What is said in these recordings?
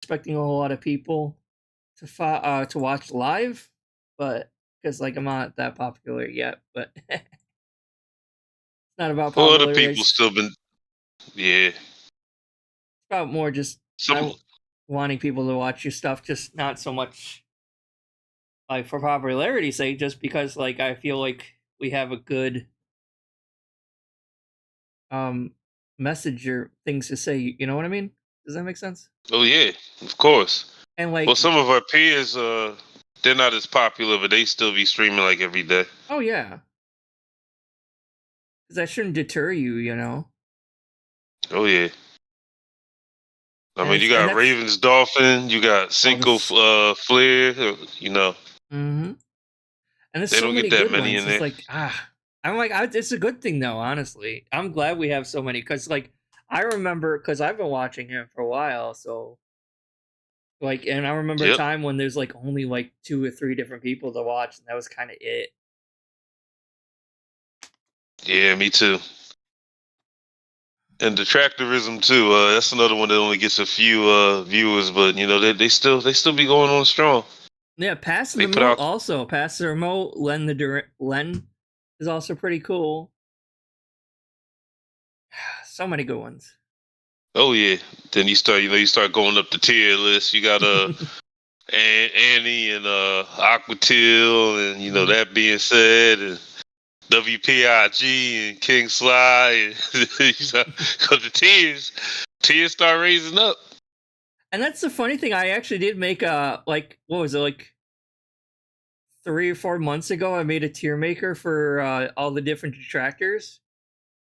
expecting a whole lot of people to watch live, but because like I'm not that popular yet, but it's not about Well, other popularity. people It's still been, yeah. about more just Some, wanting people to watch your stuff, just not so much like for popularity's sake, just because like I feel like we have a good um message or things to say. You know what I mean? Does that make sense? oh yeah, of course. And Well, like, some of our peers, they're not as popular, but they still be streaming like every day. oh yeah, because that shouldn't deter you. You know. Oh yeah. I And mean, it's you and got that's Ravens Dolphin, you got all Cinco this. Flair. You know, Mm-hmm. And there's they so don't get many that good many ones. in It's there. like I'm like it's a good thing though. Honestly, I'm glad we have so many because like I remember because I've been watching him for a while, so like and I remember a Yep. time when there's like only like 2 or 3 different people to watch, and that was kind of it. Yeah, me too. And Detractorism too. That's another one that only gets a few viewers, but you know they still be going on strong. Yeah, Pass the They put Remote out. also. Pass the Remote, Len is also pretty cool. So many good ones. Oh yeah. Then you start going up the tier list. You got Annie and Aquatil, and you know that being said, and WPIG and King Sly, and because the tears start raising up. And that's the funny thing. I actually did make a like what was it like 3 or 4 months ago? I made a tier maker for all the different detractors,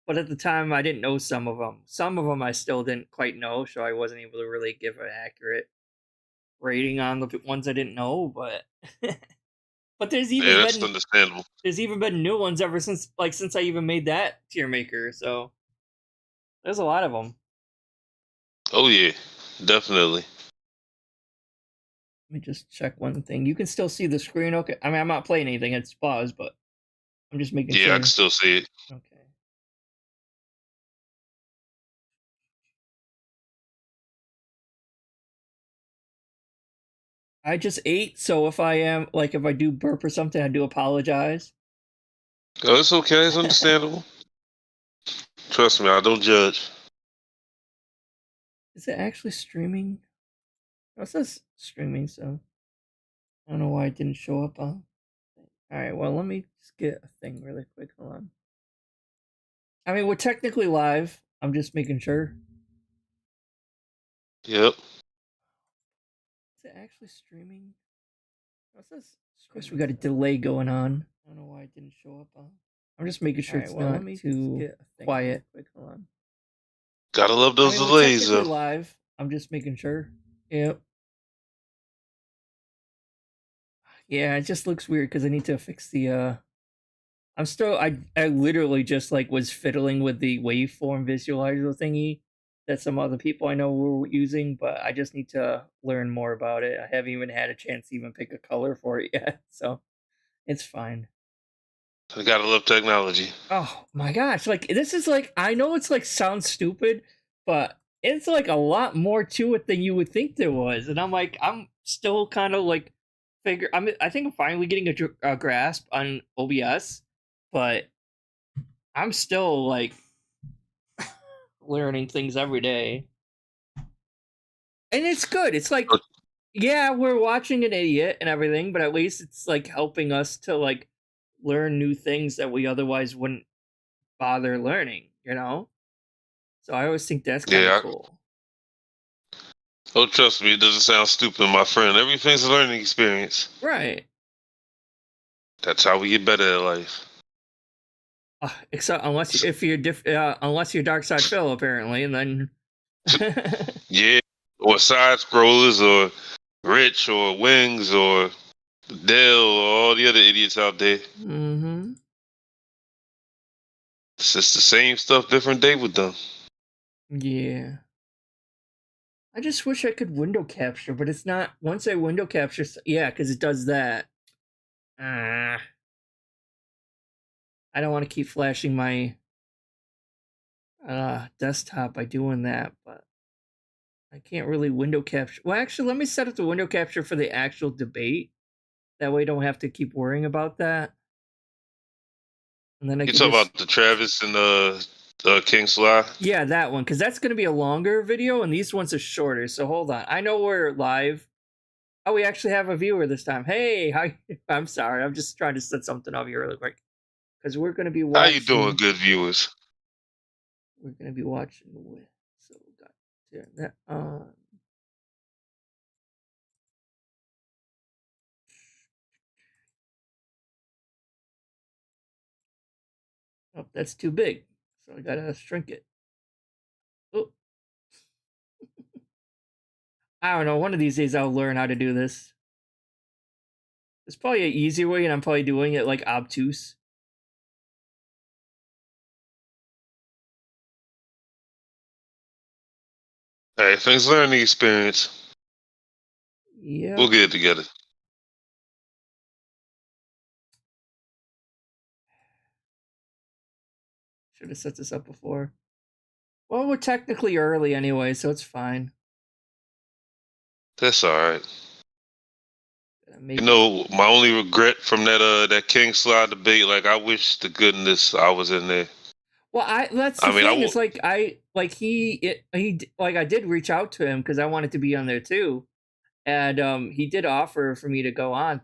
but at the time I didn't know some of them. Some of them I still didn't quite know, so I wasn't able to really give an accurate rating on the ones I didn't know. But but Yeah, that's understandable. there's even been new ones ever since since I even made that tier maker. So there's a lot of them. Oh yeah, definitely. Let me just check one thing. You can still see the screen, okay? I mean, I'm not playing anything; it's paused, but I'm just making Yeah, I can sure. still see it. Okay. I just ate, so if I do burp or something, I do apologize. Oh, it's okay. It's understandable. Trust me, I don't judge. Is it actually streaming? Oh, it says streaming, so I don't know why it didn't show up on. Alright, well, let me just get a thing really quick. Hold on. I mean, we're technically live. I'm just making sure. Yep. Is it actually streaming? Oh, it says of course, we got a delay going on. I don't know why it didn't show up on. I'm just making sure it's not too quiet. Quick, hold on. Gotta love I those mean, we're delays, technically though. live. I'm just making sure. Yep. Yeah, it just looks weird because I need to fix the. I literally just like was fiddling with the waveform visualizer thingy that some other people I know were using, but I just need to learn more about it. I haven't even had a chance to even pick a color for it yet, so it's fine. I gotta love technology. Oh my gosh, like this is like I know it's like sounds stupid, but it's like a lot more to it than you would think there was. And I'm still kind of like I think I'm finally getting a grasp on OBS, but I'm still like learning things every day. And it's good. It's like yeah, we're watching an idiot and everything, but at least it's like helping us to like learn new things that we otherwise wouldn't bother learning, you know? So I always think that's kind of Yeah. cool. Oh, trust me, it doesn't sound stupid, my friend. Everything's a learning experience. Right. That's how we get better at life. Except unless unless you're darksydephil apparently, and then Yeah, or side scrollers, or Rich, or Wings, or Dell, or all the other idiots out there. mm-hmm. It's just the same stuff, different day with them. Yeah. I just wish I could window capture, but it's not. Once I window capture, yeah, because it does that. I don't want to keep flashing my desktop by doing that, but I can't really window capture. Well, actually, let me set up the window capture for the actual debate. That way, I don't have to keep worrying about that. And then I You can talk just about the Travis and King Sly? yeah, that one, because that's going to be a longer video, and these ones are shorter. So hold on. I know we're live. Oh, we actually have a viewer this time. Hey, hi. I'm sorry. I'm just trying to set something up here really quick because we're going to be How you doing, watching. good viewers? We're going to be watching with. So got turn that on. Oh, that's too big. So I gotta shrink it. Oh, I don't know. One of these days I'll learn how to do this. There's probably an easier way, and I'm probably doing it like obtuse. Hey, things learning experience. Yeah. We'll get it together. Should have set this up before. Well, we're technically early anyway, so it's fine. That's all right. Make You know, my only regret from that King Sly debate, like I wish to goodness I was in there. Well, that's the I mean, thing. It's like I did reach out to him because I wanted to be on there too, and he did offer for me to go on.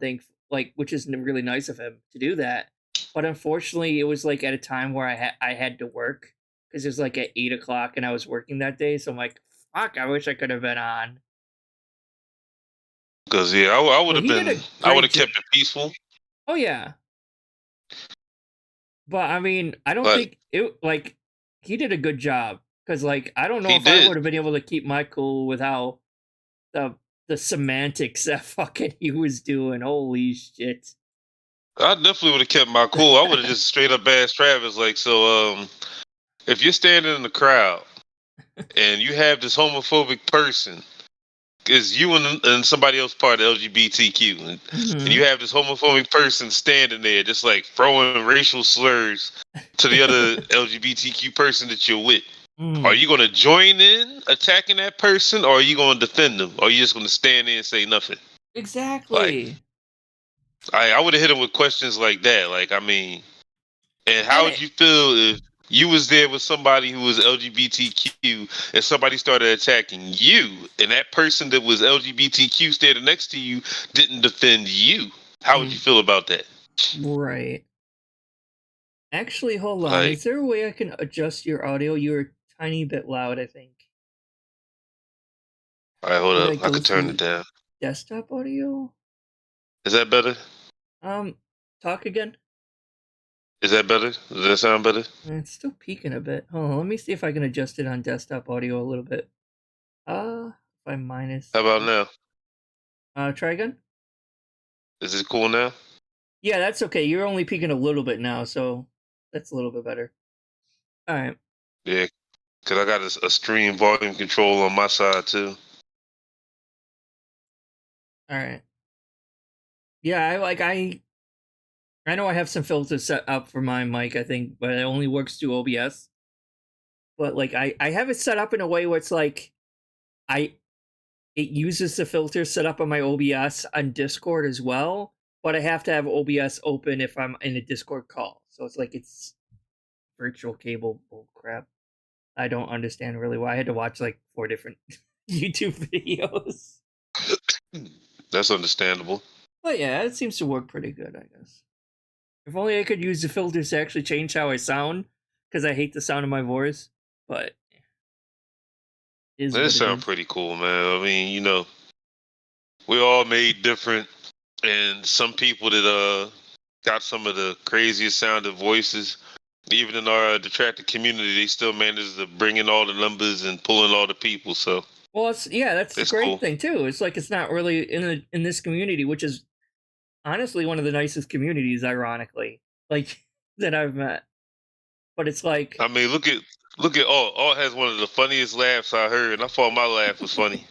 Which is really nice of him to do that. But unfortunately, it was like at a time where I had to work because it was like at 8 o'clock and I was working that day. So I'm like, fuck, I wish I could have been on. because yeah, I would But have he did been. a I would great have job. kept it peaceful. Oh yeah. But I mean, I don't But think it like he did a good job because like I don't know he if I did. would have been able to keep my cool with how the semantics that fucking he was doing. Holy shit. I definitely would have kept my cool. I would have just straight up asked Travis, like, so, if you're standing in the crowd and you have this homophobic person, is you and somebody else part of LGBTQ, and you have this homophobic person standing there just like throwing racial slurs to the other LGBTQ person that you're with. Are you going to join in attacking that person, or are you going to defend them? Or are you just going to stand there and say nothing? Exactly. Like, I would have hit him with questions like that. Like, I mean, and how And would you feel if you was there with somebody who was LGBTQ and somebody started attacking you, and that person that was LGBTQ standing next to you didn't defend you? How would you feel about that? right. Actually, hold on. Like, Is there a way I can adjust your audio? You're a tiny bit loud, I think. all right, hold Did I up. I go could turn it through down. desktop audio? Is that better? Talk again. Is that better? Does that sound better? It's still peaking a bit. Hold on, let me see if I can adjust it on desktop audio a little bit. If I minus. How about now? Try again. Is it cool now? Yeah, that's okay. You're only peaking a little bit now, so that's a little bit better. All right. Yeah, because I got a stream volume control on my side too. All right. Yeah, I know I have some filters set up for my mic, I think, but it only works through OBS. But like I have it set up in a way where it's like it uses the filter set up on my OBS on Discord as well, but I have to have OBS open if I'm in a Discord call. So it's like it's virtual cable bull crap. I don't understand really why I had to watch like 4 different YouTube videos. That's understandable. But yeah, it seems to work pretty good, I guess. If only I could use the filters to actually change how I sound, because I hate the sound of my voice. But That sounds pretty cool, man. I mean, you know, we're all made different, and some people that got some of the craziest sounding voices. Even in our Detractor community, they still manage to bring in all the numbers and pull in all the people. So, well, that's the great thing too. It's like it's not really in this community, which is honestly one of the nicest communities, ironically, like that I've met. But it's like, I mean, look at all has one of the funniest laughs I heard, and I thought my laugh was funny.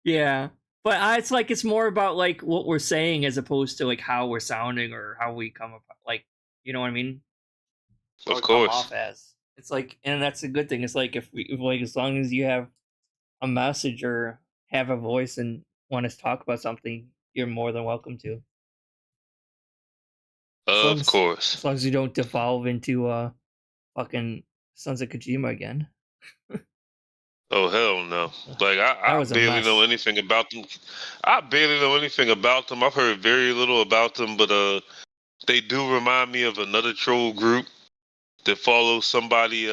yeah, but it's like it's more about like what we're saying as opposed to like how we're sounding or how we come up, like, you know what I mean? Of Or come course. off as. It's like, and that's a good thing. It's like if like as long as you have a message or have a voice and want to talk about something, you're more than welcome to. Of As course. long as you don't devolve into fucking Sons of Kojima again. Oh hell no! Like That I was a barely know mess. anything about them. I barely know anything about them. I've heard very little about them, but they do remind me of another troll group that follows somebody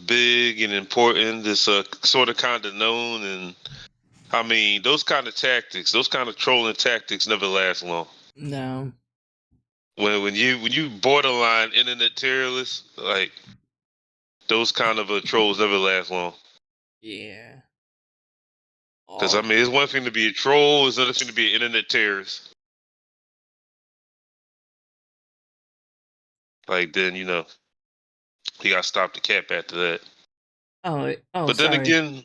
big and important. That's sort of kind of known, and I mean those kind of tactics, those kind of trolling tactics never last long. No. When you borderline internet terrorist, like those kind of trolls never last long. Yeah. Because I Oh. mean, it's one thing to be a troll, it's another thing to be an internet terrorist. Like then you got to stop the cap after that. Oh, But then sorry. again,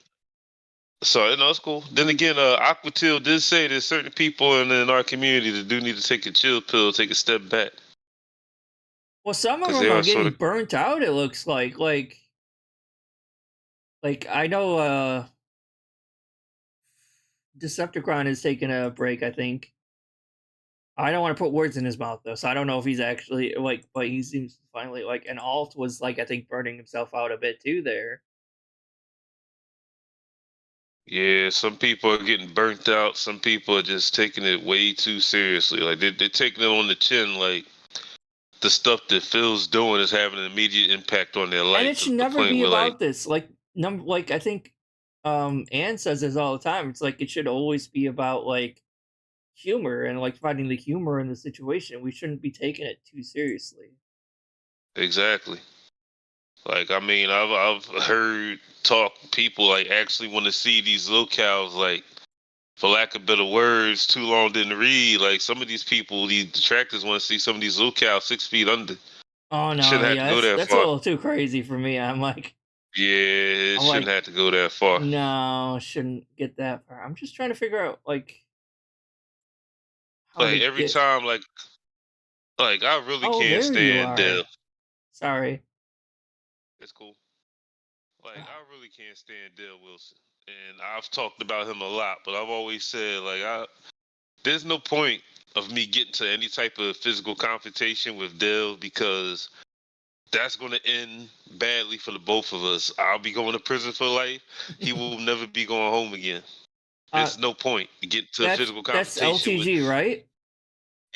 sorry, no, it's cool. Then again, Aquatil did say there's certain people in our community that do need to take a chill pill, take a step back, Well, some of because them they are are sort getting of burnt out. It looks like I know Decepticon is taking a break. I think I don't want to put words in his mouth though, so I don't know if he's actually like. But he seems finally like. And Alt was like I think burning himself out a bit too there. yeah. Some people are getting burnt out. Some people are just taking it way too seriously. Like they're taking it on the chin. Like the stuff that Phil's doing is having an immediate impact on their And it life to should the never point be where like about this. Like I think Anne says this all the time. It's like it should always be about like humor and like finding the humor in the situation. We shouldn't be taking it too seriously. exactly. Like I mean, I've heard talk people like actually want to see these lolcows like, for lack of better words, too long didn't read. Like some of these people, these detractors want to see some of these lolcows 6 feet under. Oh no, Shouldn't have to yeah, go that that's a far. little too crazy for me. Yeah, it I'm shouldn't like, have to go that far. no, shouldn't get that far. I'm just trying to figure out like how to Like every get. time, like I really Oh, can't there you stand are. Dell. Sorry. It's cool. Like I really can't stand Dale Wilson, and I've talked about him a lot. But I've always said like there's no point of me getting to any type of physical confrontation with Dale because that's going to end badly for the both of us. I'll be going to prison for life. He will never be going home again. uh, There's no point to get to a that's physical that's confrontation with. LTG, right?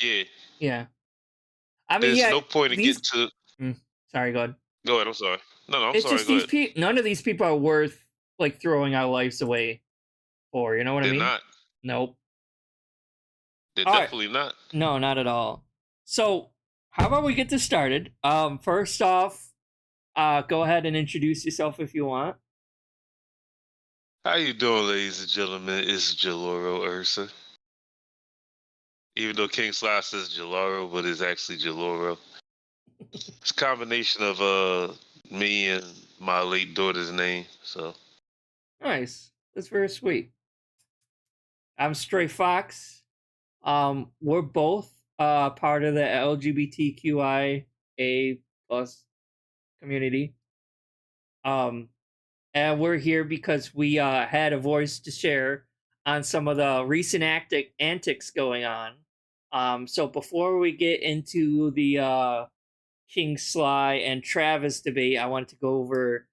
Yeah, Yeah. I mean, there's yeah. no point in getting These. to. Sorry, go ahead. Go ahead. I'm sorry. No, I'm It's sorry. just Go these ahead. people. None of these people are worth like throwing our lives away for. You know what I They're mean? not. Nope. They're All right. definitely not. No, not at all. So, how about we get this started? First off, go ahead and introduce yourself if you want. How you doing, ladies and gentlemen? It's Jaloro Ursa. Even though King Slash says Jaloro, but it's actually Jaloro. It's a combination of me and my late daughter's name. So Nice. That's very sweet. I'm Stray Fox. We're both part of the LGBTQIA plus community. And we're here because we had a voice to share on some of the recent antics going on. So before we get into the King Sly and Travis debate, I wanted to go over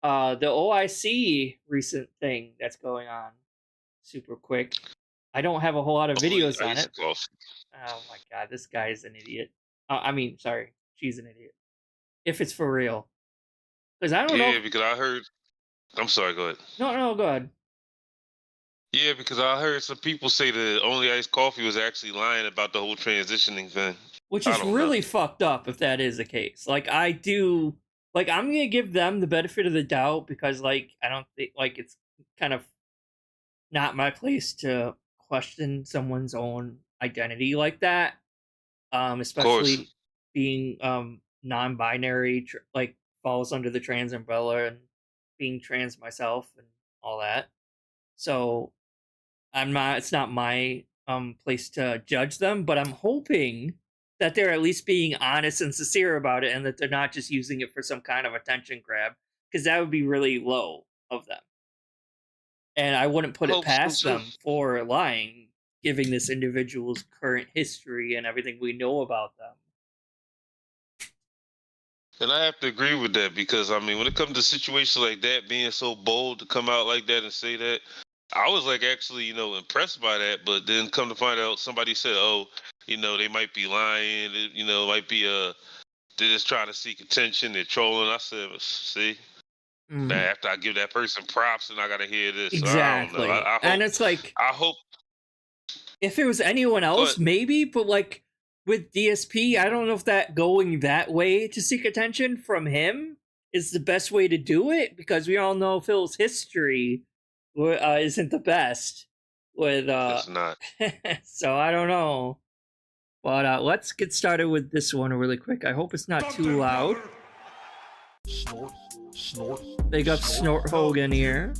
the OIC recent thing that's going on super quick. I don't have a whole lot of oh, videos on iced it. coffee. Oh my god, this guy is an idiot. I mean, sorry, she's an idiot. If it's for real, because I don't know. Yeah, because I heard. I'm sorry. Go ahead. No, go ahead. Yeah, because I heard some people say that only iced coffee was actually lying about the whole transitioning thing. Which I is don't know. really fucked up if that is the case. Like I do, like I'm gonna give them the benefit of the doubt because like I don't think like it's kind of not my place to question someone's own identity like that. Of course. Especially being non-binary, like falls under the trans umbrella and being trans myself and all that. So I'm not. It's not my place to judge them, but I'm hoping that they're at least being honest and sincere about it, and that they're not just using it for some kind of attention grab, because that would be really low of them. And I wouldn't put it Hope so, past too. them for lying, giving this individual's current history and everything we know about them. And I have to agree with that because, I mean, when it comes to situations like that, being so bold to come out like that and say that, I was like actually, impressed by that. But then come to find out, somebody said, "Oh, they might be lying. Might be they're just trying to seek attention. They're trolling." I said, "See, now after I give that person props, and I gotta hear this." Exactly. So I don't know. I hope, and it's like, I hope if it was anyone else, but, maybe, but like with DSP, I don't know if that going that way to seek attention from him is the best way to do it, because we all know Phil's history isn't the best with it's not. so I don't know, but let's get started with this one really quick. I hope it's not too loud. Big up Snort Hogan here.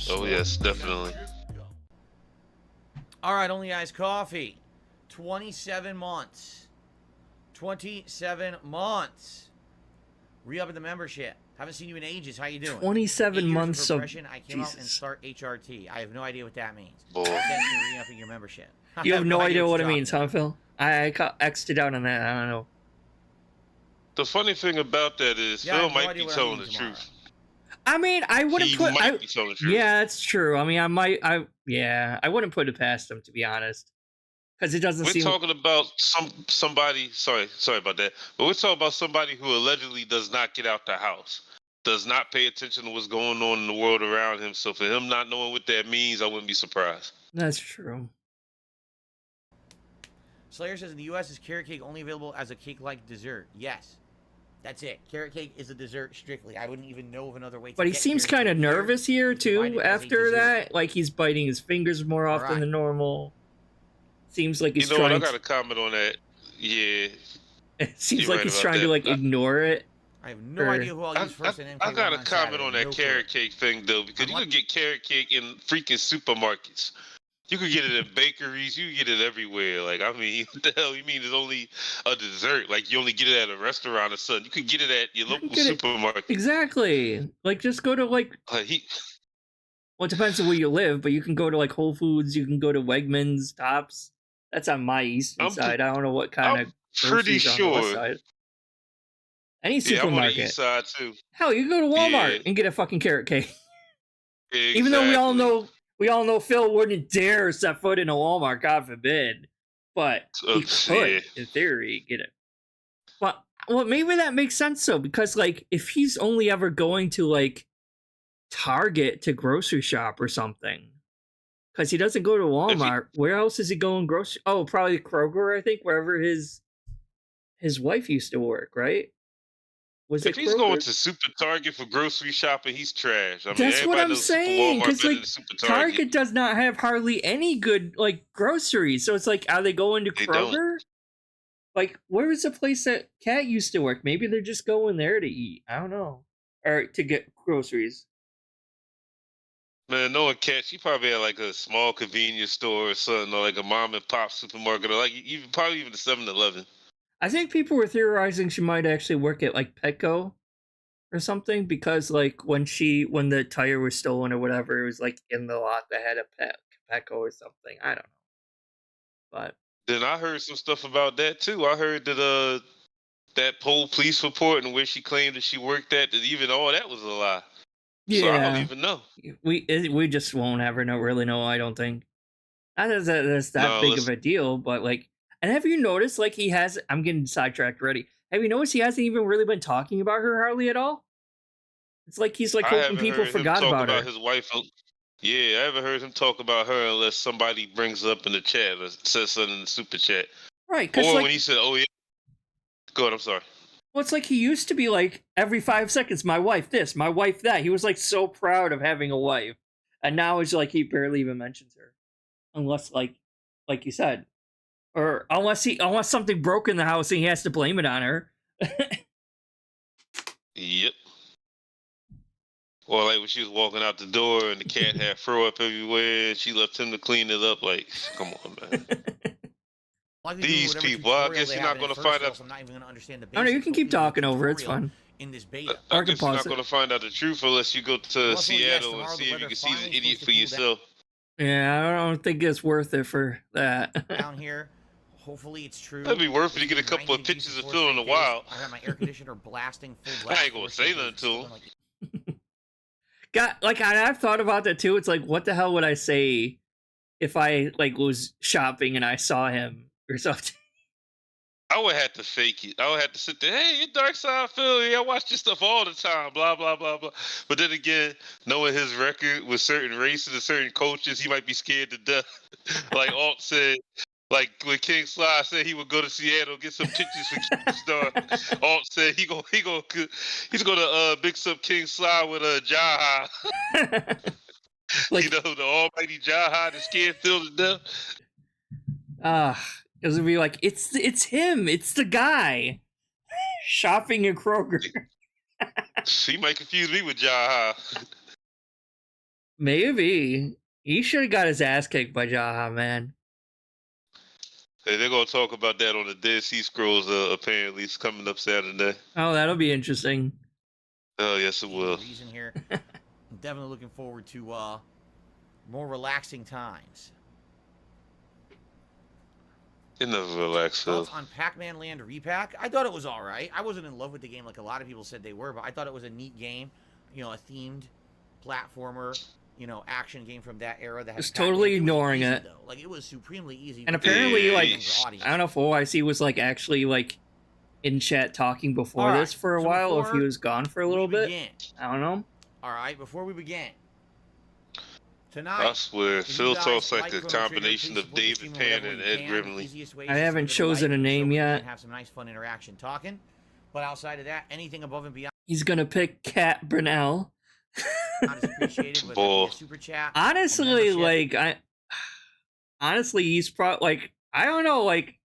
Oh yes, definitely. All right, Only Eyes Coffee. 27 months. 27 months. Re-up in the membership. Haven't seen you in ages. How you doing? 27 months of I came out and start HRT. I have no idea what that means. Boy. Thanks for re-upping your membership. You have no idea what it means, huh, about. Phil? I X'd it out on that. I don't know. The funny thing about that is Yeah, I Phil have no might idea be what I telling mean the tomorrow. truth. I mean, I wouldn't He put. might be telling the truth. Yeah, it's true. I mean, I wouldn't put it past him, to be honest, because it doesn't We're seem. talking about somebody. Sorry about that. But we're talking about somebody who allegedly does not get out the house, does not pay attention to what's going on in the world around him. So for him not knowing what that means, I wouldn't be surprised. That's true. Slayer says in the U.S. is carrot cake only available as a cake-like dessert? Yes. That's it. Carrot cake is a dessert strictly. I wouldn't even know of another way to But he get seems carrot kind of cake here. nervous here We provide too. it as a After dessert. that, like he's biting his fingers more often Alright. than normal. Seems like he's You know what? I trying. got to comment on that. Yeah, It seems you're like right he's about trying to that. like ignore it. I have no Or- idea who I'll use first in MK1 I got to on comment Saturday. on that No carrot clue. cake thing though, because you What? could get carrot cake in freaking supermarkets. You could get it in bakeries. You can get it everywhere. Like, I mean, what the hell you mean it's only a dessert? Like, you only get it at a restaurant or something. You could get it at your You can local get it- supermarket. Exactly. Like, just go to like. Like, Well, it depends on where you live, but you can go to like Whole Foods. You can go to Wegmans, Tops. That's on my eastern side. I don't know what kind I'm of pretty groceries on the west sure. side. Any Yeah, I'm on the supermarket. east side too. Hell, you can go to Walmart Yeah. and get a fucking carrot cake. Exactly. Even though we all know Phil wouldn't dare set foot in a Walmart, God forbid. But he could, in theory, get it. But well, maybe that makes sense though, because like if he's only ever going to like Target to grocery shop or something, because he doesn't go to Walmart, where else is he going grocery? Oh, probably Kroger, I think, wherever his wife used to work, right? Was If it he's Kroger? going to Super Target for grocery shopping, he's trash. I mean, That's what everybody I'm knows Super saying, Walmart 'cause, better like, than Super Target. Target does not have hardly any good like groceries. So it's like, are they going to They don't. Kroger? Like, where is the place that Kat used to work? Maybe they're just going there to eat. I don't know. Or to get groceries. Man, knowing Cat, she probably had like a small convenience store or something, or like a mom and pop supermarket, or like probably even a 7-Eleven. I think people were theorizing she might actually work at like Petco or something, because like when the tire was stolen or whatever, it was like in the lot that had a Petco or something. I don't know. But Then I heard some stuff about that too. I heard that that whole police report and where she claimed that she worked at, that even all that was a lie. yeah, So I don't even know. we just won't ever really know. I don't think that's that big of a deal. But like, and have you noticed like he has? I'm getting sidetracked already. Have you noticed he hasn't even really been talking about her hardly at all? It's like he's like I hoping haven't people heard him forgot talk about her. his wife. Yeah, I haven't heard him talk about her unless somebody brings it up in the chat or says something in the super chat. Right, because Or like, when he said, "Oh yeah," go ahead. I'm sorry. well, it's like he used to be like every 5 seconds, my wife this, my wife that. He was like so proud of having a wife, and now it's like he barely even mentions her, unless like you said, or unless something broke in the house and he has to blame it on her. Yep. Or like when she was walking out the door and the cat had throw up everywhere, and she left him to clean it up. Like, come on, man. Likely These doing whatever people, I tutorial guess they you're have not in it gonna find first, out. else I'm not even going to understand the I don't know, you basics. can keep Hopefully, talking over it, it's tutorial fun. in this beta. I guess you're not going to find out the truth unless you go to Also, Seattle yes, and see if you can see finally the idiot supposed for to cool yourself. Yeah, I don't think it's worth it for that. Down here, hopefully it's true. That'd be worth it to It's get a been couple of 90 degrees pictures for of 4 Phil in the straight days. wild. I have my air conditioner blasting full blast. I ain't gonna say nothing to him. I've thought about that too. It's like, what the hell would I say if I like was shopping and I saw him or something? I would have to fake it. I would have to sit there. Hey, you're darksydephil. Yeah, I watch your stuff all the time. Blah blah blah blah. But then again, knowing his record with certain races and certain cultures, he might be scared to death. Like Alt said, like when King Sly said he would go to Seattle get some pictures for Keemstar. Alt said he's gonna mix up King Sly with Jaha. Like, You know, the almighty Jaha that scared Phil to death. it would be like, it's him, it's the guy shopping at Kroger. He might confuse me with Jaha. Maybe he should have got his ass kicked by Jaha, man. Hey, they're gonna talk about that on the Dead Sea Scrolls. Apparently, it's coming up Saturday. Oh, that'll be interesting. Oh yes, it will. Reason here. I'm definitely looking forward to more relaxing times. It never relax, Phil. Thoughts on Pac-Man Land Repack? I thought it was all right. I wasn't in love with the game like a lot of people said they were, but I thought it was a neat game. You know, a themed platformer, you know, action game from that era. That Just totally ignoring it. Though. Like, it was supremely easy. And apparently, like, audience. I don't know if OIC was like actually like in chat talking before All right, this for a so while, or if he before was gone for a little bit. I don't know. All right, before we begin. I Tonight, swear, if you Phil guys talks like like a Chrono Trigger, combination please of support the David stream Pan wherever and you Ed can. Grimley. Easiest way I is to haven't subscribe, chosen a like, name so we yet. can have some nice fun interaction talking. But outside of that, anything above and beyond He's gonna pick Cat Burnell. is appreciated. Whether it be a super chat, a Honestly, membership. honestly, he's probably like, I don't know, like,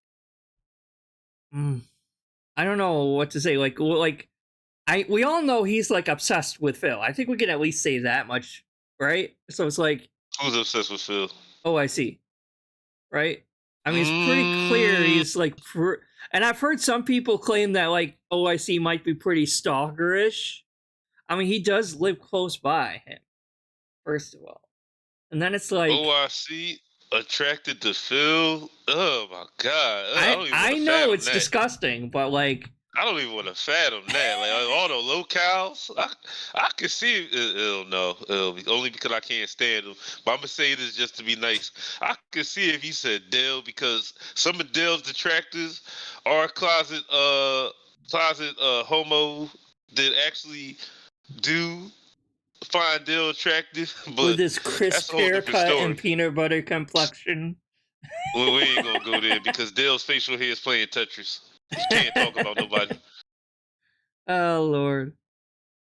I don't know what to say. We all know he's like obsessed with Phil. I think we can at least say that much, right? So it's like, Who's obsessed with Phil? OIC, right? I mean, it's pretty clear he's like, and I've heard some people claim that like OIC might be pretty stalkerish. I mean, he does live close by him, first of all, and then it's like, OIC attracted to Phil. Oh my god! I know it's disgusting, but like, I don't even want to fathom that. Like all the locals, I can see it. No, only because I can't stand him. But I'm gonna say this just to be nice. I can see if he said Dell, because some of Dell's detractors are closet homo that actually do find Dell attractive. But with his crisp haircut and peanut butter complexion. Well, we ain't gonna go there because Dell's facial hair is playing Tetris. You can't talk about nobody. Oh Lord!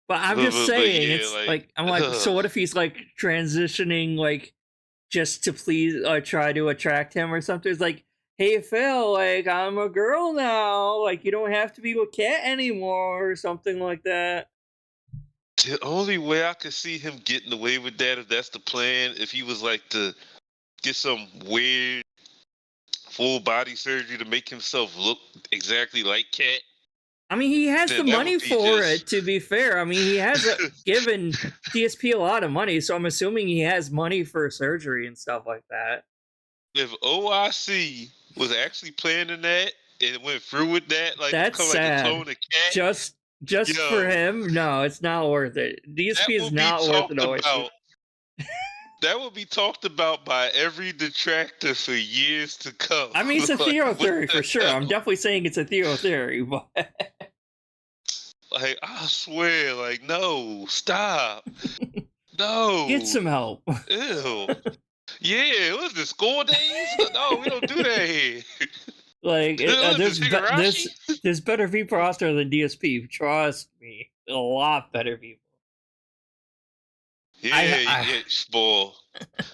But I'm just saying, yeah, it's like I'm like, so what if he's like transitioning, like just to please or try to attract him or something? It's like, hey Phil, like I'm a girl now, like you don't have to be with Cat anymore, or something like that. The only way I could see him getting away with that, if that's the plan, if he was like to get some weird full body surgery to make himself look exactly like Cat. I mean, he has the money for it, to be fair. I mean, he has given DSP a lot of money, so I'm assuming he has money for surgery and stuff like that. If OIC was actually planning that and went through with that, like, that's sad. Like a clone of Cat, just for him, no, it's not worth it. DSP is not worth it. That will be talked about by every detractor for years to come. I mean, it's a Theo theory for sure. I'm definitely saying it's a Theo theory, but like, I swear, like, no, stop. No. Get some help. Ew. Yeah, what's the school days? No, we don't do that here. Like, there's better people roster than DSP. Trust me. A lot better people. Yeah, boy.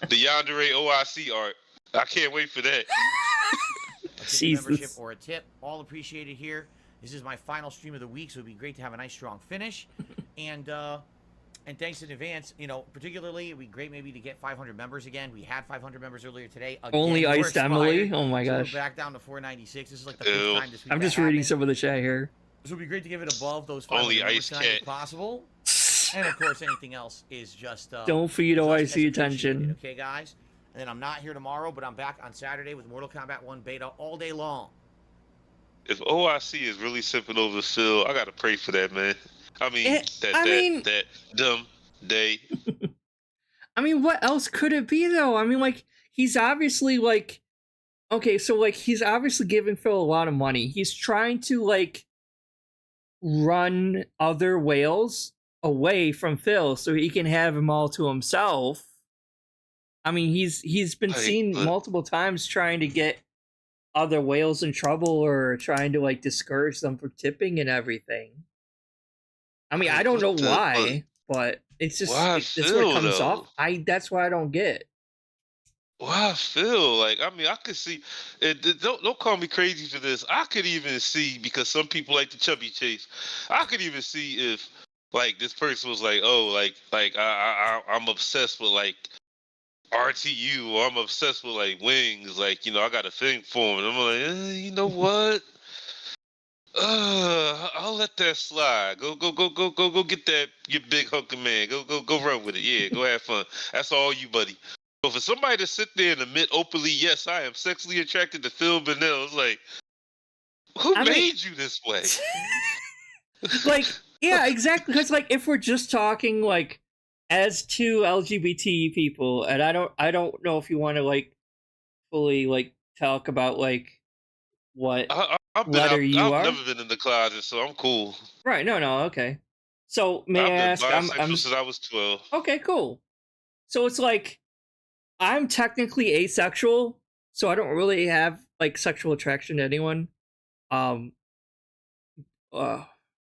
The Yandere OIC art. I can't wait for that. A membership or a tip, all appreciated here. This is my final stream of the week, so it'd be great to have a nice strong finish. And thanks in advance. You know, particularly it'd be great maybe to get 500 members again. We had 500 members earlier today. Again, only Iced Emily. Oh my gosh. We're back down to 496. This is like the first time this week. I'm just reading some of the chat here. So it'd be great to give it above those 500 Only numbers Ice tonight Cat. if possible. And of course, anything else is just don't feed is less OIC appreciated, attention. Okay, guys. And then I'm not here tomorrow, but I'm back on Saturday with Mortal Kombat 1 beta all day long. If OIC is really sipping over Phil, I gotta pray for that, man. I mean, that dumb day. I mean, what else could it be though? I mean, like, he's obviously like, okay, so like he's obviously giving Phil a lot of money. He's trying to like run other whales away from Phil so he can have them all to himself. I mean, he's been seen multiple times trying to get other whales in trouble or trying to like discourage them from tipping and everything. I mean, I don't know why, but it's just that's what it comes off. That's why I don't get. Why Phil? Like, I mean, I could see it. Don't call me crazy for this. I could even see, because some people like the chubby chase. I could even see if like this person was like, oh, like I'm obsessed with like RTU, or I'm obsessed with like wings, like, you know, I got a thing for him. And I'm like, you know what? I'll let that slide. Go get that your big hunker man. Go run with it. Yeah, go have fun. That's all you, buddy. But for somebody to sit there and admit openly, yes, I am sexually attracted to Phil Burnell, it's like, who made you this way? Like, yeah, exactly. Because like, if we're just talking like as two LGBT people, and I don't know if you want to like fully like talk about like what I've never been in the closet, so I'm cool. Right? No, okay. So may I ask? I'm since I was 12. Okay, cool. So it's like I'm technically asexual, so I don't really have like sexual attraction to anyone.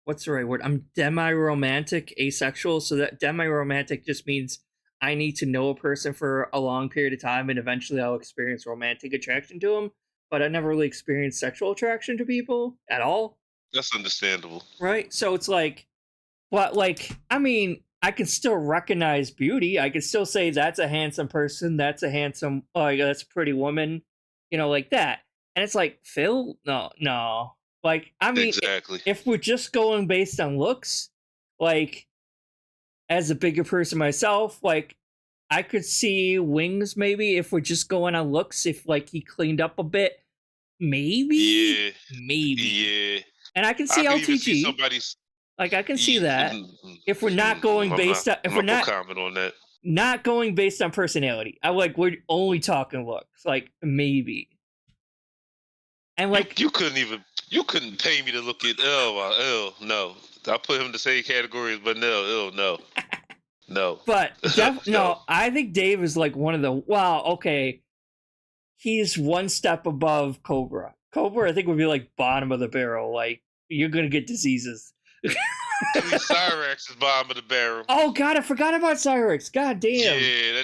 What's the right word? I'm demi-romantic asexual, so that demi-romantic just means I need to know a person for a long period of time and eventually I'll experience romantic attraction to them, but I never really experienced sexual attraction to people at all. That's understandable. Right? So it's like, but like, I mean, I can still recognize beauty. I can still say that's a handsome person, that's a handsome, that's a pretty woman, you know, like that. And it's like, Phil? No. Like, I mean, exactly. If we're just going based on looks, like, as a bigger person myself, like, I could see wings maybe if we're just going on looks. If, like, he cleaned up a bit, maybe. Yeah. And I can see LTG. Like, I can see that. If we're not going based on... If we're not comment on that. Not going based on personality. We're only talking looks. Like, maybe. And, like... You couldn't pay me to look at L. No. I'll put him in the same category as Burnell. No. No. But, no, I think Dave is, like, one of the... Wow, okay. He's one step above Cobra. Cobra, I think, would be, like, bottom of the barrel. Like, you're gonna get diseases. Cyrex is bottom of the barrel. Oh God, I forgot about Cyrex. God damn. Yeah,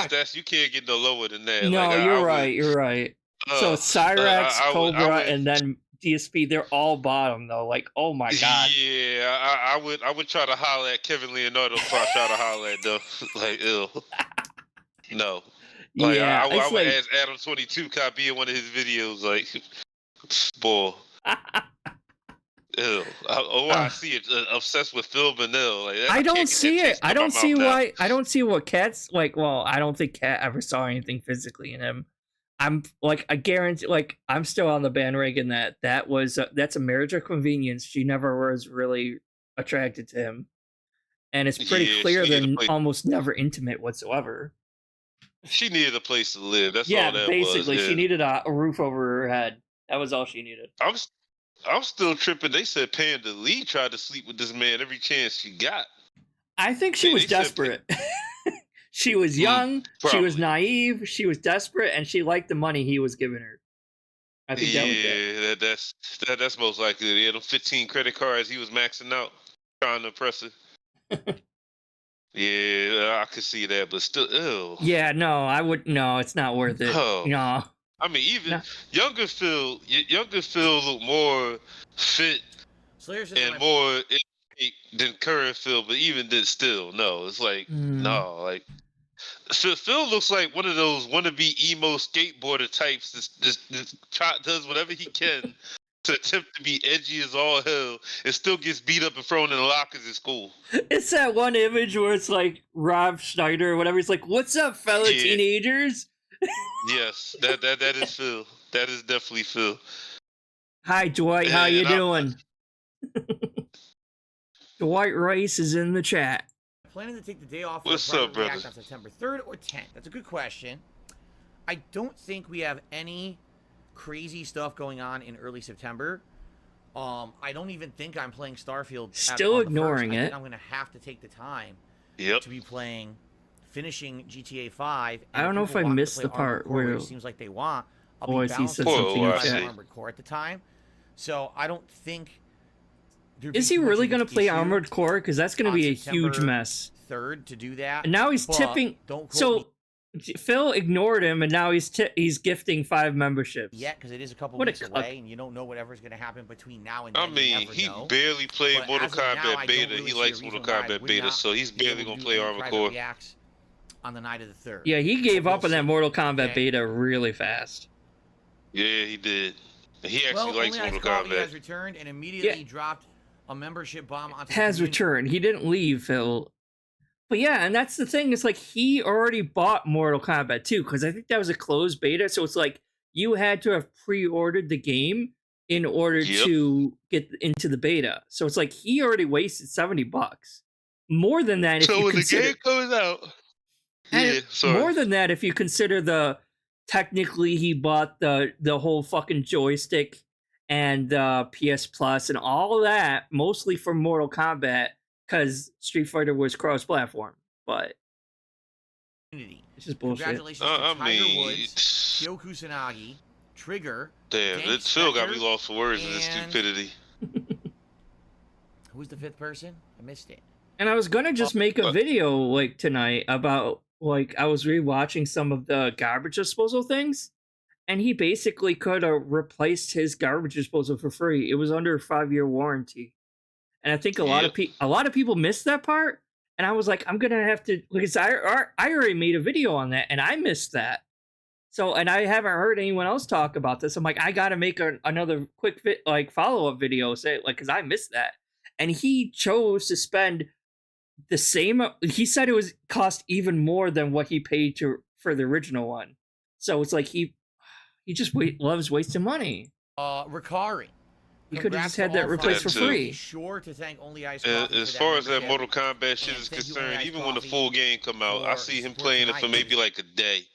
that's you can't get no lower than that. No, like, you're right. So Cyrex, Cobra, and then DSP, they're all bottom though. Like, oh my God. Yeah, I would try to holler at Kevin Leonardo if I try to holler at them. Like, ew. No. Like, yeah, I would ask Adam 22 could I be in one of his videos, like, boy. Ew. I see it. Obsessed with Phil Burnell. Like, I don't see it. I don't see why. I don't see what Cat's like. Well, I don't think Cat ever saw anything physically in him. I'm like, I guarantee. Like, I'm still on the bandwagon that's a marriage of convenience. She never was really attracted to him, and it's pretty clear they're almost never intimate whatsoever. She needed a place to live. That's all that basically, was. She needed a roof over her head. That was all she needed. I'm still tripping. They said Panda Lee tried to sleep with this man every chance she got. I think she was desperate. She was young. She was naive. She was desperate, and she liked the money he was giving her. I think that was it. That's most likely. Yeah, them 15 credit cards he was maxing out, trying to impress her. Yeah, I could see that, but still, ew. Yeah, no, I would. No, it's not worth it. Oh. No. I mean, even younger Phil looked more fit and more than current Phil, but even then, still, no. It's like, no, like Phil looks like one of those wannabe emo skateboarder types that does whatever he can to attempt to be edgy as all hell and still gets beat up and thrown in the lockers at school. It's that one image where it's like Rob Schneider or whatever. He's like, "What's up, fellow teenagers?" Yes, that is Phil. That is definitely Phil. Hi, Dwight. How you doing? Dwight Rice is in the chat. Planning to take the day off. What's up, brother? On September 3rd or 10th. That's a good question. I don't think we have any crazy stuff going on in early September. I don't even think I'm playing Starfield. Still ignoring it. I think I'm going to have to take the time to be finishing GTA 5. I don't know if I missed the part where it seems like they want. I'll be balancing Armored Core at the time. So I don't think. Is he really going to play Armored Core? Because that's going to be a huge mess. 3rd to do that. And now he's tipping. Phil ignored him, and now he's gifting 5 memberships. Yeah, because it is a couple weeks away, and you don't know whatever's going to happen between now and then. I mean, he barely played Mortal Kombat Beta. He likes Mortal Kombat Beta, so he's barely going to play Armored Core. On the night of the 3rd. Yeah, he gave up on that Mortal Kombat Beta really fast. Yeah, he did. He actually likes Mortal Kombat. He has returned and immediately dropped a membership bomb onto has returned. He didn't leave, Phil. But yeah, and that's the thing. It's like he already bought Mortal Kombat 2 because I think that was a closed beta. So it's like you had to have pre-ordered the game in order to get into the beta. So it's like he already wasted $70. More than that, if you when consider, the game comes out, more than that, if you consider the technically he bought the whole fucking joystick and PS Plus and all of that, mostly for Mortal Kombat. Because Street Fighter was cross-platform, but it's just bullshit. Congratulations to Tiger Woods, Kyo Kusanagi, Trigger. Damn, it still got me lost for words in this stupidity. Who's the 5th person? I missed it. And I was gonna just make a video like tonight about like I was rewatching some of the garbage disposal things, and he basically could have replaced his garbage disposal for free. It was under a 5-year warranty. And I think a lot of people missed that part. And I was like, I'm gonna have to, because I already made a video on that, and I missed that. So, and I haven't heard anyone else talk about this. I'm like, I gotta make another quick follow up video, because I missed that. And he chose to spend the same. He said it was cost even more than what he paid for the original one. So it's like he just loves wasting money. Ricari. You could have just had that replaced for free. Be sure to thank Only Ice as far as that Mortal Kombat shit is concerned, even when the full game come out, I see him playing it for maybe like a day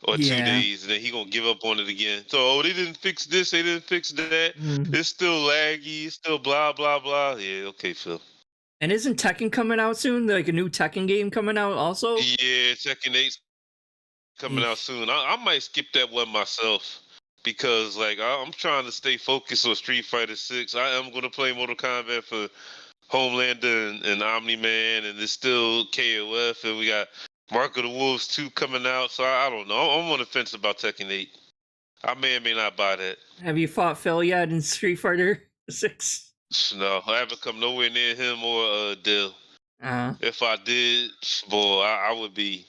or 2 days, and then he gonna give up on it again. So they didn't fix this, they didn't fix that. It's still laggy, it's still blah blah blah. Yeah, okay, Phil. And isn't Tekken coming out soon? Like a new Tekken game coming out also? Yeah, Tekken 8's coming out soon. I might skip that one myself. Because I'm trying to stay focused on Street Fighter 6. I am going to play Mortal Kombat for Homelander and Omni-Man, and there's still KOF, and we got Mark of the Wolves 2 coming out. So I don't know. I'm on the fence about Tekken 8. I may or may not buy that. Have you fought Phil yet in Street Fighter 6? No, I haven't come nowhere near him or Dill. If I did, boy, I would be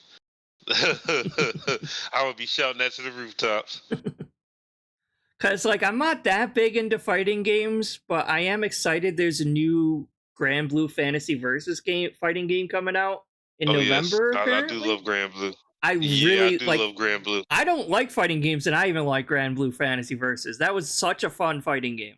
I would be shouting that to the rooftops. Because, I'm not that big into fighting games, but I am excited there's a new Grand Blue Fantasy Versus fighting game coming out in November. Yes. I do love Grand Blue. I love Grand Blue. I don't like fighting games, and I even like Grand Blue Fantasy Versus. That was such a fun fighting game.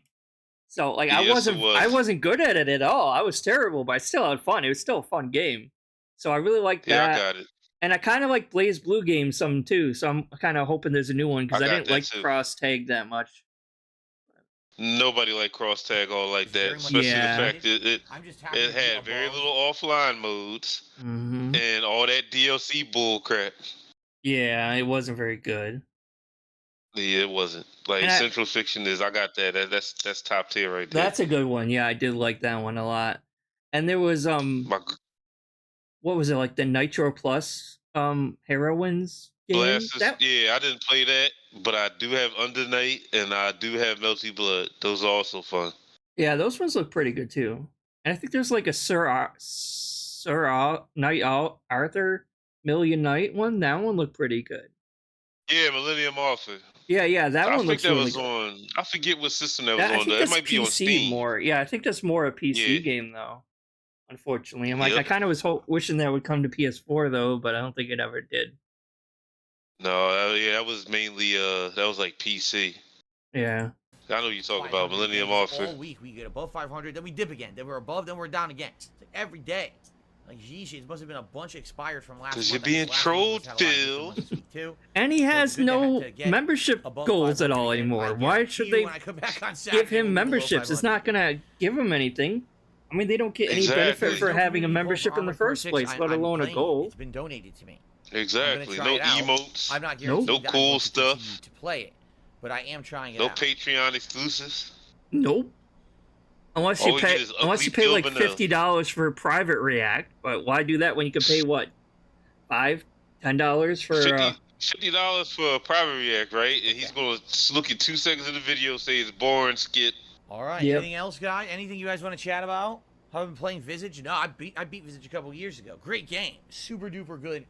So, I wasn't good at it at all. I was terrible, but I still had fun. It was still a fun game. So I really liked that. Yeah, I got it. And I kind of like Blaze Blue games some too, so I'm kind of hoping there's a new one because I didn't like cross tag that much. Nobody like cross tag all like that, especially the fact that it had very little offline modes and all that DLC bull crap. Yeah, it wasn't very good. Yeah, it wasn't. Central Fiction is. I got that. That's top tier right there. That's a good one. Yeah, I did like that one a lot. And there was what was it, like the Nitro Plus Heroines game? Yeah, I didn't play that, but I do have Under Night and I do have Melty Blood. Those are also fun. Yeah, those ones look pretty good too. And I think there's like a Sir Knight Arthur Million Knight one. That one looked pretty good. Yeah, Millennium Offer. Yeah, that I one think looks that really was good. on. I forget what system that was I on. think Though. It that's might be on PC Steam. more. Yeah, I think that's more a PC Yeah. game though. Unfortunately, I'm like, Yep. I kind of was wishing that would come to PS4 though, but I don't think it ever did. No, yeah, that was mainly that was like PC. Yeah. I know you talk about Millennium Offer. All week we get above 500, then we dip again, then we're above, then we're down again. It's like every day. Like, geez, it must have been a bunch expired from last month. Because you're being trolled, Phil. And he has no membership goals at all again. anymore. Why should they give him memberships? It's not going to give him anything. I mean, they don't get any benefit for having a membership in the first place, let alone a goal. It's been donated to me. Exactly. No emotes. I'm not no cool stuff. To play it, but I am trying it out. No Patreon exclusives. Nope. Unless you pay like $50 for a private react, but why do that when you can pay what, $5-10 for $50 for a private react, right? And he's gonna look at 2 seconds of the video, say it's boring, skit. All right. Anything else, guys? Anything you guys want to chat about? How I've been playing Visage? No, I beat Visage a couple years ago. Great game, super duper good.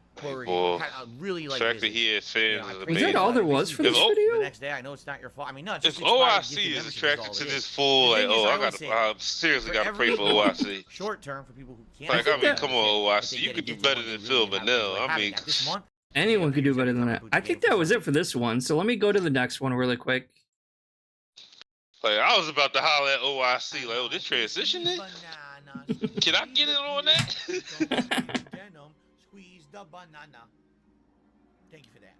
Really like. The fact that he has fans of the Is that all there was for this video? The next day, I know it's not your fault. I mean, no, it's just if OIC is attracted to this full, like, I seriously gotta pray for OIC. Short term for people who can't. Like, I mean, come on, OIC, you could do better than Phil Burnell. I mean, this month, anyone could do better than that. I think that was it for this one. So let me go to the next one really quick. Like, I was about to holler at OIC, like, oh, this transition then? Can I get in on that? Squeeze the banana. Thank you for that.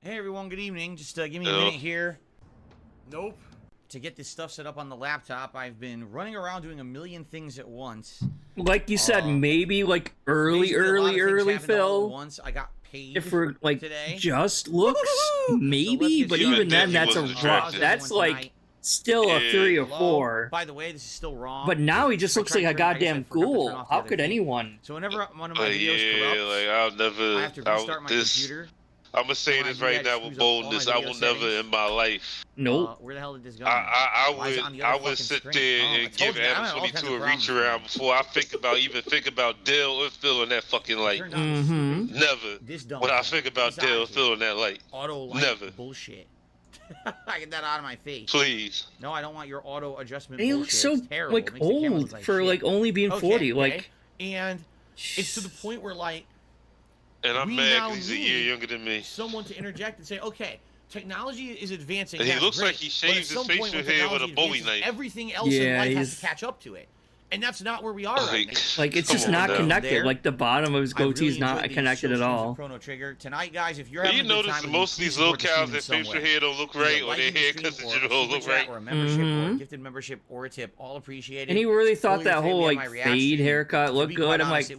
Hey everyone, good evening. Just give me a minute here. Nope. To get this stuff set up on the laptop, I've been running around doing a million things at once. Like you said, maybe like early, Phil. Once I got paid. If we're like today. Just looks, maybe, but even then, that's a rough. That's like. Still a 3 or 4. By the way, this is still wrong. But now he just looks like a goddamn ghoul. How could anyone? So whenever one of my videos corrupts, like I'll never. I have to restart my computer. I'm gonna say this right now with boldness. I will never in my life. Nope. Where the hell did this go? I would sit there and give Adam 22 a reach around before I think about Dale or Phil in that fucking light. Never would I think about Dale or Phil in that light. Auto light never. Bullshit. I get that out of my face. Please. No, I don't want your auto adjustment. He looks so like old for like only being 40. Like, and it's to the point where like. And I'm mad because he's a year younger than me. Someone to interject and say, okay, technology is advancing. And he looks like he shaves his facial hair with a Bowie knife. Everything else in life has to catch up to it. And that's not where we are right now. Like, it's just not connected. Like, the bottom of his goatee is not connected at all. Chrono Trigger. Tonight, guys, if you're having you notice that most of these lolcows, their facial hair don't look right, or their haircuts in general don't look right. Or a membership, or a gifted membership, or a tip, all appreciated. And he really thought that whole, like, fade haircut looked good. I'm like,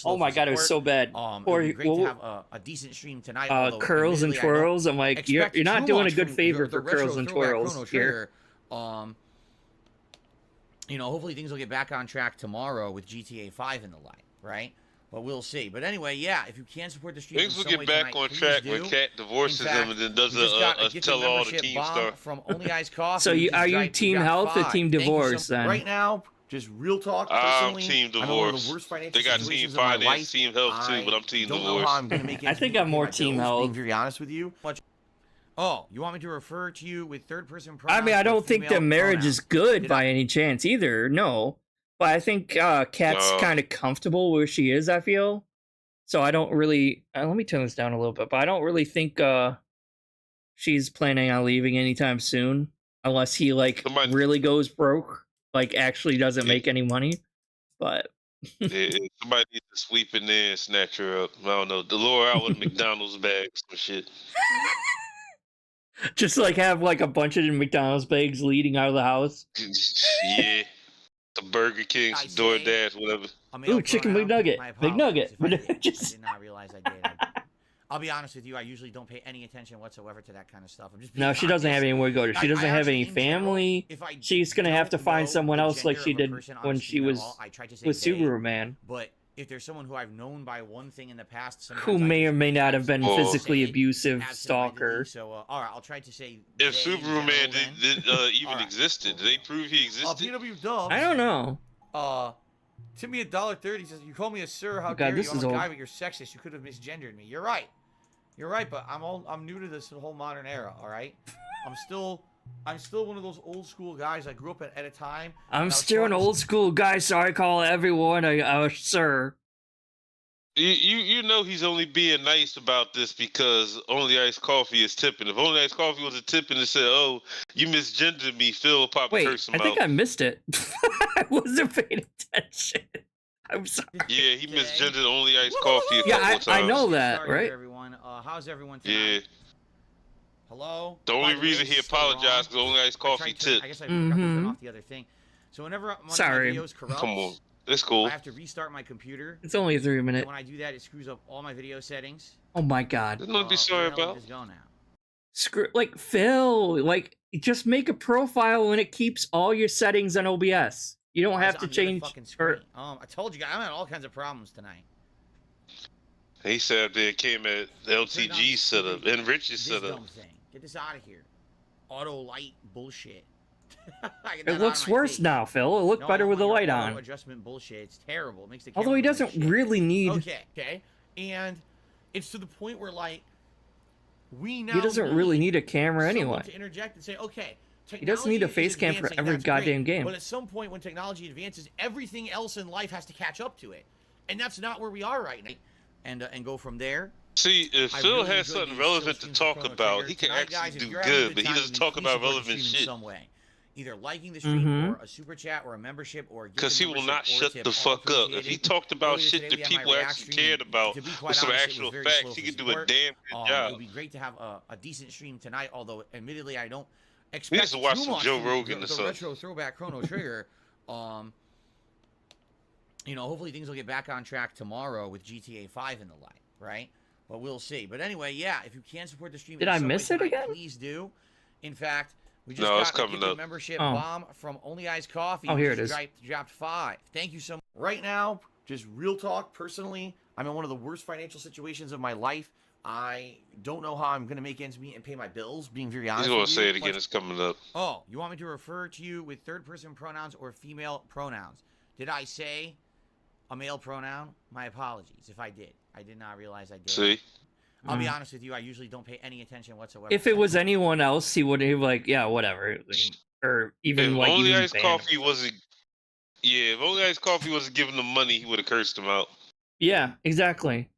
oh my god, it was so bad. Or, great to have a decent stream tonight. Curls and twirls. I'm like, you're not doing a good favor for curls and twirls here. You know, hopefully things will get back on track tomorrow with GTA 5 in the light, right? But we'll see. But anyway, yeah, if you can support the stream, things will get back on track when Cat divorces him and then does a tell-all to Keemstar. From Only Eyes Coffee. So are you team health or team divorce then? Right now, just real talk. I'm team divorce. They got team finance, team health too, but I'm team divorce. I think I'm more team health. Being very honest with you. Oh, you want me to refer to you with third-person I pronouns? mean, I don't think the marriage is good by any chance either. No, but I think Kat's kind of comfortable where she is. I feel so. I don't really. Let me turn this down a little bit, but I don't really think she's planning on leaving anytime soon, unless he really goes broke, like actually doesn't make any money. But somebody needs to sweep in there and snatch her up. I don't know. The lure out with McDonald's bags and shit. Just like have like a bunch of McDonald's bags leading out of the house. Yeah. The Burger King, DoorDash, whatever. Ooh, chicken McNugget. McNugget. I did not realize I did. I'll be honest with you, I usually don't pay any attention whatsoever to that kind of stuff. No, she doesn't have anywhere to go to. She doesn't have any family. She's going to have to find someone else like she did when she was with Superman. But if there's someone who I've known by one thing in the past, who may or may not have been physically abusive stalker. So, all right, I'll try to say. If Superman did even existed, did they prove he existed? PW Dubs. I don't know. Tip me $1.30. Says you call me a sir. How dare you? I'm a guy, but you're sexist. You could have misgendered me. You're right. You're right, but I'm new to this whole modern era. All right, I'm still one of those old school guys. I grew up at a time. I'm still an old school guy, so I call everyone a sir. You know he's only being nice about this because Only Iced Coffee is tipping. If Only Iced Coffee was a tipping and said, "Oh, you misgendered me," Phil would probably curse him out. I think I missed it. I wasn't paying attention. I'm sorry. Yeah, he misgendered Only Iced Coffee a couple times. I know that, Sorry, right? Everyone, how's everyone tonight? Yeah. Hello. The only reason he apologized because Only Iced Coffee tipped. I guess I forgot to turn off the other thing. So whenever one of my videos corrupts, come on. It's cool. I have to restart my computer. It's only a 3 minute. And when I do that, it screws up all my video settings. Oh my god. There's nothing to be sorry about. Just go now. Screw, like, Phil, like, just make a profile and it keeps all your settings on OBS. You don't have to change. I told you guys, I'm having all kinds of problems tonight. He said they came at LTG setup and Rich's setup. Get this out of here. Auto light bullshit. It looks worse now, Phil. It looked better with the light on. Adjustment bullshit. It's terrible. It makes the although he doesn't really need. Okay. And it's to the point where, like, we now. He doesn't really need a camera anyway. To interject and say, okay. He doesn't need a face cam for every goddamn game. But at some point, when technology advances, everything else in life has to catch up to it, and that's not where we are right now. And go from there. See, if Phil has something relevant to talk about, he can actually do good, but he doesn't talk about relevant shit. Some way. Either liking the stream or a super chat or a membership or because he will not shut the fuck up. If he talked about shit that people actually cared about with some actual facts, he could do a damn good job. It would be great to have a decent stream tonight, although admittedly I don't expect we used to watch some Joe Rogan or something. Retro throwback Chrono Trigger. You know, hopefully things will get back on track tomorrow with GTA 5 and the like, right? But we'll see. But anyway, yeah, if you can support the stream, did I miss it again? Please do. In fact, we just got a membership bomb from Only Iced Coffee. Oh, here it is. Dropped 5. Thank you so much. Right now, just real talk, personally, I'm in one of the worst financial situations of my life. I don't know how I'm going to make ends meet and pay my bills, being very honest. He's going to say it again. It's coming up. Oh, you want me to refer to you with third-person pronouns or female pronouns? Did I say a male pronoun? My apologies if I did. I did not realize I did. See? I'll be honest with you. I usually don't pay any attention whatsoever. If it was anyone else, he would have like, yeah, whatever. Or even if like Only even Iced Coffee wasn't. Yeah, if Only Iced Coffee wasn't giving them money, he would have cursed him out. Yeah, exactly.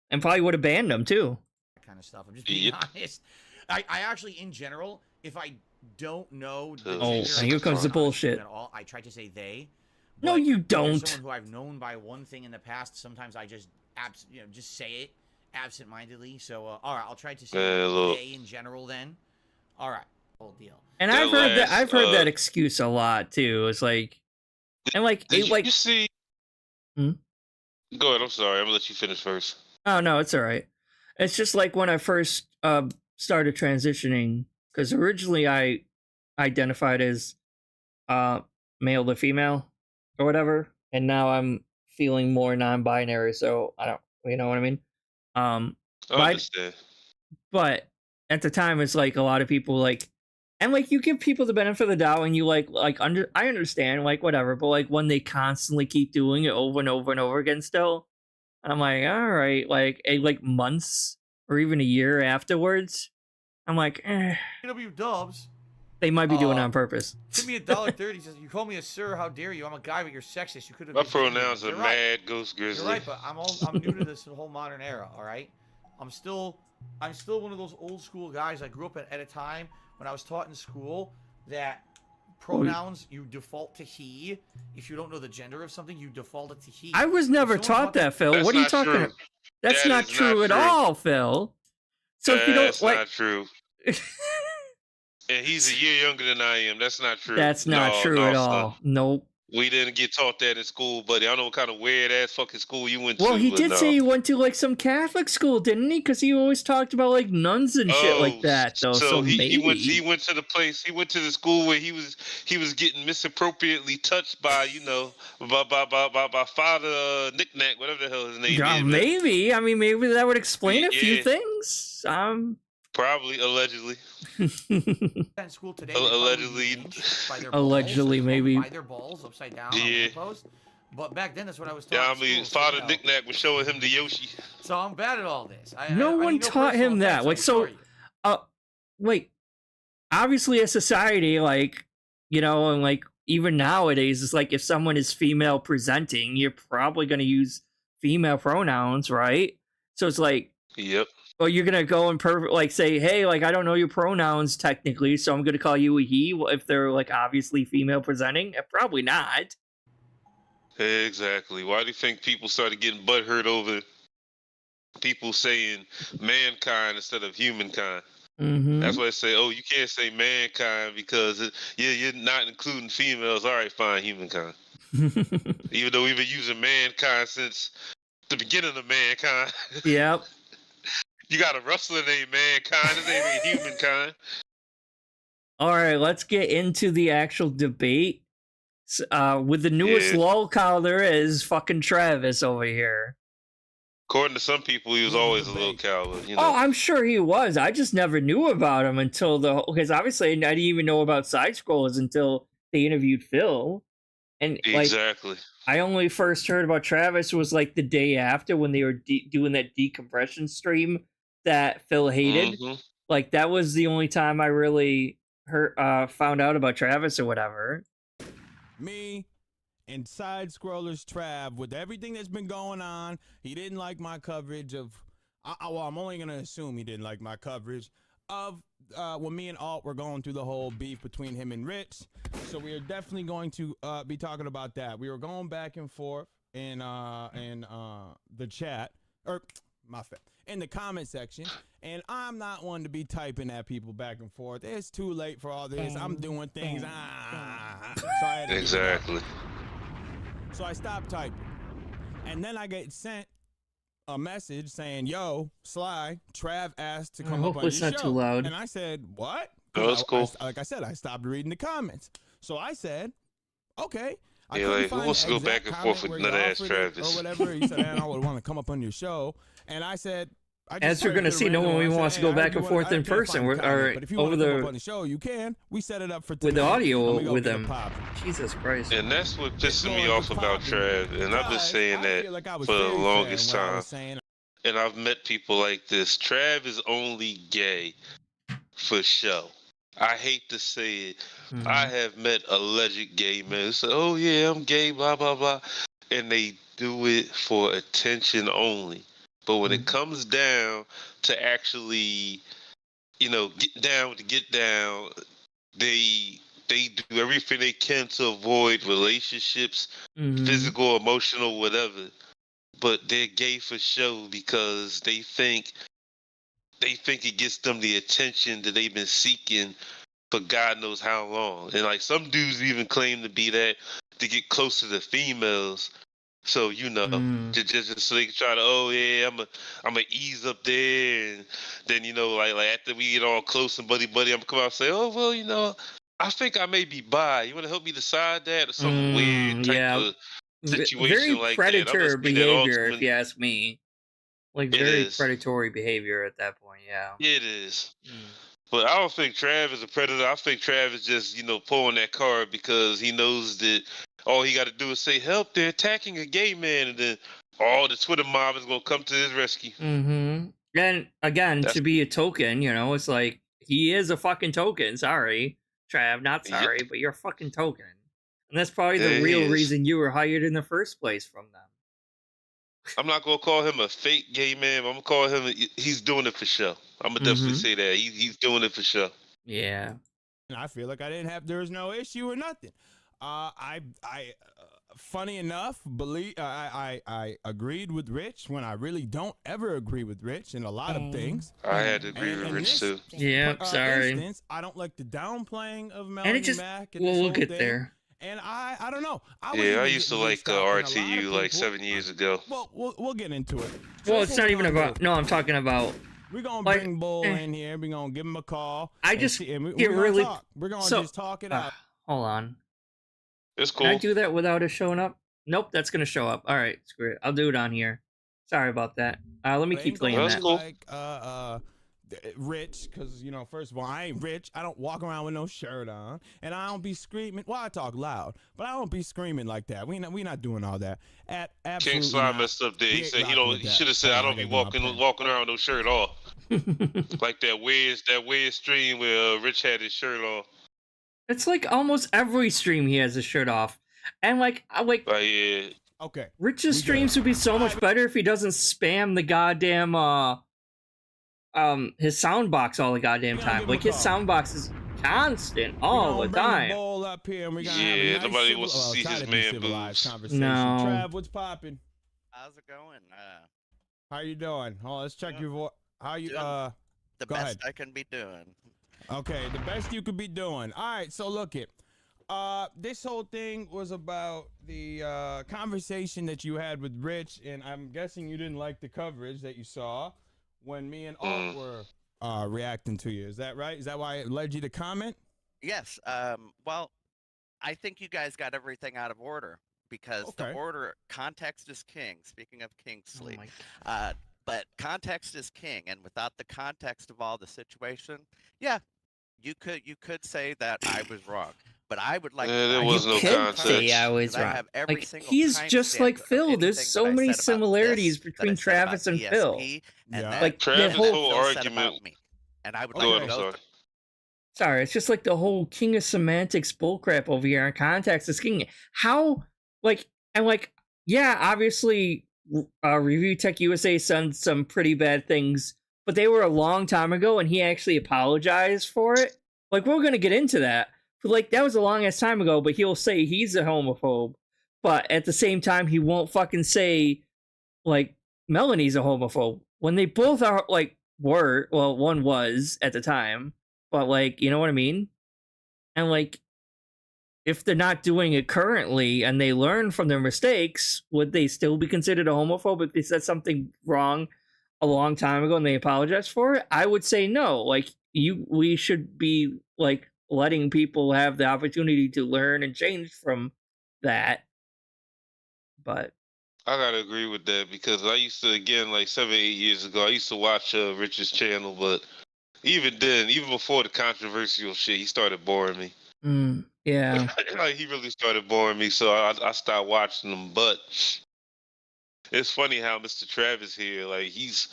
And probably would have banned him too. That kind of stuff. I'm just being honest. I actually, in general, if I don't know the and here comes the bullshit. At all, I try to say they. No, you don't. Someone who I've known by one thing in the past, sometimes I just just say it absent-mindedly. So, all right, I'll try to say they in general then. All right, whole deal. And I've heard that excuse a lot too. It's like, and like, you see. Hmm? Go ahead. I'm sorry. I'm gonna let you finish first. Oh no, it's all right. It's just like when I first started transitioning, because originally I identified as male to female or whatever, and now I'm feeling more non-binary. So I don't, you know what I mean? I understand. But at the time, it's like a lot of people like, and like you give people the benefit of the doubt, and you I understand, like whatever. But like when they constantly keep doing it over and over and over again, still, I'm like, all right, like months or even a year afterwards, I'm like, Dubs. They might be doing it on purpose. Give me $1.30. Says, you call me a sir? How dare you? I'm a guy, but you're sexist. You could have. My pronouns are mad ghost grizzly. You're right, but I'm new to this whole modern era. All right, I'm still one of those old school guys. I grew up at a time when I was taught in school that pronouns you default to he. If you don't know the gender of something, you default it to he. I was never taught that, Phil. What are you talking about? That's not true at all, Phil. So if you don't, that's not true. And he's a year younger than I am. That's not true. That's not true at all. Nope. We didn't get taught that in school, buddy. I don't know what kind of weird ass fucking school you went to. Well, he did say he went to like some Catholic school, didn't he? Because he always talked about like nuns and shit like that. Though, so he went to the place. He went to the school where he was getting misappropriately touched by by Father Knick-Knack, whatever the hell his name is. Maybe. I mean, maybe that would explain a few things. Probably, allegedly. In school today, allegedly, maybe. By their balls upside down on the post. But back then, that's what I was taught. Yeah, I in mean, school, Father so, Knick-Knack was showing him the Yoshi. So I'm bad at all this. No one taught him that. Like, so, like, obviously, a society, like, you know, and like even nowadays, it's like if someone is female presenting, you're probably going to use female pronouns, right? So it's like, yep. Well, you're gonna go and like say, hey, like I don't know your pronouns technically, so I'm gonna call you a he. If they're like obviously female presenting, probably not. Exactly. Why do you think people started getting butthurt over people saying mankind instead of humankind? Mm-hmm. That's why they say, oh, you can't say mankind because you're not including females. All right, fine, humankind. Even though we've been using mankind since the beginning of mankind. Yep. You got a wrestler named Mankind. His name ain't Humankind. All right, let's get into the actual debate. With the newest lolcow there is, fucking Travis over here. According to some people, he was always a lolcow. But, you know. Oh, I'm sure he was. I just never knew about him until because obviously I didn't even know about Side-Scrollers until they interviewed Phil. And exactly. Like, I only first heard about Travis was like the day after when they were doing that decompression stream that Phil hated. Mm-hmm. Like that was the only time I really found out about Travis or whatever. Me and Side-Scrollers Trav, with everything that's been going on, he didn't like my coverage of. Well, I'm only gonna assume he didn't like my coverage of when me and Alt were going through the whole beef between him and Rich. So we are definitely going to be talking about that. We were going back and forth in the chat, or in the comment section, and I'm not one to be typing at people back and forth. It's too late for all this. I'm doing things. Exactly. So I stopped typing, and then I get sent a message saying, "Yo, Sly, Trav asked to come up on your show." Not too loud. And I said, "What?" Oh, that's cool. Like I said, I stopped reading the comments. So I said, "Okay." Yeah, like, who wants to go back and forth with nut ass Travis? Or whatever. He said, "I would want to come up on your show." And I said, as we're gonna see, no one wants to go back and forth in person. Or if you want to come up on the show, you can. We set it up for with the audio with them. Jesus Christ! And that's what pisses me off about Trav. And I've been saying that for the longest time. And I've met people like this. Trav is only gay for show. I hate to say it. Mm-hmm. I have met alleged gay men who say, "Oh yeah, I'm gay," blah blah blah, and they do it for attention only. But when it comes down to actually, you know, get down, they do everything they can to avoid relationships, physical, emotional, whatever. But they're gay for show because they think it gets them the attention that they've been seeking for God knows how long. And like some dudes even claim to be that to get closer to females. So you know, just so they can try to, oh yeah, I'm a ease up there, and then you know, like after we get all close and buddy, I'm gonna come out and say, oh well, you know, I think I may be bi. You want to help me decide that, or some weird type of situation very like predator that? Behavior, if you ask me. Like very predatory behavior at that point, yeah. It is. But I don't think Trav is a predator. I think Trav is just, you know, pulling that card because he knows that all he got to do is say, "Help, they're attacking a gay man," and then all the Twitter mob is going to come to his rescue. And again, to be a token, you know, it's like, he is a fucking token. Sorry, Trav, not sorry, but you're a fucking token. And that's probably the real reason you were hired in the first place from them. I'm not going to call him a fake gay man, but I'm going to call him, he's doing it for show. I'm going to definitely say that. He's doing it for show. Yeah. And I feel like there was no issue or nothing. Funny enough, I agreed with Rich when I really don't ever agree with Rich in a lot of things. I had to agree with Rich too. Yeah, sorry. Instance, I don't like the downplaying of Melanie and it just, Mac. And we'll get there. And I don't know. I used to like RTU like 7 years ago. Well, we'll get into it. Well, it's not even about. No, I'm talking about. We're gonna bring Bull in here. We're gonna give him a call. I just we're really. Talk. We're gonna just talk it out. Hold on. It's cool. Can I do that without it showing up? Nope, that's gonna show up. All right, screw it. I'll do it on here. Sorry about that. Let me keep playing that. Cool. Like rich, because, you know, first of all, I ain't rich. I don't walk around with no shirt on, and I don't be screaming. Well, I talk loud, but I don't be screaming like that. We not doing all that. Absolutely King Slime not. messed up there. He We said ain't he rocking don't. with He that. should have said Hold I on, don't be gotta get my pen. walking around with no shirt off. Like that weird stream where Rich had his shirt off. It's like almost every stream he has his shirt off, and like Yeah. Okay. Rich's We streams good. would be so much better if he doesn't spam the goddamn his sound box all the goddamn We gonna time. give him Like a his call. sound box is constant all the Bring time. the bowl up here, and we're gonna have Yeah, a nice nobody wants to see try his to be man civilized boobs. conversation. No. Trav, what's popping? How's it going? How you doing? Oh, let's check your voice. How you? Doing the go best ahead. I can be doing. Okay, the best you could be doing. All right, so look it. This whole thing was about the conversation that you had with Rich, and I'm guessing you didn't like the coverage that you saw when me and Alt were reacting to you. Is that right? Is that why it led you to comment? Yes. Well, I think you guys got everything out of order because Okay. the order context is king. Speaking of king Oh sleep, my but context is king, and without the context of all the situation, yeah, you could say that I was wrong. But I would like. Yeah, there to was You no can context. say I was 'cause I wrong. have every Like single he's just like timestamp of Phil. There's anything so that I many said about similarities this, that I between said about Travis and Phil. DSP, and Yeah. that Like Travis' the whole whole Phil said argument. about me. And I would Okay. like Go to ahead, I'm go sorry. Sorry, it's just like the whole king of semantics bullcrap over here. And context is king. How yeah, obviously, Review Tech USA said some pretty bad things, but they were a long time ago, and he actually apologized for it. Like we're gonna get into that, but like that was a long ass time ago. But he'll say he's a homophobe, but at the same time, he won't fucking say like Melanie's a homophobe when they both are one was at the time, but like you know what I mean. And like if they're not doing it currently and they learn from their mistakes, would they still be considered a homophobe if they said something wrong a long time ago and they apologize for it? I would say no. Like we should be like letting people have the opportunity to learn and change from that. But I gotta agree with that because I used to, again, like 7, 8 years ago, I used to watch Rich's channel, but even then, even before the controversial shit, he started boring me. Yeah. Like, he really started boring me, so I stopped watching him. But it's funny how Mr. Travis here, like he's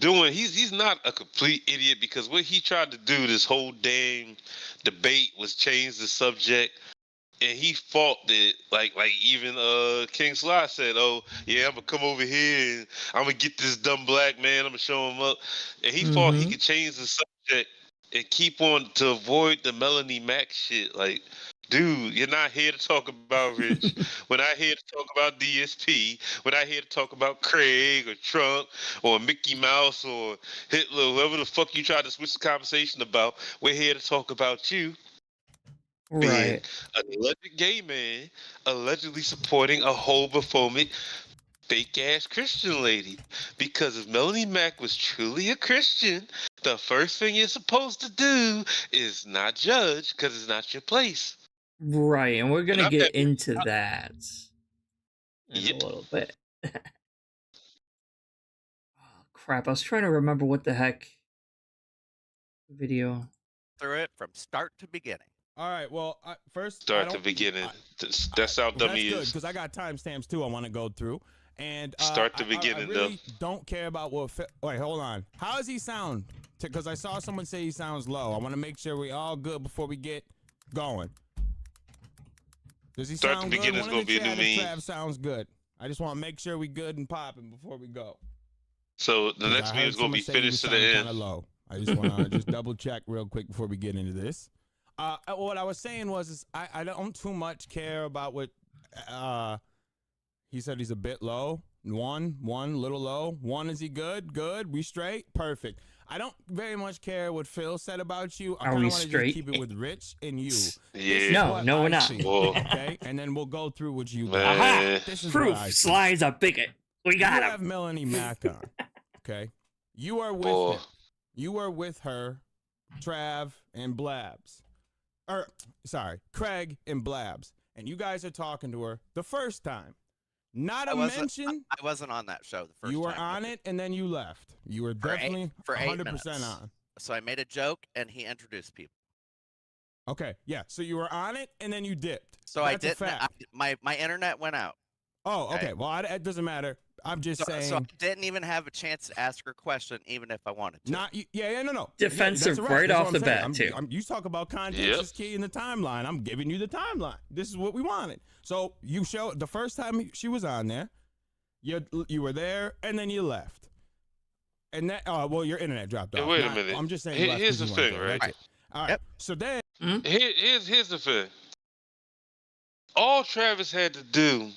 not a complete idiot because what he tried to do this whole damn debate was change the subject. And he fought it like even King Sly said, "Oh yeah, I'm gonna come over here and I'm gonna get this dumb black man. I'm gonna show him up." And he thought he could change the subject and keep on to avoid the Melanie Mac shit. Like, dude, you're not here to talk about Rich. We're not here to talk about DSP. We're not here to talk about Craig or Trump or Mickey Mouse or Hitler, whoever the fuck you tried to switch the conversation about. We're here to talk about you. Being Right. an alleged gay man allegedly supporting a homophobic fake ass Christian lady. Because if Melanie Mac was truly a Christian, the first thing you're supposed to do is not judge because it's not your place. Right, and we're gonna And get into that in Yep. a little bit. Oh, crap, I was trying to remember what the heck video. Through it from start to beginning. All right. Well, first Start the beginning. That's how dumb he That's good is. because I got timestamps too. I want to go through. And Start the beginning, I really don't care about what. Wait, hold on. How does he sound? Because I saw someone say he sounds low. I want to make sure we all good before we get going. Does he Start sound the good? beginning is One in gonna the be a new chat if meme. Trav sounds good. I just want to make sure we good and popping before we go. So the next I meme heard is gonna be someone say you finished to the sound end. Kind of low. I just want to just double check real quick before we get into this. What I was saying was I don't too much care about what he said. He's a bit low. One little low. One, is he good? Good. We straight? Perfect. I don't very much care what Phil said about you. I Are kind we of want to straight? just keep it with Rich and you. Yeah. No, we're not. See, Whoa. okay, and then we'll go through what you got. Man. Aha! This is Proof. what I see. Sly's a bigot. We got You him. have Melanie Mac on. Okay, you are with Boy. him. You are with her, Trav and Blabs. Craig and Blabs. And you guys are talking to her the first time. Not a mention. I wasn't on that show the first time. You were on it and then you left. You were For eight- definitely for 8 100% minutes. on. So I made a joke, and he introduced people. Okay, yeah. So you were on it, and then you dipped. So That's I didn't. a fact. My internet went out. Oh, okay. Okay. Well, it doesn't matter. I'm just So I saying. didn't even have a chance to ask her a question, even if I wanted to. No. Defensive Yeah, right that's off what the I'm saying. bat, too. You talk about context Yep. is key in the timeline. I'm giving you the timeline. This is what we wanted. So you showed the first time she was on there, you were there, and then you left. And that, well, your internet dropped off. Hey, wait a minute. I'm just saying. you left Here's 'cause the you weren't thing, there. right? That's it. All right. Yep. So then, Here's the thing. All Travis had to do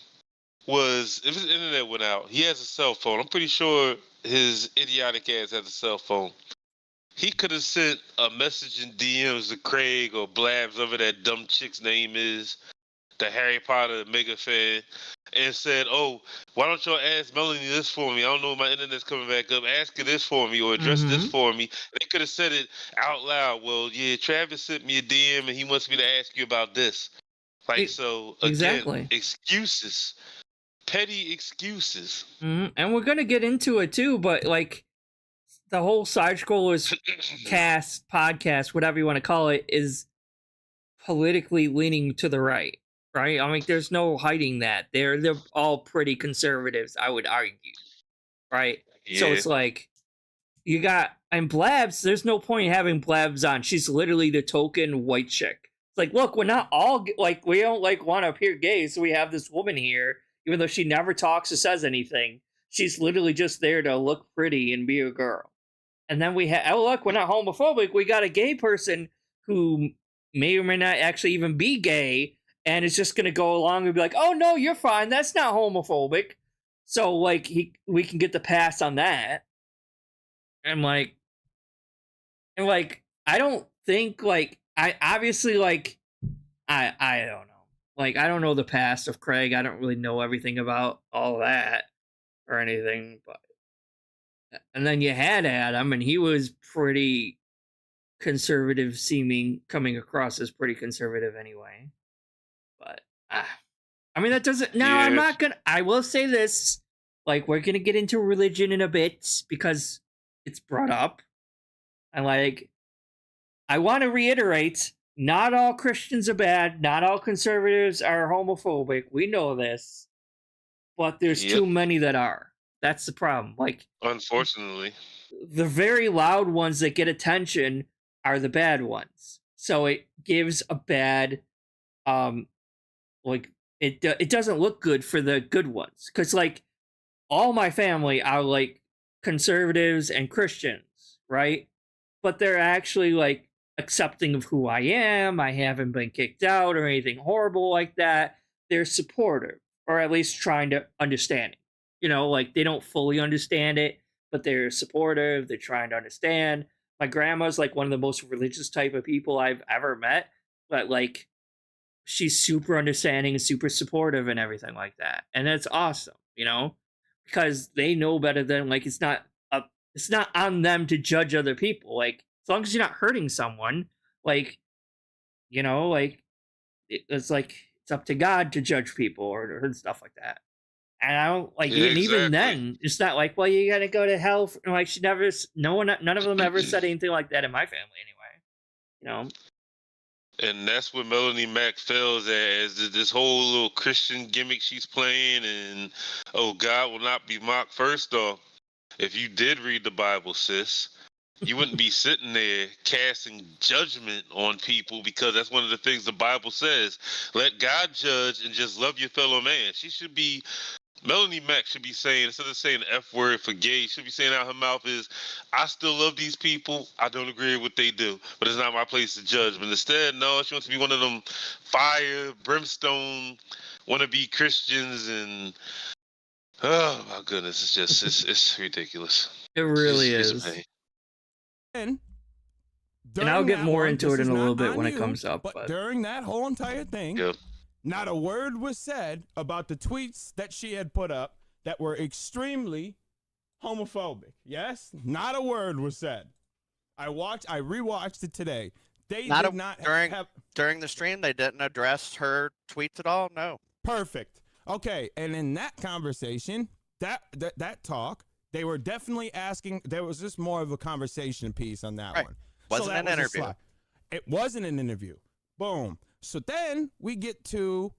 was, if his internet went out, he has a cell phone. I'm pretty sure his idiotic ass has a cell phone. He could have sent a message in DMs to Craig or Blabs, whatever that dumb chick's name is, the Harry Potter mega fan, and said, "Oh, why don't y'all ask Melanie this for me? I don't know if my internet's coming back up. Ask her this for me or address this for me." They could have said it out loud. Well, yeah, Travis sent me a DM and he wants me to ask you about this. Like, so again, Exactly. excuses, petty excuses. And we're gonna get into it too, but like the whole side scrollers cast, podcast, whatever you want to call it, is politically leaning to the right. Right? I mean, there's no hiding that. They're all pretty conservatives, I would argue. Right? Yeah. So it's like you got and Blabs, there's no point in having Blabs on. She's literally the token white chick. It's like, look, we're not all like we don't like want to appear gay, so we have this woman here, even though she never talks or says anything. She's literally just there to look pretty and be a girl. And then we have, oh look, we're not homophobic. We got a gay person who may or may not actually even be gay, and is just gonna go along and be like, "Oh no, you're fine. That's not homophobic." So like we can get the pass on that. And like I don't think like I obviously like I don't know. Like I don't know the past of Craig. I don't really know everything about all that or anything, but and then you had Adam, and he was pretty conservative seeming, coming across as pretty conservative anyway. But I mean that doesn't now I'm not gonna I will say this, like we're gonna get into religion in a bit because it's brought up. And like I want to reiterate, not all Christians are bad, not all conservatives are homophobic. We know this. But there's too many that are. That's the problem. Like unfortunately, the very loud ones that get attention are the bad ones. So it gives a bad like it doesn't look good for the good ones, cuz like all my family are like conservatives and Christians, right? But they're actually like accepting of who I am. I haven't been kicked out or anything horrible like that. They're supportive, or at least trying to understand it. You know, like they don't fully understand it, but they're supportive. They're trying to understand. My grandma's like one of the most religious type of people I've ever met, but like she's super understanding and super supportive and everything like that. And that's awesome, you know, because they know better than like it's not on them to judge other people. Like as long as you're not hurting someone, like you know, like it's like it's up to God to judge people or stuff like that. And I don't like, and even then, it's not like, well, you gotta go to hell. Like she never, none of them ever said anything like that in my family, anyway. You know. And that's what Melanie Mac fails at, is this whole little Christian gimmick she's playing, and oh, God will not be mocked. First off, if you did read the Bible, sis, you wouldn't be sitting there casting judgment on people, because that's one of the things the Bible says. Let God judge and just love your fellow man. Melanie Mac should be saying, instead of saying the F word for gay, should be saying out her mouth is, I still love these people. I don't agree with what they do, but it's not my place to judge. But instead, no, she wants to be one of them fire, brimstone, wannabe Christians. And oh my goodness, it's just, it's ridiculous. It really is. And I'll get more into it in a little bit when it comes up. But during that whole entire thing, not a word was said about the tweets that she had put up that were extremely homophobic. Yes? Not a word was said. I rewatched it today. They did not during the stream, they didn't address her tweets at all? No. Perfect. Okay, and in that conversation, that talk, They were definitely asking. There was just more of a conversation piece on that Right. one. Wasn't that an was a interview. slide. It wasn't an interview. Boom. So then we get to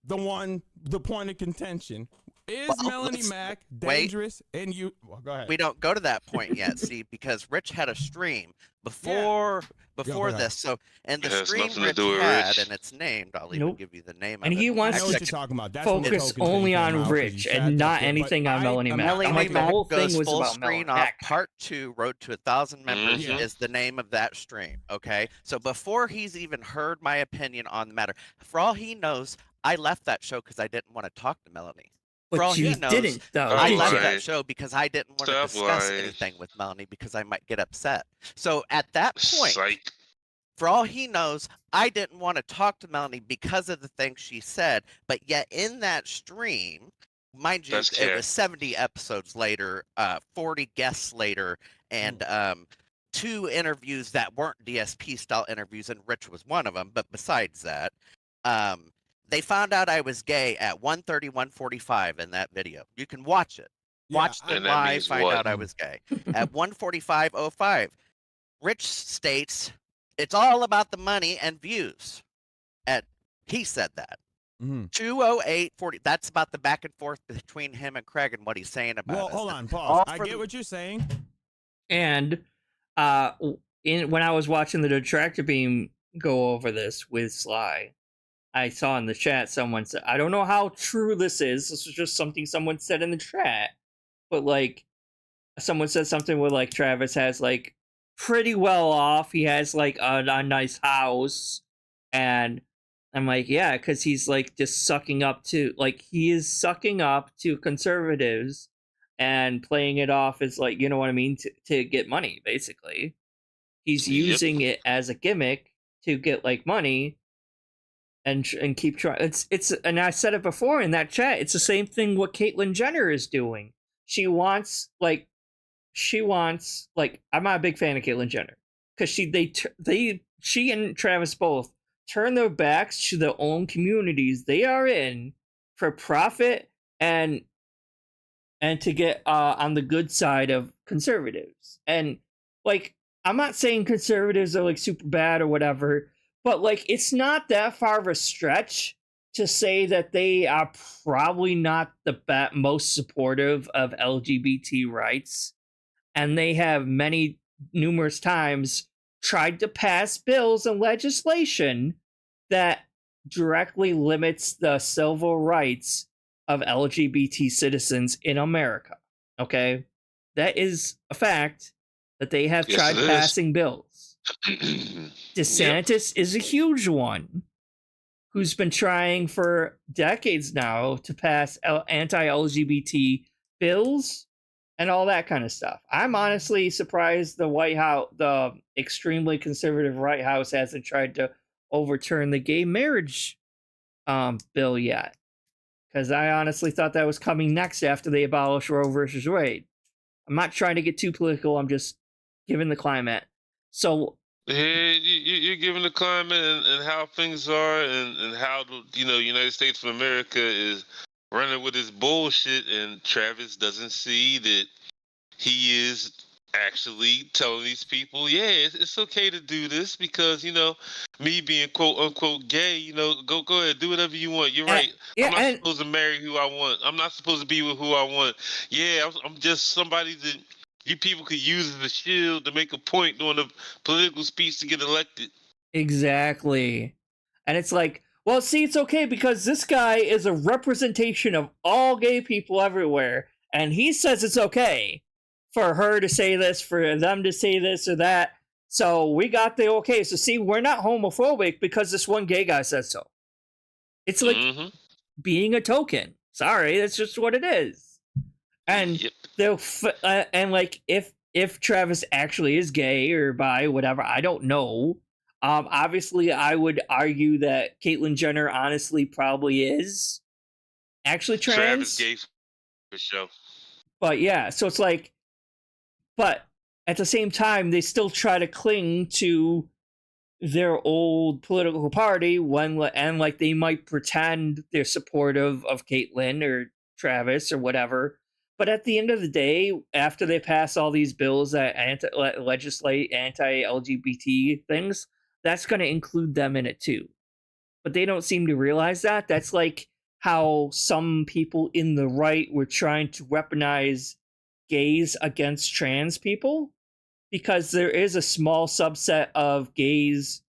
the point of contention. Is Well, Melanie let's- Mack wait. dangerous? And you, well, go ahead. We don't go to that point yet, see, because Rich had a stream before Go ahead. this. So, and the It has stream nothing to Rich do with had, Rich. and it's named. I'll even Nope. give you the name And of he it. I wants know to what you're talking about. That's when the focus token thing only came on out 'cause Rich you and said not that, anything on Melanie Mack. Melanie I'm like, the Mack whole thing goes was full about screen Melanie off. Mack. Part 2, Road to 1,000 members Mhm. is the name of that stream. Okay, so before he's even heard my opinion on the matter, for all he knows, I left that show because I didn't want to talk to Melanie. For all But you he knows, didn't, though, Oh, I did left you? right. that show because I didn't want to Stop discuss lying. anything with Melanie because I might get upset. So at that point, Psych. for all he knows, I didn't want to talk to Melanie because of the things she said. But yet in that stream, mind you, That's it cap. was 70 episodes later, 40 guests later, and 2 interviews that weren't DSP style interviews, and Rich was one of them. But besides that, they found out I was gay at 1:30, 1:45 in that video. You can watch it. Watch the And that live, means find what? out I was gay. At 1:45:05, Rich states it's all about the money and views. He said that. Mhm. 2:08:40. That's about the back and forth between him and Craig and what he's saying about Well, us. hold on, pause. All I for get the- what you're saying. And when I was watching the Detractor beam go over this with Sly, I saw in the chat someone said, I don't know how true this is. This is just something someone said in the chat. But like someone said something where like Travis has like pretty well off. He has like a nice house. And I'm like, yeah, because he's like just sucking up to he is sucking up to conservatives and playing it off as like, you know what I mean, to get money, basically. He's Yep. using it as a gimmick to get like money and keep trying. It's and I said it before in that chat. It's the same thing what Caitlyn Jenner is doing. She wants I'm not a big fan of Caitlyn Jenner because she and Travis both turn their backs to their own communities they are in for profit and to get on the good side of conservatives. And like, I'm not saying conservatives are like super bad or whatever, but like, it's not that far of a stretch to say that they are probably not the most supportive of LGBT rights. And they have numerous times tried to pass bills and legislation that directly limits the civil rights of LGBT citizens in America. Okay? That is a fact that they have Yes, tried it is. passing bills. DeSantis is a huge one who's been trying for decades now to pass anti-LGBT bills and all that kind of stuff. I'm honestly surprised the White House, the extremely conservative White House, hasn't tried to overturn the gay marriage bill yet. Because I honestly thought that was coming next after they abolished Roe versus Wade. I'm not trying to get too political. I'm just giving the climate. So Yeah, you're giving the climate and how things are and how the United States of America is running with this bullshit, and Travis doesn't see that he is actually telling these people, yeah, it's okay to do this because me being quote unquote gay, go ahead, do whatever you want. You're right. yeah, I'm not and- supposed to marry who I want. I'm not supposed to be with who I want. Yeah, I'm just somebody that you people could use as a shield to make a point during a political speech to get elected. Exactly. And it's like, well, see, it's okay because this guy is a representation of all gay people everywhere. And he says it's okay for her to say this, for them to say this or that. So we got the okay. So see, we're not homophobic because this one gay guy says so. It's like being a token. Sorry, that's just what it is. And Yep. and like if Travis actually is gay or bi, whatever, I don't know. Obviously, I would argue that Caitlyn Jenner honestly probably is actually trans. Travis gay for sure. But yeah, so it's like, but at the same time, they still try to cling to their old political party and like they might pretend they're supportive of Caitlyn or Travis or whatever. But at the end of the day, after they pass all these bills that legislate anti-LGBT things, that's going to include them in it too. But they don't seem to realize that. That's like how some people in the right were trying to weaponize gays against trans people, because there is a small subset of gays,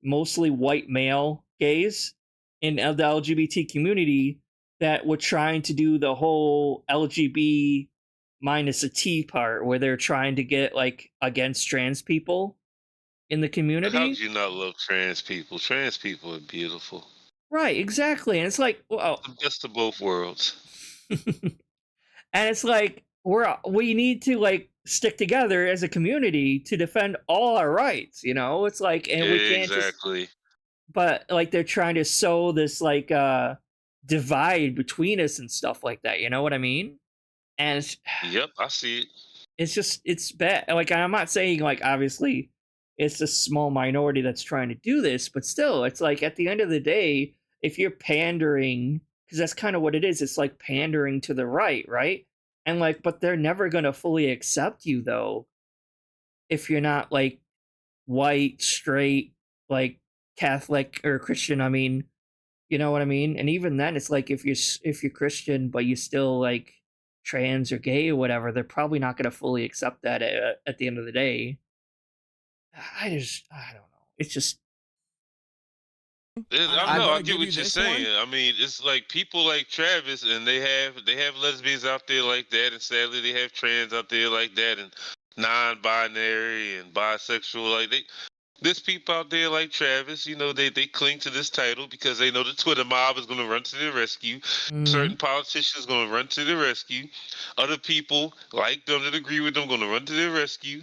mostly white male gays, in the LGBT community that were trying to do the whole LGB minus a T part, where they're trying to get like against trans people in the community. How could you not love trans people? Trans people are beautiful. Right, exactly. And it's like, well, The best of both worlds. and it's like we need to like stick together as a community to defend all our rights, you know? It's like, and we can't exactly. but like they're trying to sow this like divide between us and stuff like that, you know what I mean? And Yep, I see it. it's bad. Like, I'm not saying like obviously it's a small minority that's trying to do this, but still, it's like at the end of the day, if you're pandering, because that's kind of what it is, it's like pandering to the right? And like, but they're never gonna fully accept you though if you're not like white, straight, like Catholic or Christian. I mean, you know what I mean? And even then, it's like if you're Christian but you still like trans or gay or whatever, they're probably not going to fully accept that at the end of the day. I don't know. It's just I get what you're saying. I mean, it's like people like Travis, and they have lesbians out there like that, and sadly they have trans out there like that, and non-binary and bisexual. Like there's people out there like Travis, you know, they cling to this title because they know the Twitter mob is going to run to their rescue. Certain politicians going to run to their rescue. Other people like them that agree with them going to run to their rescue.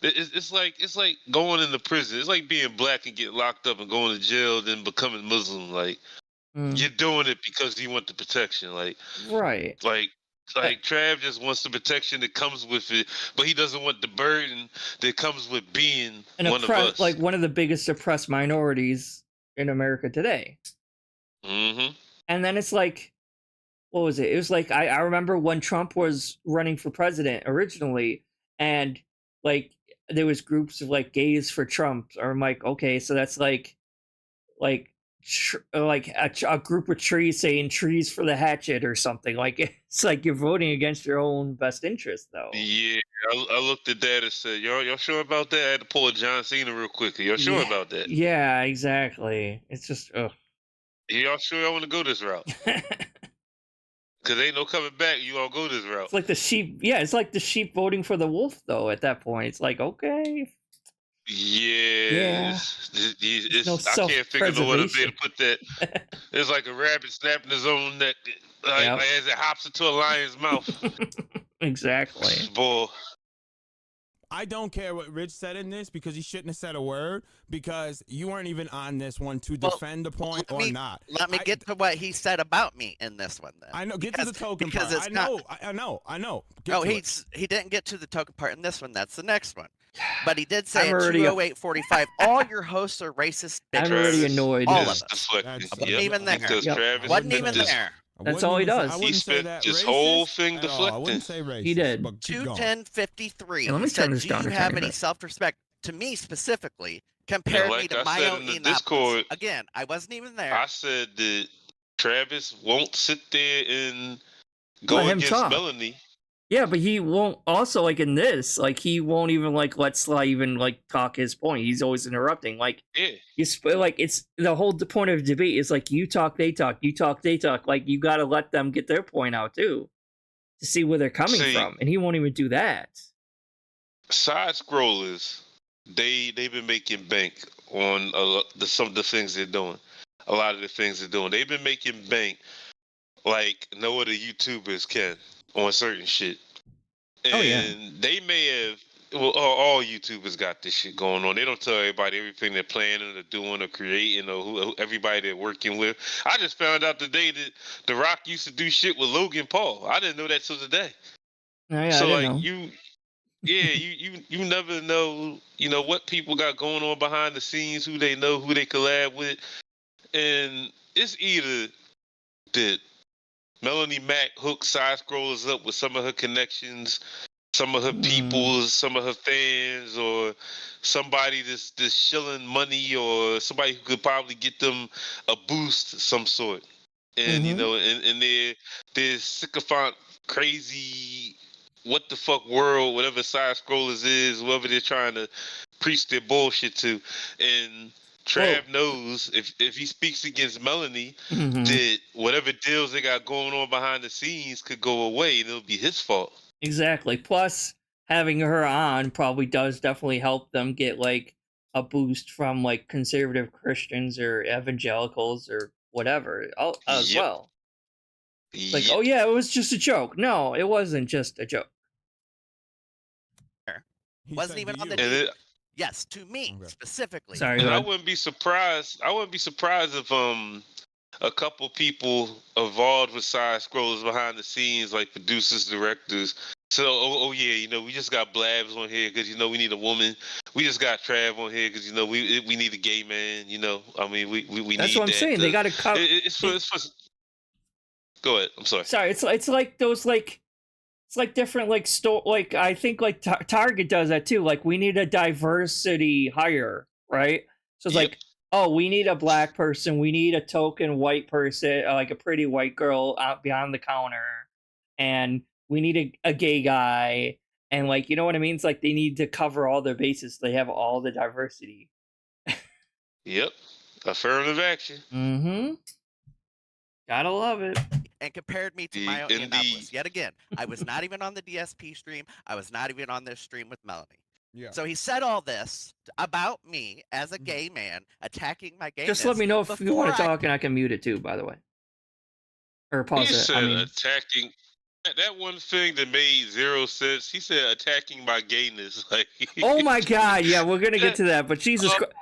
It's like going into prison. It's like being black and get locked up and going to jail, then becoming Muslim. Like you're doing it because you want the protection. Like right. Like Trav just wants the protection that comes with it, but he doesn't want the burden that comes with being one of us. Like one of the biggest oppressed minorities in America today. Mm-hmm. And then it's like, what was it? It was like I remember when Trump was running for president originally, and like there was groups of like gays for Trump. Or I'm like, okay, so that's like a group of trees saying trees for the hatchet or something. Like it's like you're voting against your own best interest, though. Yeah, I looked at that and said, y'all sure about that? I had to pull a John Cena real quick. Y'all sure about that? Yeah, exactly. It's just, y'all sure I want to go this route? Because ain't no coming back. You all go this route. It's like the sheep. Yeah, it's like the sheep voting for the wolf, though, at that point. It's like, okay. Yeah. I can't figure no other way to put that. It's like a rabbit snapping his own neck as it hops into a lion's mouth. Exactly. Boy. I don't care what Rich said in this because he shouldn't have said a word because you weren't even on this one to defend the point or not. Let me get to what he said about me in this one then. I know. Get to the token part. It's I know. He didn't get to the token part in this one. That's the next one. But he did say in 208:45, all your hosts are racist. I'm already annoyed. All of them. Wasn't even there. Wasn't even there. That's all he does. He spent this whole thing deflecting. I wouldn't say racist. He did. 210:53. Let me turn this down. Do you have any self-respect? To me specifically, compared me to my own Discord. Again, I wasn't even there. I said that Travis won't sit there and go against Melanie. Yeah, but he won't. Also, like in this, like he won't even like let Sly even like talk his point. He's always interrupting. Like like it's the whole point of debate is like you talk, they talk. You talk, they talk. Like you got to let them get their point out too, to see where they're coming from, and he won't even do that. Side scrollers, they've been making bank on some of the things they're doing. A lot of the things they're doing, they've been making bank like no other YouTubers can on certain shit. And they may have, well, all YouTubers got this shit going on. They don't tell everybody everything they're planning or doing or creating or who everybody they're working with. I just found out today that The Rock used to do shit with Logan Paul. I didn't know that till today. So like you never know, what people got going on behind the scenes, who they know, who they collab with. And it's either that Melanie Mack hooked side scrollers up with some of her connections, some of her people, some of her fans, or somebody that's shilling money, or somebody who could probably get them a boost of some sort. And you know, and they're sycophant, crazy, what the fuck world, whatever side scrollers is, whoever they're trying to preach their bullshit to. And Trav knows if he speaks against Melanie, that whatever deals they got going on behind the scenes could go away, and it'll be his fault. Exactly. Plus, having her on probably does definitely help them get like a boost from like conservative Christians or evangelicals or whatever as well. Like, oh yeah, it was just a joke. No, it wasn't just a joke. Wasn't even on the yes, to me specifically. Sorry, and I wouldn't be surprised. I wouldn't be surprised if a couple people involved with side scrollers behind the scenes, like producers, directors. So, oh yeah, you know, we just got Blabs on here because, you know, we need a woman. We just got Trav on here because, you know, we need a gay man. You know, I mean, we That's need what I'm saying. They got to cut. It's for. Go ahead. I'm sorry. Sorry, it's like those like. It's like different, like like I think like Target does that too. Like we need a diversity hire, right? So it's like, oh, we need a black person, we need a token white person, like a pretty white girl out behind the counter, and we need a gay guy, and like, you know what I mean? It's like they need to cover all their bases. So they have all the diversity. Yep, affirmative action. Gotta love it. And compared me to my own Indianapolis. Yet again, I was not even on the DSP stream. I was not even on this stream with Melanie. Yeah. So he said all this about me as a gay man, attacking my gayness. Just let me know if you want to talk, and I can mute it too, by the way. Or pause it. Said attacking. That one thing that made zero sense. He said attacking my gayness. Like, oh my god, yeah, we're gonna get to that. But Jesus Christ,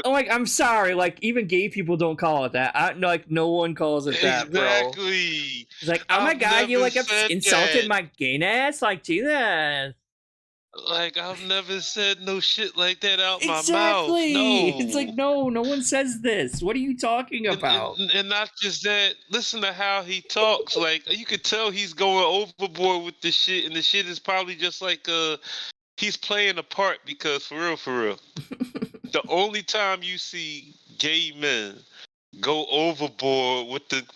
like, I'm sorry, like even gay people don't call it that. Like no one calls it that, bro. Exactly. It's like, oh my god, you like insulted my gayness, like Jesus. Like I've never said no shit like that out my mouth. Exactly. No. It's like no one says this. What are you talking about? And not just that. Listen to how he talks. Like you could tell he's going overboard with the shit, and the shit is probably just like he's playing a part because for real, the only time you see gay men go overboard with the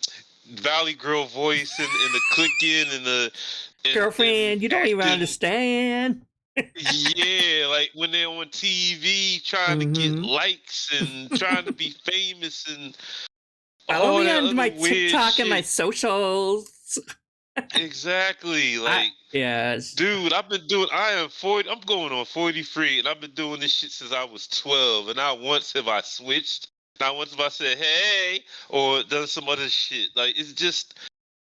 Valley Girl voice and the clicking and the girlfriend, you don't even understand. Yeah, like when they're on TV trying to get likes and trying to be famous and follow me on my TikTok and my socials. Exactly, like yes, dude. I am 40. I'm going on 43, and I've been doing this shit since I was 12. And not once have I switched. Not once have I said hey or done some other shit. Like it's just.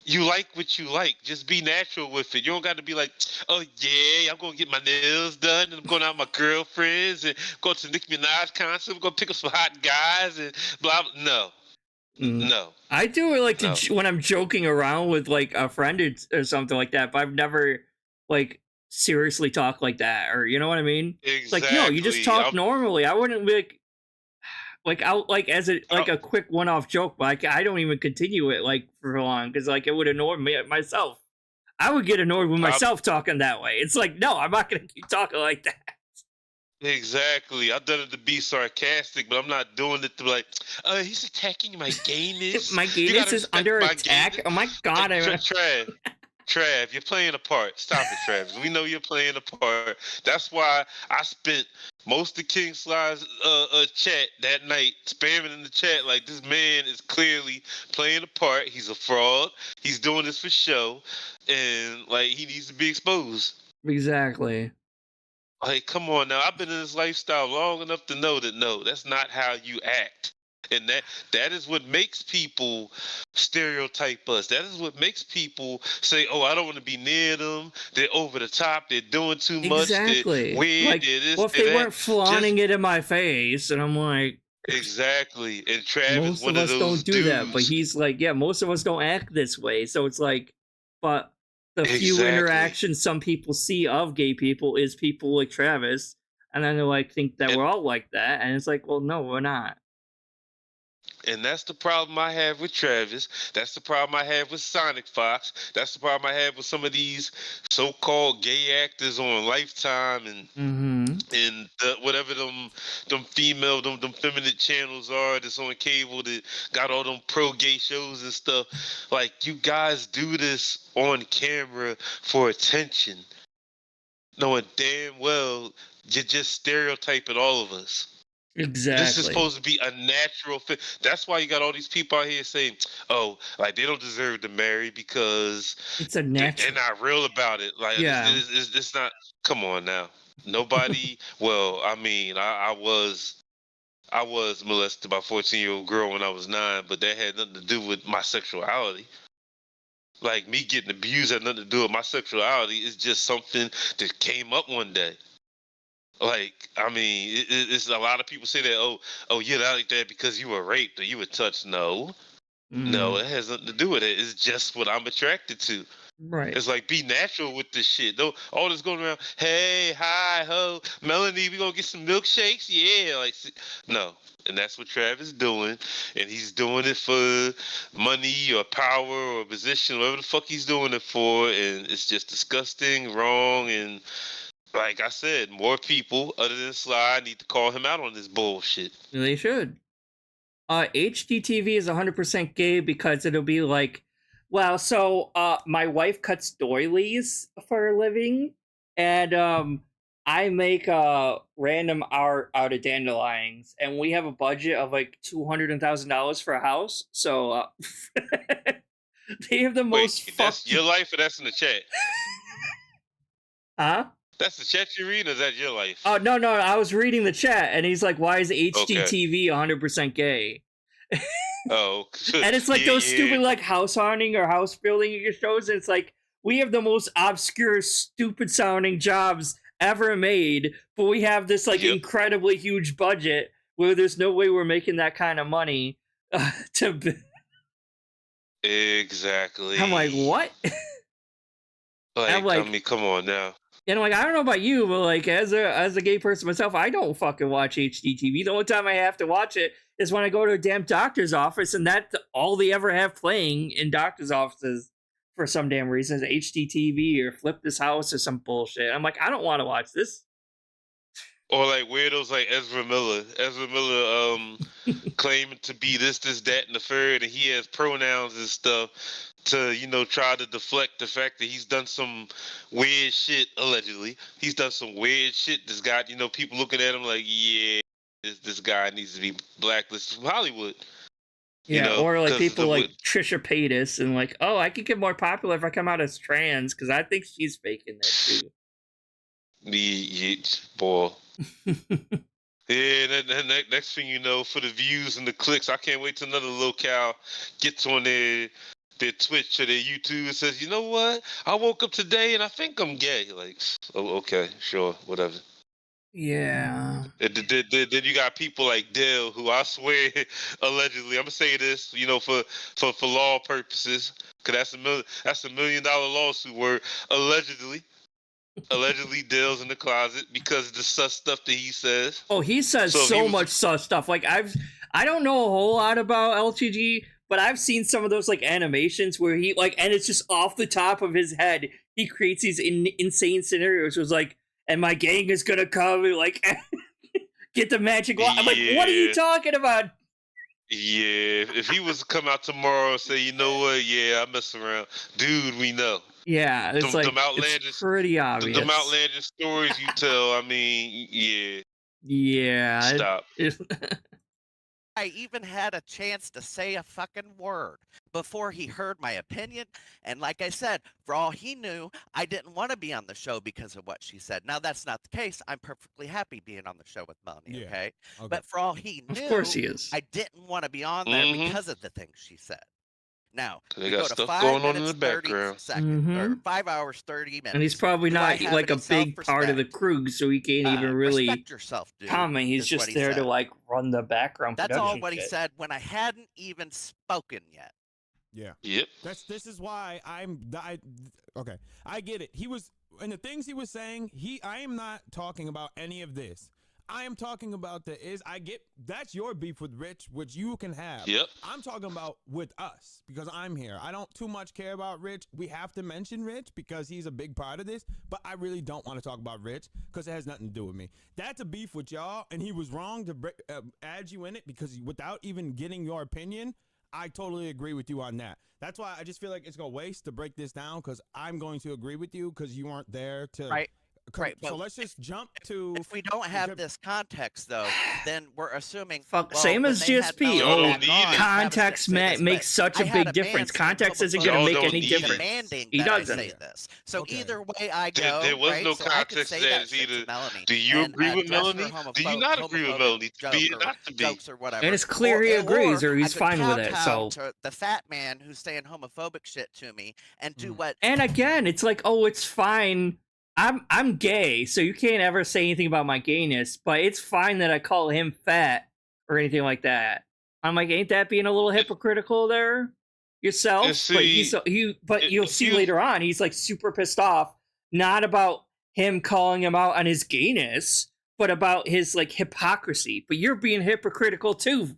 You like what you like. Just be natural with it. You don't got to be like, oh yeah, I'm gonna get my nails done, and I'm going out with my girlfriends, and go to Nicki Minaj concert. We're gonna pick up some hot guys, and blah. No, no. I do it like when I'm joking around with like a friend or something like that, but I've never like seriously talked like that, or you know what I mean? Exactly. It's like no, you just talk normally. I wouldn't be like out like as a quick one-off joke, but I don't even continue it like for long because like it would annoy me myself. I would get annoyed with myself talking that way. It's like no, I'm not gonna keep talking like that. Exactly. I've done it to be sarcastic, but I'm not doing it to like, he's attacking my gayness. My gayness is under attack. Oh my god! Trav, you're playing a part. Stop it, Trav. We know you're playing a part. That's why I spent most of King Sly's chat that night spamming in the chat like this man is clearly playing a part. He's a fraud. He's doing this for show, and like he needs to be exposed. Exactly. Like, come on now. I've been in this lifestyle long enough to know that no, that's not how you act. And that is what makes people stereotype us. That is what makes people say, "Oh, I don't want to be near them. They're over the top. They're doing too much. Exactly. They're weird. Like, they're this, well, if they weren't flaunting it in my face, and I'm like, exactly. And Trav most is one of of us those don't do dudes. that. But he's like, yeah, most of us don't act this way. So it's like, but the few interactions some people see of gay people is people like Travis, and then they like think that we're all like that, and it's like, well, no, we're not. And that's the problem I have with Travis. That's the problem I have with Sonic Fox. That's the problem I have with some of these so-called gay actors on Lifetime and whatever them female, them feminine channels are that's on cable that got all them pro-gay shows and stuff. Like, you guys do this on camera for attention, knowing damn well you're just stereotyping all of us. Exactly. This is supposed to be a natural fit. That's why you got all these people out here saying, "Oh, like they don't deserve to marry because it's a natural. They're not real about it." Like, yeah, it's not. Come on now. Nobody. Well, I mean, I was molested by a 14-year-old girl when I was 9, but that had nothing to do with my sexuality. Like, me getting abused had nothing to do with my sexuality. It's just something that came up one day. Like, I mean, it's a lot of people say that, oh, you're not like that because you were raped or you were touched. No, it has nothing to do with it. It's just what I'm attracted to. Right. It's like, be natural with this shit. Don't all this going around, hey, hi, ho, Melanie, we gonna get some milkshakes? Yeah, like, no. And that's what Trav is doing. And he's doing it for money or power or position, whatever the fuck he's doing it for. And it's just disgusting, wrong, and like I said, more people other than Sly need to call him out on this bullshit. They should. HDTV is 100% gay because it'll be like, well, so my wife cuts doilies for a living, and I make random art out of dandelions, and we have a budget of like $200,000 for a house, so they have the most. Wait, that's your life, or that's in the chat? Huh? That's the chat you read, or is that your life? Oh, no, I was reading the chat, and he's like, why is HDTV 100% gay? Oh. And it's like those stupid, like, house haunting or house building shows, and it's like, we have the most obscure, stupid-sounding jobs ever made, but we have this, like, incredibly huge budget where there's no way we're making that kind of money Exactly. I'm like, what? I mean, come on now. And like, I don't know about you, but like, as a gay person myself, I don't fucking watch HDTV. The only time I have to watch it is when I go to a damn doctor's office, and that's all they ever have playing in doctor's offices for some damn reason is HDTV or Flip This House or some bullshit. I'm like, I don't want to watch this. Or like weirdos like Ezra Miller. Ezra Miller claiming to be this, that, and the third, and he has pronouns and stuff to, try to deflect the fact that he's done some weird shit, allegedly. He's done some weird shit that's got, people looking at him like, yeah, this guy needs to be blacklisted from Hollywood. Yeah, or like people like Trisha Paytas and like, oh, I could get more popular if I come out as trans because I think she's faking that too. Boy. Yeah, and next thing you know, for the views and the clicks, I can't wait till another lolcow gets on their Twitch or their YouTube and says, you know what? I woke up today and I think I'm gay. Like, oh, okay, sure, whatever. Yeah. Then you got people like Dale, who I swear, allegedly, I'm gonna say this, for law purposes, because that's $1 million lawsuit where allegedly Dale's in the closet because of the sus stuff that he says. Oh, he says so much sus stuff. Like I don't know a whole lot about LTG, but I've seen some of those like animations where he like, and it's just off the top of his head, he creates these insane scenarios. It was like, and my gang is gonna come and like get the magic wand. I'm like, what are you talking about? Yeah, if he was to come out tomorrow and say, you know what, yeah, I mess around, dude, we know. Yeah, it's it's pretty obvious. Them outlandish stories you tell, I mean, yeah. Yeah. Stop. I even had a chance to say a fucking word before he heard my opinion. And like I said, for all he knew, I didn't want to be on the show because of what she said. Now, that's not the case. I'm perfectly happy being on the show with Melanie, okay? But for all he knew, of course he is. I didn't want to be on there because of the things she said. Now, they got stuff going on in the background. Or 5 hours, 30 minutes. And he's probably not like a big part of the crew, so he can't even really comment. He's just there to like run the background. That's all what he said when I hadn't even spoken yet. Yeah. Yep. This is why okay. I get it. He was, and the things he was saying, I am not talking about any of this. I am talking about that's your beef with Rich, which you can have. Yep. I'm talking about with us because I'm here. I don't too much care about Rich. We have to mention Rich because he's a big part of this, but I really don't want to talk about Rich because it has nothing to do with me. That's a beef with y'all, and he was wrong to add you in it because without even getting your opinion, I totally agree with you on that. That's why I just feel like it's going to waste to break this down because I'm going to agree with you because you weren't there to... Right. Right, So let's just jump to... If we don't have this context, though, then we're assuming... Same as GSP. Context makes such a big difference. Context isn't going to make any difference. He doesn't. Say this. So either way I go, there was no context to that. It's either, do you agree with Melanie? Do you not agree with Melanie? To be or not to be? Or whatever. And it's clear he agrees or he's fine with it. So the fat man who's saying homophobic shit to me and do what... And again, it's like, oh, it's fine. I'm gay, so you can't ever say anything about my gayness, but it's fine that I call him fat or anything like that. I'm like, ain't that being a little hypocritical there yourself? See, but you'll see later on, he's like super pissed off, not about him calling him out on his gayness, but about his like hypocrisy. But you're being hypocritical too,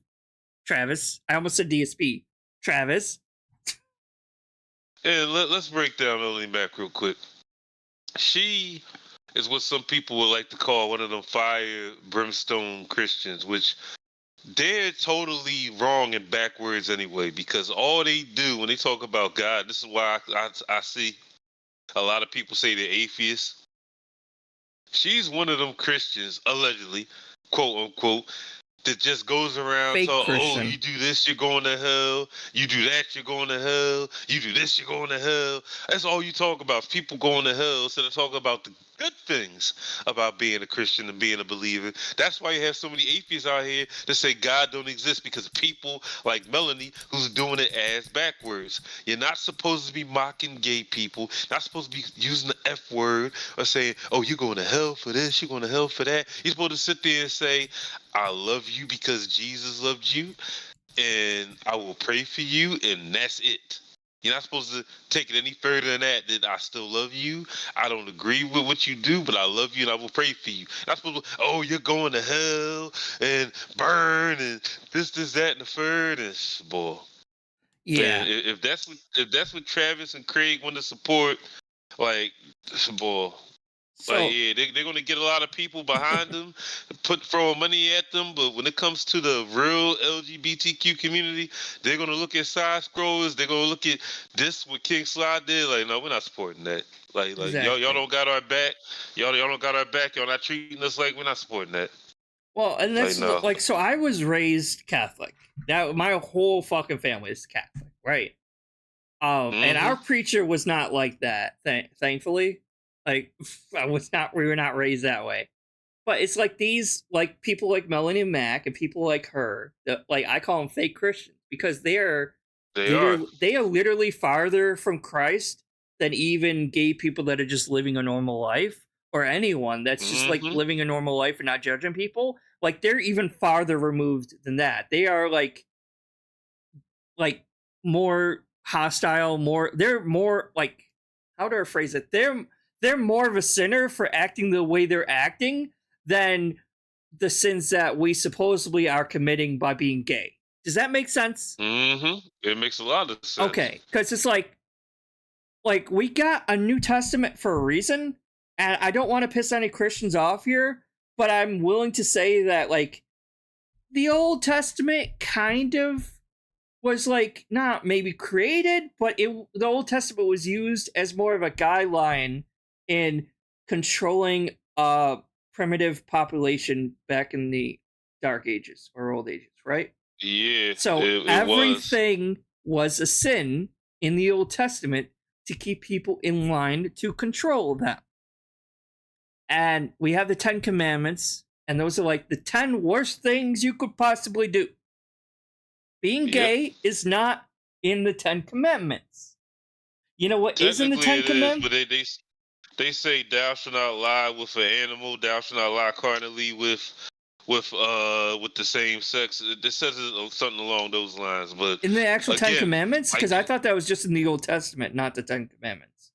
Travis. I almost said DSP. Travis. And let's break down Melanie back real quick. She is what some people would like to call one of them fire brimstone Christians, which they're totally wrong and backwards anyway, because all they do when they talk about God, this is why I see a lot of people say they're atheists. She's one of them Christians, allegedly, quote unquote, that just goes around talking, oh, you do this, you're going to hell. You do that, you're going to hell. You do this, you're going to hell. That's all you talk about, people going to hell, instead of talking about the good things about being a Christian and being a believer. That's why you have so many atheists out here that say God don't exist, because people like Melanie who's doing it ass backwards. You're not supposed to be mocking gay people, not supposed to be using the F word or saying, oh, you're going to hell for this, you're going to hell for that. You're supposed to sit there and say, I love you because Jesus loved you, and I will pray for you, and that's it. You're not supposed to take it any further than that I still love you. I don't agree with what you do, but I love you and I will pray for you. You're not supposed to, oh, you're going to hell and burn and this, that, and the third. And boy. Yeah. Man, if that's what Travis and Craig want to support, like, boy. So, like, yeah, they're going to get a lot of people behind them, throwing money at them. But when it comes to the real LGBTQ community, they're going to look at side scrollers. They're going to look at this, what King Slide did. Like, no, we're not supporting that. Like exactly. y'all don't got our back. Y'all don't got our back. Y'all not treating us like we're not supporting that. Well, and that's like, so I was raised Catholic. That my whole fucking family is Catholic, right? And our preacher was not like that. Thankfully. Like, we were not raised that way. But it's like these, like, people like Melanie and Mac and people like her, that, like, I call them fake Christians, because they are literally farther from Christ than even gay people that are just living a normal life, or anyone that's just like living a normal life and not judging people. Like, they're even farther removed than that. They are like more hostile, they're more like, how do I phrase it? They're more of a sinner for acting the way they're acting than the sins that we supposedly are committing by being gay. Does that make sense? It makes a lot of sense. Okay, because it's like we got a New Testament for a reason, and I don't want to piss any Christians off here, but I'm willing to say that, like, the Old Testament kind of was, like, not maybe created, but the Old Testament was used as more of a guideline in controlling a primitive population back in the Dark Ages or Old Ages, right? Yeah. So everything was a sin in the Old Testament to keep people in line to control them. And we have the 10 Commandments, and those are like the 10 worst things you could possibly do. Being gay is not in the 10 Commandments. You know what is in the 10 Commandments? But they say thou shalt not lie with an animal, thou shalt not lie carnally with the same sex. It says something along those lines. But in the actual 10 Commandments? Because I thought that was just in the Old Testament, not the 10 Commandments.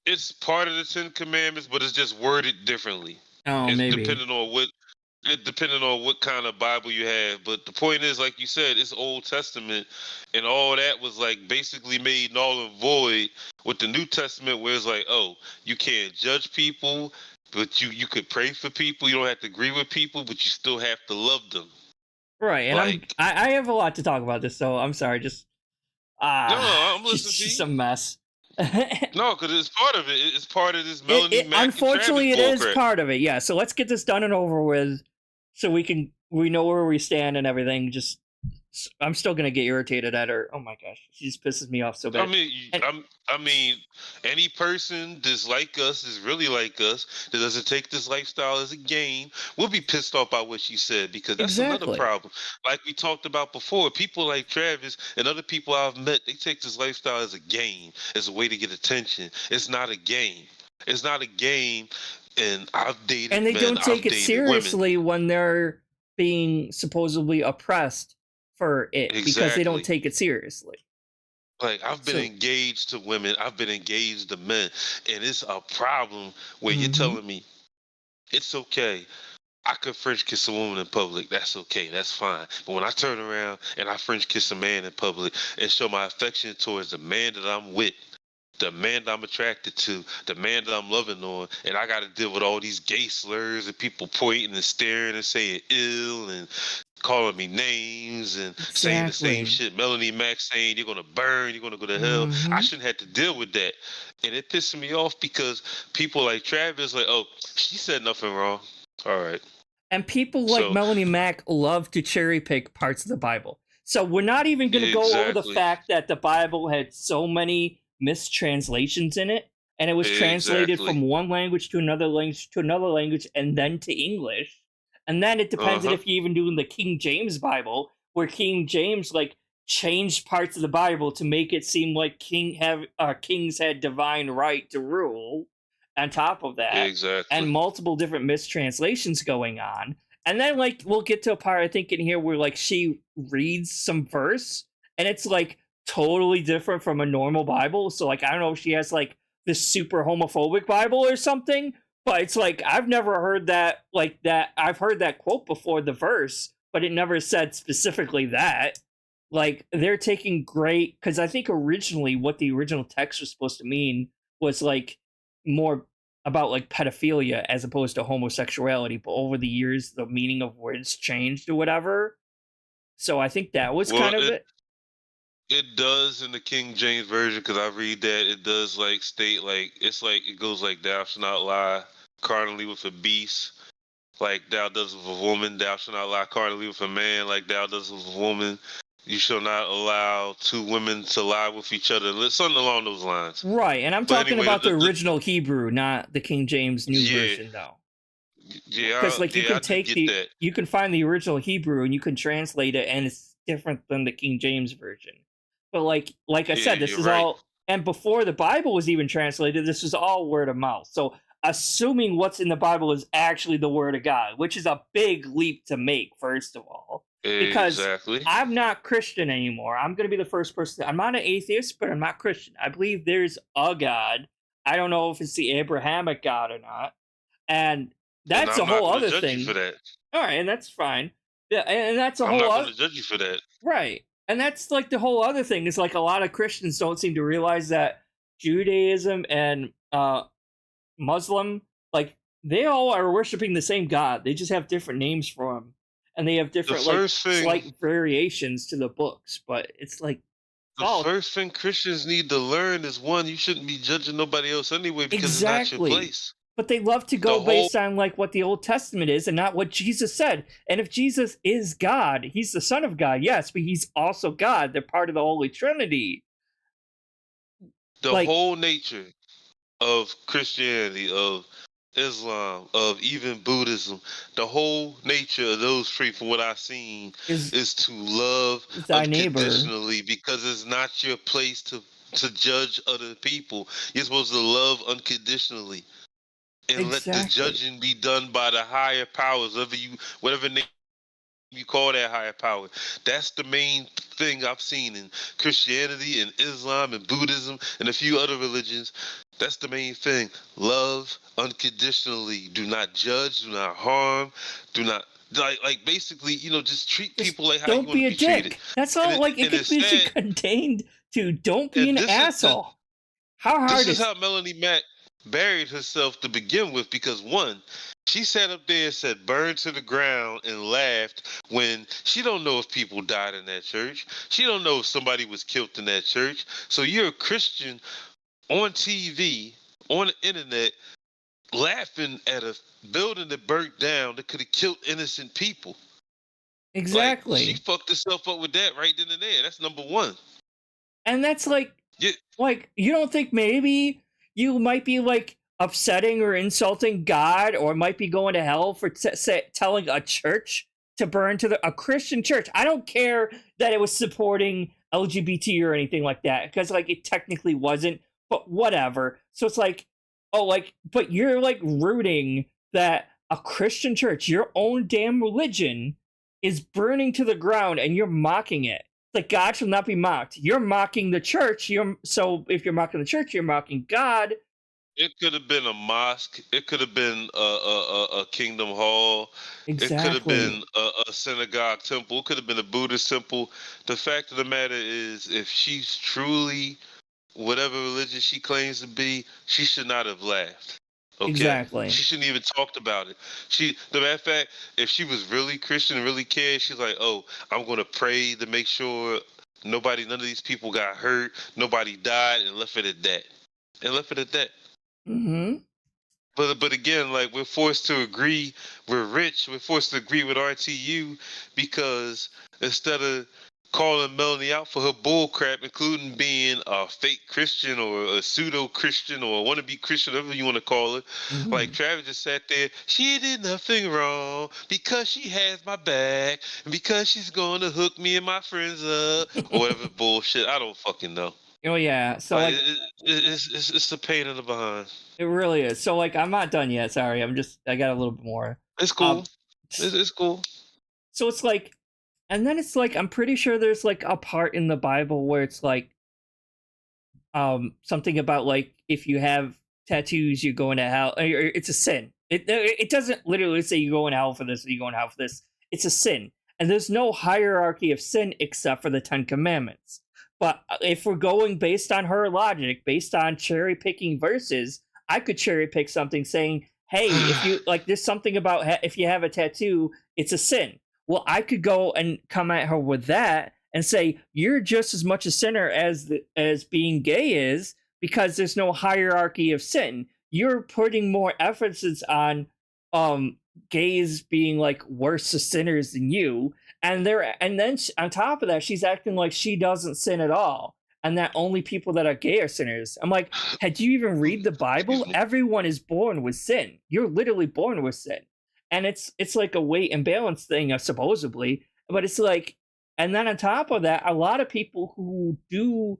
It's part of the 10 Commandments, but it's just worded differently. Oh, it's maybe. Depending on It depending on what kind of Bible you have, but the point is, like you said, it's Old Testament, and all that was like basically made null and void with the New Testament, where it's like, oh, you can't judge people, but you could pray for people. You don't have to agree with people, but you still have to love them. Right, and Like, I have a lot to talk about this, so I'm sorry. Just no, I'm listening it's to just you. a mess. No, because it's part of it. It's part of this Melanie Mack and Unfortunately, it Travis is bullcrap. part of it. Yeah, so let's get this done and over with, so we know where we stand and everything. Just I'm still gonna get irritated at her. Oh my gosh, she just pisses me off so bad. I mean, any person that's like us, is really like us, that doesn't take this lifestyle as a game, will be pissed off by what she said, because that's another problem. Like we talked about before, people like Travis and other people I've met, they take this lifestyle as a game, as a way to get attention. It's not a game. It's not a game, and I've dated and they men, don't take I've it dated seriously women. when they're being supposedly oppressed for it, because they don't take it seriously. Like, I've been engaged to women, I've been engaged to men, and it's a problem where you're telling me it's okay. I could French kiss a woman in public. That's okay. That's fine. But when I turn around and I French kiss a man in public and show my affection towards the man that I'm with, the man that I'm attracted to, the man that I'm loving on, and I got to deal with all these gay slurs and people pointing and staring and saying ill and calling me names and saying the same shit. Melanie Mack saying you're gonna burn, you're gonna go to hell. I shouldn't have to deal with that, and it pisses me off because people like Travis, like, oh, she said nothing wrong. All right. And people like Melanie Mack love to cherry pick parts of the Bible. So we're not even going to go over the fact that the Bible had so many mistranslations in it, and it was translated from one language to another language and then to English. And then it depends on if you even do in the King James Bible, where King James like changed parts of the Bible to make it seem like kings had divine right to rule. On top of that, and multiple different mistranslations going on. And then, like, we'll get to a part, I think, in here where, like, she reads some verse, and it's, like, totally different from a normal Bible. So, like, I don't know if she has, like, this super homophobic Bible or something, but it's, like, I've never heard that, like, that. I've heard that quote before, the verse, but it never said specifically that. Like, they're taking great, because I think originally what the original text was supposed to mean was, like, more about like pedophilia as opposed to homosexuality, but over the years the meaning of words changed or whatever. So I think that was kind of it. It does in the King James version, because I read that it does like state like it's like it goes like thou shalt not lie carnally with a beast, like thou does with a woman. Thou shalt not lie carnally with a man, like thou does with a woman. You shall not allow two women to lie with each other. Something along those lines. Right, and I'm talking about the original Hebrew, not the King James New version, though. Yeah, because like you can find the original Hebrew and you can translate it, and it's different than the King James version. But like I said, this is all, and before the Bible was even translated, this was all word of mouth. So assuming what's in the Bible is actually the word of God, which is a big leap to make, first of all. Because I'm not Christian anymore. I'm going to be the first person. I'm not an atheist, but I'm not Christian. I believe there's a God. I don't know if it's the Abrahamic God or not. And that's a whole other thing. For that. All right, and that's fine. Yeah, and that's a whole other. I'm not going to judge you for that. Right. And that's like the whole other thing. Is like a lot of Christians don't seem to realize that Judaism and Muslim, like they all are worshiping the same God. They just have different names for him. And they have different slight variations to the books, but it's like the first thing Christians need to learn is, one, you shouldn't be judging nobody else anyway, because it's not your place. But they love to go based on like what the Old Testament is and not what Jesus said. And if Jesus is God, he's the Son of God, yes, but he's also God. They're part of the Holy Trinity. The whole nature of Christianity, of Islam, of even Buddhism, the whole nature of those three, from what I've seen, is to love unconditionally, because it's not your place to judge other people. You're supposed to love unconditionally and let the judging be done by the higher powers, whatever name you call that higher power. That's the main thing I've seen in Christianity and Islam and Buddhism and a few other religions. That's the main thing. Love unconditionally. Do not judge. Do not harm. Do not like basically, just treat people like how you Don't want be to a be treated. dick. That's all. Like it And could it's be sad. contained to don't be And an asshole. How hard this is is how Melanie Mack buried herself to begin with, because one, she sat up there and said burn to the ground and laughed when she don't know if people died in that church. She don't know if somebody was killed in that church. So you're a Christian on TV, on the internet, laughing at a building that burnt down that could have killed innocent people. exactly? Like, she fucked herself up with that right then and there. That's number one. And that's like, Yeah. like you don't think maybe you might be like upsetting or insulting God, or might be going to hell for telling a church to burn to a Christian church? I don't care that it was supporting LGBT or anything like that, because like it technically wasn't, but whatever. So it's like, oh, like, but you're like rooting that a Christian church, your own damn religion, is burning to the ground, and you're mocking it. Like, God shall not be mocked. You're mocking the church. So if you're mocking the church, you're mocking God. It could have been a mosque. It could have been a kingdom hall. It could have Exactly. been a synagogue temple. It could have been a Buddhist temple. The fact of the matter is, if she's truly whatever religion she claims to be, she should not have laughed. Okay? Exactly. She shouldn't even talked about it. The matter of fact, if she was really Christian, really cared, she's like, oh, I'm going to pray to make sure none of these people got hurt, nobody died, and left it at that. Mm-hmm. But again, like, we're forced to agree. We're rich. We're forced to agree with RTU because instead of calling Melanie out for her bull crap, including being a fake Christian or a pseudo Christian or a wannabe Christian, whatever you want to call it, Mm-hmm. like Travis just sat there. She did nothing wrong because she has my back and because she's going to hook me and my friends up or whatever bullshit. I don't fucking know. Oh yeah. So like, it's a pain in the behind. it really is. So like, I'm not done yet. Sorry, I got a little bit more. It's cool. It's cool. So it's like, and then it's like, I'm pretty sure there's like a part in the Bible where it's like, something about like, if you have tattoos, you're going to hell. Or it's a sin. It doesn't literally say you go in hell for this or you go in hell for this. It's a sin, and there's no hierarchy of sin except for the 10 Commandments. But if we're going based on her logic, based on cherry picking verses, I could cherry pick something saying, hey, if you like, there's something about if you have a tattoo, it's a sin. Well, I could go and come at her with that and say, you're just as much a sinner as being gay is, because there's no hierarchy of sin. You're putting more emphasis on gays being like worse sinners than you, and then on top of that, she's acting like she doesn't sin at all, and that only people that are gay are sinners. I'm like, had you even read the Bible? Everyone is born with sin. You're literally born with sin, and it's like a weight and balance thing, supposedly. But it's like, and then on top of that, a lot of people who do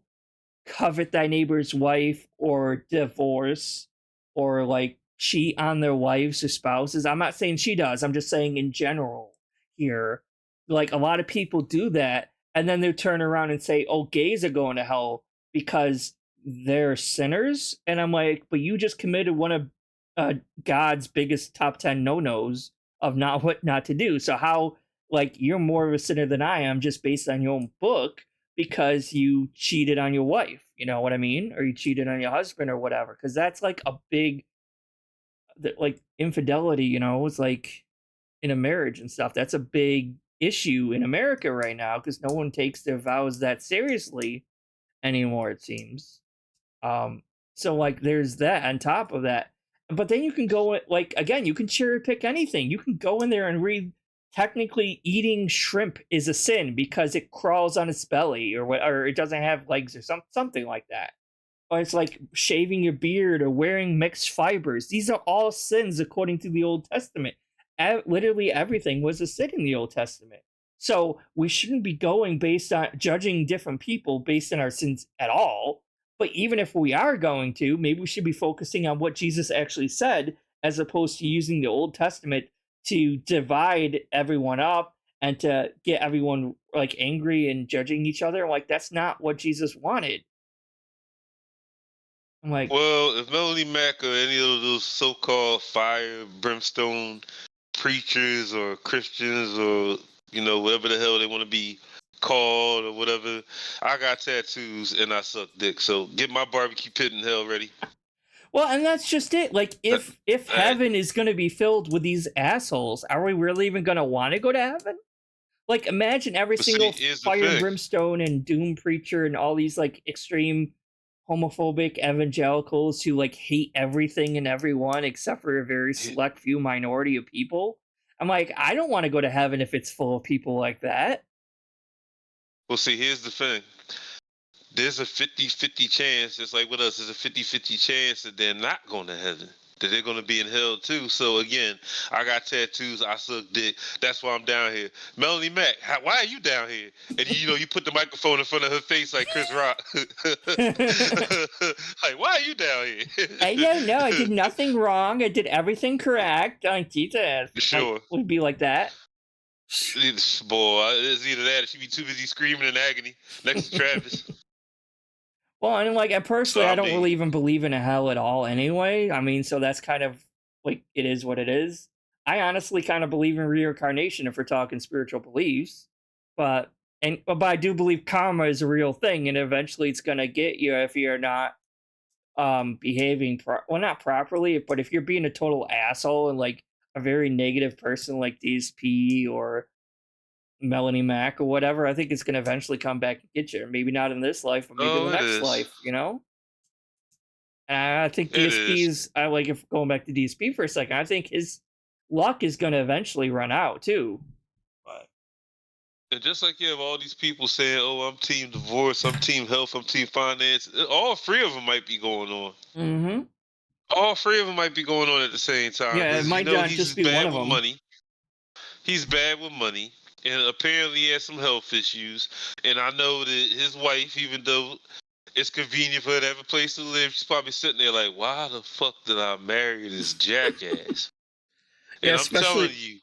covet thy neighbor's wife or divorce or like cheat on their wives or spouses. I'm not saying she does. I'm just saying in general here. Like, a lot of people do that, and then they turn around and say, oh, gays are going to hell because they're sinners. And I'm like, but you just committed one of God's biggest top 10 no-nos of what not to do. So how, like, you're more of a sinner than I am just based on your own book because you cheated on your wife, you know what I mean? Or you cheated on your husband or whatever. Because that's like a big, like, infidelity, you know, it's like in a marriage and stuff. That's a big issue in America right now because no one takes their vows that seriously anymore, it seems. So like, there's that on top of that. But then you can go, like, again, you can cherry pick anything. You can go in there and read, technically eating shrimp is a sin because it crawls on its belly, or it doesn't have legs, or something like that. Or it's like shaving your beard or wearing mixed fibers. These are all sins according to the Old Testament. Literally everything was a sin in the Old Testament. So we shouldn't be going based on judging different people based on our sins at all. But even if we are going to, maybe we should be focusing on what Jesus actually said, as opposed to using the Old Testament to divide everyone up and to get everyone like angry and judging each other. Like, that's not what Jesus wanted. I'm like, well, if Melanie Mack or any of those so-called fire, brimstone preachers or Christians or, whatever the hell they want to be called or whatever, I got tattoos and I suck dick. So get my barbecue pit in hell ready. well, and that's just it. Like, if heaven is going to be filled with these assholes, are we really even going to want to go to heaven? Like, imagine every single fire and brimstone and doom preacher and all these, like, extreme homophobic evangelicals who, like, hate everything and everyone except for a very select few minority of people. I'm like, I don't want to go to heaven if it's full of people like that. Well, see, here's the thing. There's a 50-50 chance, just like with us, there's a 50-50 chance that they're not going to heaven. That they're going to be in hell too. So again, I got tattoos, I suck dick. That's why I'm down here. Melanie Mack, why are you down here? And you put the microphone in front of her face like Chris Rock. Like, why are you down here? I don't know. I did nothing wrong. I did everything correct. Sure. Like, would be like that. Boy, it's either that or she'd be too busy screaming in agony next to Travis. Well, and like, personally, I don't really even believe in a hell at all anyway. I mean, so that's kind of like, it is what it is. I honestly kind of believe in reincarnation if we're talking spiritual beliefs. But I do believe karma is a real thing, and eventually it's going to get you if you're not behaving, not properly, but if you're being a total asshole and like a very negative person like DSP or Melanie Mack or whatever, I think it's going to eventually come back and get you. Maybe not in this life, but maybe in the next life, And I think DSP's, if going back to DSP for a second, I think his luck is going to eventually run out too. And just like you have all these people saying, oh, I'm team divorce, I'm team health, I'm team finance, all three of them might be going on. Mm-hmm. All three of them might be going on at the same time. Yeah, it might not just be one of them. Money. He's bad with money. And apparently he has some health issues. And I know that his wife, even though it's convenient for her to have a place to live, she's probably sitting there like, why the fuck did I marry this jackass? And I'm telling you,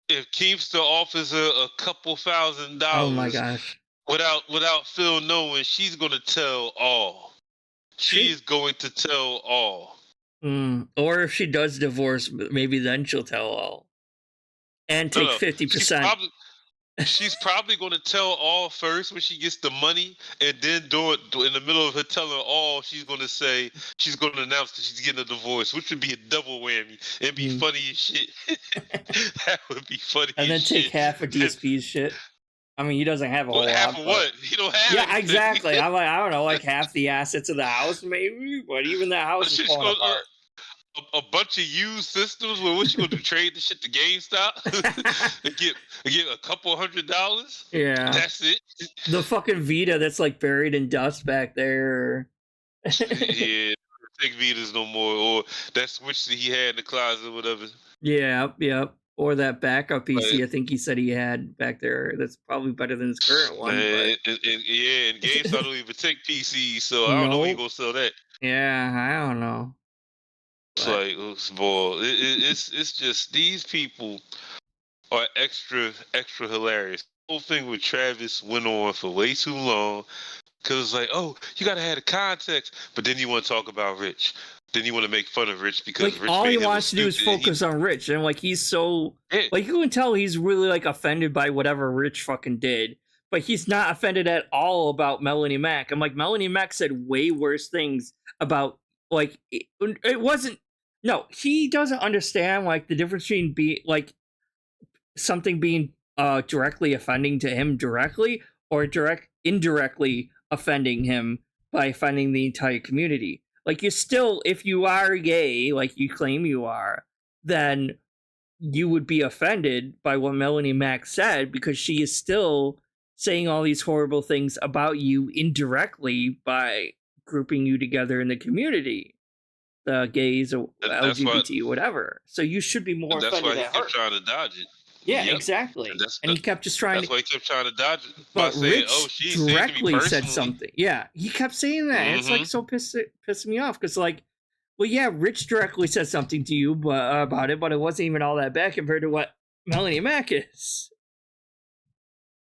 if Keemstar offers her a couple $1,000, oh my gosh, without Phil knowing, she's going to tell all. She's going to tell all. Or if she does divorce, maybe then she'll tell all. And take 50%. She's probably going to tell all first when she gets the money, and then in the middle of her telling all, she's going to announce that she's getting a divorce, which would be a double whammy. It'd be funny as shit. That would be funny. And then take half of DSP's shit. I mean, he doesn't have a whole lot. Half of what? He don't have. Yeah, exactly. I'm like, I don't know, like half the assets of the house, maybe, but even the house is falling apart. A bunch of used systems. Well, what you gonna do? Trade the shit to GameStop and get a couple $100? Yeah, that's it. The fucking Vita that's like buried in dust back there. Yeah, take Vitas no more, or that Switch that he had in the closet, or whatever. Yeah, or that backup PC. I think he said he had back there. That's probably better than his current one. And GameStop don't even take PCs, so I don't know when you gonna sell that. Yeah, I don't know. It's like, boy, it's just these people are extra hilarious. The whole thing with Travis went on for way too long because it's like, oh, you gotta have the context, but then you want to talk about Rich, then you want to make fun of Rich because like Rich all he wants to do is focus on Rich, and like he's so like you can tell he's really like offended by whatever Rich fucking did, but he's not offended at all about Melanie Mack. I'm like, Melanie Mack said way worse things about like it wasn't. No, he doesn't understand like the difference between something being directly offending to him directly or indirectly offending him by offending the entire community. Like, you still, if you are gay, like you claim you are, then you would be offended by what Melanie Mack said because she is still saying all these horrible things about you indirectly by grouping you together in the community. The gays or LGBT, whatever. So you should be more offended at her. That's why he kept trying to dodge it. Yeah, exactly. And he kept just trying. That's why he kept trying to dodge it. But Rich directly said something. Yeah, he kept saying that. Mm-hmm. It's like so pissing me off because, like, well, yeah, Rich directly said something to you about it, but it wasn't even all that bad compared to what Melanie Mack is.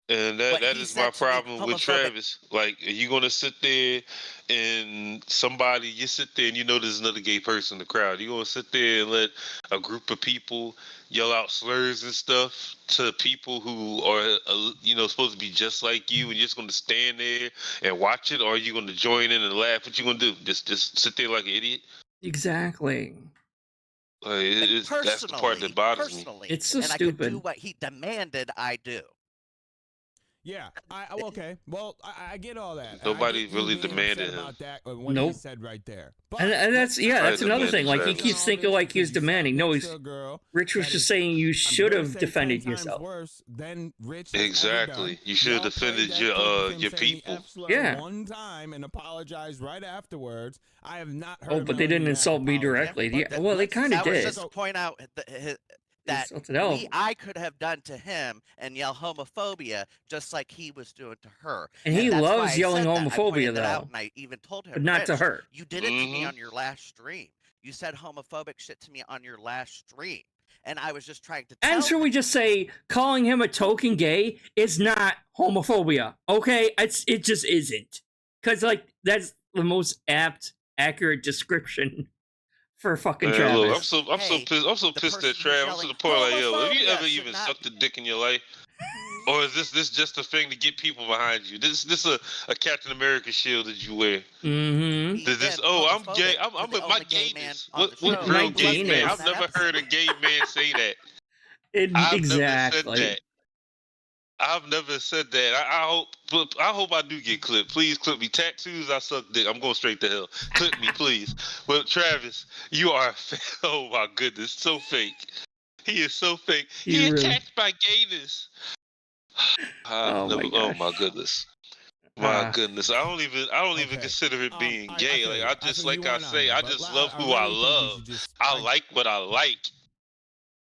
And What that he is my said to me, problem with homophobic. Travis. Like, are you gonna sit there and you sit there and you know there's another gay person in the crowd. You gonna sit there and let a group of people yell out slurs and stuff to people who are, supposed to be just like you, and you're just gonna stand there and watch it, or are you gonna join in and laugh? What you gonna do? Just sit there like an idiot? Exactly. Like, that's the part that bothers me. It's so and I could do stupid. what he demanded I do. Yeah, okay. Well, I get all that. Nobody I get you really being upset demanded him. about that. What Nope. he said right there. But, And that's that's another demanded thing. Like he Travis. keeps thinking like he was demanding. No, he's Rich was just saying you should have defended yourself. Worse than Rich has Exactly. ever done. You should have Y'all played defended that your clip of him your saying the people. F-slur Yeah. one time and apologized right afterwards. I have not heard. Oh, but they Melanie didn't Mac insult me apologize. directly. But Yeah, well, they kind of That was did. just to point out that Insulted Elle. I could have done to him and yell homophobia just like he was doing to her. And he that's why loves I yelling said that. I homophobia, pointed that out, though. and I even told him, But not to "Rich, her. you did it to me Mhm. on your last stream. You said homophobic shit to me on your last stream." And I was just trying to tell And should we just say calling him a token gay is not homophobia? Okay, it just isn't. Because like that's the most accurate description for fucking Man, look, Travis. I'm so Hey, pissed. I'm so the pissed person at who's Travis to yelling the point like, yo, have you homophobia ever should even not- sucked a dick in your life? Or is this just a thing to get people behind you? This a Captain America shield that you wear? Mm-hmm. He Does this? said Oh, I'm homophobic gay. to I'm the my only gay man gayness. on What the show. real My gay man? gayness. I've never heard a gay man say that. I've Exactly. never said that. I've never said that. I hope I do get clipped. Please clip me. Tattoos, I suck dick. I'm going straight to hell. Clip me, please. But Travis, you are oh my goodness, so fake. He is so fake. You He really- attacked my gayness. Oh my oh my gosh. goodness. My Ah. goodness. I don't even Okay. consider it being gay. feel Like you. I just feel you like I on that say, one, I but just love who really I think you love. should just- I like what I like.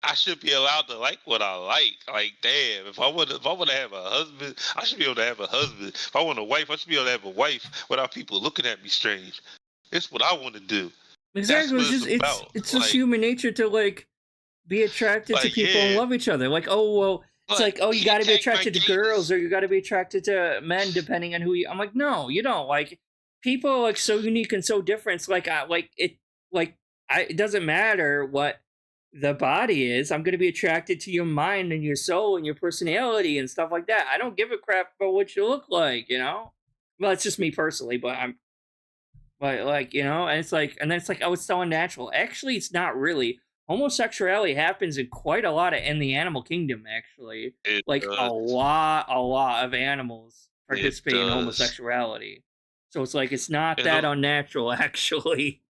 I should be allowed to like what I like. Like, damn, if I want to have a husband, I should be able to have a husband. If I want a wife, I should be able to have a wife without people looking at me strange. It's what I want to do. Exactly. what It's just it's about. it's Like- just human nature to like be attracted to Like, people and yeah. love each other. Like, oh well, it's like, oh, you he got to be attacked my attracted to gayness. girls or you got to be attracted to men, depending on who you. I'm like, no, you don't. Like, people are like so unique and so different. It's like, it doesn't matter what the body is. I'm gonna be attracted to your mind and your soul and your personality and stuff like that. I don't give a crap about what you look like, you know. Well, it's just me personally, but I'm. But like, you know, and it's like, and then it's like, oh, it's so unnatural. Actually, it's not really. Homosexuality happens in quite a lot in the animal kingdom. Actually, It like does. a lot of animals participate in does. homosexuality. So it's like it's not And that the- unnatural, actually.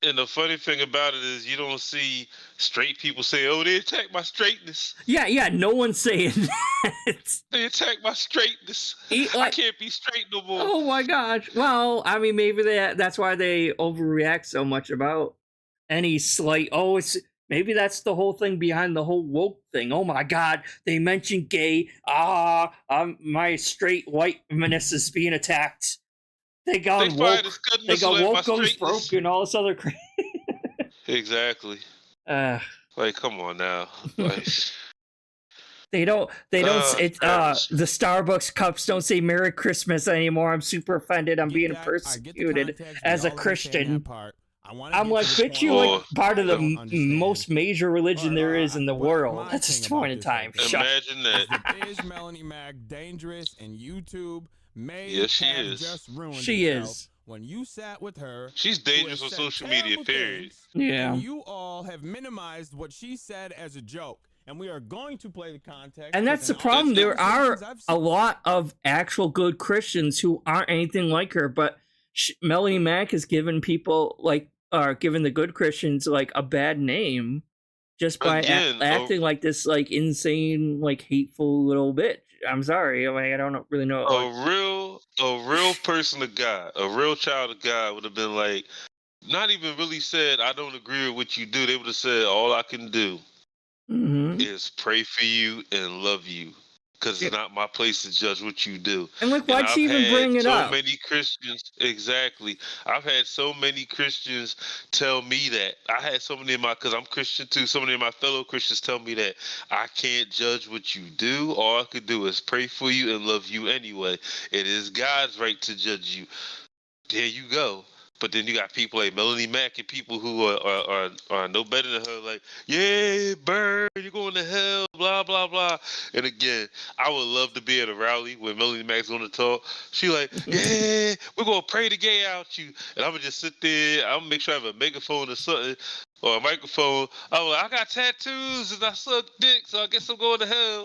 And the funny thing about it is, you don't see straight people say, "Oh, they attacked my straightness. Yeah. No one's saying that. They attacked my straightness. I Like, can't be straight no more." oh my gosh. Well, I mean, maybe that's why they overreact so much about any slight. Oh, it's maybe that's the whole thing behind the whole woke thing. Oh my God, they mentioned gay. My straight whiteness is being attacked. They got They woke. find this good They got missile at my woke goes straightness. broke and all this other crap. Exactly. Like, come on now. Like, They don't. Travis. The Starbucks cups don't say Merry Christmas anymore. I'm super offended. I'm being I get the persecuted context. as We a all understand Christian. that part. I wanna I'm get like, to the bitch, you point like Oh, part of the I don't understand. most major religion there is in the But world. my That's thing just about point in this time. whole thing- Shut. imagine that. Is Melanie Mac dangerous and YouTube may Yes, she have is. just ruined She itself is. when you sat with her. She's who dangerous has on said social media, terrible period. things, Yeah. And you all have minimized what she said as a joke. And we are going to play the context. And that's the because in all problem. the There are conversations I've a seen- lot of actual good Christians who aren't anything like her, but Melanie Mac has given people given the good Christians like a bad name just by Again, acting like this like insane like hateful little bitch. I'm sorry, I don't really know. A real person of God, a real child of God would have been like, not even really said, "I don't agree with what you do." They would have said, "All I can do Mhm. is pray for you and love you." because it's not my place to judge what you do. And like, And why'd she even bring it up? So many Christians, exactly. I've had so many Christians tell me that. I had so many of my, because I'm Christian too, so many of my fellow Christians tell me that I can't judge what you do. All I could do is pray for you and love you anyway. It is God's right to judge you. There you go. But then you got people like Melanie Mack and people who are no better than her, like, yeah, Bird, you're going to hell, blah, blah, blah. And again, I would love to be at a rally when Melanie Mack's going to talk. She like, yeah, we're going to pray the gay out you. And I'm going to just sit there. I'm going to make sure I have a megaphone or something, or a microphone. I'm like, I got tattoos and I suck dick, so I guess I'm going to hell.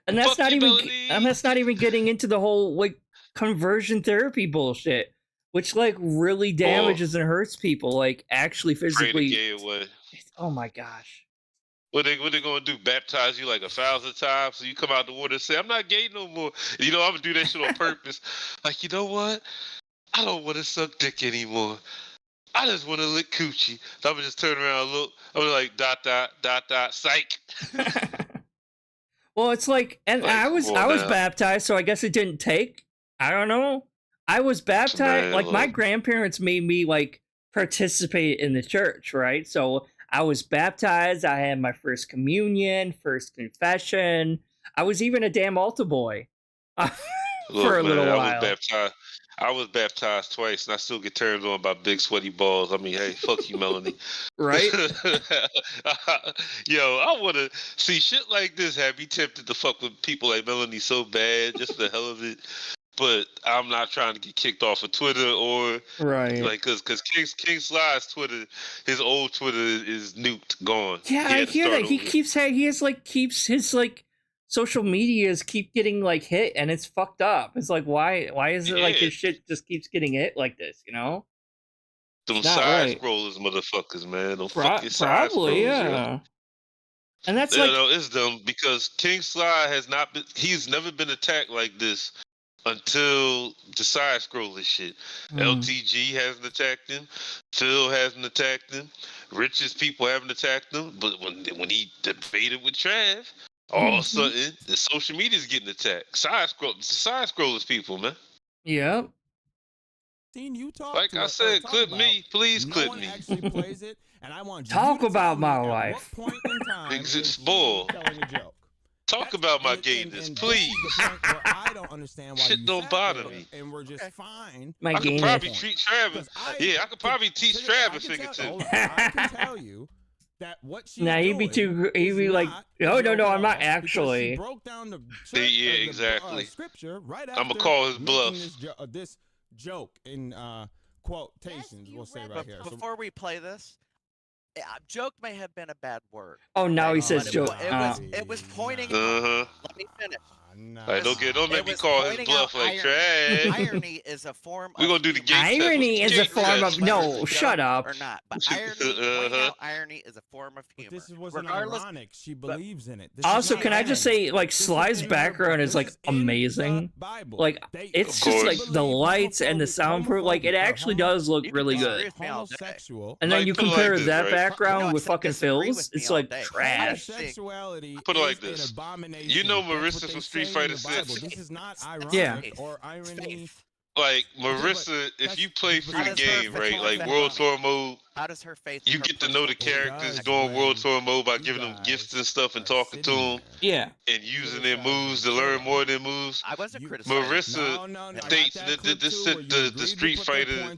And that's Fuck not you, even, Melanie. and that's not even getting into the whole, like, conversion therapy bullshit, which like really damages and hurts people, like actually physically. Pray the gay away. Oh my gosh. What they gonna do? Baptize you like 1,000 times so you come out the water and say, I'm not gay no more. And, you know, I'm gonna do that shit on purpose. Like, you know what? I don't want to suck dick anymore. I just want to lick coochie. So I'm gonna just turn around and look. I'm like, ... psych. Well, it's like, and Like, I was baptized, so I guess it didn't take. I don't know. I was baptized, Man, like my look. grandparents made me like participate in the church, right? So I was baptized. I had my first communion, first confession. I was even a damn altar boy for a little while. I was baptized twice, and I still get turned on by big sweaty balls. I mean, hey, fuck you, Melanie. Right? Yo, I want to see shit like this. Have me tempted to fuck with people like Melanie so bad, just for the hell of it. But I'm not trying to get kicked off of Twitter or like, cause King Sly's Twitter, his old Twitter is nuked, gone. Yeah, I hear that he keeps his like social medias keep getting like hit, and it's fucked up. It's like why is it like his shit just keeps getting hit like this? You know, them side scrollers, motherfuckers, man. Them fucking side scrollers, yeah. And that's it's dumb because King Sly he's never been attacked like this. Until the side scroller shit. LTG hasn't attacked him. Phil hasn't attacked him. Rich's people haven't attacked him. But when he debated with Trav, all of a sudden the social media is getting attacked. Side scrollers people, man. Yep. You talk like I said, clip me, please clip me. Actually plays it, and I want talk about my life. What point in time is bull. telling a joke? Talk about my gayness, please. I don't understand why shit don't bother me. And we're just fine. I could probably treat Travis. I could probably teach Travis a thing or two. I can tell you that what she's now he'd be like, no, I'm not actually. She broke down the exactly. Scripture right after. I'm gonna call his bluff. This joke in quotations, we'll say right here. Before we play this. Joke may have been a bad word. Oh, now he says joke. It was pointing. Let me finish. Don't make me call his bluff like trash. Irony is a form. We're gonna do the gay irony is a form of no. Shut up. Or not, but irony is a form of humor. This wasn't ironic. She believes in it. Also, can I just say, like, Sly's background is like amazing. Like, it's just like the lights and the soundproof. Like, it actually does look really good. And then you compare that background with fucking Phil's, it's like trash. Put it like this. You know Marissa from Street Fighter 6. This is not ironic or irony. Like Marissa, if you play through the game, right, like World Tour mode, how does her faith? You get to know the characters during World Tour mode by giving them gifts and stuff and talking to them. Yeah. And using their moves to learn more of their moves. I wasn't criticizing. Marissa states that the Street Fighter,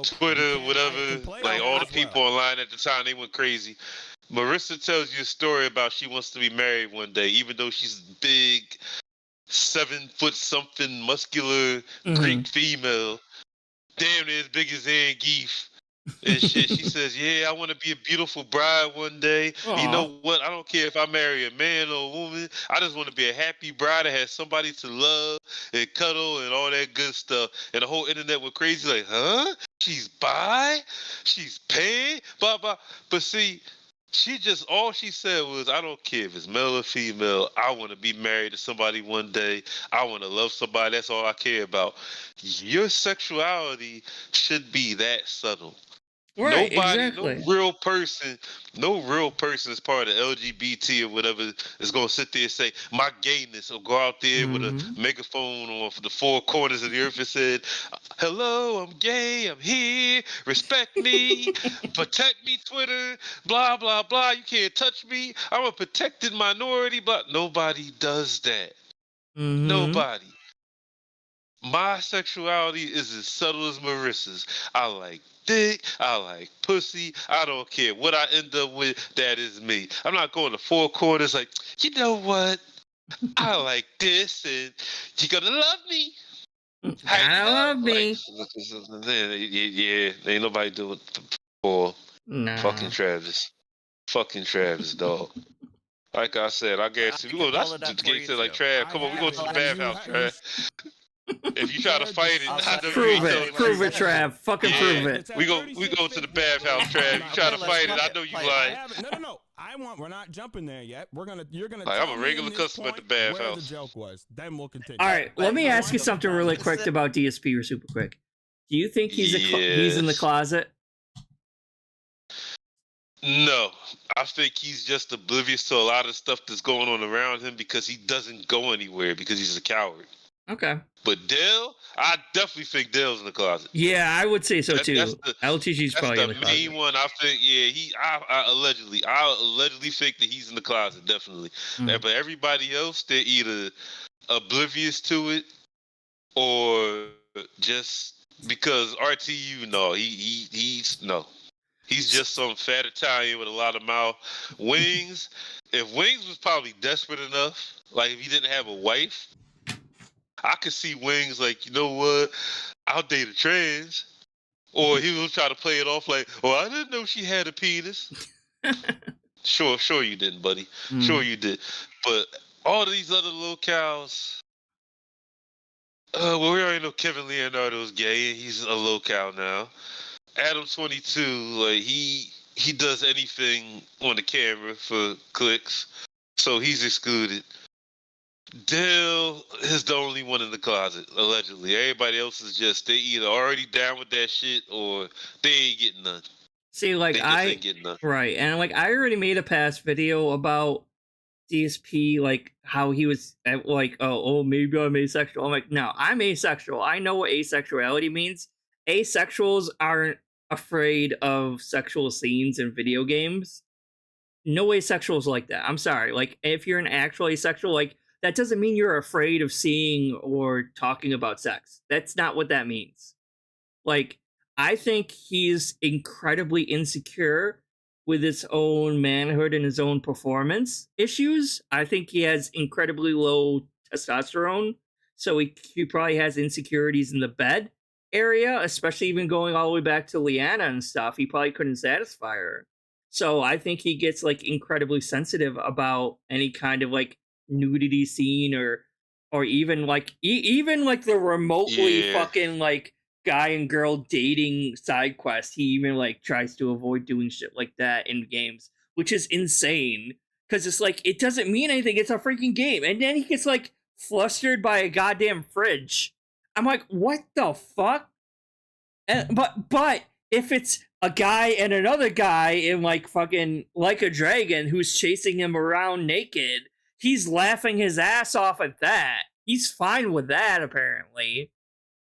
Twitter, whatever, like all the people online at the time, they went crazy. Marissa tells you a story about she wants to be married one day, even though she's big, 7 foot something, muscular Greek female, damn near as big as Zangief and shit. She says, "Yeah, I want to be a beautiful bride one day. Aww. You know what? I don't care if I marry a man or a woman. I just want to be a happy bride that has somebody to love and cuddle and all that good stuff." And the whole internet went crazy, like, "Huh? She's bi? She's pan? Blah blah." But see. All she said was, "I don't care if it's male or female. I want to be married to somebody one day. I want to love somebody. That's all I care about." Your sexuality should be that subtle. Right, Nobody, exactly. no real person is part of LGBT or whatever is gonna sit there and say my gayness, or go out there with a Mhm. megaphone on the four corners of the earth and said, "Hello, I'm gay, I'm here, respect me, protect me, Twitter, blah blah blah. You can't touch me. I'm a protected minority." But nobody does that. Mhm. Nobody. My sexuality is as subtle as Marissa's. I like dick, I like pussy, I don't care what I end up with, that is me. I'm not going to four corners like, you know what? I like this, and you're gonna love me. How you Gotta know? love Like, me. yeah, ain't nobody doing it for fucking Nah. Travis. Fucking Travis, dog. Like I said, I I guarantee we can go. pull That's it the up for gay you said like too. Trav. I Come on, we have go to it. the And bathhouse, Trav. If you try to Trav, fight it, I'll I let know you you Prove ain't tell telling me it. the what it Prove truth. it, says. Trav. Fucking prove Yeah, it. It's at we go to the 36.50. bathhouse, Trav. You try to let's fight it, play I it. know you Play it. I lying. have it. No. We're not jumping there yet. You're gonna Like, I'm tell a me in regular this customer at point the where the bathhouse. joke was. Then we'll continue. All right, let me But ask you the something really thing quick is about DSP, or super quick. Do you think he's in the Yes. closet? No, I think he's just oblivious to a lot of stuff that's going on around him because he doesn't go anywhere because he's a coward. Okay. But Dale, I definitely think Dale's in the closet. Yeah, I would say so too. LTG's That's probably in the the closet. main one. I think, yeah, I allegedly think that he's in the closet, definitely. Mm. But everybody else, they're either oblivious to it or just because RTU, no, he's no. He's just some fat Italian with a lot of mouth. Wings, if Wings was probably desperate enough, like if he didn't have a wife, I could see Wings like, you know what, I'll date a trans. Or he will try to play it off like, oh, I didn't know she had a penis. Sure you didn't, buddy. Sure you did. But all these other little cows, well, we already know Kevin Leonardo's gay and he's a lolcow now. Adam 22, like he does anything on the camera for clicks, so he's excluded. Dale is the only one in the closet, allegedly. Everybody else is just, they either already down with that shit or they ain't getting none. See, like They just ain't getting none. right, and like I already made a past video about DSP, like how he was like, oh, maybe I'm asexual. I'm like, no, I'm asexual. I know what asexuality means. Asexuals aren't afraid of sexual scenes in video games. No asexuals like that. I'm sorry. Like, if you're an actual asexual, like, that doesn't mean you're afraid of seeing or talking about sex. That's not what that means. Like, I think he's incredibly insecure with his own manhood and his own performance issues. I think he has incredibly low testosterone, so he probably has insecurities in the bed area, especially even going all the way back to Leanna and stuff. He probably couldn't satisfy her. So I think he gets like incredibly sensitive about any kind of like nudity scene or even like even like the remotely fucking like guy and girl dating side quest. He even like tries to avoid doing shit like that in games, which is insane because it's like it doesn't mean anything. It's a freaking game, and then he gets like flustered by a goddamn fridge. I'm like, what the fuck? And, but if it's a guy and another guy in like fucking like a dragon who's chasing him around naked, he's laughing his ass off at that. He's fine with that apparently.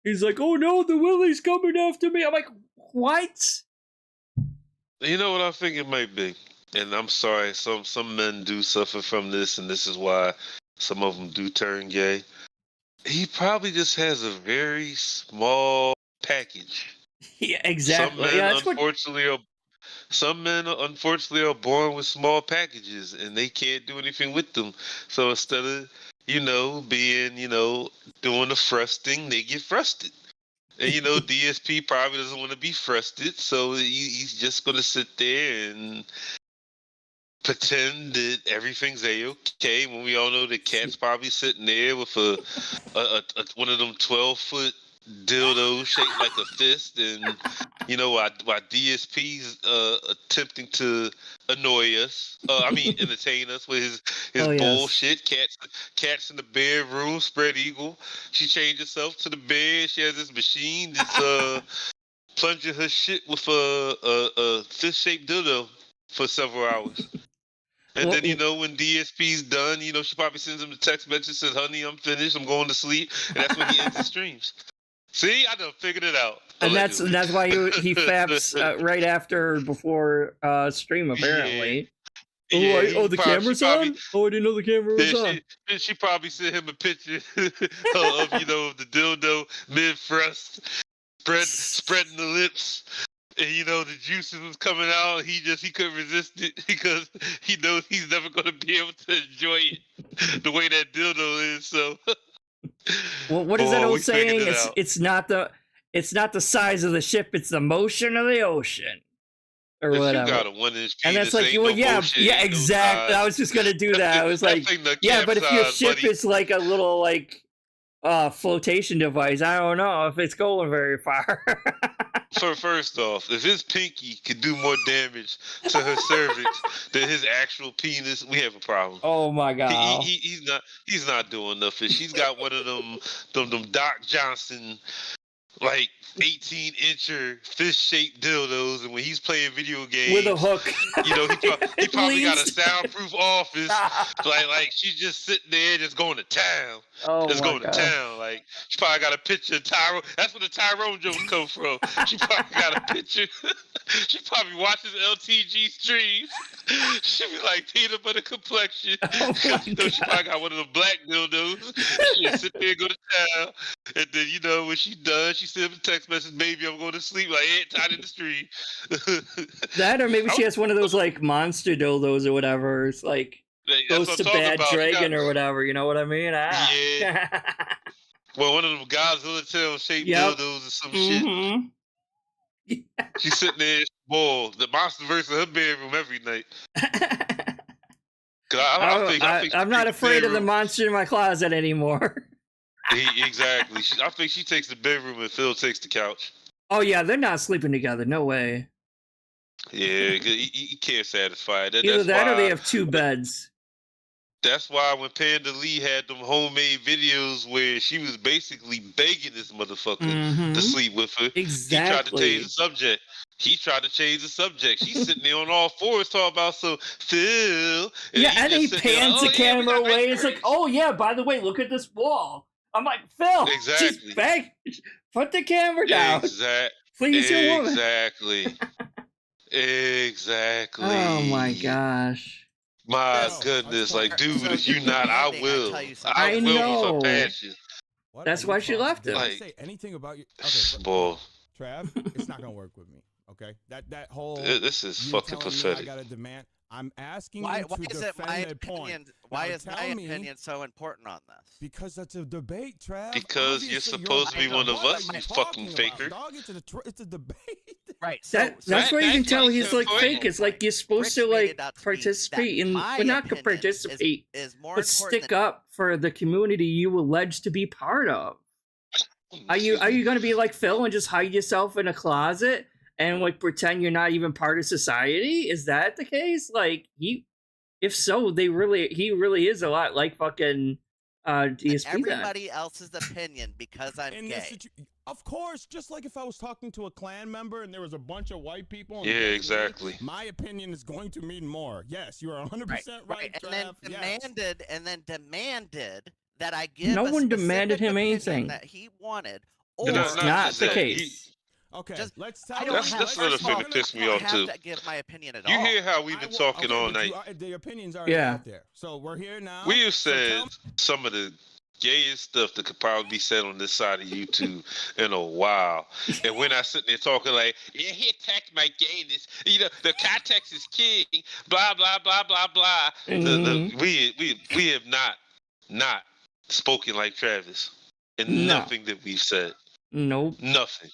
He's like, oh no, the Willie's coming after me. I'm like, what? You know what I think it might be? And I'm sorry, some men do suffer from this, and this is why some of them do turn gay. He probably just has a very small package. Yeah, exactly. Some men unfortunately are born with small packages, and they can't do anything with them. So instead of being doing the thrusting, they get thrusted. And DSP probably doesn't want to be thrusted, so he's just gonna sit there and pretend that everything's a-okay, when we all know the cat's probably sitting there with a one of them 12-foot dildos shaped like a fist, and while DSP's attempting to annoy us, entertain us with his bullshit. Cats in the bedroom, spread eagle. She changed herself to the bed. She has this machine that's plunging her shit with a fish-shaped dildo for several hours. And Well, then, when DSP's done, she probably sends him a text message, says, honey, I'm finished, I'm going to sleep. And that's when he ends the streams. See, I done figured it out. And that's why he faps right after or before stream, apparently. Yeah, the camera's on? Oh, I didn't know the camera was on. She probably sent him a picture of the dildo mid-thrust, spreading the lips. And the juices was coming out. He couldn't resist it because he knows he's never going to be able to enjoy it the way that dildo is. So, well, what is that old saying? It's not the size of the ship; it's the motion of the ocean, or if whatever. You got a 1-inch penis, and that's like, well, yeah, exactly. I was just gonna do that. I was like, yeah, but if your ship is like a little flotation device, I don't know if it's going very far. So first off, if his pinky could do more damage to her cervix than his actual penis, we have a problem. Oh my god, he's not doing nothing. She's got one of them Doc Johnson 18-incher fish-shaped dildos, and when he's playing video games with a hook, he probably got a soundproof office. like she's just sitting there, just going to town. To town. Like she probably got a picture of Tyrone. That's where the Tyrone jokes come from. She probably got a picture. She probably watches LTG streams. She be like peanut butter complexion. She probably got one of the black dildos. She just sit there and go to town, and then when she's done, she sends him a text message, "Baby, I'm going to sleep." Like, hey, tied in the stream. That, or maybe she has one of those monster dildos or whatever. It's goes to Bad Dragon or whatever. You know what I mean? Yeah. Well, one of them Godzilla tail shaped dildos or some shit. Yeah. She's sitting there, the MonsterVerse in her bedroom every night. I'm not afraid of the monster in my closet anymore. Exactly. I think she takes the bedroom and Phil takes the couch. Oh yeah, they're not sleeping together. No way. Yeah, you can't satisfy it. Either that or they have two beds. That's why when Panda Lee had them homemade videos where she was basically begging this motherfucker to sleep with her, exactly. He tried to change the subject. She's sitting there on all fours talking about Phil. And he pans the camera away. It's like, oh yeah, by the way, look at this wall. I'm like, Phil, she's begging. Put the camera down. Please, your woman. Exactly. Oh my gosh. My goodness, dude, if you not, I will. I will with a passion. That's why she left him. Say anything about you? Okay, boy. Trav, it's not gonna work with me. Okay, that whole. This is fucking pathetic. I got a demand. I'm asking why you to defend that point. Why is my opinion so important on this? Because that's a debate, Trav. Because obviously, you're supposed to be one of us, you fucking faker. Dog, it's a debate. Right. That's where you can tell he's fake. It's you're supposed to participate in, but not participate, but stick up for the community you allege to be part of. Are you going to be like Phil and just hide yourself in a closet and pretend you're not even part of society? Is that the case? If so, he really is a lot like fucking DSP. Everybody else's opinion because I'm gay. Of course, just like if I was talking to a Klan member and there was a bunch of white people. Yeah, exactly. My opinion is going to mean more. Yes, you are 100% right. And then demanded that I give. No one demanded him anything that he wanted. That's not the case. Okay, that's another thing that pissed me off too. To give my opinion at you all. hear how we've been talking all night? The opinions are out there, so we're here now. We have said some of the gayest stuff that could probably be said on this side of YouTube in a while, and we're not sitting there talking he attacked my gayness. The context is king. Blah blah blah blah blah. We have not spoken like Travis in nothing that we've said. Nope. Nothing.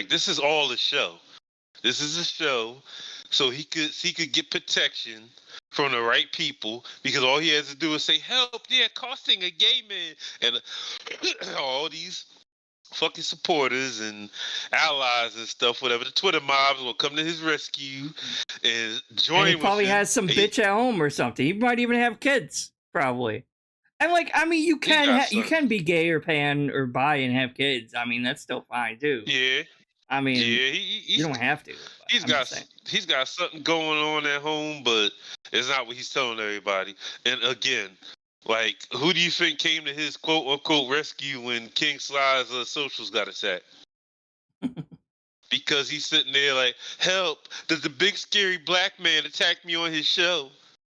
This is all a show. This is a show so he could get protection from the right people, because all he has to do is say, help, they're accosting a gay man. And all these fucking supporters and allies and stuff, whatever, the Twitter mobs will come to his rescue and join. And he probably has some bitch at home or something. He might even have kids, probably. I'm like, I mean, you got you something. can be gay or pan or bi and have kids. I mean, that's still fine too. Yeah. I mean, Yeah, you don't have to. he's got something going on at home, but it's not what he's telling everybody. And again, like, who do you think came to his quote unquote rescue when King Sly's socials got attacked? Because he's sitting there like, help! Does the big scary black man attack me on his show?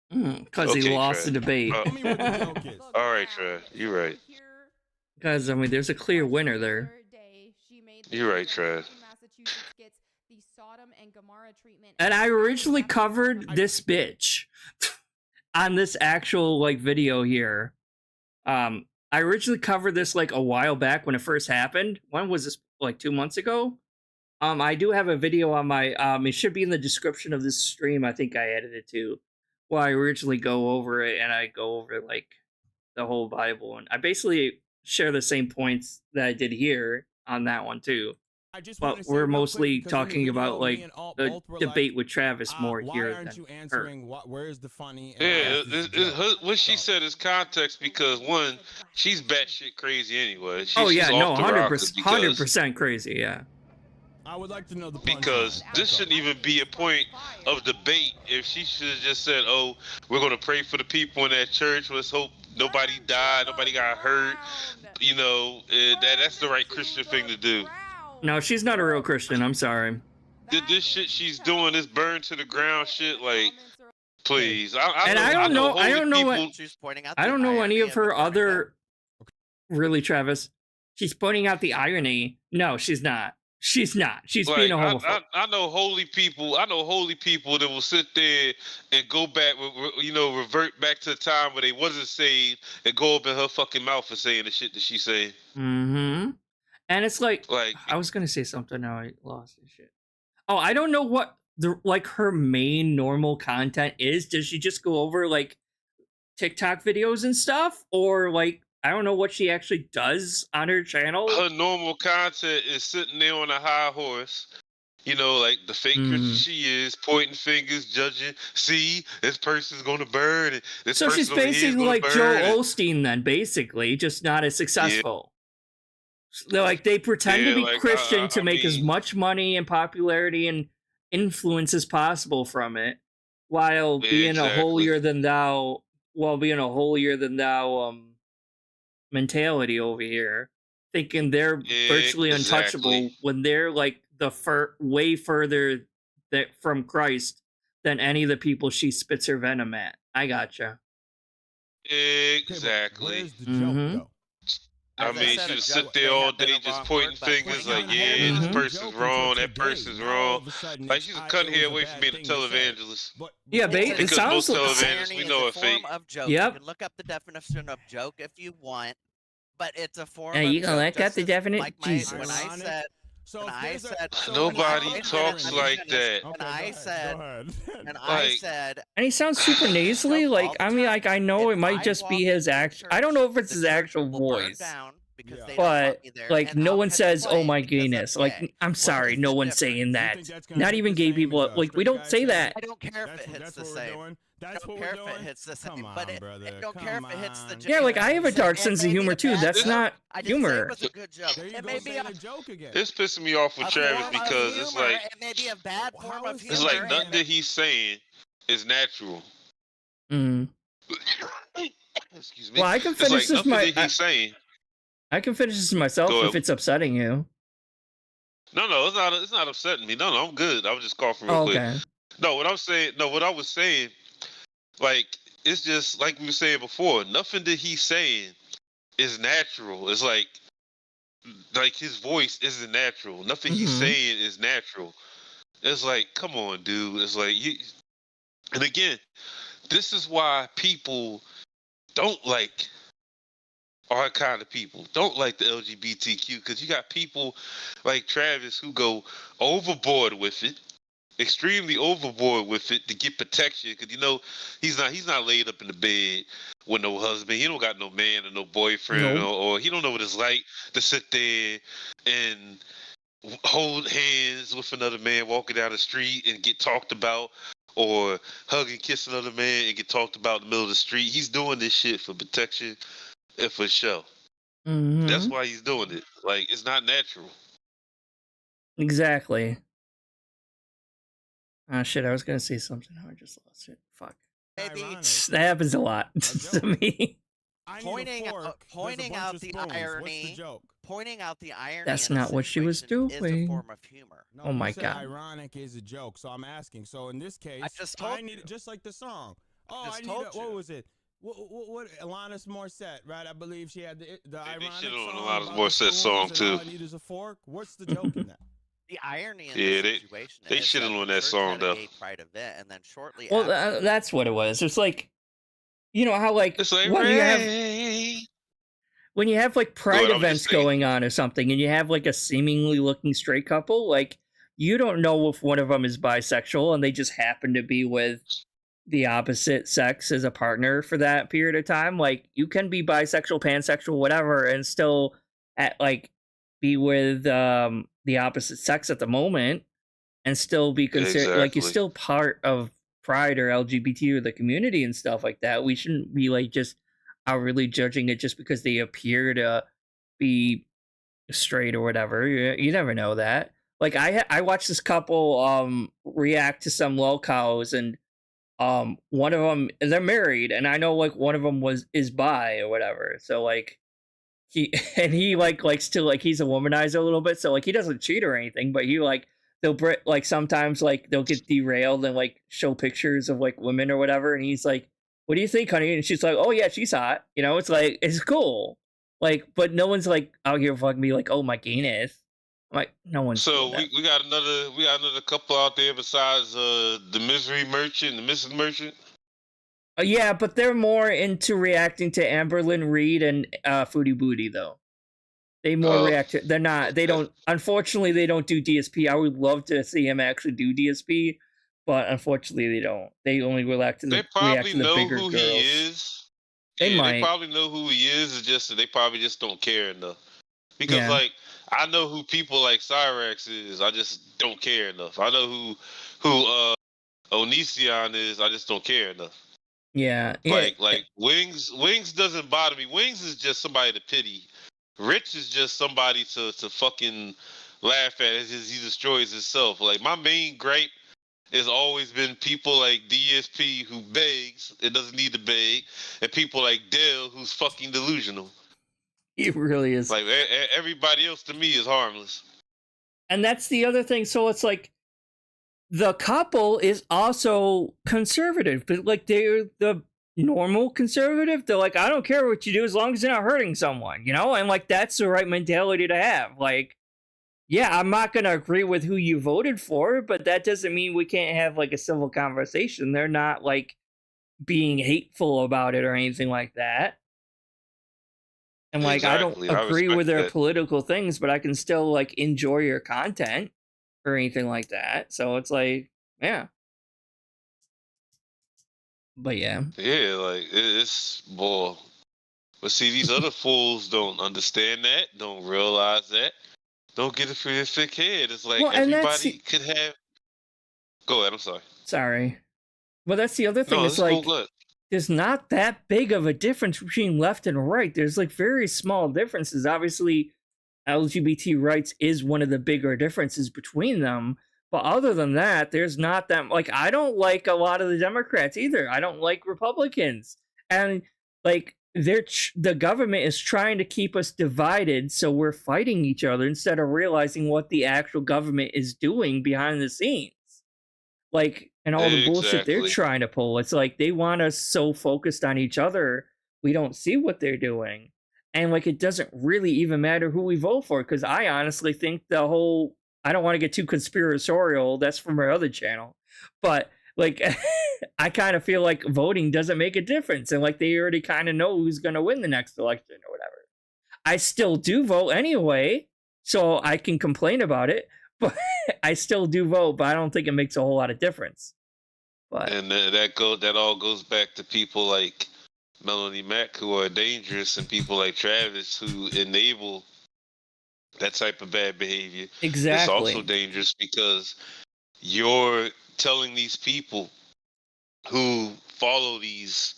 Because he lost the debate. Tell me what the joke is. All right, Trey, you're right. Because I mean, there's a clear winner there. You're right, Trey. And I originally covered this bitch on this actual like video here. I originally covered this like a while back when it first happened. When was this? Like 2 months ago? I do have a video on my it should be in the description of this stream. I think I added it to. Well, I originally go over it and I go over like the whole Bible, and I basically share the same points that I did here on that one too. But we're mostly talking about like the debate with Travis more here than her. Where's the funny? Yeah, what she said is context because one, she's batshit crazy anyway. Oh yeah, she's no, off the rocker 100% crazy, yeah. I would like to know the because this shouldn't even be a point of debate. If she should have just said, "Oh, we're gonna pray for the people in that church. Let's hope nobody died, nobody got hurt." You know, that's the right Christian thing to do. No, she's not a real Christian. I'm sorry. This shit she's doing, this burn to the ground shit, like, please. I don't know any of her other. Really, Travis? She's pointing out the irony. No, she's not. She's not. She's like, being a homophobe. I know holy people. I know holy people that will sit there and go back, revert back to the time where they wasn't saved and go up in her fucking mouth for saying the shit that she's saying. Mm-hmm. And it's like I was gonna say something, now I lost the shit. Oh, I don't know what her main normal content is. Does she just go over like TikTok videos and stuff, or like? I don't know what she actually does on her channel. Her normal content is sitting there on a high horse, like the fake Christian she is, pointing fingers, judging. See, this person's gonna burn. And this so she's basically like Joel Osteen, then, basically, just not as successful. Yeah. They pretend to be Christian to make as much money and popularity and influence as possible from it, while being a holier than thou, mentality over here, thinking they're virtually untouchable when they're like way further from Christ than any of the people she spits her venom at. I gotcha. Exactly. Where's the joke, though? I mean, she just sit there all day just pointing fingers like, this person's wrong, that person's wrong. Like, she's a cut hair away from being a televangelist. Yeah, it sounds like most televangelists, we know, are fake. Yep. You can look up the definition of joke if you want, but it's a form of you can look up the definition. Like Jesus. When I said, nobody talks like that. I said, and he sounds super nasally. Like, I mean, like, I know it might just be his actual. I don't know if it's his actual voice, but like, no one says, "Oh my gayness." Like, I'm sorry, no one's saying that. Not even gay people. Like, we don't say that. I don't care if it hits the same. That's don't care if it hits the same, but I don't care if it hits the. Yeah, like I have a dark sense of humor too. That's not humor. It was a good joke. It may be a joke again. It's pissing me off with Travis because it's like it may be a bad form of humor. It's like nothing that he's saying is natural. Excuse me. Well, I can finish this. I can finish this myself if it's upsetting you. No, it's not upsetting me. No, I'm good. I was just coughing real quick. No, what I was saying. Like, it's just like we were saying before. Nothing that he's saying is natural. It's like his voice isn't natural. Nothing he's saying is natural. It's like, come on, dude. It's like and again, this is why people don't like our kind of people. Don't like the LGBTQ, because you got people like Travis who go overboard with it. Extremely overboard with it to get protection, because he's not laid up in the bed with no husband. He don't got no man or no boyfriend, or he don't know what it's like to sit there and hold hands with another man walking down the street and get talked about or hug and kiss another man and get talked about in the middle of the street. He's doing this shit for protection and for show. That's why he's doing it. Like, it's not natural. Exactly. Ah, shit, I was gonna say something. I just lost it. Fuck. Maybe That happens a lot to me. pointing out the irony. Pointing out the irony. That's not what she was doing. Is a form of humor. No, oh my you said god. Ironic is a joke, so I'm asking. So in this case, I just told need just like the song. Oh, I need what was it? What Alanis Morissette, right? I believe she had the ironic shit on song. Alanis Morissette song too. All I need is a fork. What's the joke in that? The irony in this situation they shitted on that song though. Gay pride event, and then shortly well, after, that's what it was. It's like, you know how like, it's like when you have like pride events going on or something, and you have like a seemingly looking straight couple, like you don't know if one of them is bisexual and they just happen to be with the opposite sex as a partner for that period of time. Like you can be bisexual, pansexual, whatever, and still be with the opposite sex at the moment and still be considered like you're still part of pride or LGBT or the community and stuff like that. We shouldn't be like just really judging it just because they appear to be straight or whatever. You never know that. Like I watched this couple react to some lolcows, and one of them, they're married, and I know like one of them is bi or whatever. So like he likes to like, he's a womanizer a little bit, so like he doesn't cheat or anything, but he like they'll like sometimes like they'll get derailed and like show pictures of like women or whatever, and he's like, what do you think, honey? And she's like, oh yeah, she's hot. You know, it's like, it's cool. Like, but no one's like out here fucking me like, oh my gayness. Like, no one's. So we got another couple out there besides the Misery Merchant, the Mrs. Merchant. Yeah, but they're more into reacting to Amberlynn Reed and Foodie Booty though. They more react to. They're not. They don't. Unfortunately, they don't do DSP. I would love to see him actually do DSP. But unfortunately, they don't. They only react to the bigger girls. They probably know who he is. They probably know who he is. It's just that they probably just don't care enough. Because like I know who people like Cyrax is. I just don't care enough. I know who Onision is. I just don't care enough. Yeah. Like Wings doesn't bother me. Wings is just somebody to pity. Rich is just somebody to fucking laugh at as he destroys himself. Like my main gripe has always been people like DSP who begs and doesn't need to beg, and people like Dale who's fucking delusional. He really is. Like everybody else to me is harmless. And that's the other thing. So it's like the couple is also conservative, but like they're the normal conservative. They're like, I don't care what you do as long as you're not hurting someone, you know? And like that's the right mentality to have. Like, yeah, I'm not going to agree with who you voted for, but that doesn't mean we can't have like a civil conversation. They're not like being hateful about it or anything like that. And like, exactly. I don't agree with their political things, but I can still like enjoy your content or anything like that. So it's like, yeah. But yeah. Yeah, like it's boy. But see, these other fools don't understand that, don't realize that. Don't get it for your thick head. It's like everybody could have. Go ahead. I'm sorry. Sorry. Well, that's the other thing. It's like there's not that big of a difference between left and right. There's like very small differences. Obviously, LGBT rights is one of the bigger differences between them. But other than that, there's not that. Like, I don't like a lot of the Democrats either. I don't like Republicans. And like, the government is trying to keep us divided, so we're fighting each other instead of realizing what the actual government is doing behind the scenes. Like, and all the bullshit they're trying to pull. It's like they want us so focused on each other, we don't see what they're doing. And like, it doesn't really even matter who we vote for, because I honestly think the whole, I don't want to get too conspiratorial, that's from our other channel, but like, I kind of feel like voting doesn't make a difference. And like, they already kind of know who's going to win the next election or whatever. I still do vote anyway, so I can complain about it, but I still do vote, but I don't think it makes a whole lot of difference. But and that all goes back to people like Melanie Mack who are dangerous, and people like Travis who enable that type of bad behavior. Exactly. It's also dangerous because you're telling these people who follow these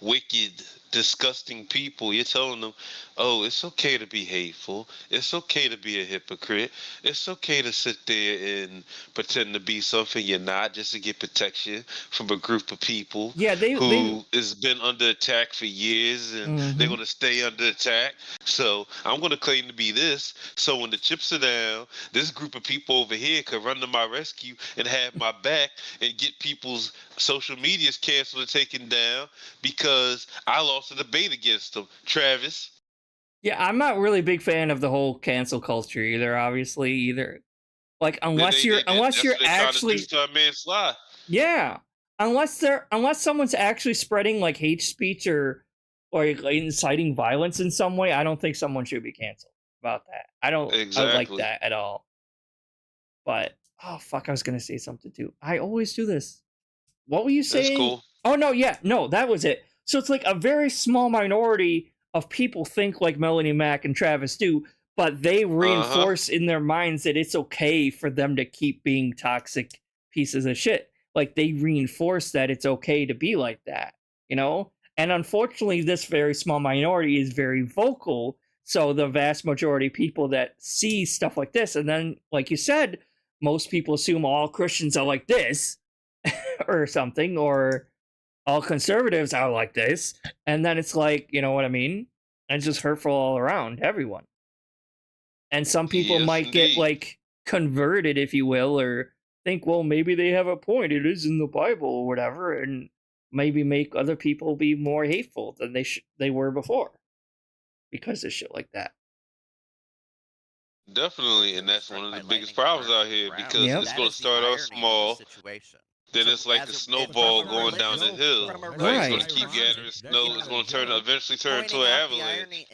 wicked, disgusting people. You're telling them, oh, it's okay to be hateful. It's okay to be a hypocrite. It's okay to sit there and pretend to be something you're not just to get protection from a group of people who has been under attack for years, and they're going to stay under attack. So I'm going to claim to be this. So when the chips are down, this group of people over here could run to my rescue and have my back and get people's social medias canceled and taken down because I lost a debate against them. Travis. Yeah, I'm not really a big fan of the whole cancel culture either. Obviously, like unless you're actually to a man Sly. Yeah, unless someone's actually spreading like hate speech or inciting violence in some way, I don't think someone should be canceled about that. I don't like that at all. But oh fuck, I was gonna say something too. I always do this. What were you saying? That's cool. Oh no, that was it. So it's like a very small minority of people think like Melanie Mac and Travis do, but they reinforce in their minds that it's okay for them to keep being toxic pieces of shit. Like they reinforce that it's okay to be like that, you know? And unfortunately, this very small minority is very vocal. So the vast majority of people that see stuff like this, and then, like you said, most people assume all Christians are like this or something, or all conservatives are like this. And then it's like, you know what I mean? It's just hurtful all around, everyone. And some people might get like converted, if you will, or think, well, maybe they have a point. It is in the Bible or whatever, and maybe make other people be more hateful than they were before because of shit like that. Definitely, and that's one of the biggest problems out here because it's going to start off small. Then it's like a snowball going down the hill. Like it's going to keep gathering snow. It's going to eventually turn into an avalanche.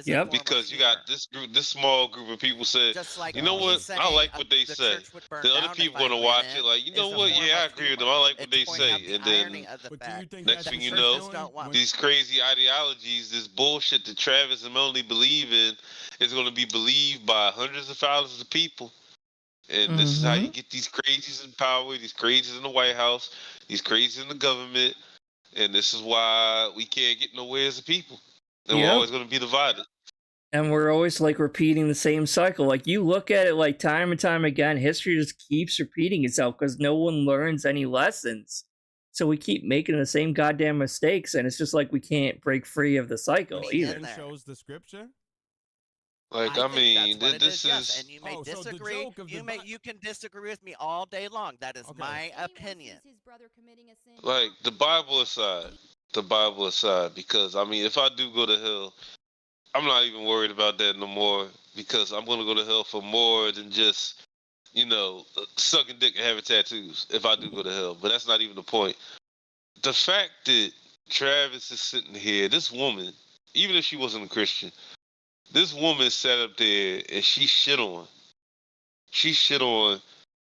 Yep. Because you got this small group of people said, you know what? I like what they say. The other people going to watch it like, you know what? Yeah, I agree with them. I like what they say. And then next thing you know, these crazy ideologies, this bullshit that Travis and Melanie believe in, is going to be believed by hundreds of thousands of people. And this is how you get these crazies in power, these crazies in the White House, these crazies in the government. And this is why we can't get nowhere as a people. And we're always going to be divided. And we're always like repeating the same cycle. Like you look at it like time and time again, history just keeps repeating itself because no one learns any lessons. So we keep making the same goddamn mistakes, and it's just like we can't break free of the cycle either. Shows the scripture. Like I mean, this is. And you may disagree. You can disagree with me all day long. That is my opinion. Like the Bible aside, because I mean, if I do go to hell, I'm not even worried about that no more because I'm gonna go to hell for more than just, you know, sucking dick and having tattoos. If I do go to hell, but that's not even the point. The fact that Travis is sitting here, this woman, even if she wasn't a Christian. This woman sat up there and she shit on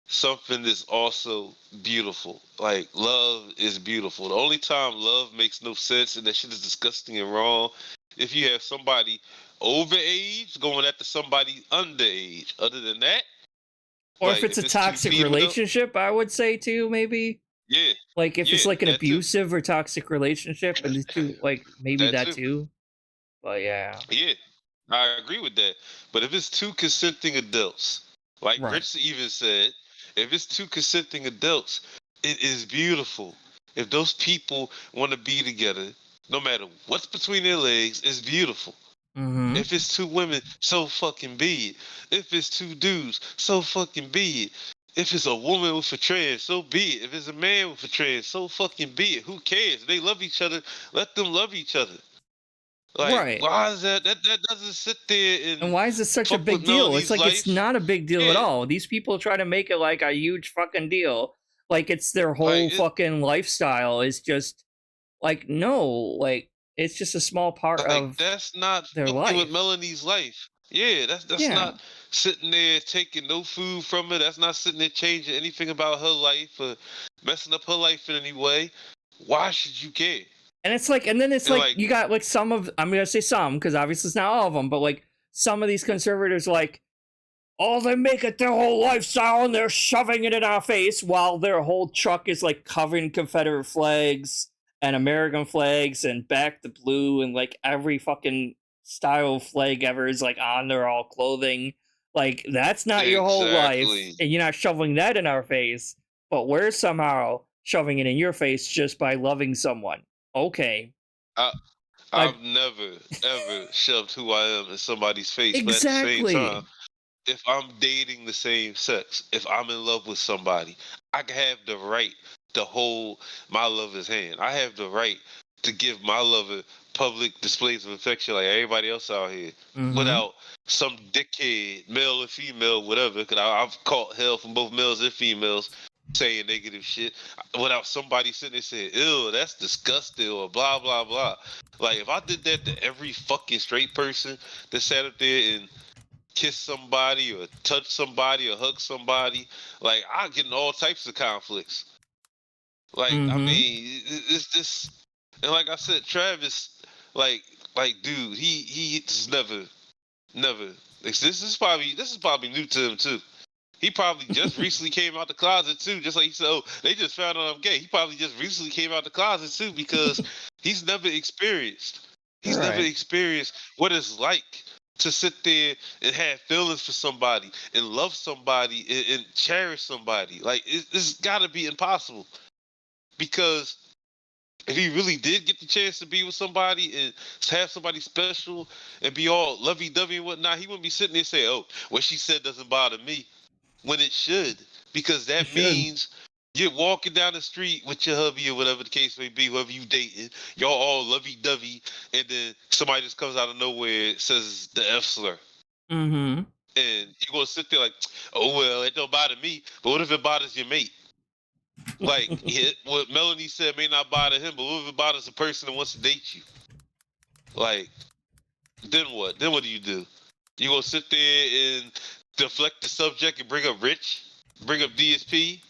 something that's also beautiful. Like love is beautiful. The only time love makes no sense and that shit is disgusting and wrong if you have somebody over age going after somebody underage. Other than that, or like, if it's a toxic relationship, I would say too, maybe. Yeah. Like if it's like an abusive or toxic relationship, and it's too, like maybe that too. But yeah. Yeah. I agree with that. But if it's two consenting adults, like Rich even said, if it's two consenting adults, it is beautiful. If those people want to be together, no matter what's between their legs, it's beautiful. If it's two women, so fucking be it. If it's two dudes, so fucking be it. If it's a woman with a trans, so be it. If it's a man with a trans, so fucking be it. Who cares? They love each other. Let them love each other. Like, why is that doesn't sit there and why is it such a big deal? It's like it's not a big deal at all. These people try to make it like a huge fucking deal. Like it's their whole fucking lifestyle is just like no, like it's just a small part of that's not their life. With Melanie's life. Yeah, that's not sitting there taking no food from her. That's not sitting there changing anything about her life or messing up her life in any way. Why should you care? And it's like, and then it's like you got like some of, I'm gonna say some because obviously it's not all of them, but like some of these conservatives like, oh, they make it their whole lifestyle and they're shoving it in our face while their whole truck is like covered in Confederate flags and American flags and back the blue and like every fucking style of flag ever is like on their all clothing. Like, that's not your whole life, and you're not shoveling that in our face, but we're somehow shoving it in your face just by loving someone. Okay. I've never, ever shoved who I am in somebody's face. Exactly. But at the same time, if I'm dating the same sex, if I'm in love with somebody, I have the right to hold my lover's hand. I have the right to give my lover public displays of affection like everybody else out here, without some dickhead, male or female, whatever. Because I've caught hell from both males and females saying negative shit without somebody sitting there saying, ew, that's disgusting, or blah, blah, blah. Like, if I did that to every fucking straight person that sat up there and kissed somebody or touched somebody or hugged somebody, like, I get in all types of conflicts. Like, I mean, it's this, and like I said, Travis, like, dude, he just never. This is probably new to him too. He probably just recently came out the closet too, just like he said, oh, they just found out I'm gay. He probably just recently came out the closet too, because he's never experienced. Never experienced what it's like to sit there and have feelings for somebody and love somebody and cherish somebody. Like, it's got to be impossible, because if he really did get the chance to be with somebody and have somebody special and be all lovey-dovey and whatnot, he wouldn't be sitting there saying, oh, what she said doesn't bother me, when it should, because that means you're walking down the street with your hubby or whatever the case may be, whoever you dating, y'all all lovey-dovey, and then somebody just comes out of nowhere and says the F slur. And you're going to sit there like, oh, well, it don't bother me, but what if it bothers your mate? Like, what Melanie said may not bother him, but what if it bothers the person that wants to date you? Like, then what? Then what do? You gonna sit there and deflect the subject and bring up Rich, bring up DSP,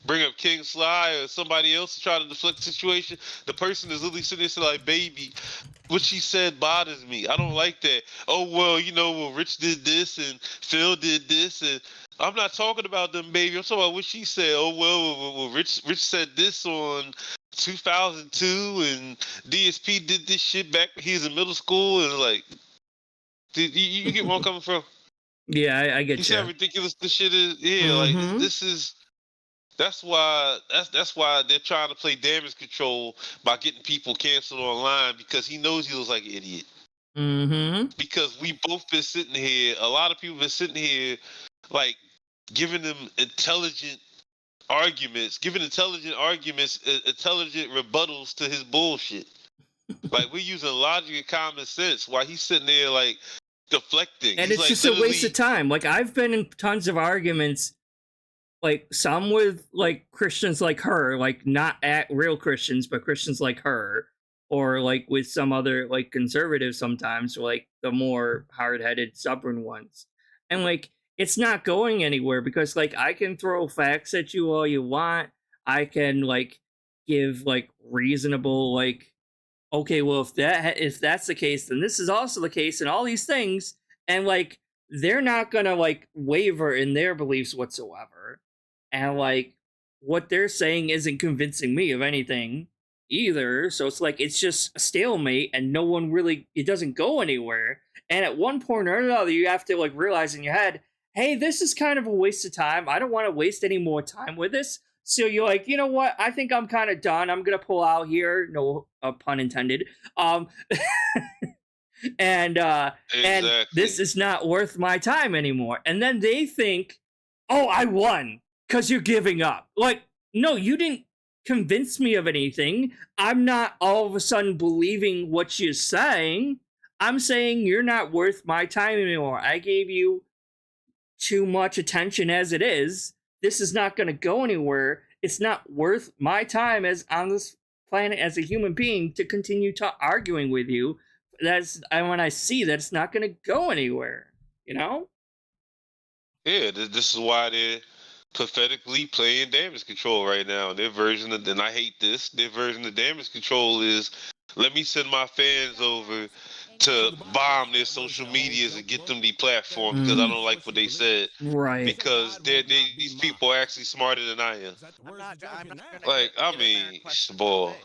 bring up King Sly or somebody else to try to deflect the situation? The person is literally sitting there saying, like, baby, what she said bothers me. I don't like that. Oh, well, Rich did this and Phil did this, and I'm not talking about them, baby. I'm talking about what she said. Oh, well, Rich said this on 2002, and DSP did this shit back when he was in middle school, and like, you get where I'm coming from? Yeah, I get you. See how ridiculous this shit is? Yeah, like, this is... That's why they're trying to play damage control by getting people canceled online, because he knows he looks like an idiot. Because we both been sitting here, a lot of people been sitting here, like, giving them intelligent arguments, intelligent rebuttals to his bullshit. Like, we're using logic and common sense while he's sitting there, like, deflecting. And he's it's like, just a waste of time. Like, I've been in tons of arguments, like, some with, like, Christians like her, like, not real Christians, but Christians like her, or, like, with some other, like, conservatives sometimes, or, like, the more hard-headed, stubborn ones. And, like, it's not going anywhere, because, like, I can throw facts at you all you want. I can, like, give, like, reasonable, like, okay, well, if that's the case, then this is also the case, and all these things, and, like, they're not gonna, like, waver in their beliefs whatsoever. And, like, what they're saying isn't convincing me of anything either. So it's like, it's just a stalemate, and no one really, it doesn't go anywhere. And at one point or another, you have to, like, realize in your head, hey, this is kind of a waste of time. I don't want to waste any more time with this. So you're like, you know what? I think I'm kind of done. I'm going to pull out here. No pun intended. And this is not worth my time anymore. And then they think, oh, I won because you're giving up. Like, no, you didn't convince me of anything. I'm not all of a sudden believing what you're saying. I'm saying you're not worth my time anymore. I gave you too much attention as it is. This is not going to go anywhere. It's not worth my time as on this planet as a human being to continue arguing with you. When I see that it's not going to go anywhere, you know? Yeah, this is why they're pathetically playing damage control right now. Their version of, and I hate this, their version of damage control is, let me send my fans over to bomb their social medias and get them deplatformed because I don't like what they said. Right. Because these people are actually smarter than I am. I'm not gonna Like, get I in there and mean, question her boy. faith.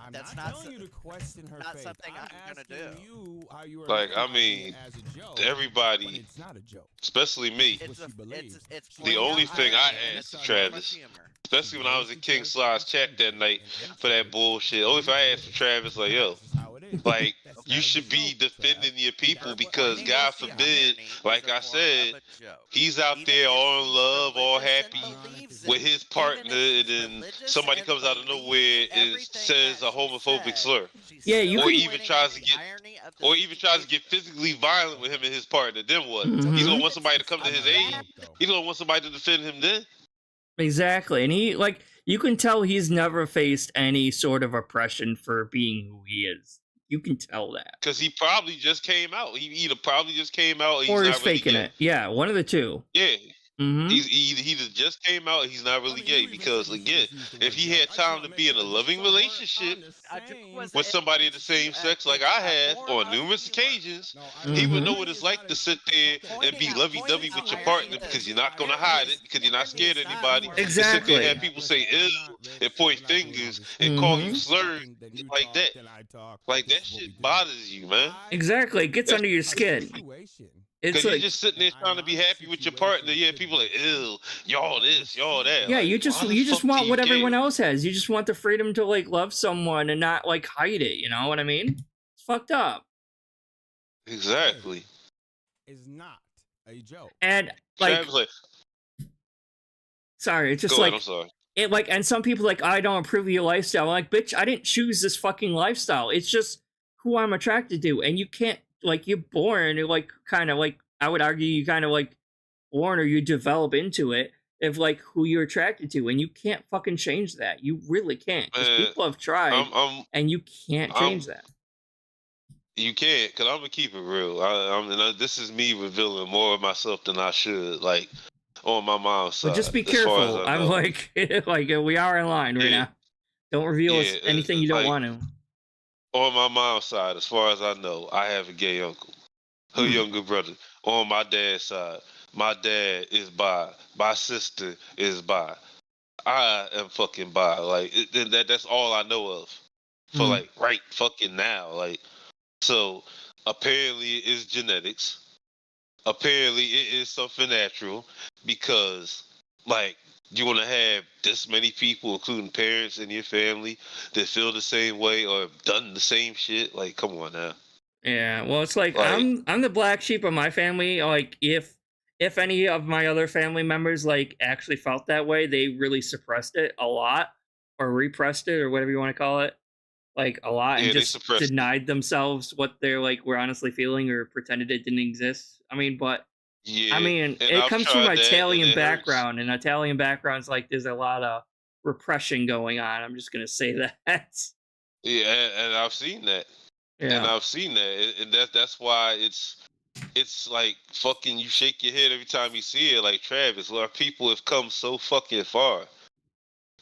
I'm That's not not telling so- you to question her not faith. something I'm gonna do. asking you how you are Like, I recognizing mean, it as a joke, everybody, but it's not a joke. especially me, It's what she believes. it's the pointing only out thing I irony in a asked form of Travis, humor. especially when I was in King Sly's chat that night for that bullshit. Only thing I asked Travis, like, yo, like, you should be defending your people because, God forbid, like I said, he's out there all in love, all happy with his partner, and then somebody comes out of nowhere and says a homophobic slur. Yeah, you Or can- even tries to get physically violent with him and his partner. Then what? He's Mhm. gonna want somebody to come to his aid. He's gonna want somebody to defend him then. Exactly. And he, like, you can tell he's never faced any sort of oppression for being who he is. You can tell that. Because he probably just came out. He either probably just came out or he's Or he's not really faking gay. it. Yeah, one of the two. Yeah. Mm-hmm. He either just came out, he's not really gay. Because again, if he had time to be in a loving relationship with somebody of the same sex like I have on numerous occasions, he would know what it's like to sit there and be lovey-dovey with your partner because you're not gonna hide it, because you're not scared of anybody. Exactly. And sit there and have people say ew and point fingers and call you slurs like that. Like, that shit bothers you, man. Exactly. It gets under your skin. It's Because like, you're just sitting there trying to be happy with your partner. Yeah, people are like, ew, y'all this, y'all that. yeah, Like, you just why the fuck want do you what everyone care? else has. You just want the freedom to, like, love someone and not, like, hide it. You know what I mean? It's fucked up. Exactly. Is not a joke. And, like, Travis like, sorry, it's just go like ahead, I'm sorry. it, like, and some people like, I don't approve of your lifestyle. I'm like, bitch, I didn't choose this fucking lifestyle. It's just who I'm attracted to, and you can't, like, you're born, like, kind of like, I would argue you kind of like born or you develop into it of like who you're attracted to, and you can't fucking change that. You really can't. 'Cause Man, people have tried, and you can't change that. You can't, because I'm going to keep it real. This is me revealing more of myself than I should, like, on my mom's side. But just be as far as careful. I I'm know. like, like, we are in line right Yeah. now. Don't reveal us Yeah, anything you don't like, want to. On my mom's side, as far as I know, I have a gay uncle. Her younger brother. On my dad's side, my dad is bi. My sister is bi. I am fucking bi. Like, that's all I know of. For, like, right fucking now. Like, so, apparently it is genetics. Apparently it is something natural. Because, like, you want to have this many people, including parents in your family, that feel the same way or have done the same shit. Like, come on now. Yeah, well, it's like I'm the black sheep of my family. Like, if any of my other family members like actually felt that way, they really suppressed it a lot or repressed it or whatever you want to call it, like a lot, and Yeah, they just suppressed it. denied themselves what they're like were honestly feeling or pretended it didn't exist. I mean, but Yeah. I mean, and it I've comes from tried that, Italian and it hurts. background, and Italian background's like there's a lot of repression going on. I'm just gonna say that. Yeah, and I've seen that. And Yeah, I've seen that. And that's why it's like fucking you shake your head every time you see it. Like, Travis, a lot of people have come so fucking far.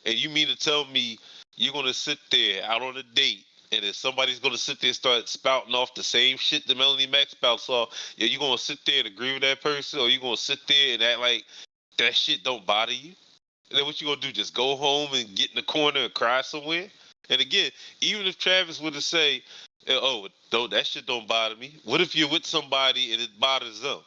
And you mean to tell me you're gonna sit there out on a date and if somebody's gonna sit there and start spouting off the same shit that Melanie Mac spouts off, yeah, you gonna sit there and agree with that person, or you gonna sit there and act like that shit don't bother you? And then what you gonna do? Just go home and get in the corner and cry somewhere? And again, even if Travis were to say, "Oh, that shit don't bother me," what if you're with somebody and it bothers them?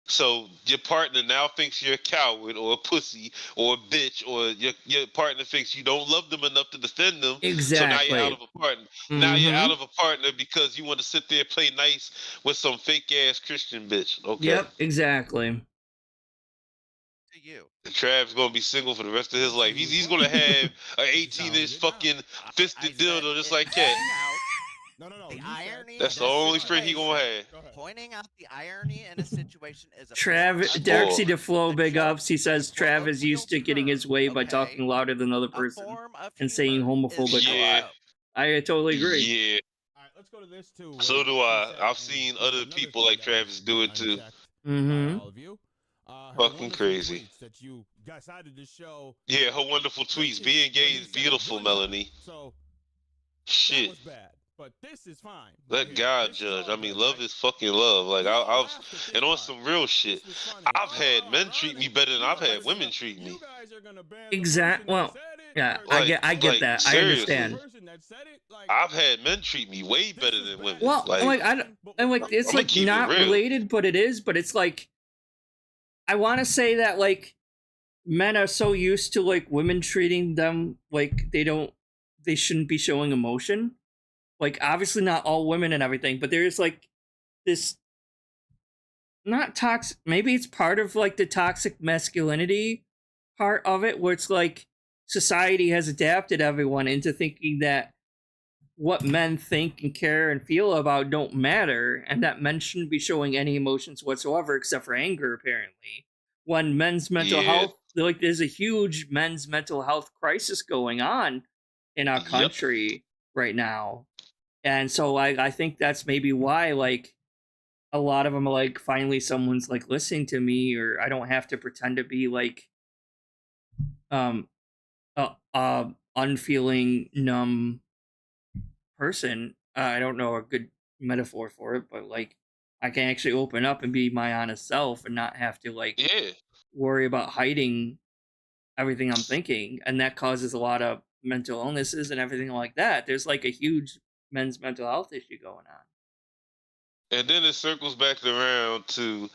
So your partner now thinks you're a coward or a pussy or a bitch, or your partner thinks you don't love them enough to defend them. exactly. So now you're out of a partner. Now you're out of a partner because you want to sit there and play nice with some fake ass Christian bitch. Okay. Yep, exactly. To you. And Trav's gonna be single for the rest of his life. He's gonna have an 18-inch fucking fisted dildo just like Cat. No. The irony. That's the only friend he gonna have. Pointing out the irony in a situation is a Darksydephil big ups. He says Trav is used to getting his way by talking louder than the other person and saying homophobic a lot. I totally agree. Yeah. All right, let's go to this too. So do I. I've seen other people like Travis do it too. All of you. Fucking crazy. That you decided to show. Yeah, her wonderful tweets. Being gay is beautiful, Melanie. So shit. That was bad. But this is fine. Let God judge. I mean, love is fucking love. Like I've and on some real shit, I've had men treat me better than I've had women treat me. Exact. Well, yeah, Like, I get like, that. I seriously. understand. I've had men treat me way better than women. Well, like it's I'ma like keep it not real. related, but it is. But it's like I want to say that like men are so used to like women treating them like they shouldn't be showing emotion. Like obviously not all women and everything, but there's like this not toxic. Maybe it's part of like the toxic masculinity part of it, where it's like society has adapted everyone into thinking that what men think and care and feel about don't matter, and that men shouldn't be showing any emotions whatsoever except for anger, apparently. When men's mental health, like there's a huge men's mental health crisis going on in our country right now. And so I think that's maybe why like a lot of them are like, finally someone's like listening to me, or I don't have to pretend to be like unfeeling, numb person. I don't know a good metaphor for it, but like I can actually open up and be my honest self and not have to like worry about hiding everything I'm thinking, and that causes a lot of mental illnesses and everything like that. There's like a huge men's mental health issue going on. And then it circles back around to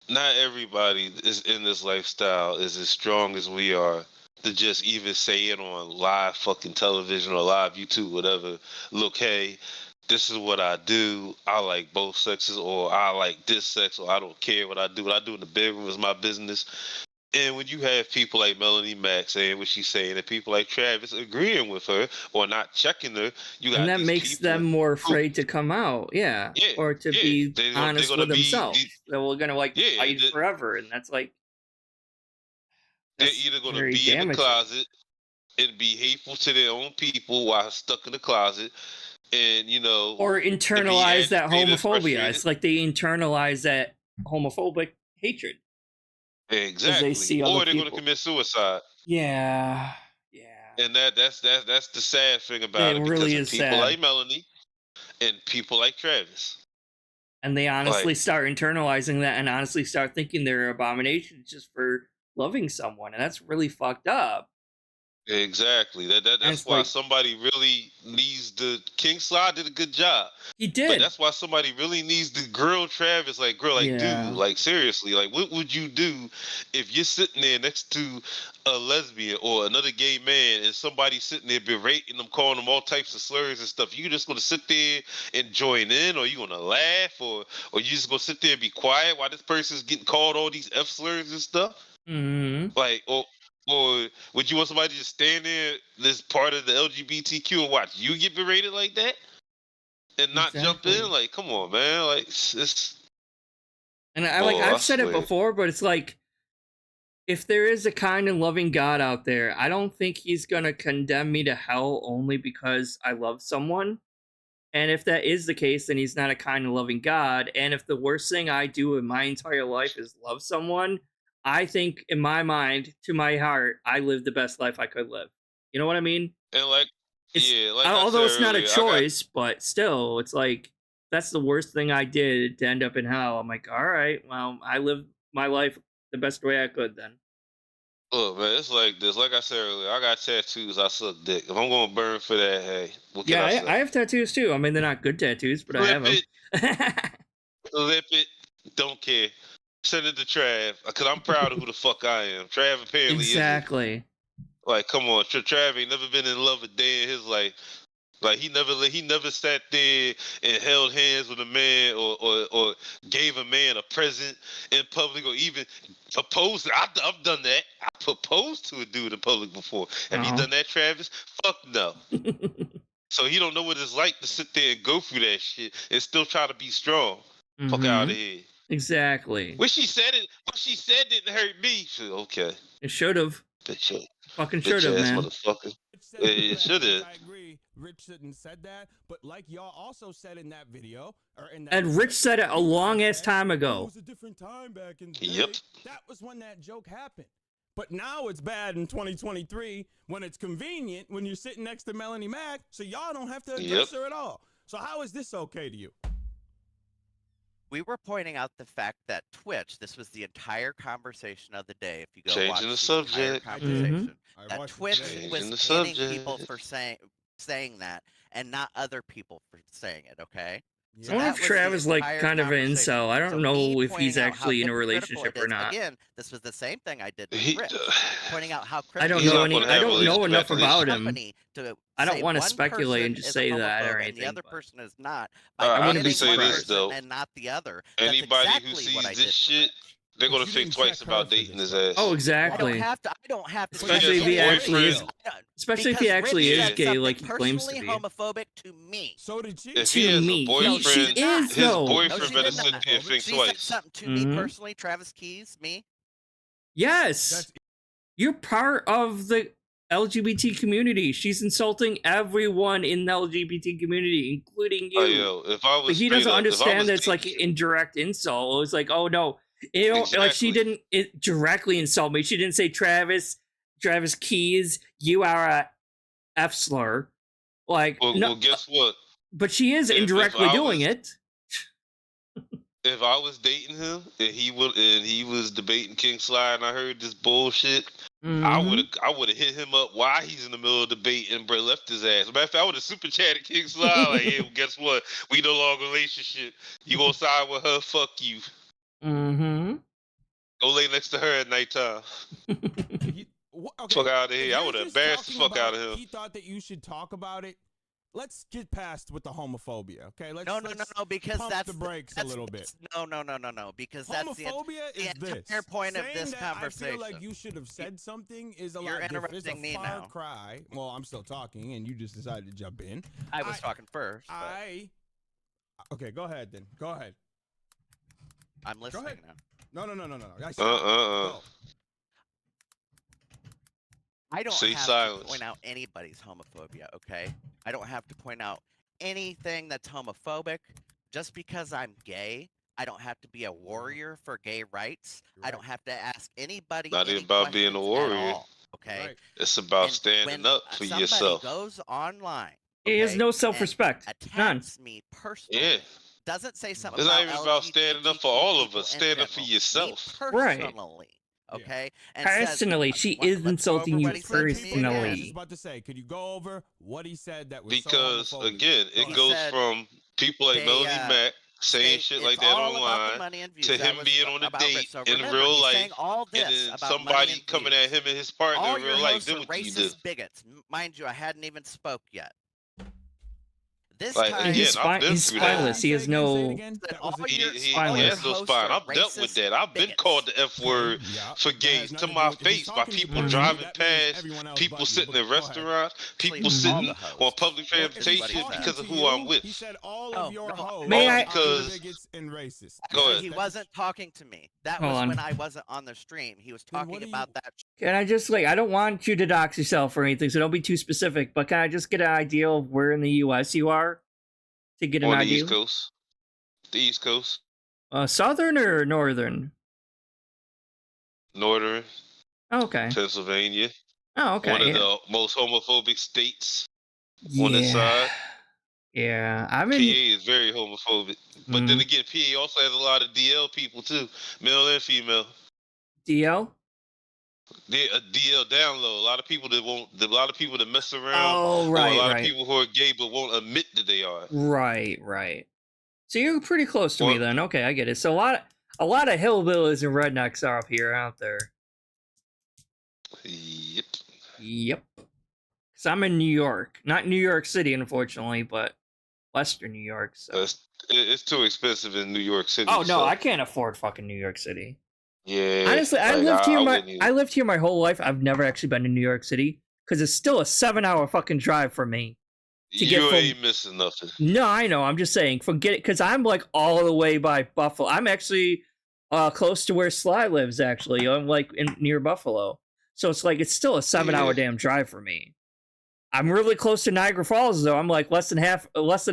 not everybody is in this lifestyle is as strong as we are to just even say it on live fucking television or live YouTube, whatever. Look, hey, this is what I do. I like both sexes, or I like this sex, or I don't care what I do. What I do in the bedroom is my business. And when you have people like Melanie Mack saying what she's saying, and people like Travis agreeing with her or not checking her, you got and that makes them more afraid to come out, or to be honest with themselves. That we're gonna like fight forever, and that's like they're either gonna be in the closet and be hateful to their own people while stuck in the closet, and or internalize that homophobia. It's like they internalize that homophobic hatred. Exactly. Or they're going to commit suicide. Yeah. And that's the sad thing about it, really because is people sad. like Melanie and people like Travis. And they honestly start internalizing that and honestly start thinking they're abominations just for loving someone, and that's really fucked up. Exactly. That's why somebody really needs King Sly did a good job. He did. But that's why somebody really needs to grill Travis. Like, dude, like seriously, like what would you do if you're sitting there next to a lesbian or another gay man and somebody's sitting there berating them, calling them all types of slurs and stuff? You just gonna sit there and join in, or you gonna laugh, or you just gonna sit there and be quiet while this person's getting called all these F slurs and stuff? Mm-hmm. Like, or would you want somebody to just stand there, this part of the LGBTQ, and watch you get berated like that, and not jump in? Like, come on, man! Like, it's. And I've said it before, but it's like, if there is a kind and loving God out there, I don't think he's gonna condemn me to hell only because I love someone. And if that is the case, then he's not a kind and loving God. And if the worst thing I do in my entire life is love someone, I think in my mind, to my heart, I lived the best life I could live. You know what I mean? And although it's not a choice, but still, it's like, that's the worst thing I did to end up in hell. I'm like, all right, well, I lived my life the best way I could then. Look, man, it's like this. Like I said earlier, I got tattoos. I suck dick. If I'm going to burn for that, hey, what can I say? I have tattoos too. I mean, they're not good tattoos, but I have them. Flip it. Don't care. Send it to Trav, because I'm proud of who the fuck I am. Trav apparently isn't. Like, come on, Trav ain't never been in love a day in his life. Like, he never sat there and held hands with a man, or gave a man a present in public, or even proposed. I've done that. I proposed to a dude in public before. Have you done that, Travis? Fuck no. So he don't know what it's like to sit there and go through that shit and still try to be strong. Mm-hmm. Fuck out of here. Exactly. What she said didn't hurt me. Okay. It should have. Fucking should have, man. Motherfucker. It should have. I agree. Rich shouldn't said that, but like y'all also said in that video, and Rich said it a long ass time ago. It was a different time back in the day. Yep. That was when that joke happened. But now it's bad in 2023 when it's convenient when you're sitting next to Melanie Mack, so y'all don't have to address her at all. So how is this okay to you? We were pointing out the fact that Twitch, this was the entire conversation of the day. If you go Changing watch the entire subject. conversation, I that watched it Twitch today. was Changing the canning subject. people for saying that, and not other people for saying it. Okay. I So wonder that if was the Trav is like entire kind of an conversation. incel. I don't So know me if he's pointing out how actually in a hypocritical relationship it or is- not. Again, this was the same thing I did with He, Rich, pointing out how I critical don't He's know not any. gonna I have a don't know enough relationship about after him. company to I don't say want to one speculate and person just is a say that or homophobe and anything. the other but- person is not by I wouldn't banning be can say one this surprised. person though. and not the other. That's Anybody who exactly what I sees did this for shit, Rich. they're But gonna you think didn't twice check her about for dating this, his though. ass. Oh, I don't exactly. have to. I don't have to. Especially if he actually is. Especially if he because actually Rich is said gay, something like he claims to personally be. homophobic to me. So did she? If he To has me, a boyfriend, she is his though. No, boyfriend she better did sit not. there and think She said twice. something to Mhm. me personally, Travis Keys, me. Yes, That's you're part of the LGBT community. She's insulting everyone in the LGBT community, including you. Oh, yo, if I was But he straight doesn't up, if I understand was that it's like dating- indirect insult. It's like, oh no, you know, like she Exactly. didn't directly insult me. She didn't say Travis Keys, you are a F slur. Like well, no, well, guess what? but she is if indirectly I doing was- it. If I was dating him and he was debating King Sly and I heard this bullshit, I Mhm. would have hit him up while he's in the middle of the debate and bro left his ass. Matter of fact, I would have super chatted King Sly like, hey, well, guess what? We no longer relationship. You gonna side with her? Fuck you. Mm-hmm. Go lay next to her at nighttime. okay. Fuck out of if here. I you're would have just embarrassed the talking fuck out of about him. He thought that you should talk about it. Let's get past with the homophobia, okay? Let's No, because pump that's the brakes a little bit. No, because that's the Homophobia is the this. entire point of Saying this that conversation. I feel like you should have said something is a You're lot different. It's a interrupting me far now. cry. Well, I'm still talking, and you just decided to jump in. I was talking first. But Okay, go ahead then. Go ahead. I'm listening ahead. now. No. I Uh. Go. I don't Say have silence. to point out anybody's homophobia, okay? I don't have to point out anything that's homophobic. Just because I'm gay, I don't have to be a warrior for gay rights. You're I right. don't have to ask anybody Not any even about being a questions at warrior. all, okay? Right. It's about And standing when up for somebody yourself. goes online, He has okay, no and self-respect. None. attacks me personally. Yeah. Doesn't say something It's not about even about standing up for all of LGBTQ us. in Stand up for general. yourself. Me Right. personally, Yeah. okay? And says, Personally, she what- is let's go insulting over you what he said to me again. I was personally. just about to say, could you go over what he said that was Because so homophobic? again, Go it ahead. goes said from people like they, Melody Mack saying State, shit like it's that all about the online money and views. to That him was being on a about date Rich. So in remember, real he's life, saying all this and then about money somebody and coming views. at him and his partner All in your real life. hosts Then are what do you do? racist bigots. Mind you, I hadn't even spoke yet. This Like, time, again, He's, I've been he's through that. spineless. He has no. that That all was a- your, He all your has no hosts spine. are I've dealt with racist that. I've been bigots. called the F word Yeah, for that gays has to nothing my do with- if he's face by talking to people you, driving that means past, everyone else people but you, sitting but in go ahead. restaurants, people Please, all sitting the on hosts. public Well, if he's transportation talking because of to who you, I'm with. He said all Oh, of your no. hoes May I- are Because- bigots and racist. Go ahead. He wasn't talking to me. That Hold was on. when I wasn't on the stream. He was Then talking what do about you- that. Can I just I don't want you to dox yourself or anything, so don't be too specific. But can I just get an idea of where in the U.S. you are to get an On the idea? East Coast. The East Coast. Southern or northern? Northern Oh, okay. Pennsylvania. Oh, okay. One of yeah. the most homophobic states on this Yeah. side. Yeah, I'm PA in. is very homophobic. But then Mhm. again, PA also has a lot of DL people too, male and female. DL. DL down low. A lot of people that won't. A lot of people that mess around. Oh, Or right, a lot right, of people who are gay but won't admit that they are. right. So you're pretty close to me Well- then. Okay, I get it. So a lot of hillbillies and rednecks are up here, out there. Yep. Yep. Cause I'm in New York, not New York City, unfortunately, but Western New York. So. It's too expensive in New York City. Oh no, so, I can't afford fucking New York City. Yeah. Honestly, I like, lived here wouldn't even- I lived here my whole life. I've never actually been to New York City because it's still a 7-hour fucking drive for me. to get You from- ain't missing nothing. No, I know. I'm just saying, forget it, because I'm like all the way by Buffalo. I'm actually close to where Sly lives. Actually, I'm like near Buffalo, so it's like it's still a 7-hour Yeah. damn drive for me. I'm really close to Niagara Falls, though. I'm like less than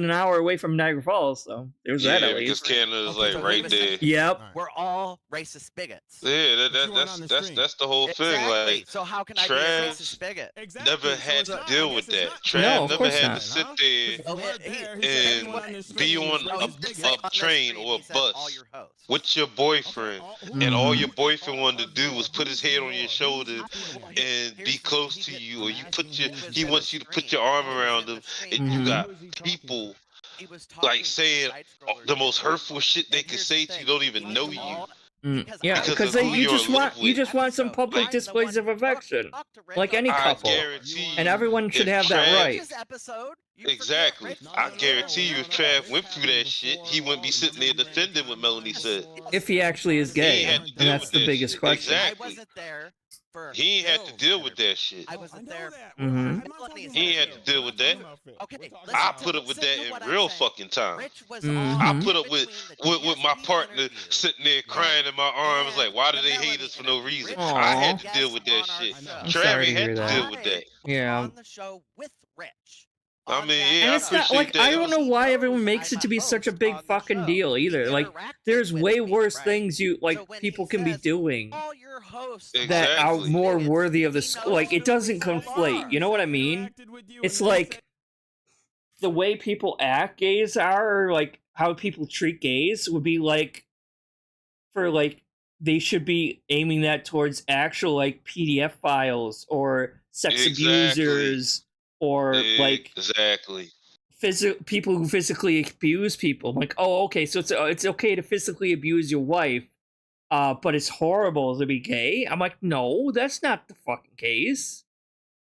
an hour away from Niagara Falls, so there's that at because least. Canada's Okay, like so right there. Yep. We're all racist bigots. Yeah, But you weren't on the stream. that's the whole thing. Exactly. Like, So how can I be a Trav racist bigot? Exactly. never So had it's to not- deal I with guess it's that. not- Trav No, of never course had not. to sit Huh? there Because you weren't he- there. and He said anyone on the be stream was on racist a bigot. On the train stream, or he a said all bus your hosts. with your boyfriend, Okay, and all your Mhm. boyfriend wanted to do was put his head on your shoulder and Here's be the- close he to did- you, or you put your he was he in wants the you to put stream. your arm He was around in him, the and stream. you Mhm. got Who is he talking people He was talking like to saying side-scrollers the most group. hurtful shit they And could here's say the to you, thing, don't even we know you. all- Yeah, Because because of you who you're just in love want you with. just want some Episode, public I'm the displays one of affection, talk to Rich like any about I couple, guarantee you, and everyone should if have that Trav- right. Rich's episode. You forget Exactly. Rich I was guarantee you, there. if Trav went through that shit, he wouldn't be sitting there defending what Melanie said. If he actually is gay, had to and deal that's with the that biggest shit. question. I Exactly. wasn't there for He ain't had to Phil's deal with interview. that shit. I wasn't there. Mhm. He ain't had to deal with that. Okay, I listen put to- up with listen that to in what I'm real saying. fucking time. Rich was Mhm. all I Mhm. put up with between the my DSP partner interview sitting there crying in my arms like, why do they hate us for no reason? I had to deal with that shit. I'm sorry to Trav hear had to that. deal with that. Yeah. On the show with Rich. I On mean, that yeah, And I it's not appreciate like that. I It don't was- know why shows everyone makes I'm it to be a such a host big on the fucking show. deal He either. Like interacted there's with way me, worse right? things So when people he can be says, doing all your hosts that are Exactly. more bigots, worthy of the he sc- knows like it who doesn't we are. conflate. You know what I mean? It's like the way people act gays are, or like how people treat gays would be like for like they should be aiming that towards actual like PDF files or sex Exactly. abusers or like Exactly. people who physically abuse people. I'm like, oh, okay, so it's okay to physically abuse your wife, but it's horrible to be gay. I'm like, no, that's not the fucking case.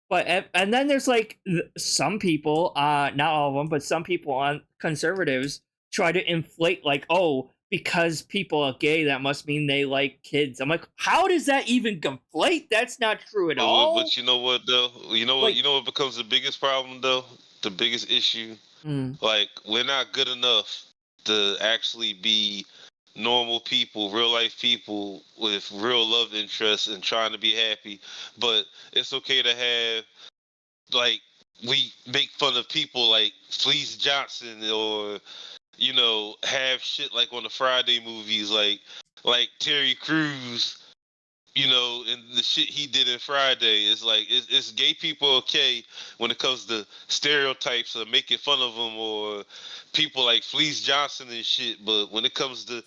But and then there's like some people, not all of them, but some people on conservatives try to inflate like, oh, because people are gay, that must mean they like kids. I'm like, how does that even conflate? That's not true at all. But you know what though? You know what? Like- You know what becomes the biggest problem though? The biggest issue. Like, we're not good enough to actually be normal people, real life people with real love interests and trying to be happy. But it's okay to have, like, we make fun of people like Fleece Johnson, or, you know, have shit like on the Friday movies, like Terry Crews, you know, and the shit he did in Friday. Is like, it's gay people okay when it comes to stereotypes or making fun of them, or people like Fleece Johnson and shit. But when it comes to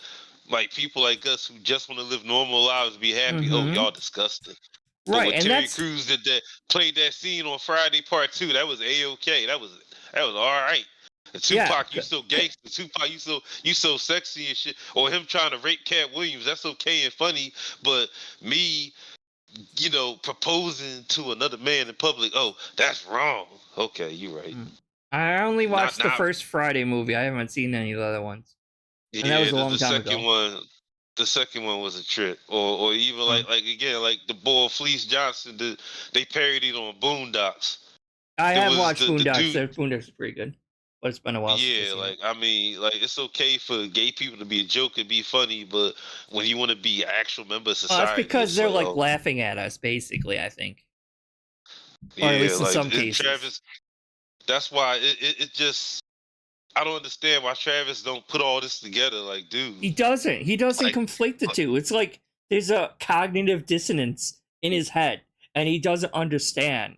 like people like us who just want to live normal lives, be happy, oh, Mhm. y'all disgusting. But Right, when and Terry that's Crews played that scene on Friday Part 2, that was A-okay. That was all right. And Tupac, you so gangster. Tupac, you so sexy and shit. Or him trying to rape Cat Williams, that's okay and funny. But me, you know, proposing to another man in public, oh, that's wrong. Okay, you're right. I only watched the not- first Friday movie. I haven't seen any of the other ones. And that was a long the time second ago. one. The second one was a trip, or even like again, like the boy Fleece Johnson. They parodied on Boondocks. I There have was watched the Boondocks. dude- Boondocks is pretty good, but it's been a while. since I've Yeah, seen like it. I mean, like it's okay for gay people to be a joke and be funny, but when you want to be an actual member of Well, society, that's because it's they're like oh, laughing at us, basically. I think. yeah, at least in like some and cases. Travis. That's why it just. I don't understand why Travis don't put all this together. Like, dude, He doesn't. He doesn't Like- conflate the two. It's like there's a cognitive dissonance in his head, and he doesn't understand.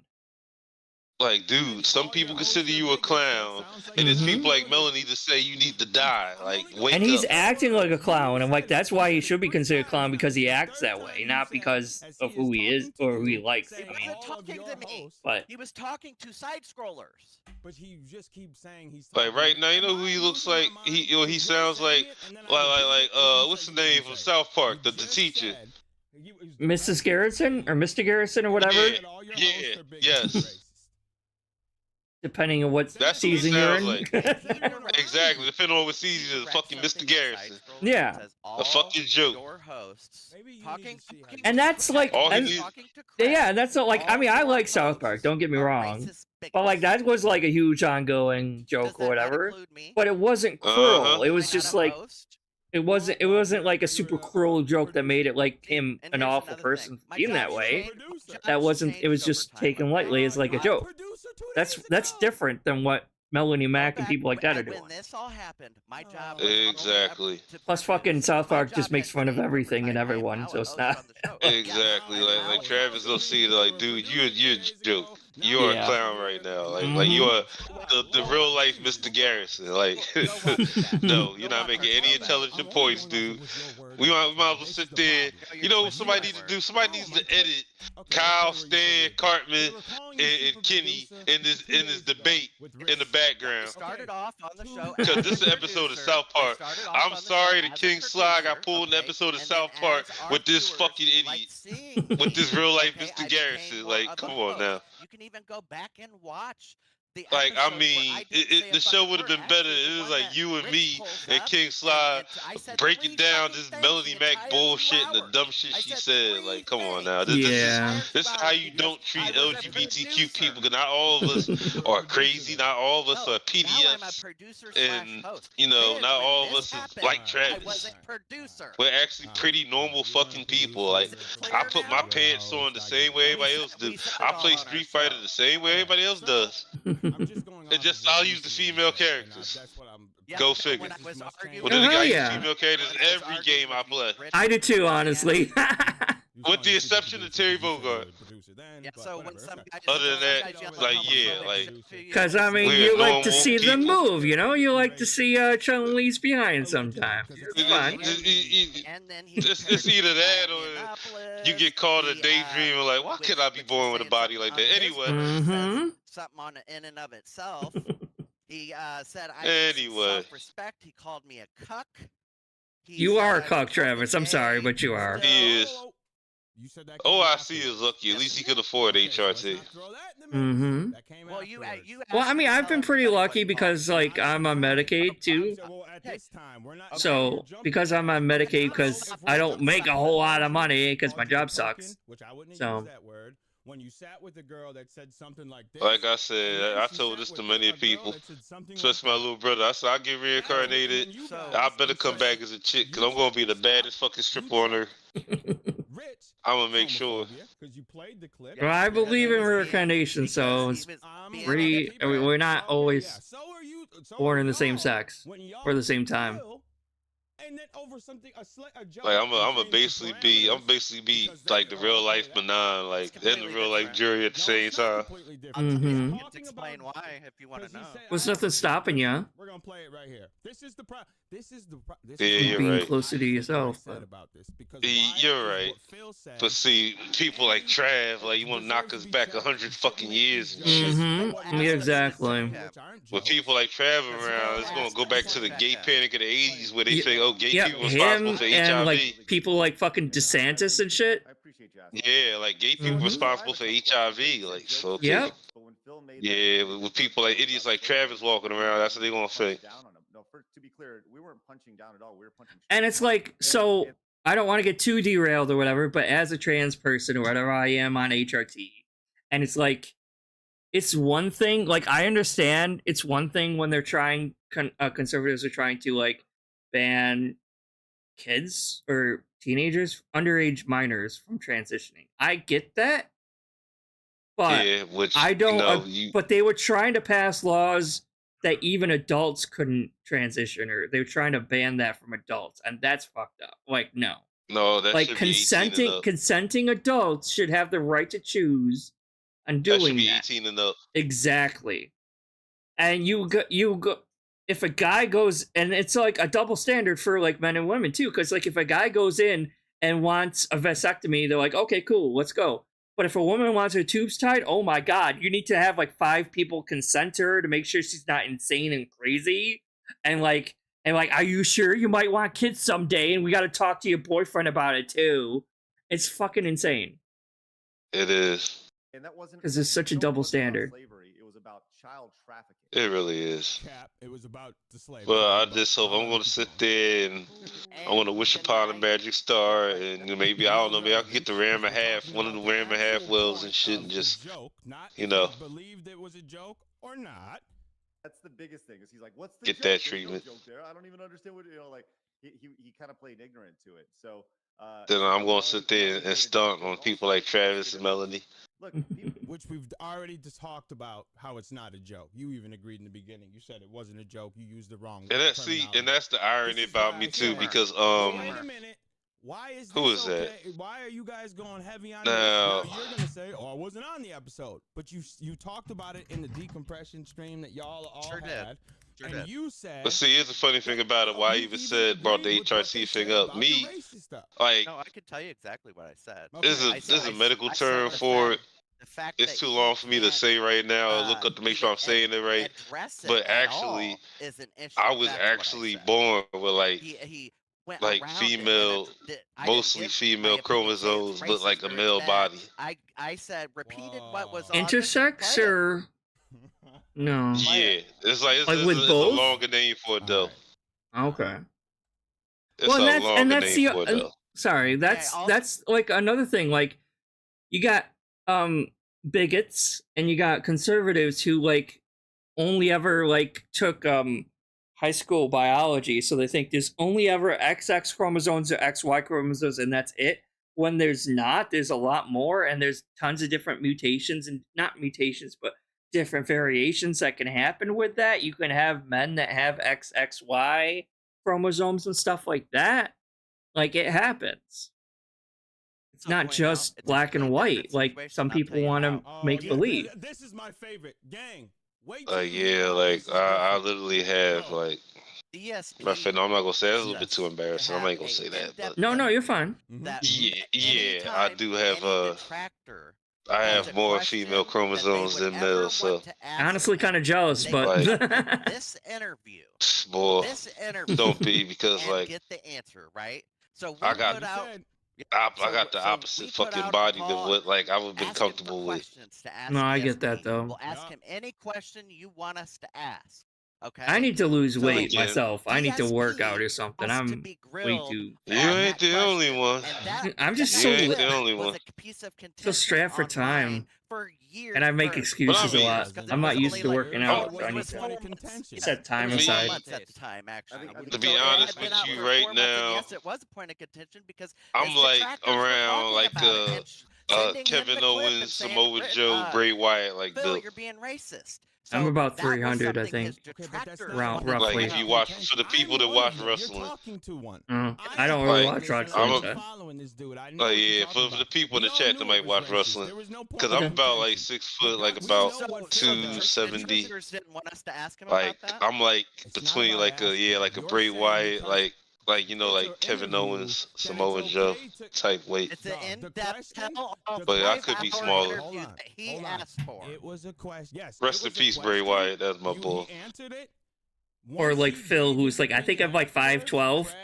like, dude, some people consider you a clown, and there's Mhm. people like Melanie to say you need to die. Like, wake And he's up. acting like a clown. I'm like, that's why he should be considered a clown, because he acts that way, not because of who he is or who he likes. I He mean, wasn't talking to me. but He was talking to side scrollers. But he just keeps saying he's Like right now, you know who he looks like? He sounds like what's the name from South Park? The teacher. Mrs. Garrison or Mr. Garrison or whatever, Yeah, yes. depending on what That's what he season you're in. sounds Exactly. Depending on what season, is fucking Mr. Garrison. Yeah. A fucking joke. Your hosts talking, And that's like, All he and- needs- yeah, that's not like. I mean, I like South Park. Don't get me wrong, but like that was like a huge ongoing joke or whatever. But it wasn't cruel. Uh-huh. It was just like it wasn't like a super cruel joke that made it like him an awful person being that way. That wasn't. It was just taken lightly as like a joke. That's different than what Melanie Mack and people like that are doing. When this all happened, my job was exactly. Plus, fucking South Park just makes fun of everything and everyone, so it's not. Exactly. Like Travis will see, like, dude, you're a joke. You're a clown right now. Like you are the real life Mr. Garrison. Like, no, you're not making any intelligent points, dude. We might as well sit there. You know what somebody needs to do? Somebody needs to edit Kyle, Stan, Cartman, and Kenny in this debate in the background. Started off on the show because this is an episode of South Park. I'm sorry, the King Sly got pulled in the episode of South Park with this fucking idiot, with this real life Mr. Garrison. Like, come on now. You can even go back and watch. Like, I mean, the show would have been better. It was like you and me and King Sly breaking down this Melanie Mac bullshit and the dumb shit she said. Like, come on now. This is how you don't treat LGBTQ people. Because not all of us are crazy. Not all of us are PDFs. And, you know, not all of us is like Travis. We're actually pretty normal fucking people. Like, I put my pants on the same way everybody else do. I play Street Fighter the same way everybody else does. I'll use the female characters. Go figure. Well, then I use female characters in every game I play. I do too, honestly. With the exception of Terry Bogard. So when some guy other than that, like, yeah, like. Because, I mean, you like to see them move, you know? You like to see Chun-Li's behind sometimes. It's fun. It's either that or you get caught in daydreaming, like, why could I be born with a body like that? Anyway. Something on in and of itself. He said, anyway. Self-respect. He called me a cuck. You are a cuck, Travis. I'm sorry, but you are. He is. Oh, I see is lucky. At least he could afford HRT. Well, I mean, I've been pretty lucky because, like, I'm on Medicaid, too. So, because I'm on Medicaid, because I don't make a whole lot of money because my job sucks. So... When you sat with a girl that said something like this, like I said, I told this to many people, especially my little brother. I said, I'll get reincarnated. I better come back as a chick, because I'm going to be the baddest fucking stripper on earth. I'm going to make sure. Well, I believe in reincarnation, so it's pretty, we're not always born in the same sex or the same time. And then over something, a joke. Like I'm basically be like the real life Manon, like and the real life jury at the same time. You can explain why if you want to know. There's nothing stopping you. We're gonna play it right here. This is you're being right. closer to yourself. You're right. But see, people like Trav, like you want to knock us back 100 fucking years. Yeah, exactly. With people like Trav around, it's gonna go back to the gay panic of the 80s where they say, "Oh, gay people responsible for HIV." And like people like fucking DeSantis and shit. Yeah, like gay people responsible for HIV. Like, so okay. Yep. Yeah, with people like idiots like Travis walking around, that's what they gonna say. To be clear, we weren't punching down at all. We were punching. And it's like, so I don't want to get too derailed or whatever, but as a trans person or whatever, I am on HRT, and it's like, it's one thing. Like, I understand it's one thing when they're trying, conservatives are trying to like ban kids or teenagers, underage minors from transitioning. I get that, but yeah, which, I don't. But they were trying to pass laws that even adults couldn't transition, or they were trying to ban that from adults, and that's fucked up. Like, no, that like should consenting adults should have the right to choose on doing that. Should be that. 18 and up. Exactly. And you go if a guy goes, and it's like a double standard for like men and women too, because like if a guy goes in and wants a vasectomy, they're like, okay, cool, let's go. But if a woman wants her tubes tied, oh my god, you need to have like 5 people consent to her to make sure she's not insane and crazy. And like, are you sure you might want kids someday? And we got to talk to your boyfriend about it too. It's fucking insane. It is. And that wasn't because it's such a double standard. Slavery. It was about child trafficking. It really is. It was about the slave. Well, I just hope I'm going to sit there and I want to wish upon a magic star, and maybe, I don't know, maybe I can get the ram and half, one of the ram and half wells and shit, and just, you know, believed it was a joke or not. That's the biggest thing. Is he's like, what's the get joke? that There's treatment. no joke there. I don't even understand what, you know, like he kind of played ignorant to it. So then I'm going to sit there and stunt on people like Travis and Melanie. Look, people, which we've already just talked about how it's not a joke. You even agreed in the beginning. You said it wasn't a joke. You used the wrong And terminology. that's the irony This is about why me I too, said- because Wait a minute. Why is Who this is okay? that? Why are you guys going heavy on Now- this? Now you're gonna say, "Oh, I wasn't on the episode," but you talked about it in the decompression stream that y'all all Sure did. had, Sure and did. you said. But see, here's the funny thing about it. Why I you even said brought the agreed with what HRC they thing said up. about the Me, racist stuff. like, No, I could tell you exactly what I said. Okay. there's I a said- there's a medical I said term the for fact- it. The fact It's that too he long for me to can't, say right now. I'll look up to make sure I'm even saying it right. address it But at actually, all is an issue. I was That's what I actually said. born with like He went like around female- it, and I didn't mostly give female my opinion, say it's chromosomes, but like a racist or male that. body. I said repeated what was Whoa. on the Intersex play it. or no? Yeah, it's like it's, Like it's, with it's both? a longer name for it though. Okay. It's Well, a and longer that's name the for it though. sorry, also- that's like another thing. Like you got bigots and you got conservatives who like only ever like took high school biology, so they think there's only ever XX chromosomes or XY chromosomes and that's it. When there's not, there's a lot more, and there's tons of different mutations, and not mutations, but different variations that can happen with that. You can have men that have XXY chromosomes and stuff like that. Like it happens. It's I'll not point just out, it's a black and completely white. different Like situation, some I'll tell people you want to how. make yeah, believe. This is my favorite gang. Wait till you Yeah, hear how like this is I different. literally have Bro. like. DSP. No, I'm not gonna say that. That's a little bit says too embarrassing. I'm have not gonna a say that, in-depth but No, you're fine. that yeah, I anytime do have any detractor I has have a more question female that they chromosomes would than ever males, so want to ask Honestly, me, kind of jealous, they but would come this interview, boy, this interview, don't be because and like get the answer right. So we I got- put out. I So- got the so opposite we put fucking out a body than call what like I would have been asking for comfortable with. questions to ask No, I get DSP. that, though. We'll ask Yeah. him any question you want us to ask. Okay. I need to lose So, weight yeah, myself. I need to work out or DSP something. has to I'm be way grilled too. You on ain't that the only question. one. And that, I'm just and so that You ain't clip the only was one. a piece of So contention strapped for time. online for years. And I make for- excuses a lot. years, 'cause it I'm not was used only to like- working Oh, out, it so I need was to 4 months. set time It was aside. 4 months at the time, actually. I think To be So it honest had been with out you for right 4 months, and now, yes, it was a point of contention because I'm his like detractors were around talking like about it and sending him Kevin the clip and Owens, saying, Samoa "Rick, Joe, Bray Wyatt, like Phil, built. you're being racist." I'm So about that was 300, I something his think. detractors Around- wanted to roughly. Like if know. you watch for the people that watch wrestling. You're talking to one. I don't really Like, watch wrestling. I'm a- so- following this dude. I know Like what you're yeah, talking for the about. people in We the all chat knew that it might was watch racist. wrestling, There was no point because of I'm about like contention. 6 foot, like We about know what So Phil the does. 270. detractors didn't want us to ask him Like about that. I'm like It's not between about like a asking. like a You're Bray saying Wyatt, because like you know it's like your Kevin interview, Owens, then Samoa it's Joe okay to- type weight. It's an No, the in-depth question- tell of But I 5 could be hour smaller. interview Hold on, that he hold on. asked for. It was a question. Yes. Rest it in was a peace, Bray question. Wyatt. That's my boy. He answered it. Or Once like he Phil, gave who's his like, I think I'm like opinion 5'12". afterwards,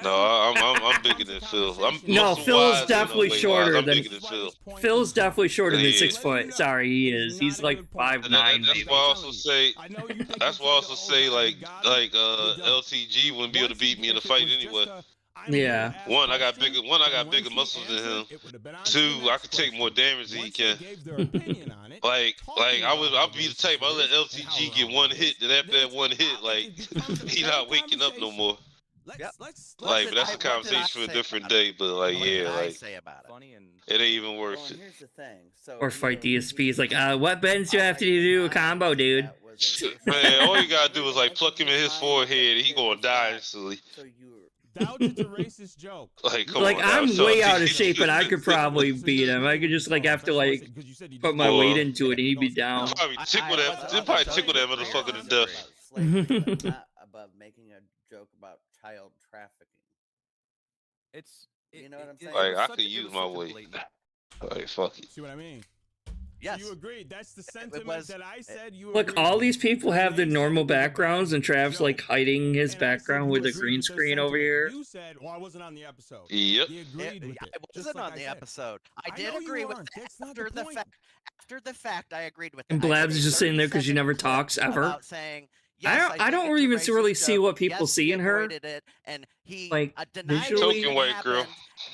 No, I'm bigger than Phil. I'm No, muscle Phil's wise and definitely weight shorter wise, I'm than- bigger than Phil. Phil's definitely shorter than Yeah. 6 foot. Sorry, he is. He's like And 5'9". that's maybe. why I also say I know you think that's it's why I like, also oh, say God, like we got him. like We don't. LTG wouldn't be able to Once he- beat me in a if it fight was just anyway. a, I'm Yeah. here to ask One, I got questions, bigger. One, I and got once bigger he muscles than answered, him. it would have been on to the Two, I next could take more question. damage than he Once can. they gave their opinion on it, Like talking I'll about be the how type. I'll let racist it is and LTG how get wrong one it hit, is, then after then that one it's hit, out- like it becomes a he fair not waking up no conversation. more. Yep. Let's Like, but that's a What did I conversation for a say different about it? day. But like, What did yeah, I like say about it? funny and it ain't even well, worth and it. here's the thing. So, Or you fight know, DSP. He's like, you- what bends do you have to do a combo, dude? That was a Man, all you gotta do person. is like pluck him in his forehead, and he gonna die instantly. So you were Doubt it's a racist joke. Like, come Like, on, now, I'm so way out of he- shape, but I could probably beat him. I could just like have to like put my weight into it, and he'd be down. Probably tickle that. wasn't They probably on the tickle that show. motherfucker to about death. slavery, but not above making a joke about child trafficking. it's You know what I'm saying? Like, was I such could a- it use was my such a weight. blatant- Like, fuck it. See what I mean? Yes. You agreed. That's the sentiment was- that I said. You Look, agreed all with. these people have their They normal said it was a backgrounds, and Trav's like hiding his And I said background you with a agreed green with their screen over sentiment. here. You said, "Well, I wasn't on the episode." Yep. He It- agreed with I it. just wasn't like on I the said. episode. I I did know you agree with weren't. that. That's not After the the point. fact, after the fact, I agreed with it. And I Blabs did is a just sitting there 'cause she 30-second never clip talks ever. about saying, I yes, don't think even it's a really racist see joke. what people Yes, see he in her. avoided it, and he Like, denied visually- it Token white happened, girl.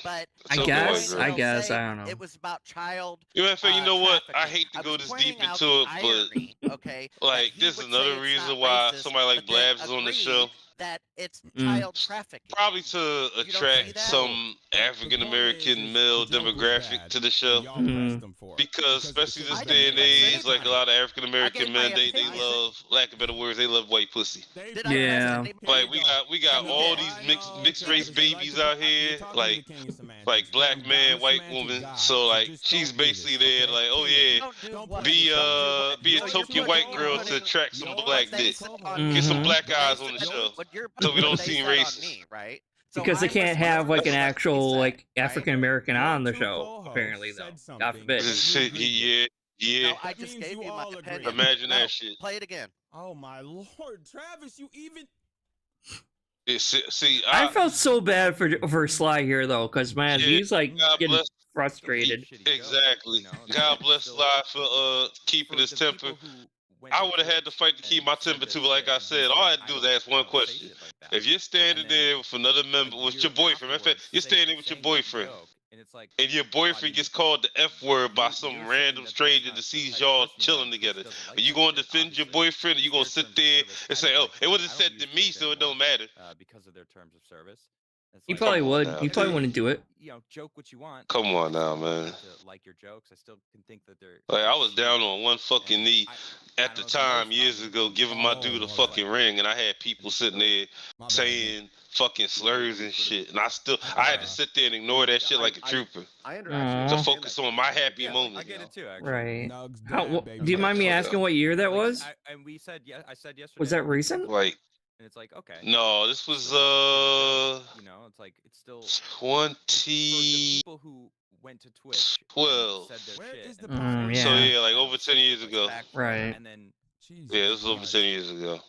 But I Token guess, white I girl. guess, I don't know. It was about child. You know, you know what? I trafficking. hate to go was this pointing deep out into the it, but irony, okay, like, that he this is would another say it's reason not why racist, somebody like but then Blabs is on the agree show. that it's Mm. child trafficking. Probably to You don't see attract that? some African American male demographic to the show. Because especially this day and age, like a lot of African American men, they love, lack of better words, they love white pussy. Did I press Yeah. anybody? Like we got all these mixed race babies out here, like black man, white woman. So like she's basically there, like, oh yeah, Don't do what? be a So token you're white putting- girl you're to putting- attract some black dick. Mhm. Get some black eyes on the show. But you're So we don't putting seem what they said racist. on me, right? So Because they I can't respect have like what an he actual said, like right? African American on the Two show. co-hosts Apparently, though. said God something forbid. This shit, yeah. No, I That just means gave you you my all agree. opinion. Imagine No, that shit. Play it again. Oh my lord, Travis, you even See, I felt so bad for Sly here though, because man, Yeah, he's like God getting bless- frustrated. Exactly. God bless Sly for keeping his temper. I would have had to fight to keep my temper too, but like I said, all I had to do was ask one question. If you're standing there with another member, with your boyfriend, in fact, you're standing there with your boyfriend, and your boyfriend gets called the F word by some random stranger that sees y'all chilling together, are you going to defend your boyfriend, or you going to sit there and say, oh, it wasn't said to me, so it don't matter? Because of their terms of service. He probably Come on would. now, He probably dude. wouldn't do it. You know, joke what you want. Come on I now, still man. have to like your jokes. I still can think that they're Like, I was down on one fucking knee I at the don't know if you time know years this, ago, giving my dude a fucking ring, and I had people sitting there my bad. saying fucking slurs and shit, and I had to sit there and ignore that shit like a trooper I under Aw. actually to understand focus that. on my happy Yeah, moment. I get it too, actually. Right. Nugs How, dad, baby. do you mind me Okay. asking what year that was? And we said, yeah, I said yesterday. Was that recent? Like, And it's like, okay. no, this was You know, it's like it's still for the 20. people who went to Twitch. and 12. Said their Where shit is the and Mm, posted yeah. So it, yeah, like and over 10 years ago. back, Right. And then Jesus Yeah, this was over Christ. 10 years ago.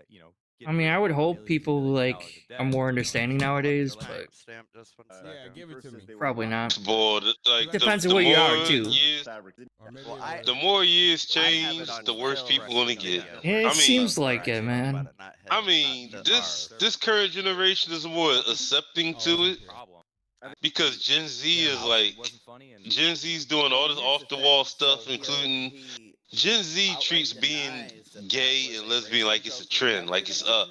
you know. I mean, I would hope millions and people millions of like dollars a are day, more you know, understanding they're nowadays, like, but Stamp just one Yeah, second. give it to me. probably not. Boy, like Depends on the where you are, more too. years, Or maybe Well, it I- was- the more years I have change, it on the worse Phil, people gonna right? get. Yeah, it I mean- seems Or like actually, it, I'm man. about it, not his, I mean, not this ours. current generation is more accepting Oh, to okay. it problem. because Gen Z Yeah, is it like wasn't funny and Gen Z's doing all this off the wall stuff, including Gen Z treats being gay and lesbian like it's a trend, like it's a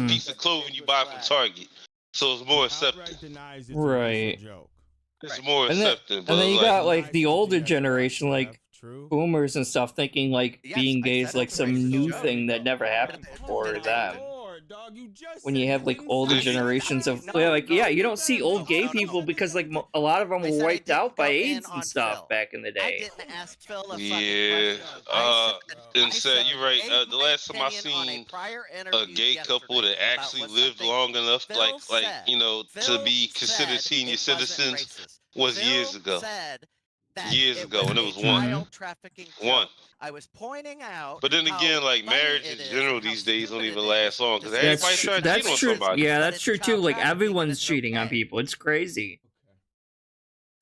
piece of clothing you buy from Target. So it's more Outright accepting. denies it's Right. a joke. It's more And then- accepting. But And then you like, got like Nice the to older GS generation, like True. boomers and stuff, thinking like Yes, being I gay said is it like was a some racist new joke. thing that never happened Oh, before my them. Lord, dog, you just When said you have you like wouldn't older say it. generations of No, like no, yeah, you don't no, see no, old no, gay no, no. people because like a lot of them I were said I wiped didn't out by go in AIDS on and stuff Phil. back in the I day. didn't ask Phil a fucking yeah, question. I said, and said you're right. gave The my last time I opinion on a seen prior a interview gay couple that yesterday about actually what lived something long enough, Phil like said. you know, to Phil be considered said senior it wasn't citizens racist. was Phil years ago. said that Years it ago, was and it a was one. child trafficking One. joke. I was pointing out. But then how again, like funny marriage it in is general and how these days don't stupid even it last is long to because say everybody's it's trying to cheat That's on true. somebody. Yeah, But that's it's true too. child Like trafficking and everyone's it's cheating on okay. people. It's crazy. Okay.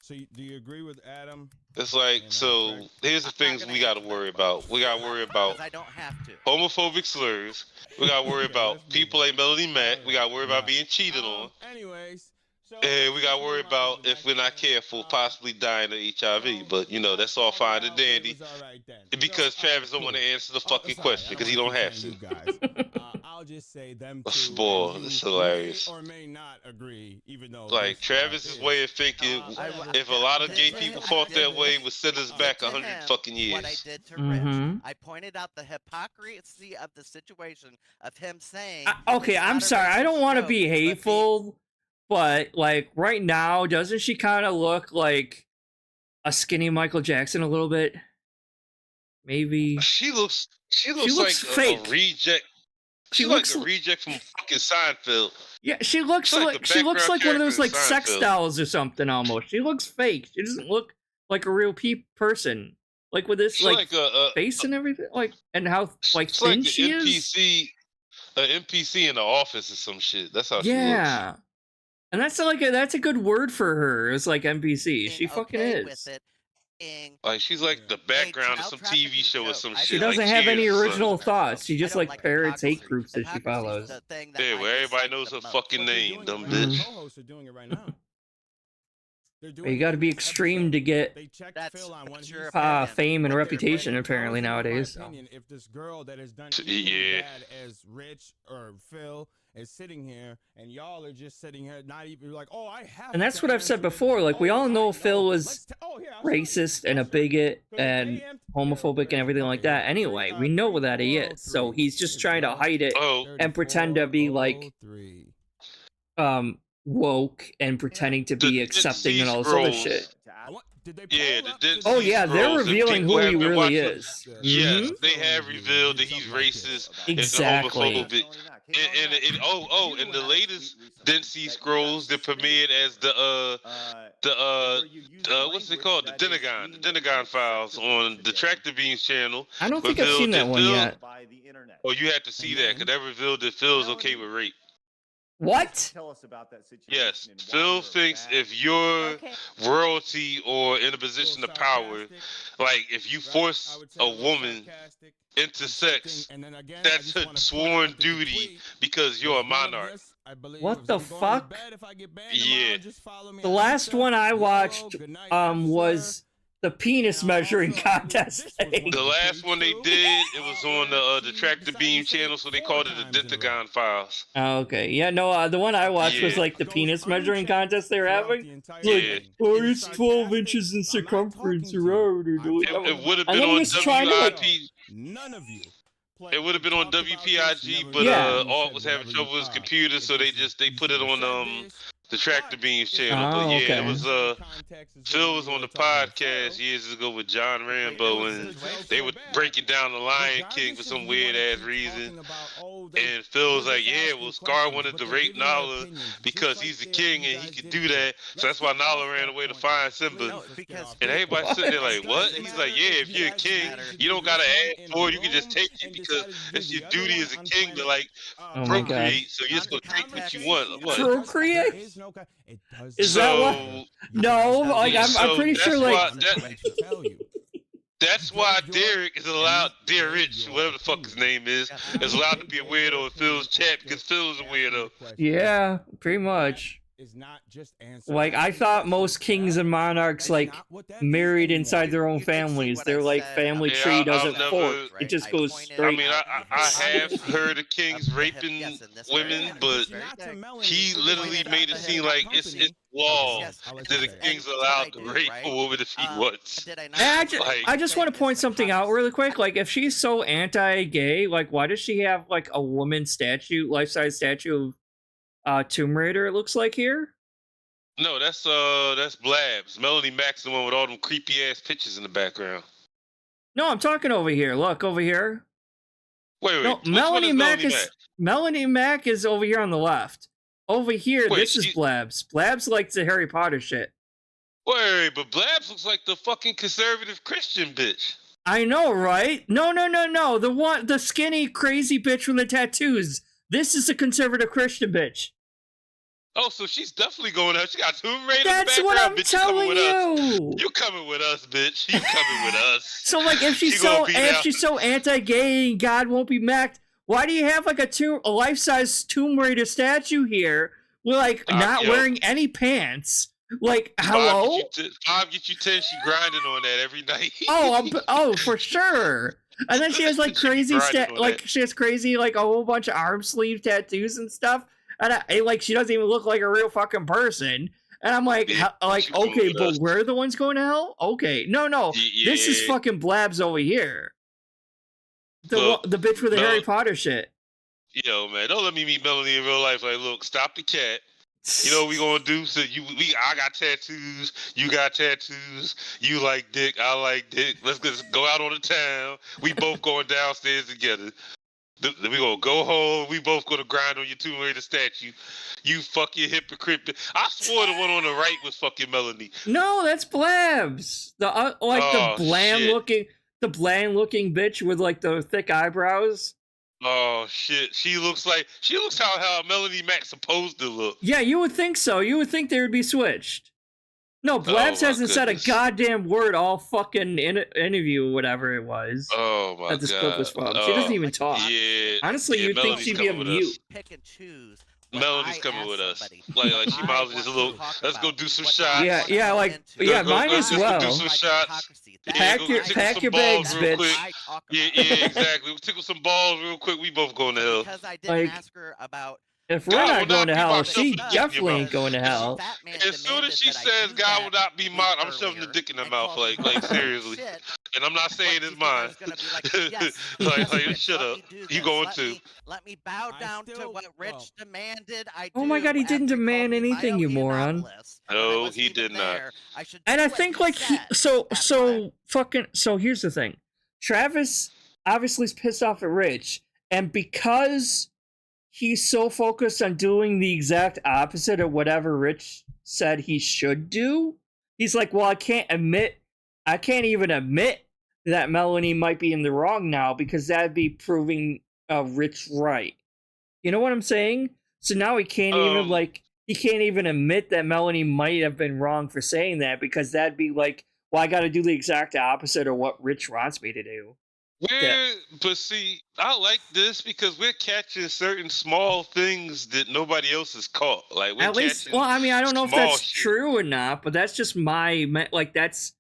So do you agree with Adam? It's like, And, so Greg? here's the I'm not things gonna we got to answer that worry question. about. We got to worry about Because I don't have to. homophobic slurs. We got to worry Okay, about let's move people on. ain't Melody Mac. We got to worry about Right. being cheated on. Anyways, so And we got to let's worry move on about to the if we're not next one. careful, possibly dying of HIV. But, you know, that's all fine and dandy. It was all right then. Because So, Travis don't cool. want to answer the Oh, fucking sorry, question I because don't he don't wanna have keep to. saying you guys. I'll just say them two. Boy, and it's you hilarious. May or may not agree, even though Like this, Travis's is. way of thinking, if a lot of gay people thought that way, would set us back 100 fucking What I years. did to Mhm. Rich. I pointed out the hypocrisy of the situation of him saying. Okay, it's I'm not a sorry. I don't racist want to joke, be but hateful, but like right now, doesn't she kind of look like a skinny Michael Jackson a little bit? Maybe. She looks looks like fake. a reject. She She's looks like a reject from fucking Seinfeld. Yeah, she looks She's like like the she looks background like one of those character like in sex Seinfeld. dolls or something almost. She looks fake. She doesn't look like a real person. Like with this She's like like a face and everything. Like and how like she's thin like she an is. NPC, an NPC in the office or some shit. That's how she looks. Yeah. And that's like that's a good word for her. It's like NPC. She being fucking okay is. with it being Like she's like the background of child some TV trafficking show or joke. some I shit. She don't doesn't like have any Cheers or original something. thoughts. She I just don't like parrots hate hypocrisy. groups that she Hypocrisy's follows. the thing that Yeah, I where everybody dislike knows the her most. fucking But they're name, doing dumb it right now. bitch. Co-hosts are doing it right now. They're You got to be extreme to get They checked That's- Phil on when that's he your said opinion. fame and That's your reputation opinion. apparently in my nowadays. So. opinion, if this girl that has done Yeah. equally bad as Rich or Phil is sitting here, and y'all are just sitting here, not even like, oh, I have. And that's to what I've said answer it. before. Like, we Oh, all I know Phil was Let's here, I'll show you. racist and a I'll show you. bigot Because if and they empty- homophobic and everything like that. Anyway, we know that he is. So he's just trying to hide it and pretend to be like woke and pretending to be accepting and all this other shit. Did they Yeah, poll up? the Did Dead Oh they- Sea yeah, they're Scrolls, and revealing people who he have been really watching- is. Yes, Mhm. they have revealed that he's racist Exactly. and homophobic. And the latest Dead Sea Scrolls that premiered as what's it called? The Denegon Files on the Detractor Beans channel. I don't think I've seen that one yet. Oh, you have to see that because that revealed that Phil's okay with rape. What? Tell us about that situation. Yes, and why Phil you're thinks bad. if you're Okay. royalty or in a position of power, like if you force a woman into sex, that's a sworn duty because you're a monarch. What the fuck? Yeah. The last one I watched was the penis measuring contest thing. The last one they did, it was on the Detractor Beam channel, so they called it the Denegon Files. Oh, okay. Yeah, no, the one I watched was Yeah. like the penis measuring contest they were having. Yeah. Oh, it's 12 inches in circumference. It would have been on WIP. None of you. It would have been on WPIG, but Yeah. Alt was having trouble with his computer, so they put it on the Tractor Beams channel. But Oh, yeah, okay. it was Phil was on the podcast years ago with John Rambo, and they were breaking down the Lion King for some weird ass reason. And Phil was like, "Yeah, well, Scar wanted to rape Nala because he's the king and he could do that, so that's why Nala ran away to find Simba." And everybody sitting there like, "What?" And he's like, "Yeah, if you're a king, you don't gotta ask for it. You can just take it because it's your duty as a king to like Oh my god. procreate. So you're just gonna take what you want." What? Procreate? Is that what? No, like I'm pretty sure like That's why Derek is allowed, Derek, whatever the fuck his name is allowed to be a weirdo in Phil's chat because Phil's a weirdo. yeah, pretty much. Like I thought most kings and monarchs like married inside their own families. Their like family Yeah, tree I've doesn't never- fork. It just goes I straight. mean, I have heard of kings raping women, but he literally made it seem like it's law that the king's allowed to rape a woman if he wants. And I just want to point something out really quick. Like, if she's so anti-gay, like, why does she have like a woman statue, life-size statue of Tomb Raider? It looks like here. No, that's Blabs. Melanie Mack's the one with all them creepy ass pictures in the background. No, I'm talking over here. Look over here. Wait. No, which one Melanie is Mack is Melanie Mack is over here on the left. Over here, Wait, this is Blabs. Blabs likes the Harry Potter shit. Wait, but Blabs looks like the fucking conservative Christian bitch. I know, right? No. The skinny, crazy bitch with the tattoos. This is a conservative Christian bitch. Oh, so she's definitely going out. She got Tomb Raider That's in the what background. I'm Bitch, you coming telling with us. you. You coming with us, bitch. You coming with us. So, like, if she's so anti-gay and God won't be macked, why do you have like a life-size Tomb Raider statue here with like not wearing any pants? Like, hello? 5 get you 10. She grinding on that every night. Oh, for sure. And then she has like crazy she has crazy like a whole bunch of arm sleeve tattoos and stuff. And like she doesn't even look like a real fucking person. And I'm like, okay, but we're the ones going to hell? Okay, no, this is fucking Blabs over here. The bitch with the Harry Potter shit. Yo, man, don't let me meet Melanie in real life. Like, look, stop the cat. You know what we gonna do? So I got tattoos. You got tattoos. You like dick. I like dick. Let's just go out on the town. We both going downstairs together. We gonna go home. We both gonna grind on your Tomb Raider statue. You fucking hypocrite. I swore the one on the right was fucking Melanie. No, that's Blabs. The bland looking bitch with like the thick eyebrows. Oh shit! She looks how Melanie Mack's supposed to look. Yeah, you would think so. You would think they would be switched. No, Blabs hasn't said a goddamn word all fucking interview or whatever it was. Oh my god! That this clip was from. She doesn't even talk. Yeah. Honestly, you'd think she'd be a mute. Pick and choose When Melanie's I coming ask with us. somebody, Like she I might as well just a want little. to talk Let's go about do some what shots. I Yeah, wanna yeah, go like into. yeah, Go- mine go- as let's go do well. some Like shots. hypocrisy. Yeah, Pack go your tickle pack some your balls bags, real bitch. quick. I talk Yeah, about. yeah, exactly. We tickle some balls real quick. We both going to But hell. because I didn't Like, ask her about if we're God will not going not to be hell, mocked. she Shoving the dick in your definitely mouth. ain't going to because hell. Fat Man As soon demanded as she that I says do God will that not be week mocked, I'm shoving the earlier dick in her and mouth. called me Like homophobic seriously. shit. And I'm not What saying do it's you think I mine. was gonna be like? Yes, like, yes, like, Rich. shut Let up. me do You this. going to? Let me bow I down to still- what Rich well- demanded. I Oh my God, he do didn't after he called demand me anything, you moron. Bio-Indianapolis when I No, wasn't he even did not. there. I should And do I what think he like said so that time. fucking so here's the thing. Travis obviously is pissed off at Rich, and because he's so focused on doing the exact opposite of whatever Rich said he should do, he's like, well, I can't even admit that Melanie might be in the wrong now because that'd be proving Rich right. You know what I'm saying? So now he can't even admit that Melanie might have been wrong for saying that because that'd be like, well, I got to do the exact opposite of what Rich wants me to do. But see, I like this because we're catching certain small things that nobody else has caught. Like we're At least, catching well, I mean, I don't know if small that's shit. true or not, but that's just that's,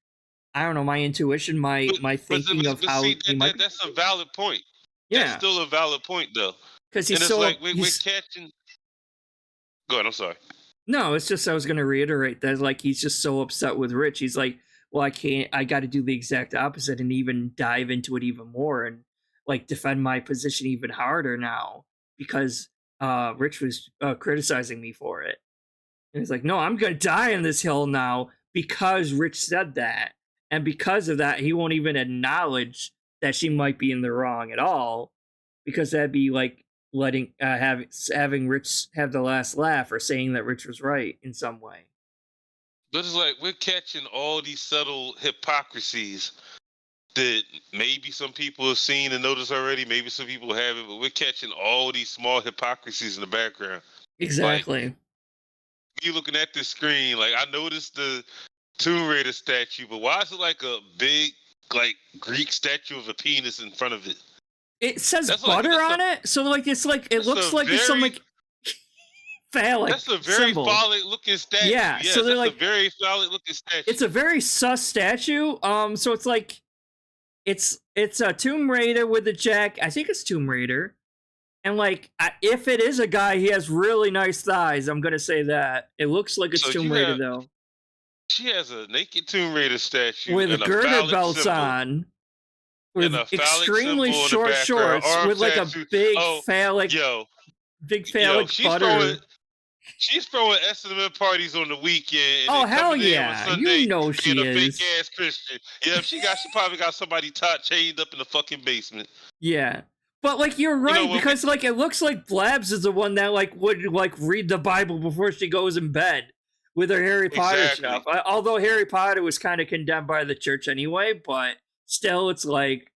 I don't know, my intuition, my thinking of how see, he might. that's a valid point. Yeah, That's still a valid point, though. because And he's it's so. like we're catching. Go ahead. I'm sorry. No, it's just I was gonna reiterate that like he's just so upset with Rich. He's like, well, I got to do the exact opposite and even dive into it even more and like defend my position even harder now because Rich was criticizing me for it. And he's like, no, I'm gonna die on this hill now because Rich said that, and because of that, he won't even acknowledge that she might be in the wrong at all, because that'd be like letting having Rich have the last laugh or saying that Rich was right in some way. But it's like we're catching all these subtle hypocrisies that maybe some people have seen and noticed already, maybe some people haven't, but we're catching all these small hypocrisies in the background. Exactly. Like, you looking at this screen, like I noticed the Tomb Raider statue, but why is it like a big, like Greek statue of a penis in front of it? It says butter on it, so like it's like it looks like it's some like phallic. That's a very symbol. phallic looking statue. Yeah, yes, so they're that's like a very phallic looking statue. It's a very sus statue. So it's like it's a Tomb Raider with a jack. I think it's Tomb Raider. And like, if it is a guy, he has really nice thighs. I'm gonna say that. It looks like it's Tomb Raider though. She has a naked Tomb Raider statue with and girder belts symbol. on, with symbol extremely in the short background, shorts, with like tattoo. a big phallic, butter. She's throwing S&M parties on the weekend. And Oh then hell coming in yeah! on Sunday You know she being a is. big ass Christian. Yeah, she probably got somebody chained up in the fucking basement. Yeah. But like you're right, because like it looks like Blabs is the one that like would like read the Bible before she goes in bed with her Harry Potter stuff. Although Harry Potter was kind of condemned by the church anyway, but still, it's like.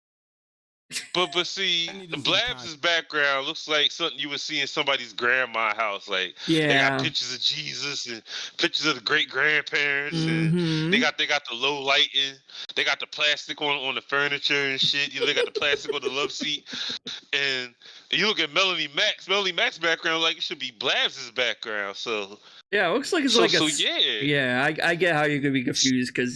But see, Blabs' background looks like something you would see in somebody's grandma's house. Like they got pictures of Jesus and pictures of the great grandparents, and they got the low lighting. They got the plastic on the furniture and shit. You know, they got the plastic on the love seat. And you look at Melanie Mac's background like it should be Blabs' background. So yeah, it looks like it's I get how you could be confused because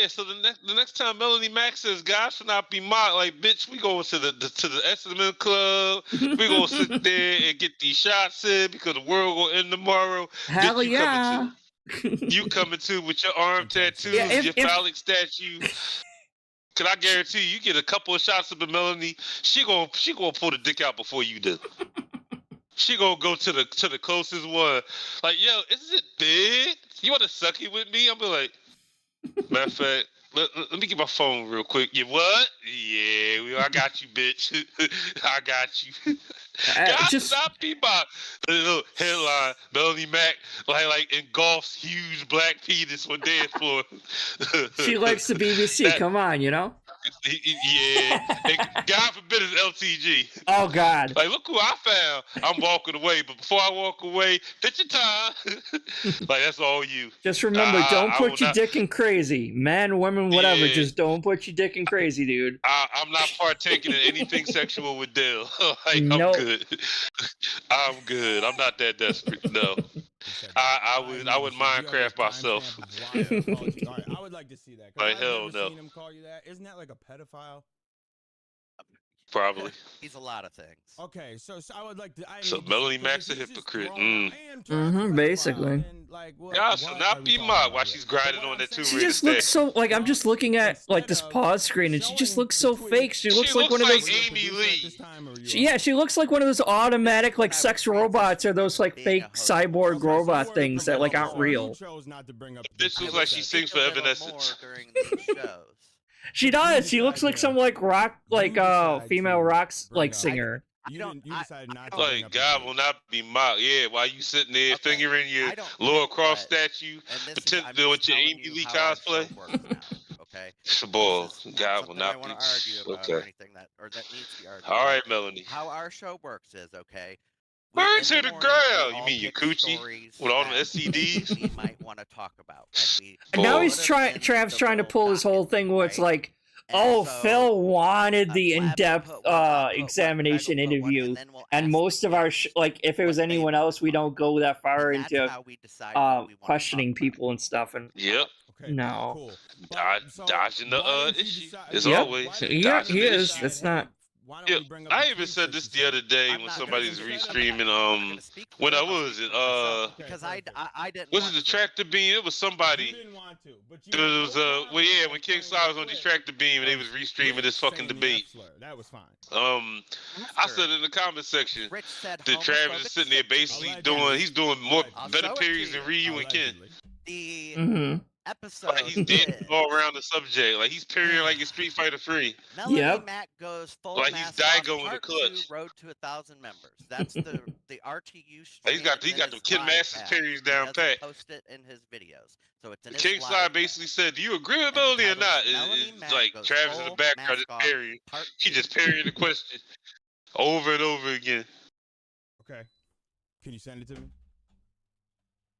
so the next time Melanie Mac says God should not be mocked, like bitch, we going to the S&M club. We gonna sit there and get these shots in because the world will end tomorrow. Hell bitch, yeah! You coming to with your arm tattoos, your phallic statue. Cause I guarantee you get a couple of shots of the Melanie, she gonna pull the dick out before you do. She gonna go to the closest one. Like, yo, is it big? You want to suck it with me? I'm be like. Matter of fact, let me get my phone real quick. You what? Yeah, I got you, bitch. I got you. God, just stop me by the little headline. Melanie Mac like engulfs huge black penis on dance floor. She likes the BBC. Come on, you know. Yeah. And God forbid it's LTG. Oh God. Like, look who I found. I'm walking away, but before I walk away, picture time. Like, that's all you. Just remember, don't I will put your not- dick in crazy. Men, women, whatever. Yeah. Just don't put your dick in crazy, dude. I'm not partaking in anything sexual with Dale. Like, Nope. I'm good. I'm good. I'm not that desperate. No. I would Minecraft myself. I would like to see that. 'Cause Like, I've hell never no. seen him call you that. Isn't that like a pedophile? Probably. He's a lot of things. Okay, so I would like to. So Melanie Mac's a hypocrite. Basically. Yeah, so not be mocked while she's grinding on that 2 She just looks so like I'm just looking at like this pause screen and she just looks so fake. She looks like one of those. Amy Lee. She looks like one of those automatic like sex robots or those like fake cyborg robot things that like aren't real. This looks like she sings for Evanescence. During these shows. She does. She looks like some like rock like female rock like singer. You decided not to. Like, God will not be mocked. Yeah, while you sitting there fingering your Laura Croft statue, pretending with your Amy Lee cosplay. Okay. Boy, God will not be. Okay. That needs to be argued. All right, Melanie. How our show works is, okay. Birds hit the ground. You mean your coochie with all them STDs? We might want to talk about. And now he's Trav's trying to pull his whole thing where it's like, oh, Phil wanted the in-depth examination interview, and most of our like, if it was anyone else, we don't go that far into questioning people and stuff. And yep. No. Dodging the issue as Yep. always. Yeah, he is. Issue. That's not. Yeah, I even said this the other day when somebody's restreaming. When I was it? Because I didn't. Was it Detractor Beam? It was somebody. It was well, yeah, when King Sly was on Detractor Beam and they was restreaming this fucking debate. That was fine. I said in the comment section that Travis is sitting there basically he's doing more better periods than Ryu and Ken. The episode. Like he's dancing all around the subject. Like he's period like in Street Fighter 3. Melanie Mac goes full like he's Daigo in the clutch. Road to 1,000 members. That's the RTU stream. Like he got the Kid Masters periods down pat. Post it in his videos. So it's in his King Sly basically said, "Do you agree with Melanie or not?" It's like Travis in the background just parrying. He just parrying the question over and over again. Okay. Can you send it to me?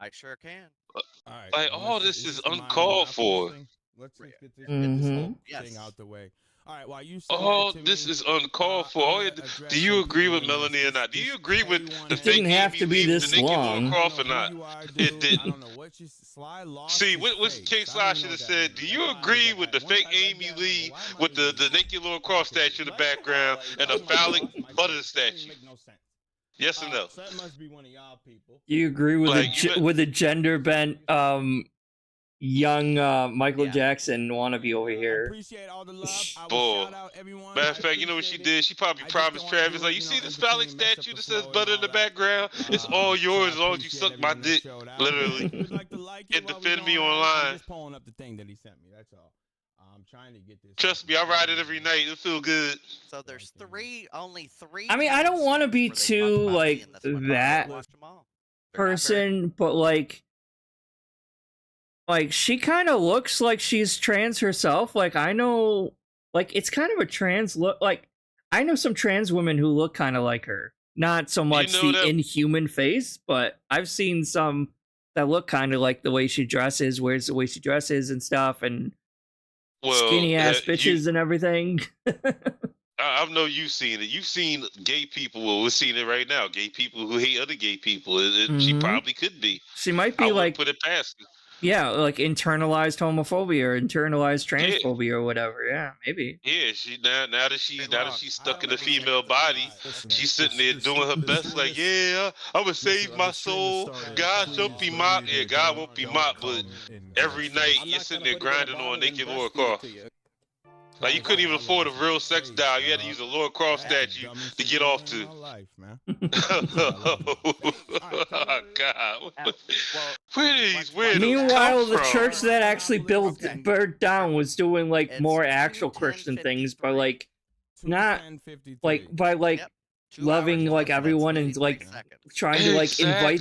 I sure can. All right. Like all this is uncalled for. Let's get this thing out the way. All right. While you all this is uncalled for. Do you agree with Melanie or not? Do you agree with the fake didn't have to be this long. Or not? It didn't. I don't know what Sly lost. See, what King Sly should have said? Do you agree with the fake Amy Lee with the naked Laura Croft statue in the background and a phallic butter statue? Yes or no? So that must be one of y'all people. You agree with with a gender bent young Michael Jackson wannabe over here? Appreciate all the love. Boy. Matter of fact, you know what she did? She probably promised Travis, like, you see this phallic statue that says butter in the background? It's all yours as long as you suck my dick, literally, and defend me online. I'm just pulling up the thing that he sent me. That's all. I'm trying to get this. Trust me, I ride it every night. It feel good. So there's only three. I mean, I don't want to be too like that person, but like she kind of looks like she's trans herself. Like I know, like it's kind of a trans look. Like I know some trans women who look kind of like her. Not so much the inhuman face, but I've seen some that look kind of like the way she dresses, wears the way she dresses and stuff, and skinny ass bitches and everything. I know you've seen it. You've seen gay people. Well, we're seeing it right now. Gay people who hate other gay people. She probably could be. She might be like put it past her. Yeah, like internalized homophobia or internalized transphobia or whatever. Yeah, maybe. Yeah, now that she's stuck in a female body, she's sitting there doing her best. Like, yeah, I would save my soul. God won't be mocked. Yeah, God won't be mocked. But every night you're sitting there grinding on naked Laura Croft. Like you couldn't even afford a real sex doll. You had to use a Laura Croft statue to get off to. Oh God! Meanwhile, the church that actually burned down was doing like more actual Christian things, but like not like by like loving like everyone and like trying to like invite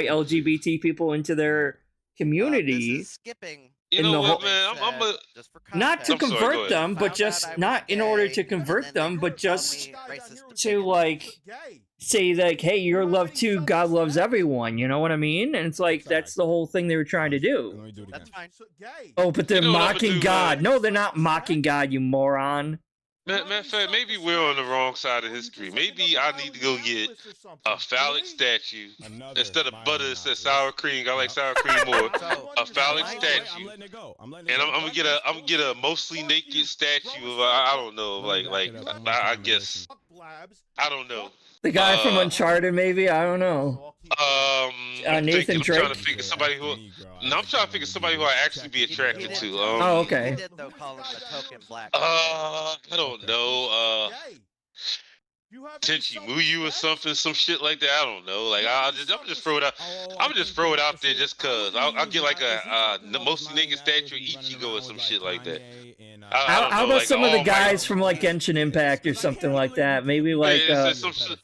LGBT people into their community. Skipping You in know the what, whole- man? I'm a Just for not to I'm sorry, go convert ahead. them, but Found out just I was not in order gay, to and convert then they them, but called just me racist to like say like, hey, you're loved too. God loves everyone. You know what I mean? And it's like that's the whole thing they were trying to do. Let me do it again. That's fine. Oh, but they're You know what I'ma mocking do, God. man? No, they're not mocking God, you moron. Matter of fact, maybe we're on the wrong side of history. Maybe I need to go get a phallic statue Another instead of Byron butter. It says Monopolist. sour cream. I like sour cream more. So, A phallic I'm statue. I'm letting it go. I'm letting And it I'm go. gonna get a mostly naked statue of I don't know, Let me like back it up one more I time and guess listen. I don't know. The guy from Uh, Uncharted, maybe? I don't know. I'm Nathan thinking, I'm trying to Drake? figure somebody who. No, I'm trying to figure somebody who I actually be attracted to. Oh, okay. He did though call him a token black. I don't know. Tenchi Muyu or something, some shit like that. I don't know. Like I'm just throw it out. I'm just throw it out there just cause. I'll get like a mostly naked statue of Ichigo or some shit like that. I don't How know, about like some of the All guys Might. from like Genshin Impact or something like that? Maybe like It's some shit,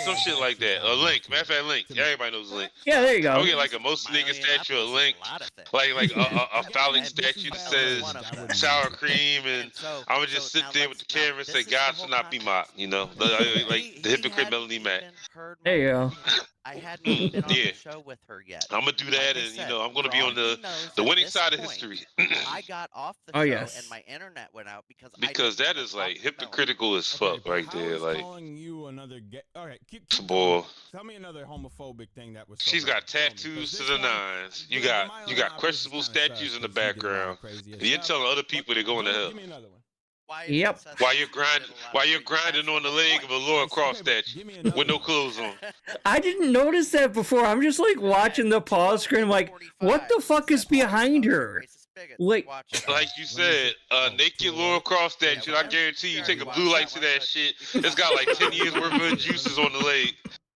some shit like that. Link, matter of fact, Link. Everybody knows Link. yeah, there you I'll go. get like a mostly naked statue of Link, like a phallic statue that says sour cream, and I would just sit there with the camera and say, God should not be mocked, you know, like the hypocrite Melanie Mac. There you go. I hadn't even been on Yeah. the show with her yet. I'm gonna do that, and you know, I'm gonna be on the winning side of history. I got off the Oh, show yes. and my internet went out because Because that is like hypocritical as fuck right there. Like, Calling you another gay. All right, keep boy, tell me another homophobic thing that was. she's got tattoos to the nines. You got questionable statues in the background. And you're telling other people they're going to hell. Give me another one. Yep. While you're grinding on the leg of a Laura Croft statue with no clothes on. I didn't notice that before. I'm just like watching the pause screen, like, what the fuck is behind her? Like you said, naked Laura Croft statue. I guarantee you, take a blue light to that shit. It's got like 10 years worth of her juices on the leg.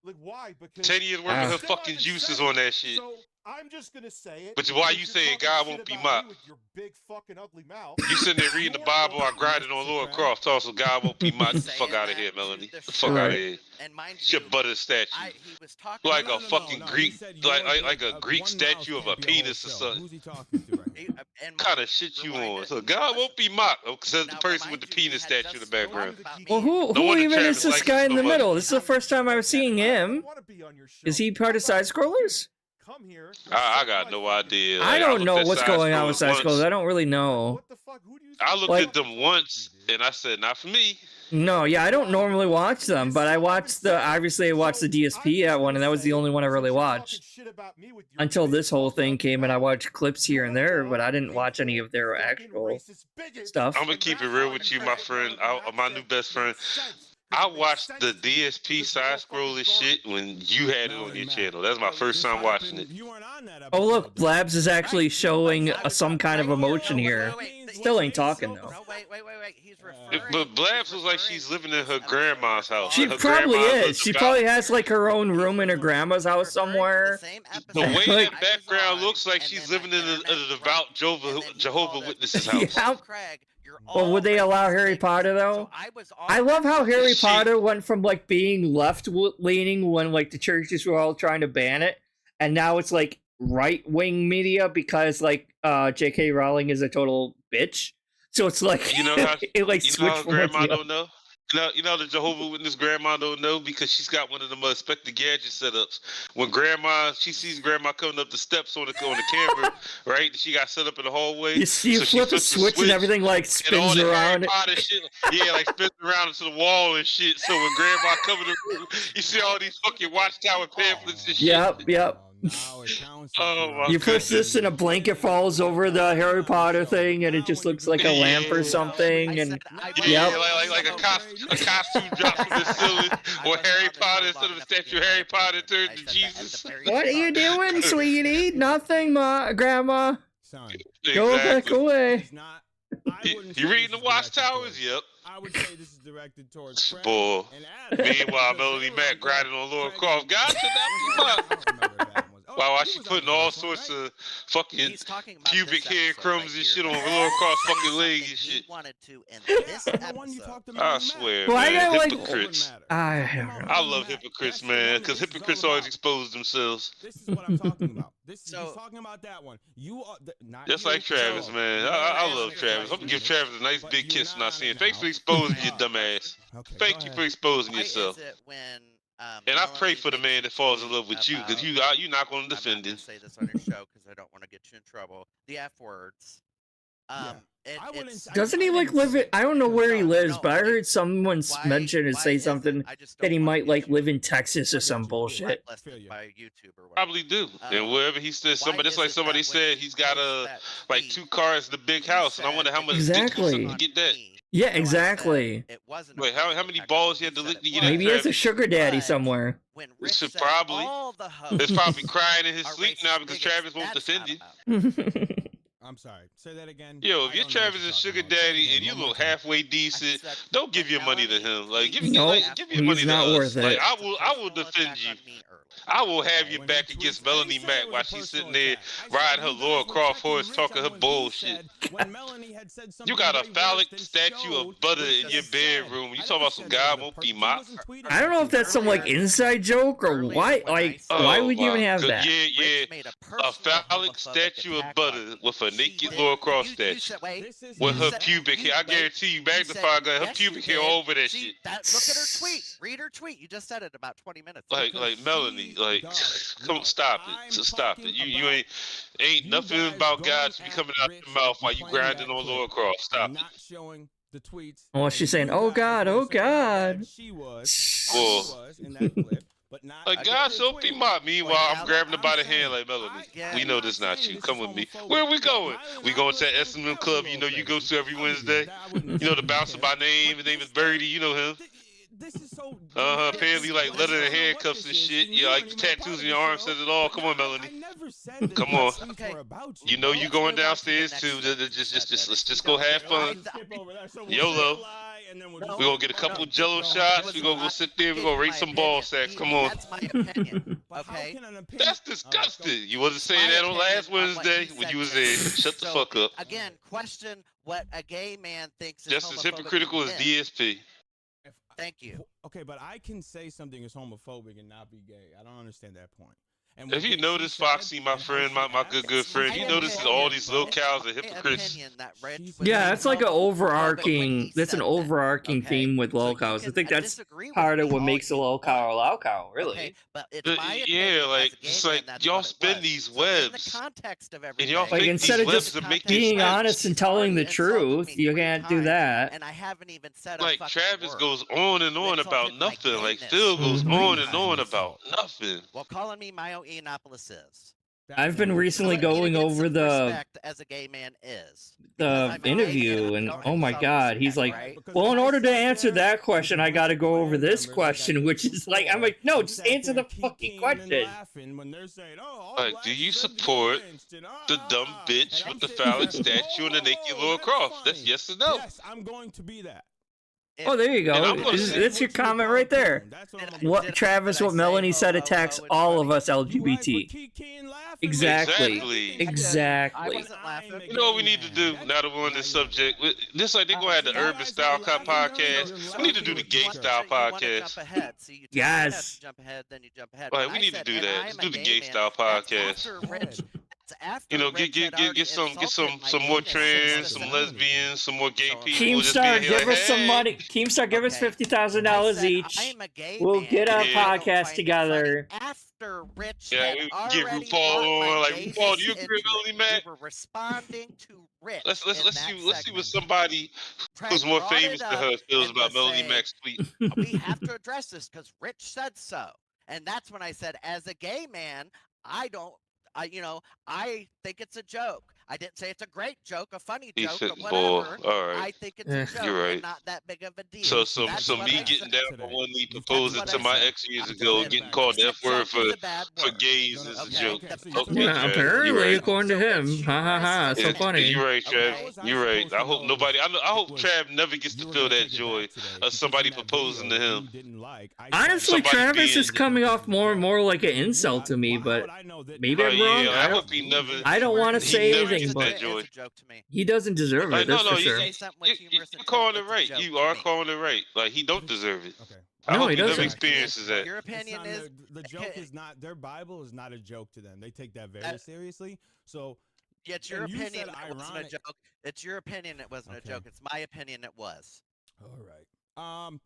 Like why? Because 10 years worth of her fucking juices on that shit. So I'm just gonna say it. But why you saying God won't be mocked? With your big fucking ugly mouth. You sitting there reading the Bible, I grinded on Laura Croft, also God won't be mocked. Get the fuck out of here, Melanie. Get the fuck out of here. And mind It's your you, butter statue. he was talking Like a about- fucking Greek, like a Greek statue of a penis or something. Who's he talking to right now? and Kind mind- of shit you remind on. us- So God won't be mocked. Says the Now, person remind with the you, he penis had statue in the just background. spoken about well, me. who No wonder even Travis is this likes guy it in so the much. middle? This is the first time I've seen him. Is he part of Side Scrollers? Come here. I got no idea. I Like, don't looked know at what's going on with Side Scrollers Scrollers. once. I don't really know. What the fuck? Who do you I looked Like- at them once and I said, not for me. No, yeah, I don't normally watch them, but I watched obviously I watched the DSP at one, and that was the only one I really watched. Until this whole thing came, and I watched clips here and there, but I didn't watch any of their actual stuff. I'm gonna keep it real with you, my friend. My new best friend. I watched the DSP side scroller shit when you had it on your channel. That's my first time watching it. You weren't on that Oh look, episode, Blabs is actually showing some kind of emotion here. Still ain't talking though. No, wait. He's referring. But Blabs was like she's living in her grandma's house. She Her probably grandma is. lived She about- probably has like her own room in her grandma's house somewhere. The way Like- that background looks like she's living in a devout Jehovah Witnesses house. Yeah. Well, would they allow Harry Potter though? I love how Harry Potter went from like being left-leaning when like the churches were all trying to ban it, and now it's like right-wing media because like J.K. Rowling is a total bitch. So it's like You know how it like you know switched how from one to grandma the other. don't know? You know the Jehovah Witness grandma don't know because she's got one of them Spectre Gadget setups. When she sees grandma coming up the steps on the camera, right? She got set up in the hallway. You so she flip a flips the switch and everything like and all spins the around. Harry Potter shit, yeah, like spins around into the wall and shit. So when grandma comes in the room, you see all these fucking Watchtower pamphlets and shit. Yep. Oh my You push this and a blanket falls over the Harry Potter thing, and it just looks like a lamp or something. And Yeah, yep. like a costume drops from the ceiling, or Harry Potter instead of a statue of Harry Potter turns to Jesus. What are you doing, sweetie? Nothing, Grandma. Son, Go back away. You reading the Watchtowers? Yep. I would say this is directed towards Frank Boy. and Adam. Meanwhile, Melody Mac grinding on Laura Croft. God should not be mocked. Why he she was on the putting all first one, sorts right? of fucking He's talking about pubic this hair episode crumbs right and shit here. on lower across Say fucking legs something and he shit. wanted to in Yeah, this the one you episode. talked to I Melanie Mac. swear, Well, I man. got, like- Hypocrites. I Talking don't about know. I Melanie love Mac. hypocrites, That's the man, one because that this is all hypocrites always about. expose themselves. This is what I'm talking about. He's So- talking about that one. You are not Just you, like Travis, so man. you I are love on it Travis. for I'm gonna give 8 Travis a nice but big you're kiss when I not see on him. it Thanks now. for exposing your Uh, dumbass. Okay, Thank go you ahead. for exposing Why yourself. is it when And I pray Melanie for the makes man a that falls in tweet love with you, because about- you're not gonna I'm not defend gonna him. say this on your show because I don't want to get you in trouble. The F words. I wouldn't It's say- Doesn't he I like didn't live say it? I don't know where he No, lives, no, but I okay. heard someone mention and why say is it- something I just that don't he wanna might get like you live in Texas or I some get you. bullshit. blacklisted by YouTube or whatever. Probably do. And Um, wherever he said, why somebody, is just like it somebody that when said, he he's got posts that like tweet, 2 cars in the big you house, and I wonder said how it much was dick he Exactly. took to get that. me. Yeah, So I said exactly. it wasn't Wait, a how personal many attack balls on he had to you lick said to it get that, Maybe he has a Travis? sugar daddy But somewhere. when Rich Should said probably. all the It's hoes probably crying in his are sleep racist now because bigots, Travis won't that's defend not you. about. I'm sorry. Say that again. Yo, I if you're don't know what Travis' you're sugar talking about. Say it daddy again, and you one more look time. halfway I decent, said don't give when your money to Melanie him. Like, give tweets me, Nope, like, F give your he's money to not us. worth Like, it. I it's a will personal defend attack you. on me early. I will have Okay, your when he back against tweets- I didn't Melanie say it Mac was while a she's personal sitting there attack. I said riding her you guys Laura were Croft attacking horse, Rich talking on her when he bullshit. said when Melanie had said something You got a way worse phallic than statue showed, of butter Rich in your said. bedroom. You I talking never about some said guy that was a won't per- be he mocked? wasn't tweeting I don't know at if that's some like Earlier- inside joke or earlier why. when I Like, said- why would you my even have good- that? Yeah. Rich made a A personal phallic homophobic statue of attack butter on me. with a She naked did- Laura Croft you statue. said, wait, This is With you her said- pubic you- hair. I wait, guarantee you, you magnify said, got her yes, pubic you hair did. over that See, shit. Look at her tweet. Read her tweet. You just said it about 20 minutes ago. Like Because Melanie, she like, does. come No, stop I'm it. So stop it. talking You about ain't you nothing guys about going God should be at coming out Rich your mouth while and you playing grinding that on clip Laura Croft. Stop and it. not showing the tweets. Oh, and she's saying, you "Oh guys God, were oh saying how bad God." she was. Well, She was in that clip, but not Like, in God the so tweet. be mocked. Meanwhile, Well, I'm grabbing her I'm by the saying, hand like, Melanie, Yeah. we I'm know not this not saying you. this Come is with me. homophobic. Where are we going? Miley We and going I to that was- S&M that was club, a you know, little you go crazy. to every I'll give you Wednesday. that. I wouldn't You know, the say bouncer that. by name, his name is Birdie, you know him. This is so. Apparently like leather and handcuffs and shit. Yeah, like the tattoos in your arm says it all. Come on, I Melanie. never said that Come the on. tweets Okay. were about You know you Let's going move on to the downstairs next too. thing. Let's just go have fun. YOLO. We gonna get a couple Jello shots. We gonna go sit there. We gonna rate some ball sacks. Come on. That's my opinion. Okay. That's disgusting. You wasn't saying that on last Wednesday when you was there. Shut the So, fuck up. Again, question what a gay man thinks is Just as homophobic hypocritical to as men. DSP. Thank you. Okay, but I can say something is homophobic and not be gay. I don't understand that point. And If you notice, Foxy, my friend, my good friend, you notice that all these little cows are hypocrites. Yeah, that's like an overarching. That's an said that, overarching okay? theme with So you lolcows. I can, think that's disagree with part of me what all makes a you lolcow a want. lolcow, really. Okay, but it's But my yeah, opinion like, as a gay it's man, like, that's y'all what it spin was. these So in webs, the context of and everything, y'all Like, think instead these of webs just to make being these honest and telling the Already insulted truth, me you 3 can't do times, that. and I haven't even said a Like, fucking Travis word. goes on and You on about insulted my nothing. Like, gayness Phil goes Mhm. on and 3 on times. about nothing. Well, calling me Myo Yiannopoulos is. I've been recently Let me going get over some the respect as a gay man is. Because the I'm a gay man, interview, I'm and showing oh my some God, he's respect, like, right? well, in order to answer that question, I got to go over this question, which is like, I'm like, no, just answer the fucking question. Like, do you support the dumb bitch with the phallic statue and the naked Laura Croft? That's yes or no. Yes, I'm going to be that. Oh, there you And I'm go. gonna say- That's your comment right there. What Travis, what Melanie said attacks all of us LGBT. Exactly. I Exactly. wasn't laughing. You know what we need to do now that we're on this subject? Just like they're gonna have the Urban Style podcast. We need to do the Gay Style podcast. Yes. Jump ahead, then you jump ahead. Right, But we I need to said, do and that. I'm Let's a do the gay Gay man. Style That's podcast. after Rich. That's after You know, Rich had get already some insulted my more gayness trans, 6 some times. lesbians, some more gay So, people. Just Keemstar, being here give like, us some hey. money. Keemstar, give us Okay. $50,000 I said, each. I'm a gay We'll man, get our and I don't podcast find it together. funny. After Rich Yeah, had we get already RuPaul brought my on. Like, gayness RuPaul, do you agree into with Melanie it. Mac? We were responding to Rich. Let's in see that what segment. somebody Trey who's more brought it famous than up her feels and about was Melanie saying, Mac's tweet. we have to address this because Rich said so. And that's when I said, as a gay man, I think it's a joke. I didn't say it's a great joke, a funny He joke, fit or ball. whatever. All right. I think it's a joke You're right. and not that big of a deal. So me getting down for one knee proposing to my ex years ago, getting called the F word for gays is a joke. Okay, Yeah, Trav, apparently, you're right. according to him. Ha ha ha. So funny. You're right, Trav. You're right. I hope nobody. I hope Trav never gets to feel that joy of somebody proposing to him. Honestly, Somebody Travis being- is coming off more and more like an insult to me, but maybe I'm wrong. Yeah, I hope he never. I don't want to he say never anything, gets that but joy. he doesn't deserve it. That's no, for sure. you're calling it right. You are calling it right. Like he don't deserve it. Okay. I No, hope he he never doesn't. experiences that. Your opinion is the joke is not their Bible is not a joke to them. They take that very seriously. So yeah, it's your and you opinion. said It wasn't a ironic. joke. It's your opinion. It wasn't a joke. It's my opinion. It was. All right.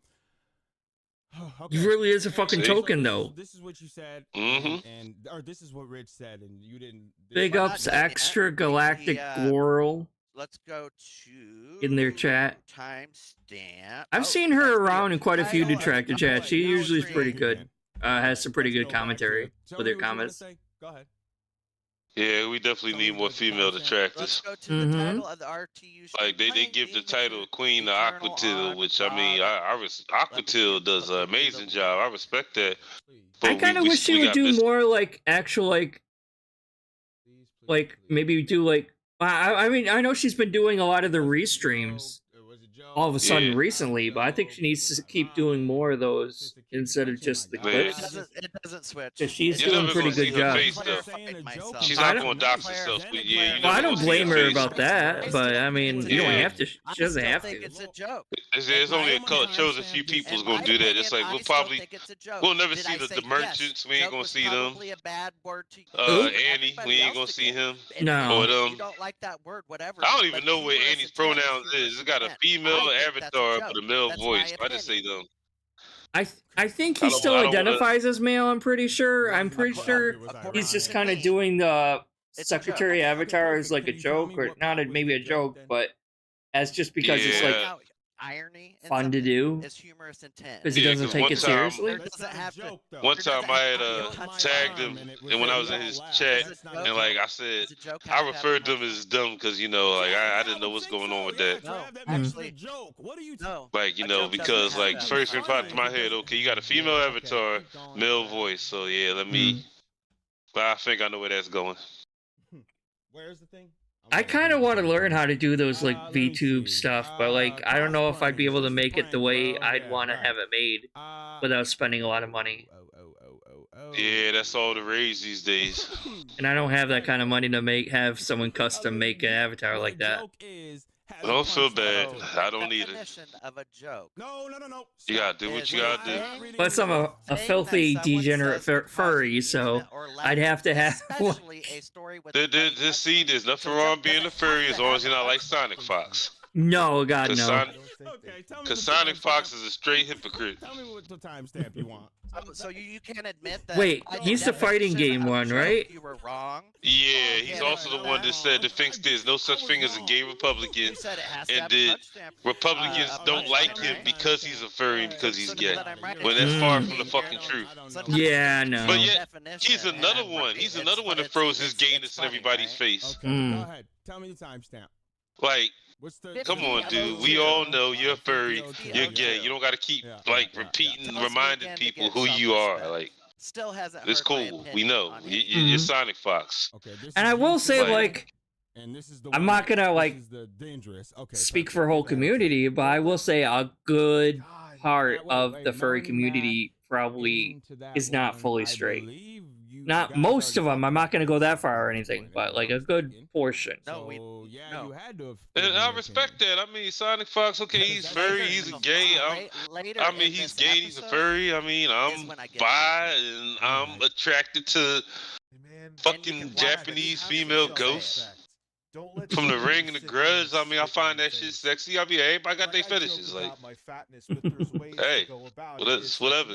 Okay. He really is a fucking See? token, though. This is what you said, Mhm. or this is what Rich said, and you didn't. Big We're not ups, done yet. extra galactic The, Goral Let's go to in their chat. timestamp. I've Oh, seen her that's the around in quite a few title. Detractor chats. She Now usually is it's pretty ready good. again. Has some pretty Let's good go back to commentary it. Tell with me her what you wanna comments. say. Go ahead. Yeah, we definitely need more female Let's detractors. go to the title of the RTU. Like they give the title Queen to Aquatil, which I mean, Aquatil does an amazing job. I respect that. I kind of wish she would do more like actual like maybe do like I mean I know she's been doing a lot of the restreams all of a sudden recently, but I think she needs to keep doing more of those instead of just the clips. It doesn't switch. Because she's You're doing a never pretty gonna see good her job. face, though. She's not going to dox herself. But yeah, you Well, I never don't gonna see blame her face. about that, but I mean, you don't have to. She doesn't have to. It's a joke. There's only a chosen few people who's gonna do that. It's like we'll never see the merchants. We ain't gonna see them. Annie, we ain't gonna see him. No. Or You them. don't like that word, whatever. I don't even but know what humorous Annie's intent pronouns is. It's got a intent. female I think that's a avatar joke. but a male That's my voice. I just say opinion. them. I think he I don't- still I don't wanna- identifies as male. I'm pretty sure. I'm pretty sure he's just kind of doing the secretary avatar as like a joke, or not maybe a joke, but as just because it's like Yeah. irony and fun to something do. is humorous intent. Because he doesn't take it seriously. One time I had tagged him, and when I was in his chat, and like I said, I referred to him as dumb because like I didn't know what's going on with that. No, actually, joke. What are you? No. Like because like first thing popped in my head, okay, you got a female avatar, male voice, so yeah, let me. But I think I know where that's going. Where's the thing? I kind of want to learn how to do those like VTube stuff, but like I don't know if I'd be able to make it the way I'd want to have it made without spending a lot of money. Yeah, that's all the rage these days. And I don't have that kind of money to have someone custom make an avatar like that. Don't feel bad. I don't need it. Definition of a joke. No. You gotta do what you gotta do. Plus, I'm a filthy degenerate furry, so I'd have to have. Especially a story with See, there's nothing wrong being a furry as long as you're not like Sonic Fox. No, God, no. Because Sonic Fox is a straight hypocrite. Tell me what the timestamp you want. So you can't admit that. Wait, I he's did the fighting definition game of one, joke, right? You were wrong. Yeah, he's also the one that said that thinks there's no such thing as a gay Republican, You said it has to and have a that touchdown. Republicans don't like him because he's a furry and because he's gay. When that's far from the fucking truth. Yeah, no. But yet, he's another one. He's another one that throws his gayness in everybody's face. Okay, go ahead. Tell me the timestamp. Like, What's the? come on, dude. We all know you're furry, you're gay. You don't gotta keep like repeating, reminding people who you are. Like, Still hasn't it's hurt my cool. opinion We know. on You're Sonic Fox. Okay, And I will say, like, and this is the I'm not gonna like speak for whole community, but I will say a good part of the furry community probably is not fully straight. Not most of them. I'm not gonna go that far or anything, but like a good portion. You had to have. And I respect that. I mean, Sonic Fox, okay, he's furry, he's a gay. I mean, he's gay, he's a furry. I mean, I'm bi, and I'm attracted to fucking Japanese female ghosts from The Ring and The Grudge. I mean, I find that shit sexy. I mean, everybody got their fetishes. Like, hey, well, that's whatever.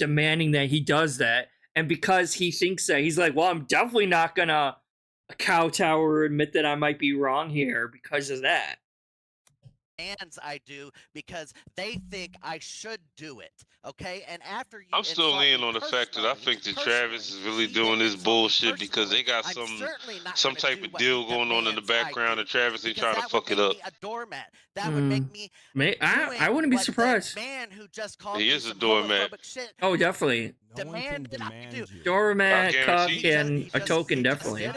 demanding that he does that. And because he thinks that, he's like, well, I'm definitely not gonna kowtow or admit that I might be wrong here because of that. demands I do because they think I should do it. Okay, and after you, I'm still leaning on the fact that I think that Travis is really doing this bullshit because they got some type of deal going on in the background, and Travis ain't trying to fuck it up. A doormat. That would make me. I wouldn't be surprised. Man who just called he me is a some doormat. shit Oh, definitely. Demanded I do. Doormat, cuck, guarantee- and a token, definitely.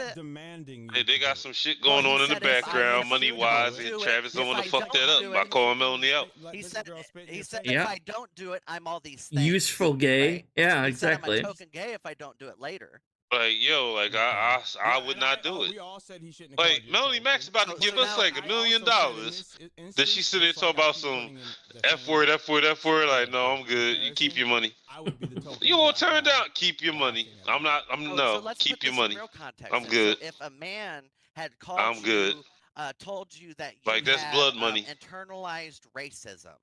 They got some shit going on in the background, money wise, and Travis don't want to fuck that up by calling Melanie out. He said Yeah. if I don't do it, I'm all these things. Useful gay. Right? Yeah, He exactly. said I'm a token gay if I don't do it later. Like, yo, like I would not do it. Like Melanie Mac's about to give us like $1 million. Then she sit there talk about some F word. Like, no, I'm good. You keep your money. You won't turn down. Keep your money. Keep your money. I'm good. So if a man had called I'm good. Told you that you Like, that's had, blood money. Internalized racism.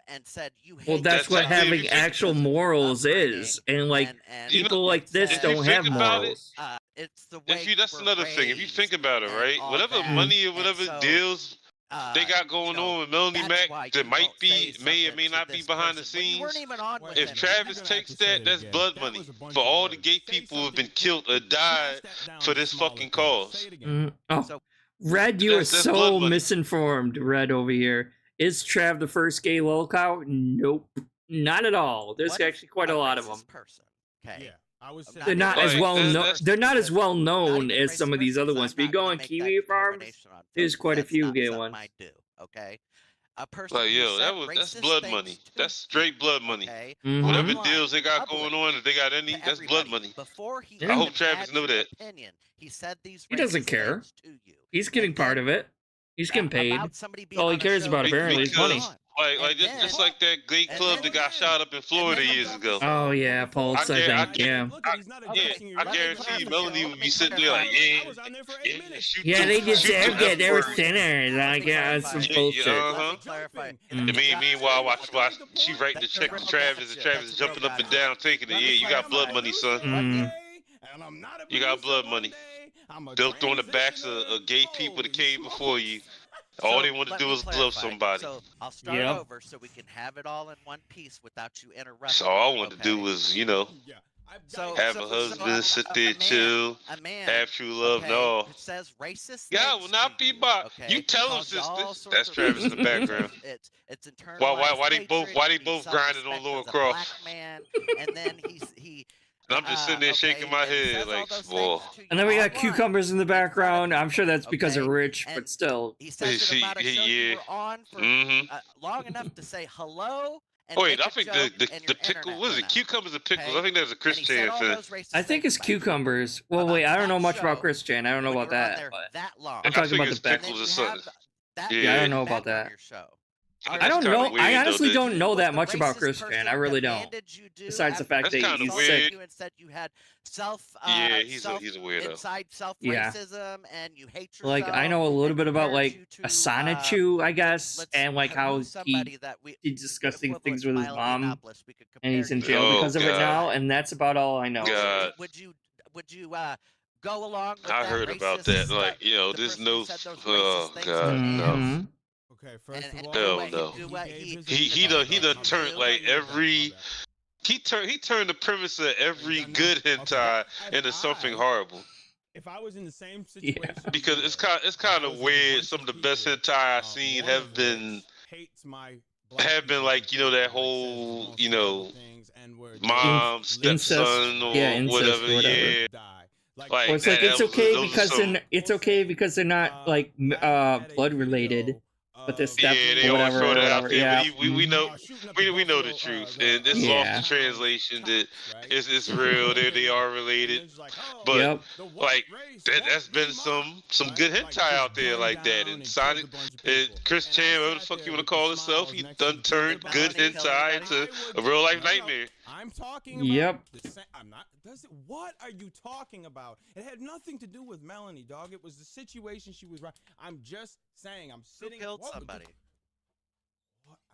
And said you hate Well, that's what having actual morals is, and like people like this don't have morals. It's the way That's another thing. If you think about it, right? Whatever money or whatever deals they got going on with Melanie Mac that may or may not be behind the scenes. If Travis takes that, that's blood money for all the gay people who have been killed or died for this fucking cause. Oh, Red, you are so misinformed. Red over here. Is Trav the first gay lolcow? Nope, not at all. There's actually quite a lot of them. Okay. Yeah. They're not as well known. They're not as well known as some of these other ones. But you go on Kiwi Farms, there's quite a few gay ones. Okay. A person like, yo, that's blood money. That's straight blood money. Whatever deals they got going on, if they got any, that's blood money. I hope Travis knew that. He said these. He doesn't care. He's getting part of it. He's getting paid. All he cares about apparently is money. Like just like that gay club that got shot up in Florida years ago. Oh yeah, Pulse. I think yeah. I guarantee you, Melanie would be sitting there like, yeah, they just said they were sinners. Like, yeah, it's some bullshit. Meanwhile, watch, she writing the check to Travis, and Travis is jumping up and down, taking it. Yeah, you got blood money, son. You got blood money. Built on the backs of gay people that came before you. All they want to do is love somebody. So I'll start over so we can have it all in one piece without you interrupting. So all I want to do was, have a husband, sit there, chill, have true love. No. It says racist. God will not be bought. You tell him, sister. That's Travis in the background. It's internalized. Why they both grinding on Laura Croft? And then he. I'm just sitting there shaking my head like, whoa. And then we got cucumbers in the background. I'm sure that's because of Rich, but still. He says it about a show you were on for long enough to say hello. Wait, I think the pickle, what is it? Cucumbers and pickles. I think that's a Chris Chan thing. I think it's cucumbers. Well, wait, I don't know much about Chris Chan. I don't know about that. I'm talking about the pickles or something. Yeah, I don't know about that. I don't know. I honestly don't know that much about Chris Chan. I really don't. Besides the fact that he's sick. You had he's a weirdo. Inside self-racism, and you hate yourself. Like, I know a little bit about like Asanachu, I guess, and like how he did disgusting things with his mom, and he's in jail because of it now, and that's about all I know. God. Would you go along with I heard about that. Like, there's no. Oh God, no. Okay, first of all, hell no. He done turned like every. He turned the premise of every good hentai into something horrible. If I was in the same situation, because it's kind of weird. Some of the best hentai I've seen have been like that whole mom stepson or whatever. Yeah. Like, it's like it's okay because they're not like blood related. But this stuff, they always throw that out there. Yeah. We know the truth, and this is off the translation that it's real. They are related, but like that's been some good hentai out there like that. And Sonic, Chris Chan, whatever the fuck you want to call himself, he done turned good hentai into a real life nightmare. I'm talking about I'm not. What are you talking about? It had nothing to do with Melanie, dog. It was the situation she was right. I'm just saying. I'm sitting. Who killed somebody? What?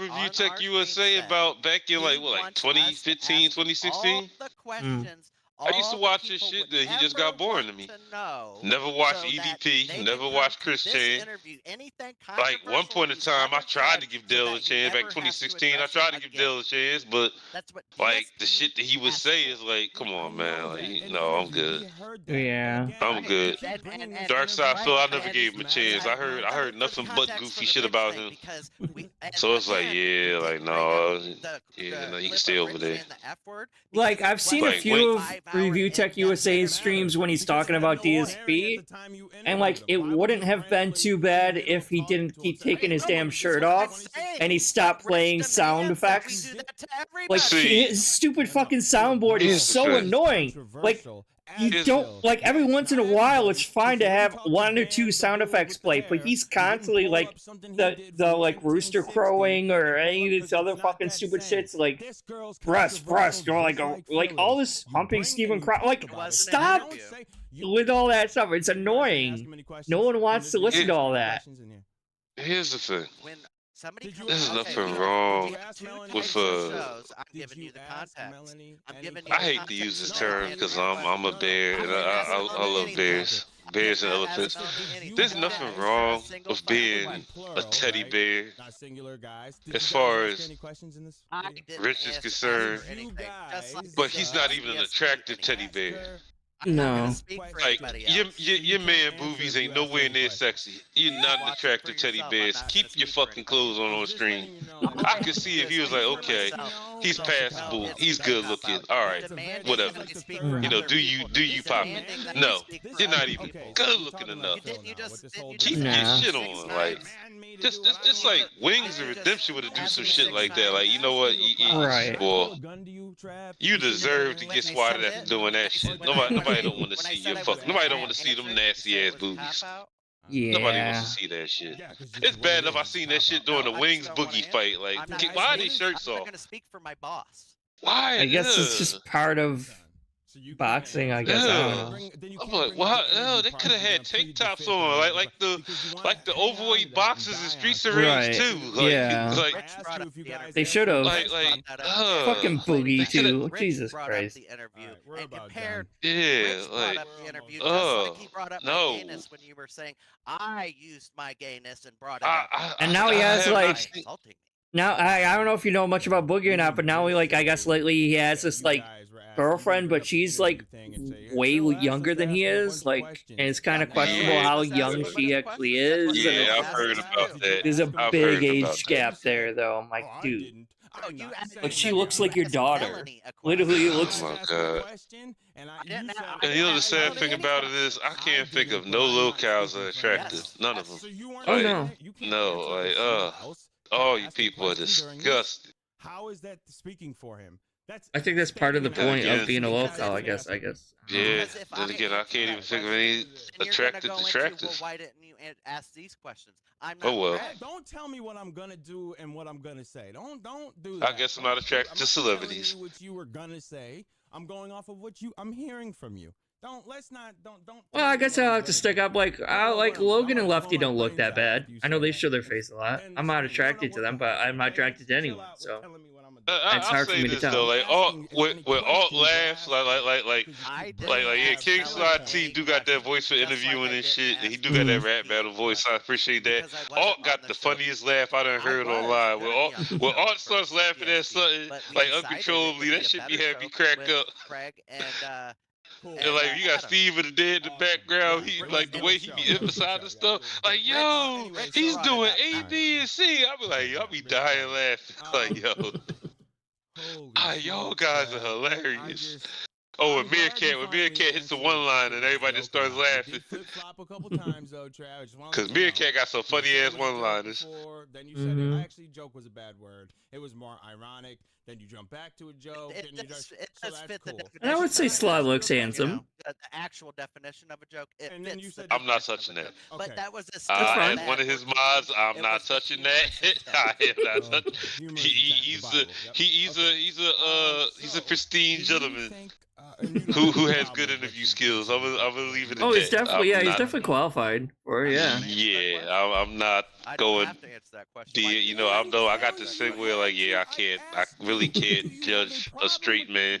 Review on Tech our USA stream said about back in he like wants us to 2015, ask him all 2016? the questions I used to watch his shit, then he just got boring to me. Never watched EVP, never watched Chris Chan. Like, one point in time, I tried to give Dale a chance. Back 2016, I tried to give Dale a chance, but, like, the shit that he would say is like, come on, man. Like, no, I'm good. Yeah. I'm good. Darksydephil, I never gave him a chance. I heard nothing but goofy shit about him. So it's like, yeah, like, no, yeah, no, you can stay over there. Like, I've seen a Like, few of Review Tech USA streams when he's talking about DSP, and like, it wouldn't have been too bad if he didn't keep taking his damn shirt off and he stopped playing sound effects. Like, his stupid fucking soundboard is so annoying. Like, you don't, like, every once in a while it's fine to have one or two sound effects play, but he's constantly like the like rooster crowing or any of this other fucking stupid shits, like breast or like all this humping Stephen Crow. Like, stop with all that stuff. It's annoying. No one wants to listen to all that. Here's the thing. There's nothing wrong with I hate to use this term because I'm a bear and I love bears and elephants. There's nothing wrong with being a teddy bear as far as Rich is concerned, but he's not even an attractive teddy bear. No. Like, your man boobies ain't nowhere near sexy. You're not an attractive teddy bears. Keep your fucking clothes on stream. I could see if he was like, okay, he's passable, he's good looking, alright, whatever. You know, do you pop it? No, you're not even good looking enough. Keep your shit on, like, just like Wings of Redemption would have do some shit like that. Like, you know what, well, you deserve to get swatted after doing that shit. Nobody don't want to see your nobody don't want to see them nasty ass boobies. Yeah. Nobody wants to see that shit. It's bad enough I seen that shit during the Wings Boogie fight. Like, why are they shirts off? Why? I guess it's just part of boxing, I guess. I don't know. I'm like, wow, they could have had tank tops on, like the overweight boxers in Streets of Rage too. Like, yeah. Like, they should have. Like, fucking Boogie too. Jesus Christ. Yeah, like, no. When you were saying I used my gayness and brought it up. And now he has like. Now I don't know if you know much about Boogie or not, but now I guess lately he has this like girlfriend, but she's like way younger than he is, like, and it's kind of questionable how young she actually is. Yeah, I've heard about that. There's a big age gap there, though. I'm like, dude, like, she looks like your daughter. Literally, it looks. Oh my god. And you know the sad thing about it is, I can't think of no lolcows that are attractive. None of them. Oh no. No, like, all you people are disgusting. How is that speaking for him? I think that's part of the point of being a lolcow, I guess. Yeah, then again, I can't even think of any attractive detractors. Why didn't you ask these questions? Oh well. Don't tell me what I'm gonna do and what I'm gonna say. Don't do that. I guess I'm not attracted to celebrities. I'm what you were gonna say. I'm going off of what I'm hearing from you. Don't. Well, I guess I'll have to stick up. Like Logan and Lefty don't look that bad. I know they show their face a lot. I'm not attracted to them, but I'm not attracted to anyone. So it's hard for me to tell. Though, like, with alt laughs, like, yeah, King Slide T do got that voice for interviewing and shit, and he do got that rap battle voice. I appreciate that. Alt got the funniest laugh I done heard online. When Alt starts laughing at something like uncontrollably, that shit be having me crack up. And like, you got Steve of the Dead in the background. He like the way he be emphasizing stuff. Like, yo, he's doing A, B, and C. I be like, y'all be dying laughing. Like, yo, y'all guys are hilarious. Oh, when Meerkat hits the one line and everybody just starts laughing. Because Meerkat got some funny ass one liners. Then you said it. Actually, joke was a bad word. It was more ironic. Then you jump back to a joke. It does fit the definition. And I would say Sly looks handsome. The actual definition of a joke. I'm not touching that. But that was a as one of his mods, I'm not touching that. I am not touching. He's a pristine gentleman. Who has good interview skills? I'm gonna leave it at that. He's definitely he's definitely qualified for it. Yeah. Yeah, I'm not going. You know, I got this thing where like, yeah, I really can't judge a straight man.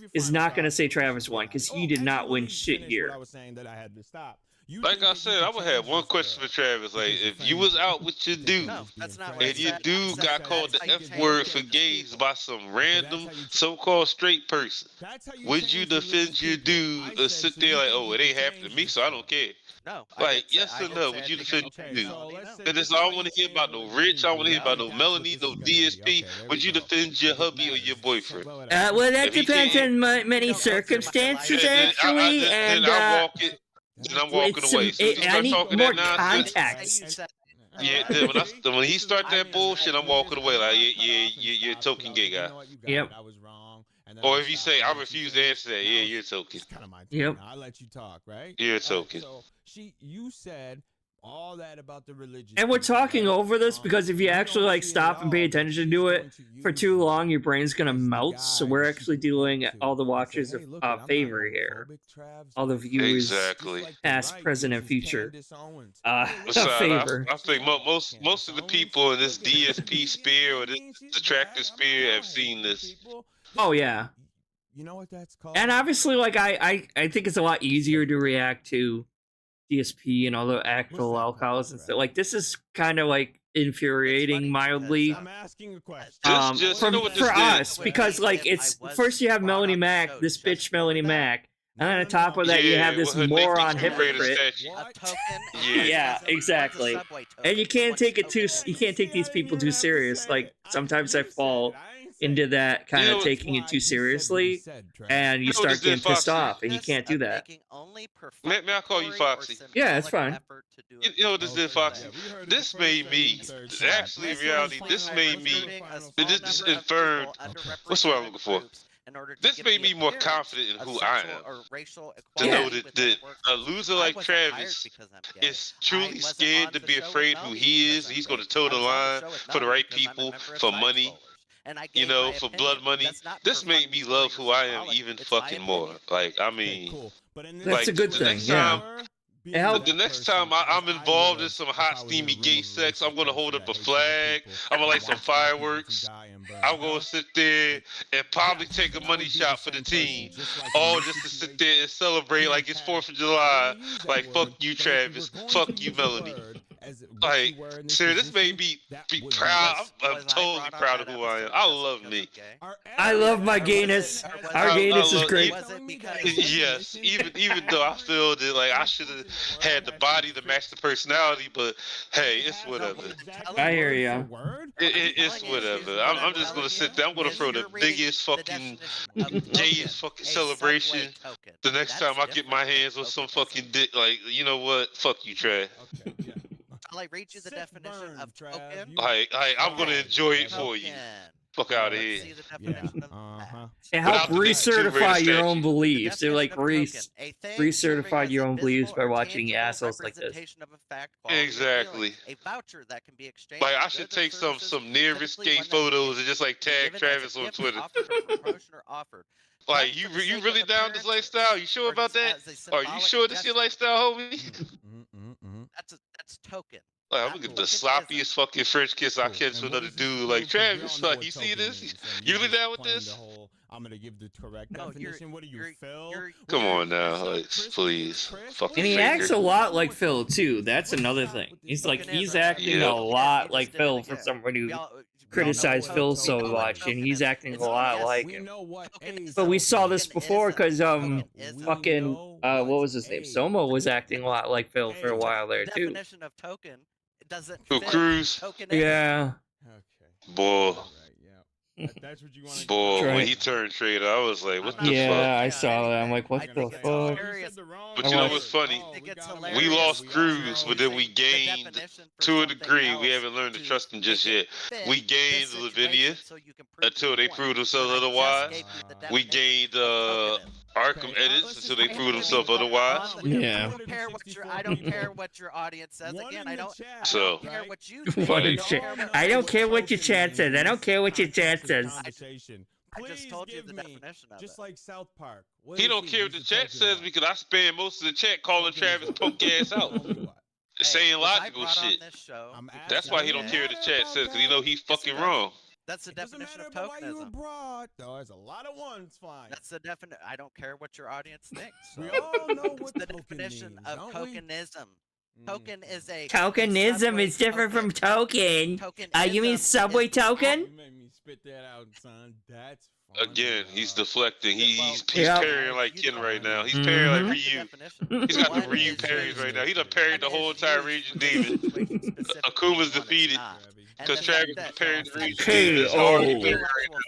is final not going to thought. say Travis won because he did actually, not let win me shit finish here. What I was saying that I had to stop. You Like think I that you said, can I would have change one this question girl for Travis. Like, because the if you fame was is out good, with your you think dude, she's No, being that's not what friendly? I and your said. I dude said got called that's the how you F change word the for those gays people. by some Okay, random that's how you so-called straight person, That's how you would you change religious defend your people. dude I or said, sit so there you like, think oh, you it can ain't happening change to me, this so I girl? don't care? No, I Like, did say yes I or did no? say Would it you because defend of your dude? So personality. let's No. say Cause this that's is all how I you want to hear change about. No religious rich, I people. want to hear Yeah. about Okay, no that's what Melanie, this no is gonna be. DSP. Okay, there we Would you go. defend your It didn't hubby or matter. your boyfriend? Well, whatever. Well, that If he depends can't, on many Don't answer my circumstances, life. actually, then and I walk it. Then I'm walking it's some. away. As soon as you I start need talking more that nonsense, I didn't say you context. said Yeah, when he start that bullshit, I'm walking away like, you're a token gay guy. Yep. I was wrong. Or if you say, I refuse to answer that, yeah, you're a token. It's kind of my turn. Yep. Now, I'll let you talk, right? You're a All right, token. so you said all that about the religion. And we're talking over this because if you actually like stop and pay attention to it for too long, your brain's gonna melt. So we're actually doing all the watchers a favor here. All the viewers, Exactly. past, present, and future. A Besides, favor. I think most of the people in this DSP sphere or this Detractor sphere have seen this. Oh yeah. You know what that's called? And obviously, like I think it's a lot easier to react to DSP and all the actual lolcows and stuff. Like this is kind of like infuriating mildly. I'm asking a question. For us, because like it's first you have Melanie Mac, this bitch Melanie Mac, and then on top of that you have this moron Hypocrite. Yeah, exactly. And you can't take these people too serious. Like sometimes I fall into that kind of taking it too seriously, and you start getting pissed off, and you can't do that. May I call you Foxy? Yeah, it's fine. You know what this did, Foxy? This made me, actually in reality, this made me, this infirmed, what's the word I'm looking for? This made me more confident in who I am. To know that a loser like Travis is truly scared to be afraid who he is. He's going to toe the line for the right people, for money. You know, for blood money. This made me love who I am even fucking more. Like, I mean, that's a good thing. Yeah. The next time I'm involved in some hot, steamy gay sex, I'm going to hold up a flag. I'm going to light some fireworks. I'm going to sit there and probably take a money shot for the team. All just to sit there and celebrate like it's 4th of July. Like, fuck you, Travis. Fuck you, Melanie. Like, sir, this made me be proud. I'm totally proud of who I am. I love me. I love my gayness. Our gayness is great. Yes, even though I feel that like I should have had the body to match the personality, but hey, it's whatever. I hear you. It's whatever. I'm just gonna sit there. I'm gonna throw the biggest fucking gayest fucking celebration the next time I get my hands on some fucking dick. Like, you know what? Fuck you, Trey. Shall I read you the definition of token? I'm gonna enjoy it for you. Fuck out of here. It helped recertify your own beliefs. They're like recertify your own beliefs by watching assholes like this. Exactly. A voucher that can be exchanged. Like I should take some near risque photos and just like tag Travis on Twitter. Like you really down this lifestyle? You sure about that? Are you sure this your lifestyle, homie? That's token. Like, I'm gonna get the sloppiest fucking French kiss I catch with another dude. Like, Travis, like, you see this? You really down with this? I'm gonna give the correct definition. What are you, Phil? Come on now, like, please. Fucking and he acts a lot like Phil too. That's another thing. He's acting a lot like Phil for someone who criticized Phil so much, and he's acting a lot like him. But we saw this before because fucking what was his name? Soma was acting a lot like Phil for a while there too. Definition of token doesn't Who, Cruz? Yeah. Okay. Boy. That's what you want to Boy, when he turned trader, I was like, what the fuck? Yeah, I saw that. I'm like, what the fuck? But you know what's funny? We lost Cruz, but then we gained, to a degree, we haven't learned to trust him just yet. We gained Lavinia until they proved themselves otherwise. We gained Arkham Edits until they proved themselves otherwise. Yeah. I don't care what your audience says. Again, I don't care what you I don't care what your chat says. I don't care what your chat says. I just told you the definition of just like South Park. He don't care what the chat says because I spend most of the chat calling Travis punk ass out. Saying logical shit. That's why he don't care what the chat says, because he know he's fucking wrong. That's the definition of tokenism. There's a lot of ones flying. That's the definition. I don't care what your audience thinks. So. We all know what the definition of tokenism. Token is a tokenism is different from token. You mean subway token? You made me spit that out, son. That's again. He's deflecting. He's parrying like Ken right now. He's parrying like Ryu. He's got the Ryu parries right now. He done parried the whole entire Raging Demon. Akuma's defeated. Because Travis comparing the Reed K.O. is hard to do.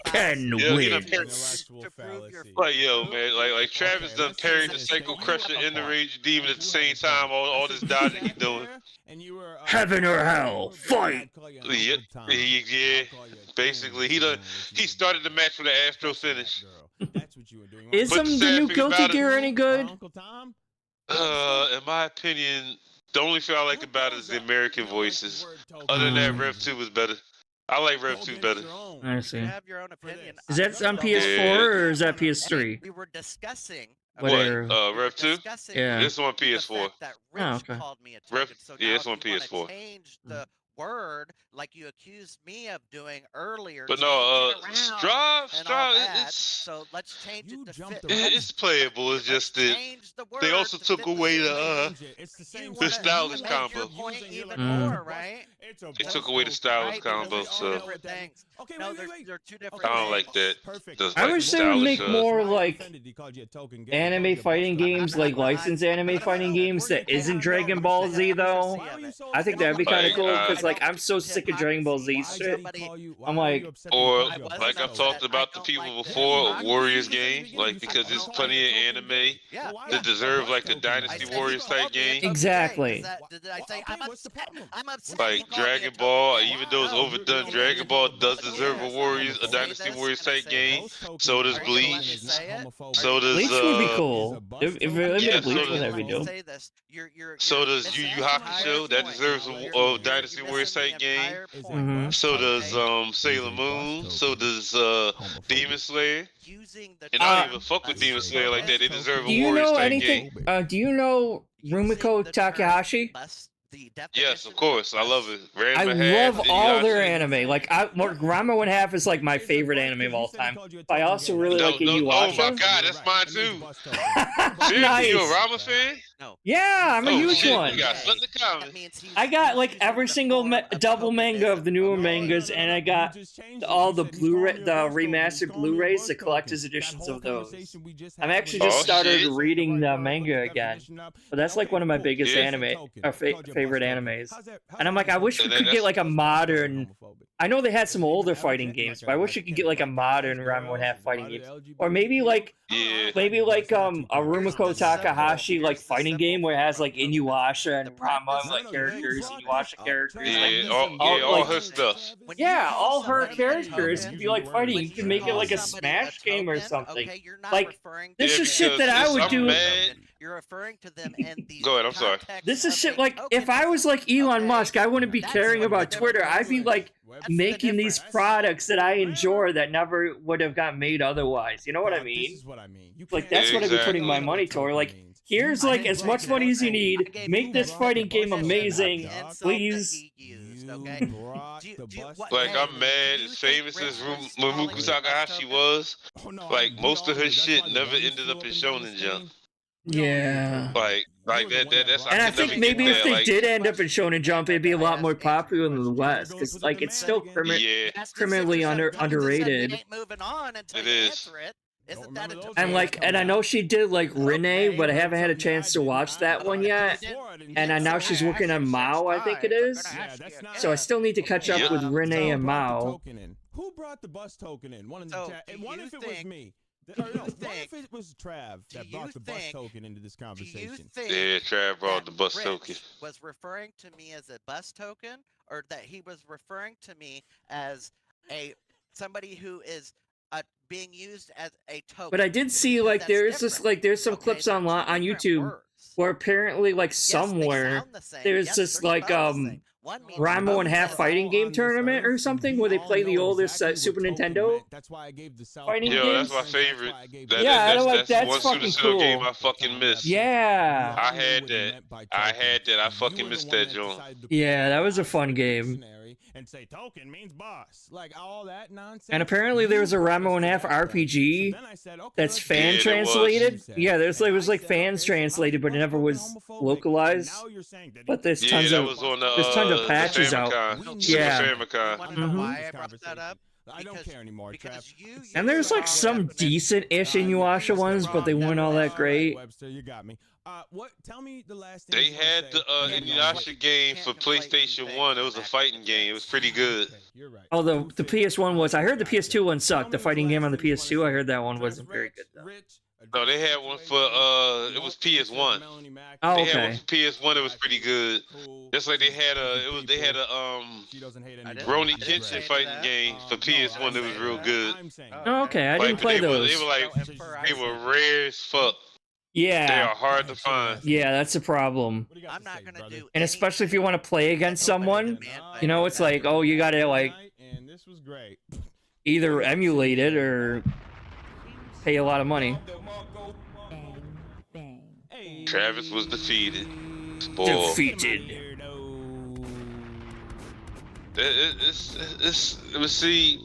10 Yeah, you know, wins. Intellectual fallacy. like yo, man, like Travis Okay, done let's say parried the this. Psycho You Crusher have a and the point. Rage Demon at the You same have a time. point. All this dodging he Sat doing. there and you were, Heaven or hell, you were good, fight. I'd call you Uncle Yeah, Tom. yeah. I'll call you a Basically, king he done for doing what he you started did. the match with the Astro Especially that finish. girl. That's what you were doing. Is But the the sad new thing Guilty about it- Gear any good? Uncle Tom? In my opinion, the only thing I like about it is the American voices. Other than that, Rev 2 was better. I like Rev 2 better. I see. You have your own opinion. Is that on Don't- PS4 or is that Hey, PS3? we were discussing. What What? era? we were Rev 2? discussing Yeah. It's on the PS4. fact that Rich Oh, okay. called me a Rev- token. So yeah, now it's if on you wanna PS4. change the word like you accused me of doing earlier. But change no, it around Strive, and all Strive, that, it's so let's change You it to jumped fit. the gun. it's playable. It's Let's just that change the they word also to took fit the away situation. It's the same You the wanna- stylus you wanna make combo. your point even Mm. more, right? They took away the stylus Right, combo, because so they're different things. Okay, No, wait. they're two different Okay, I don't like things. that. Perfect. Just I like wish they would stylish, make more like He called you a token. anime fighting games, like licensed anime fighting games that isn't Dragon Ball Z though. I think that'd be kind of Like, cool because I like don't I'm so sick of Dragon Ball Z shit. I'm like, Or I wasn't like I've upset. talked about I the don't people like before, that. a Warriors game, like because there's plenty of anime Yeah. that deserve like a I Dynasty said Warriors he type called me a game. token Exactly. today. Did I say I'm what's the upset? problem? I'm upset. Like he called me a Dragon token Ball, today. even though it's No. overdone, You Dragon wanna- Ball you does wanna deserve say a this? Warriors, Can a I say Dynasty this? Warriors Can I type say game. this? So does Are you gonna let Bleach. me say it? So does Bleach would be cool. If yeah, limited Bleach so one, does- that'd be Let me dope. say this. So You're does Yu missing Yu the entire Hakusho. That point. deserves You're a Dynasty Warriors missing type the game. entire point. Mhm. So does Okay? Sailor Moon. So does Demon Slayer. Using the And I don't Uh, even fuck with Demon Slayer like that. They deserve a Do you Warriors know type anything? game. Do you know Rumiko using the term Takahashi? bus, the Yes, definition of course. I love it. I Random Half, love all their Inuyasha. anime. Like Ranma One Half is like my favorite anime of all time. I also really No, like no, oh my Inuyasha. God, that's mine too. Seriously, Nice. you a Rama fan? No. Yeah, I'm a Oh huge shit, one. you got something in That common. means he's I got like using every the single form of double manga of the newer tokenism. mangas, and I got all the the remastered Blu-rays, the collector's editions of those. I'm actually just Oh, started shit. reading the manga again, but that's like one of my biggest Yeah. anime or favorite animes. And I'm like, I wish we And then could get that's- like a modern. I know they had some older fighting games, but I wish you could get like a modern Ranma One Half fighting game, or maybe like Yeah. a Rumiko Takahashi like fighting game where it has like Inuyasha and Ranma like characters, Inuyasha characters. Yeah, Like, all like- her stuff. When you yeah, use all her somebody a characters token, could be like fighting. when You can make it call like a somebody Smash game or token, something. okay, you're not Like, referring this to is them shit that I as would a do. mad. You're referring to them in the Go ahead, I'm sorry. context This is of shit a like if I was like Elon okay? Musk, I wouldn't be That's caring the about Twitter. difference. I'd be like That's the making these difference. products that I enjoy that never would have got made otherwise. You know what I This mean? is what I mean. You Like can't- that's what I'd be putting my Exactly. money toward. Like here's I like didn't as much break money as you anything. I need. gave Make you this the fighting game definition of amazing, the insult that please. he used, You okay? brought Do you- the do you- bus what- to Like hey, I'm do mad, you as think famous Rick as was Mamuku calling you a bus Takahashi token? was. Oh, no, Like we most of all his do. That's shit why the never bunnies ended flew up in and down the Shonen Jump. stage. Yeah. Like that's. And I could think never maybe get if that, they like, did end up in Shonen Jump, it'd be a lot more popular in the West, because like it's still Yeah, criminally underrated. We ain't moving on until It you is. answer it. Isn't that a And like, and I know she did like Renee, but I haven't had a chance to watch that one yet. And now she's working on Mao, I think it is. So I still need to catch up Yep. with Renee and Mao. Who brought the bus token in? One in the So, chat. do And what you if it was think- me? do Or you no, what think- if it was Trav do that you brought the bus think- token into this Do you conversation? think yeah. Trav brought that the bus Rich token. was referring to me as a bus token, or that he was referring to me as somebody who is being used as a token? But I did see Because like that's there's this different. like there's some Okay, clips they're online two on different YouTube words. where apparently like Yes, they somewhere sound the same. there's Yes, this they're like spelled the same. One means Ranma both and Half of fighting them. game tournament or something where they play the oldest Super Nintendo. That's why I gave the South fighting Yo, games? that's my favorite. Yeah, I like- that's one fucking Super cool. game I fucking missed. Yeah. I had that. I fucking missed that joint. Yeah, that was a fun game. And say token means boss, like all that nonsense. And apparently there was a Ranma and a Half RPG that's fan translated. Yeah, there's like it was like fans translated, but it never was localized. But there's Yeah, tons that of was on the there's tons of the patches out. Famicom. Yeah. Super You Famicom. want to know Mhm. why I brought that up? I don't care anymore, Because Trav. you And there's like some decent-ish Inuyasha ones, but they weren't all that great. Webster, you got me. What? Tell me the last thing. They had the Inuyasha game for PlayStation 1. It was a fighting game. It was pretty good. Okay, you're right. Oh, the PS1 was. I heard the PS2 one sucked. The fighting game on the PS2, I heard that one wasn't very good though. No, they had one for it was PS1. Oh, They had one okay. for PS1. It was pretty good. Just like they had a Roni Kenshin fighting game for PS1. It was real good. Oh, okay, I didn't play those. They were like they were rare as fuck. Yeah. They are hard to find. Yeah, that's a problem. I'm not gonna do. And especially if you want to play against someone, you know, it's like, oh, you gotta like And this was great. either emulate it or pay a lot of money. Travis was defeated. Spoiled. Defeated. Let's see.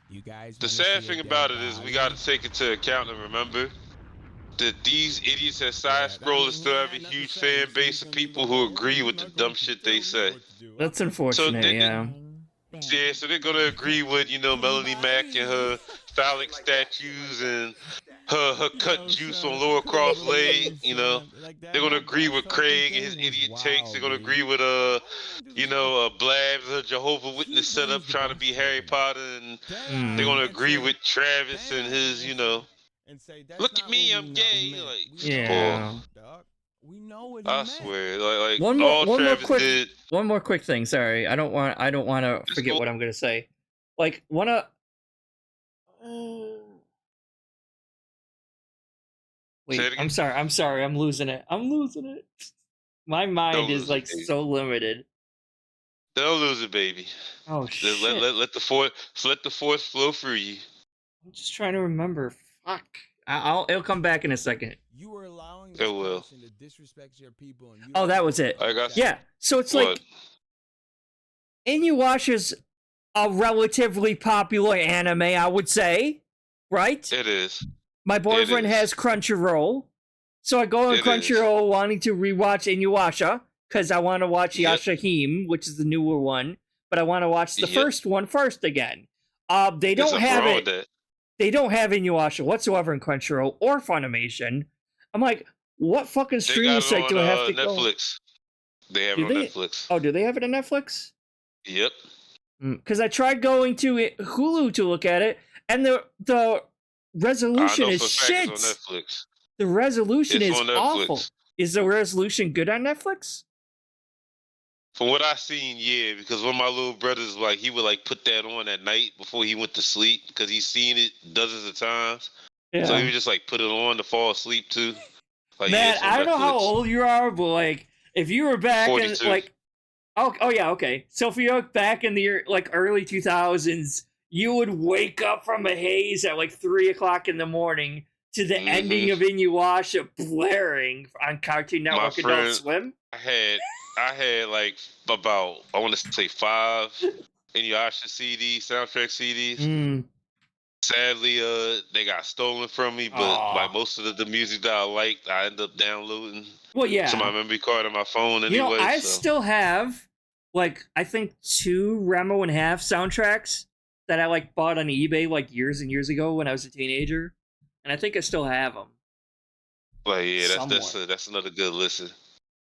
You guys. The sad thing about it is we got to take into account and remember that these idiots at SideScrollers still have a huge fan base of people who agree with the dumb shit they say. That's unfortunate, yeah. Yeah, so they're gonna agree with, you know, Melanie Mac and her phallic statues and her cut juice on lower cross leg, you know. They're gonna agree with Craig and his idiot takes. They're gonna agree with Blabs, her Jehovah Witness setup trying to be Harry Potter, and they're gonna agree with Travis and his, you know, look at me, I'm gay. Like, yeah. We know I swear, like one all more Travis quick, did. one more quick thing. Sorry, I don't want to forget what I'm gonna say. Like wait, I'm sorry, I'm losing it. My mind is like so limited. Don't lose it, baby. Oh shit! Let the force flow through you. I'm just trying to remember. Fuck. It'll come back in a second. You were allowing it will. To disrespect your people. And oh, that was it. Yeah. So it's what? Like Inuyasha's a relatively popular anime, I would say, right? It is. My boyfriend has Crunchyroll, so I go on Crunchyroll wanting to rewatch Inuyasha because I want to watch Yashahime, which is the newer one, but I want to watch the first one first again. They don't have it. They don't have Inuyasha whatsoever in Crunchyroll or Funimation. I'm like, what fucking streaming site do I have to Netflix. Go? They have it on Netflix. Oh, do they have it on Netflix? Yep. Because I tried going to Hulu to look at it, and the resolution is shit. It's on Netflix. The resolution is awful. Is the resolution good on Netflix? From what I've seen, yeah, because one of my little brothers, like, he would like put that on at night before he went to sleep because he's seen it dozens of times. Yeah. So he would just like put it on to fall asleep to. Like, man, I don't know how old you are, but like, if you were back 42. in like, oh yeah, okay. So if you were back in the like early 2000s, you would wake up from a haze at like 3 o'clock in the morning to the ending of Inuyasha blaring on Cartoon Network Adult Swim. I had like about, I want to say 5 Inuyasha soundtrack CDs. Sadly, they got stolen from me, but like most of the music that I liked, I ended up downloading. Well, yeah. To my memory card on my phone anyway. You know, I still have like, I think 2 Remo and Half soundtracks that I like bought on eBay like years and years ago when I was a teenager, and I think I still have them. Like, yeah, that's another good listen.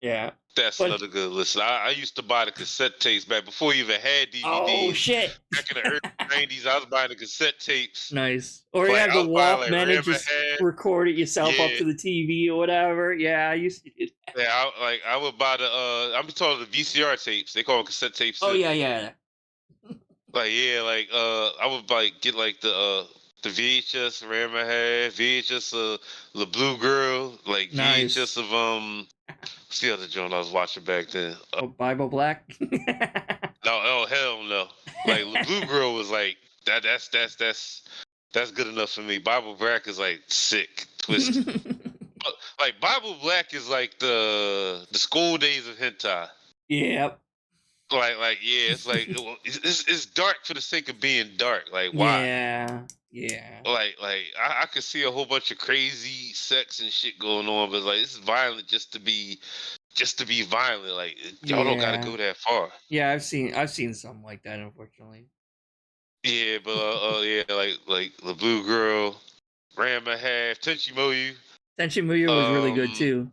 Yeah. That's another good listen. I used to buy the cassette tapes back before we even had DVDs. Oh, shit. Back in the early 90s, I was buying the cassette tapes. Nice. Or you have the Walkman and just record it yourself up to the TV or whatever. Yeah, I used to do that. Yeah, I would buy I'm talking the VCR tapes. They call them cassette tapes. Oh, yeah. Like, yeah, like, I would like get like the VHS RAM I had, VHS the Blue Girl, like VHS of what's the other joint I was watching back then? Bible Black. No, hell no. Like the Blue Girl was like that's good enough for me. Bible Black is like sick, twisted. But like Bible Black is like the school days of hentai. Yep. Like yeah, it's like it's dark for the sake of being dark. Like why? Yeah. Like I could see a whole bunch of crazy sex and shit going on, but like this is violent just to be violent. Like y'all don't gotta go that far. Yeah, I've seen something like that, unfortunately. Yeah, but yeah, like the Blue Girl, Ram and Half, Tenchi Muyo. Tenchi Muyo was really good too.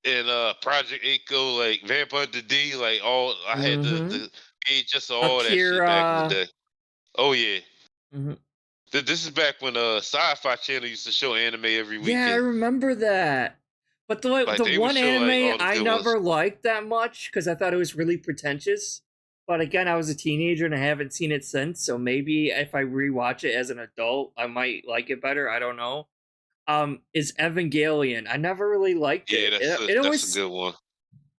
and Project Echo, like Vampire the D, like all I had the VHS of all that shit back in the Akira. day. Oh yeah. Mm-hmm. This is back when Sci-Fi Channel used to show anime every weekend. Yeah, I remember that. But the Like, they would one show, like, anime all the I good never ones. liked that much because I thought it was really pretentious. But again, I was a teenager and I haven't seen it since. So maybe if I rewatch it as an adult, I might like it better. I don't know. Is Evangelion. I never really liked Yeah, it. that's It always, a good one.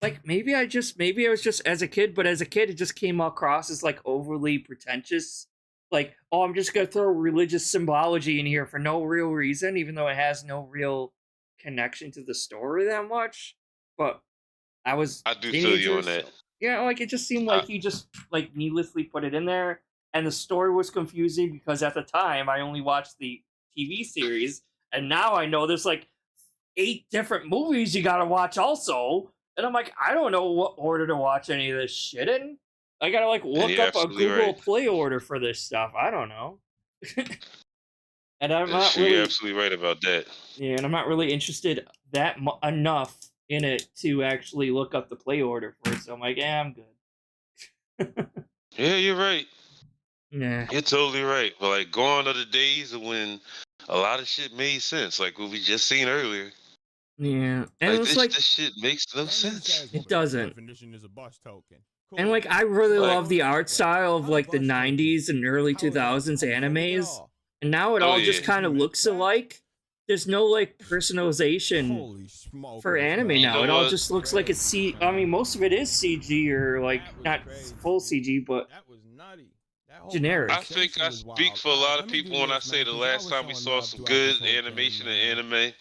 like, maybe I was just as a kid, but as a kid it just came across as like overly pretentious. Like, oh, I'm just gonna throw religious symbology in here for no real reason, even though it has no real connection to the story that much. But I was I do feel you on that. yeah, like it just seemed like he just like needlessly put it in there, and the story was confusing because at the time I only watched the TV series, and now I know there's like 8 different movies you gotta watch also, and I'm like, I don't know what order to watch any of this shit in. I gotta like look you're up a absolutely Google right. Play order for this stuff. I don't know. And I'm That's not true, really you're absolutely right about that. yeah, and I'm not really interested enough in it to actually look up the play order for it. So I'm like, yeah, I'm good. Yeah, you're right. Nah. You're totally right. But like, gone are the days of when a lot of shit made sense, like what we just seen earlier. Yeah, and Like it's this, like this shit makes no sense. it doesn't. Definition is a bus token. And like, I really Like- love the art style of like the 90s and early 2000s animes, and now it Oh, all just yeah. kind of looks alike. There's no like personalization Holy smoke. for anime You now. know It all what? just looks like it's I mean, most of it is CG or like not full CG, but That was nutty. That whole generic. I think I conversation was speak wild. for a lot Let of me do people when I this, say man, the 'cause I last was time we showing saw love some throughout good this whole thing, animation man. and anime.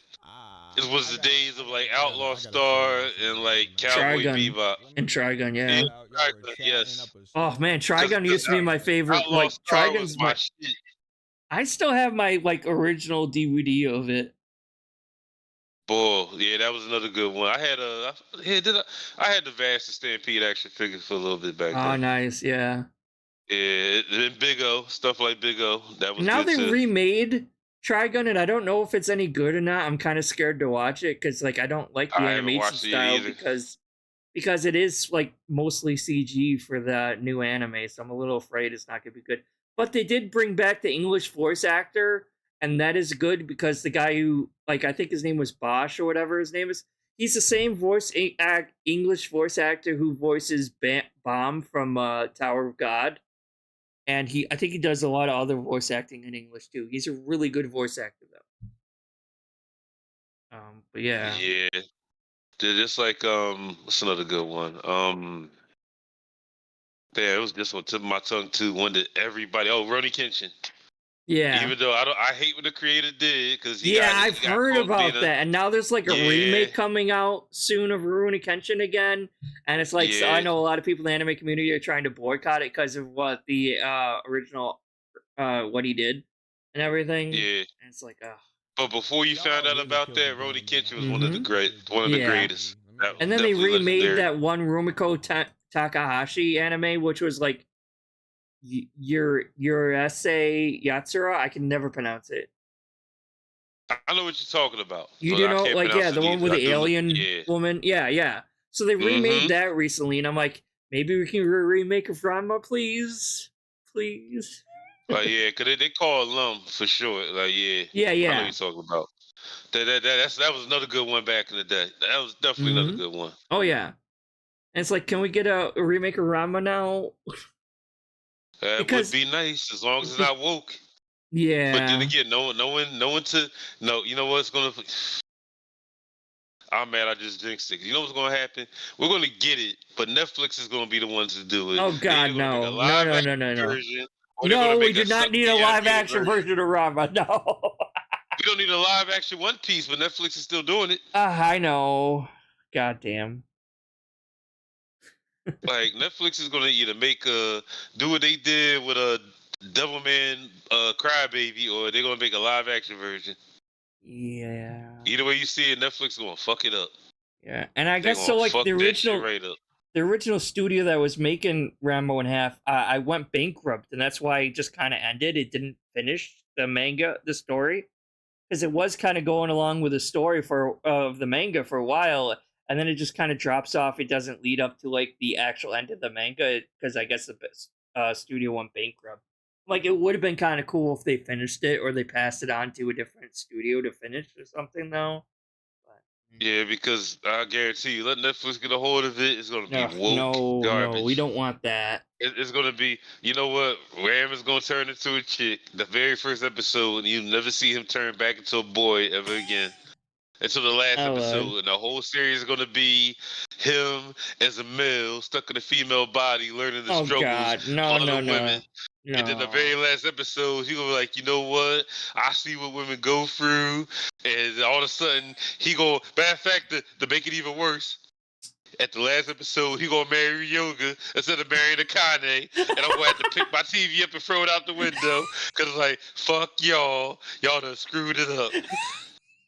It was the days of like I Outlaw gotta Star say this, and like man. Cowboy Trigun. Bebop. And Trigun, yeah. Yeah, Y'all were Trigun, chatting yes. up a Oh storm. man, Trigun used to be my favorite. Outlaw Like Star Trigun's was my my. shit. I still have my like original DVD of it. Boy, yeah, that was another good one. I had I had the Vast and Stampede action figures for a little bit back Oh, then. nice, yeah. Yeah, and Big O, stuff like Big O, that was Now good they too. remade Trigun, and I don't know if it's any good or not. I'm kind of scared to watch it because like I don't like the I haven't animation watched it style either. because it is like mostly CG for the new anime, so I'm a little afraid it's not gonna be good. But they did bring back the English voice actor, and that is good because the guy who like I think his name was Bosch or whatever his name is, he's the same English voice actor who voices Bomb from Tower of God. And I think he does a lot of other voice acting in English too. He's a really good voice actor though. But yeah. Yeah. Just like what's another good one? Yeah, it was just on the tip of my tongue too. One that everybody Ronnie Kenshin. Yeah. Even though I hate what the creator did because I've heard about that, and now there's like a Yeah. remake coming out soon of Rurouni Kenshin again, and it's like so I Yeah. know a lot of people in the anime community are trying to boycott it because of what the original what he did and everything. Yeah. And it's like, But before you Y'all found out really about killed that, the Ronnie game, Kenshin man. was one of the Yeah. greatest. That was And then they definitely remade legendary. that one Rumiko Takahashi anime, which was like your essay Yatsura. I can never pronounce it. I know what you're talking about. You but do I know, can't like pronounce the it one either. with I the do know- alien Yeah. woman. Yeah. So they remade Mhm. that recently, and I'm like, maybe we can remake of Ranma, please. Like, yeah, because they call Lum for sure. Like, yeah. Yeah. I know what you're talking about. That was another good one back in the day. That was definitely another Mhm. good one. Oh yeah. And it's like, can we get a remake of Ranma now? That Because- would be nice as long as it's not woke. Yeah. But then again, no one to no. You know what's gonna? I'm mad. I just jinxed it. You know what's gonna happen? We're gonna get it, but Netflix is gonna be the ones to do it. Oh They're God, gonna make a no. live No. action version, or they're No, gonna we make do a not need a sub-D live animated action version of Ranma. No. We don't need a live action One Piece, but Netflix is still doing it. I know. God damn. Like Netflix is gonna either make do what they did with a Devilman Crybaby, or they're gonna make a live action version. Yeah. Either way you see it, Netflix is gonna fuck it up. Yeah. And I They guess so gonna like fuck the that shit original right up. the original studio that was making Rambo in half, I went bankrupt, and that's why it just kind of ended. It didn't finish the story, because it was kind of going along with the story of the manga for a while, and then it just kind of drops off. It doesn't lead up to like the actual end of the manga because I guess the studio went bankrupt. Like it would have been kind of cool if they finished it or they passed it on to a different studio to finish or something though. Yeah, because I guarantee you, let Netflix get a hold of it, it's gonna be woke garbage. No, we don't want that. It's gonna be, you know what? Ram is gonna turn into a chick. The very first episode, and you never see him turn back into a boy ever again. Until the last episode, and the whole series is gonna be him as a male stuck in a female body, learning the struggles God. No, of no, other women. No. And then the very last episode, he gonna be like, you know what? I see what women go through, and all of a sudden he go. Matter of fact, to make it even worse, at the last episode, he gonna marry Yoga instead of marrying Akane, and I'm gonna have to pick my TV up and throw it out the window because it's like, fuck y'all done screwed it up.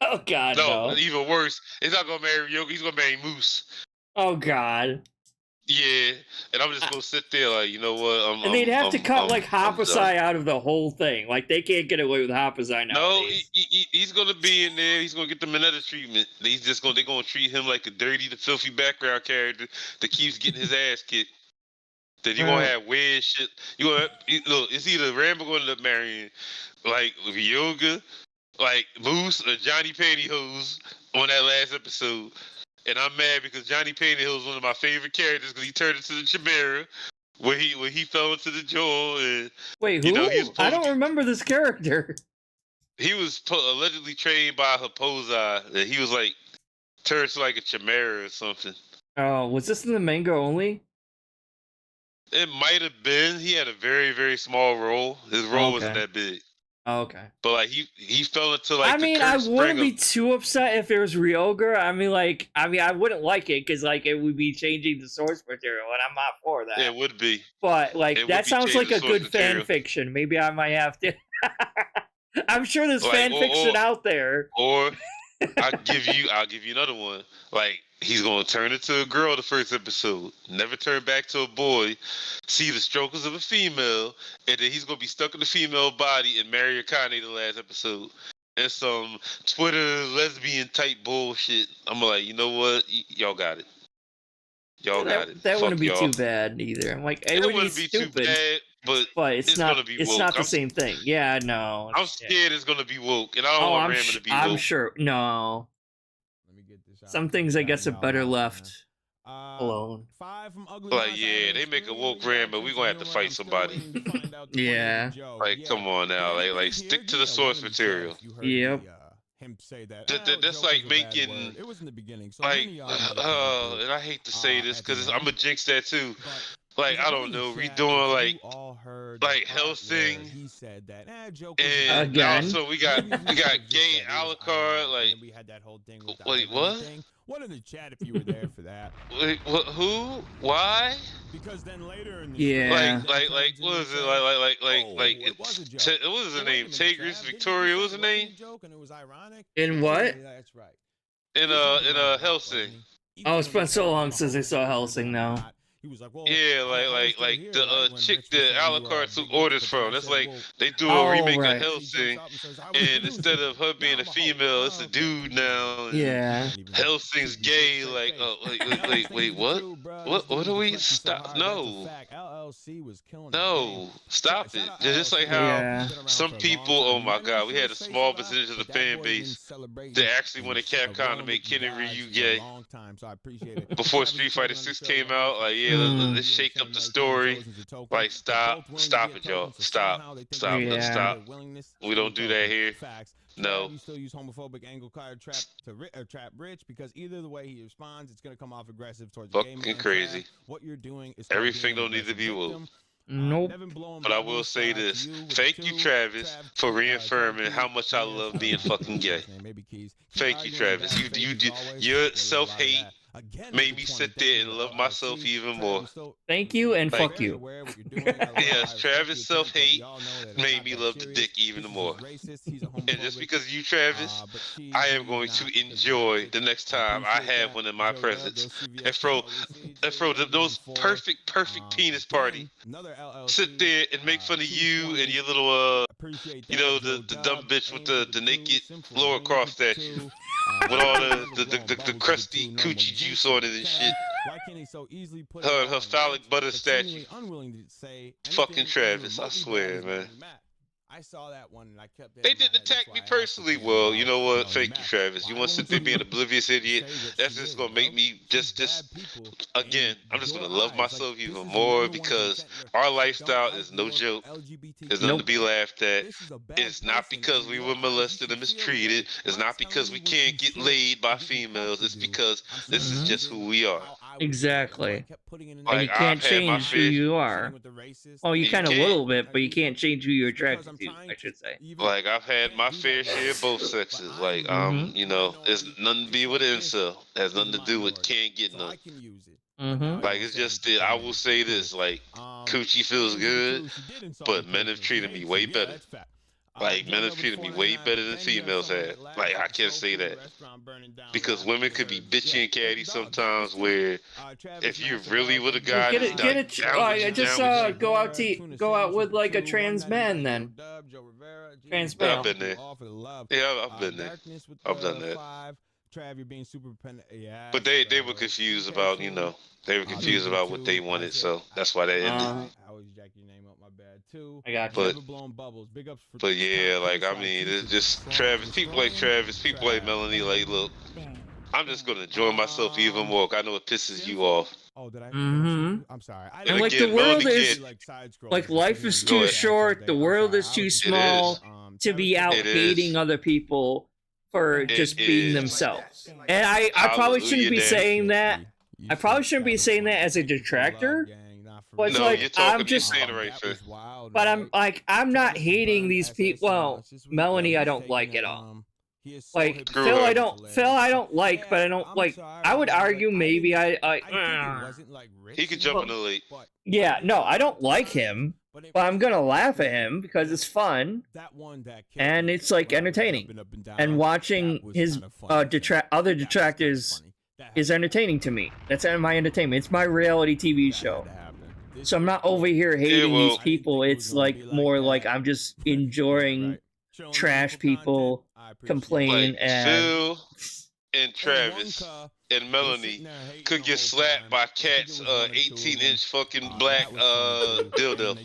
Oh God, no. Even worse, he's not gonna marry Yoga. He's gonna marry Moose. Oh God. Yeah, and I'm just gonna sit there like, you know what? And they'd have to cut like Hoppasai out of the whole thing. Like they can't get away with Hoppasai now. No, he's gonna be in there. He's gonna get the Mineta treatment. They're gonna treat him like a dirty, the filthy background character that keeps getting his ass kicked. Then you gonna have weird shit. Look, it's either Rambo gonna end up marrying like Yoga, like Moose, or Johnny Pantyhose on that last episode. And I'm mad because Johnny Pantyhose was one of my favorite characters because he turned into the Chimera where he fell into the jaw. And, wait, who? I don't remember this character. He was allegedly trained by Hopozai. That he was like turned to like a Chimera or something. Oh, was this in the manga only? It might have been. He had a very, very small role. His role wasn't that big. Oh, okay. But like he fell into like. I mean, I wouldn't be too upset if it was Ryoga. I mean, I wouldn't like it because like it would be changing the source material, and I'm not for that. It would be. But like that sounds like a good fan fiction. Maybe I might have to. I'm sure there's fan fiction out there. Or I'll give you another one. Like he's gonna turn into a girl the first episode, never turn back to a boy, see the struggles of a female, and then he's gonna be stuck in the female body and marry Akane the last episode. And some Twitter lesbian type bullshit. I'm like, you know what? Y'all got it. Y'all got it. That wouldn't be y'all. too bad either. I'm like, it wouldn't be too bad, but it's not. Gonna be it's woke. not the same thing. Yeah, no. I'm scared it's gonna be woke, and I don't want Ramen to be woke. I'm sure. No. Some things I guess are better left alone. Like, yeah, they make a woke Ram, but we're gonna have to fight somebody. Yeah. Like, come on now. Like stick to the source material. Yep. Him say that. That's like making. It was in the beginning. So like, and I hate to say this because I'm a jinx that too. Like, I don't know, redoing like Hellsing. He said that. And again. also we got gay Alucard. Like, we had that whole thing. Wait, what? What in the chat if you were there for that? Wait, what? Who? Why? Because then later in the like what was it like it was his name? Tigris Victoria was the name? In what? That's right. In Hellsing. Oh, it's been so long since I saw Hellsing now. He was like, well, yeah, like the chick that Alucard took orders from. That's like they do a remake of Hellsing, and instead of her being a female, it's a dude now. Yeah. Hellsing's gay. Like, wait, what? What do we stop? No. No, stop it. Just like how some people, oh my God, we had a small percentage of the fan base that actually wanted Capcom to make Ken and Ryu gay before Street Fighter 6 came out. Like, yeah, let's shake up the story. Like, stop it, y'all. Stop. We don't do that here. No. You still use homophobic angle card trap to trap Rich because either the way he responds, it's gonna come off aggressive towards the game. Fucking crazy. What you're doing is everything don't need to be woke. Nope. But I will say this. Thank you, Travis, for reaffirming how much I love being fucking gay. Thank you, Travis. Your self-hate made me sit there and love myself even more. Thank you and fuck you. Yes, Travis' self-hate made me love the dick even more. And just because of you, Travis, I am going to enjoy the next time I have one in my presence. And throw those perfect penis party. Sit there and make fun of you and your little, the dumb bitch with the naked Laura Croft statue. With all the crusty coochie juice on it and shit. Why can't he so easily put Her it and her all in phallic words, butter but statue. seemingly unwilling to say Fucking anything Travis, I remotely swear, bad is man. Molly Matt. I saw that one and I kept it They in my didn't head. That's attack why me I asked personally. again Well, about you know what? Molly Thank you, Matt. Travis. You Why want to won't sit there you being an oblivious idiot? say what That's she just is, gonna bro? make me She's just bad people again. I'm just your gonna love eyes. Like, myself this even is the more number one because contender. our Don't lifestyle like is no your joke. LGBT It's nothing to be community. laughed at. This is a bad It's not person because in we your were eyes. You molested should and feel mistreated. away. It's Why not tell because me we what can't you get should laid by or didn't have females. to It's do? because I'm this saying is you just did who we are. how I would do it. That's why I Exactly. kept putting it in And Like you can't I've had my change who fair. you sitting are. with the racist. Well, you You can a can't. little bit, Like, but you can't change who you're it's because attracted I'm to, trying I to should say. even Like I've had can't my do fair that no share of more. both sexes. But Like Mm-hmm. you know, it's minority, nothing to be just with like an this incel. It has is nothing to do with minority. can't get So none. I can use it. But Mm-hmm. now you're Like gonna it's say just it's that I will defamation. say Cool. this, like coochie feels Here's the good, truth. She did insult but me men have personally. treated me Hey, so way yeah, better. that's fact. Like men have JW treated me way 499, better than then you have females someone have. that laughs Like at I the can't soul say food that restaurant burning down because last women could be year. bitchy and catty Dog, sometimes. too. Where Travis if you're Master really Ball, with a Piggy guy Get that's it, Five, get like it. down with you, Just down with you. go out to Tuna go out Sandwich with for like a 2, trans man 199, then. Joe Dub, Joe Rivera, Trans Yeah, I've male. been there. all for the love. Yeah, I've been there. Darkness with I've done the that. 5. Trav, you're being super dependent. Yeah, But they were confused about, you know, they were confused about what they wanted, so that's why that ended. I always jack your name up, my bad too. I got you. But Never blown bubbles. Big ups for but yeah, Tom like I Cruise, mean, like, it's just Trump, Travis. People like destroying Travis. People like Trav. Melanie. Like, look, I'm just gonna enjoy myself even more. 'Cause I know it pisses you off. Oh, did I? Mm-hmm. I'm sorry. I And And like the again, world Melanie is can't. like life is Go too ahead. short. The world is too It small is. to be out It is. hating other people for It just being is. themselves. And I probably shouldn't be Hallelujah, saying that. I probably shouldn't be saying that as a detractor. But it's No, like you're talking. I'm You're just. saying the right thing. But I'm like I'm not hating these people. Well, Melanie, I don't like at all. Like Screw Phil, her. I don't like, but I don't like. I would argue maybe He could jump in the lake. yeah, no, I don't like him, but I'm gonna laugh at him because it's fun and it's like entertaining. And watching his other detractors is entertaining to me. That's my entertainment. It's my reality TV show. So I'm not over here hating these people. It's like more like I'm just enjoying trash people complain Like and Phil and Travis and Melanie could get slapped by Cat's 18-inch fucking black dildo,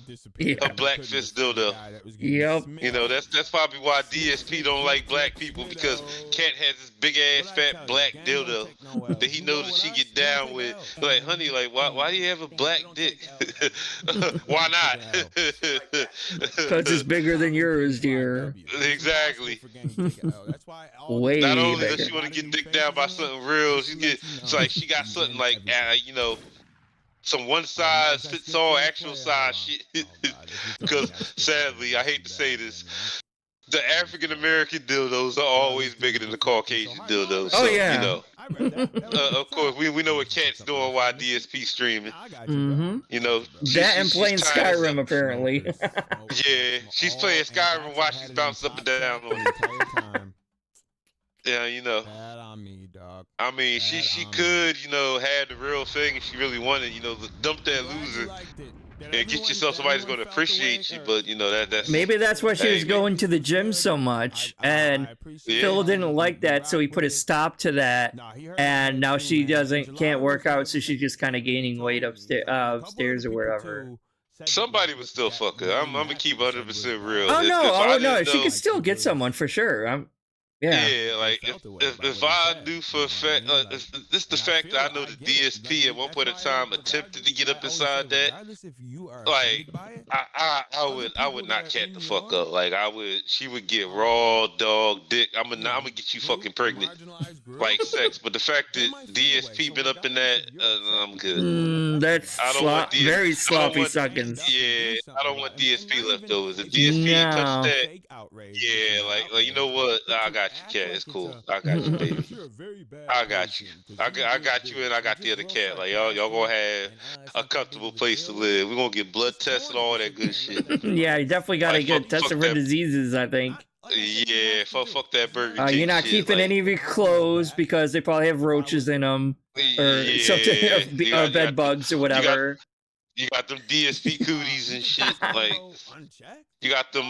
a black fist dildo. Yep. You know that's probably why DSP don't like black people because Cat has this big ass fat black dildo that he knows that she get down with. Like, honey, like why do you have a black dick? Why not? Because it's bigger than yours, dear. Exactly. Way Not only bigger. does she want to get dicked down by something real, it's like she got something like you know, some one size fits all actual size shit. Because sadly, I hate to say this, the African American dildos are always bigger than the Caucasian dildos. Oh, So, yeah. you know, of course, we know what Cat's doing while DSP streaming. Mm-hmm. You know, That and playing she's tired as Skyrim a- apparently. Yeah, she's playing Skyrim while she's bouncing up and down on it. Yeah, you know. Bad on me, dog. I mean, she could, you know, have the real thing if she really wanted, you know, dump that loser and get yourself somebody that's going to appreciate you. But you know that's Maybe that's why she was going to the gym so much, and Yeah. Phil didn't like that, so he put a stop to that. And now she can't work out, so she's just kind of gaining weight upstairs or wherever. Somebody would still fuck her. I'm gonna keep 100% real. Oh If no! I Oh no! didn't She know- could still get someone for sure. Yeah. like if I knew for a fact, if this the fact that I know the DSP at one point in time attempted to get up inside that, like I would not cat the fuck up. Like she would get raw dog dick. I'm gonna get you fucking pregnant, like sex. But the fact that DSP been up in that, I'm good. That's I don't want DSP very I don't sloppy want- seconds. Yeah, I don't want DSP leftovers. If DSP ain't touch that, yeah, like you know what? I got you, cat. It's cool. I got you, baby. I got you. I got you, and I got the other cat. Like y'all gonna have a comfortable place to live. We're gonna get blood tests and all that good shit. Yeah, you definitely gotta Like, get fuck tested for that. diseases, I think. Yeah, fuck that Burger King. You're not shit. keeping like, any of your clothes because they probably have roaches in them or Yeah, something, you got- bed bugs or whatever. You got them DSP cooties and shit. Like, unchecked. you got them.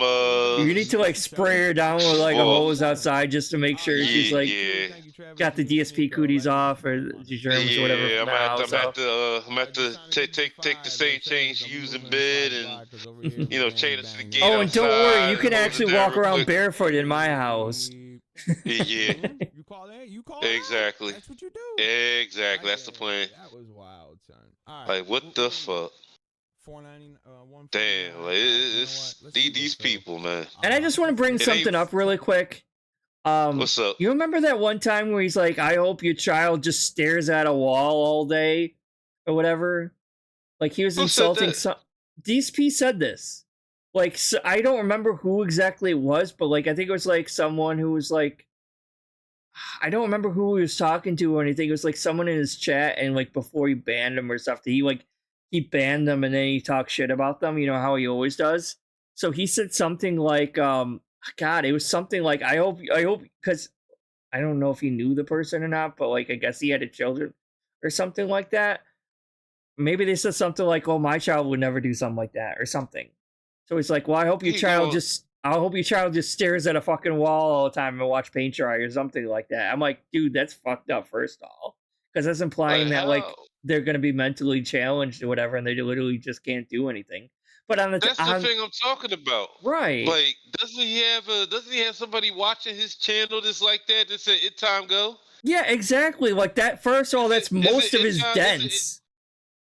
You need to like spray her down with like a hose outside just to make sure she's like got the DSP cooties off or the germs or whatever. Yeah, From I'm the at house, I'm at the take the same chain she used in bed and chain it to the gate Oh, and don't worry, outside you can and hose it actually down walk real around quick. barefoot in my house. Yeah. You call that? You call Exactly. That's what you do. Exactly. That's the plan. That was wild, son. All right. Like, what the fuck? $4.99. Damn, like it's these people, man. And I just want to bring something up really quick. What's up? You remember that one time where he's like, "I hope your child just stares at a wall all day," or whatever? Like he was Who insulting said that? some. DSP said this. Like so, I don't remember who exactly it was, but like I think it was like someone who was like, I don't remember who he was talking to or anything. It was like someone in his chat, and like before he banned them or stuff, he banned them and then he talked shit about them. You know how he always does. So he said something like, God, it was something like, I hope, because I don't know if he knew the person or not, but like I guess he had a children or something like that. Maybe they said something like, "Oh, my child would never do something like that" or something. So he's like, "Well, I hope your child just stares at a fucking wall all the time and watch paint dry or something like that." I'm like, dude, that's fucked up. First of all, because that's implying that like they're gonna be mentally challenged or whatever, and they literally just can't do anything. But on the That's the thing I'm talking about. Right. Like, doesn't he have somebody watching his channel that's like that that said it time go? Yeah, exactly. Like that. First of all, that's most of his dents.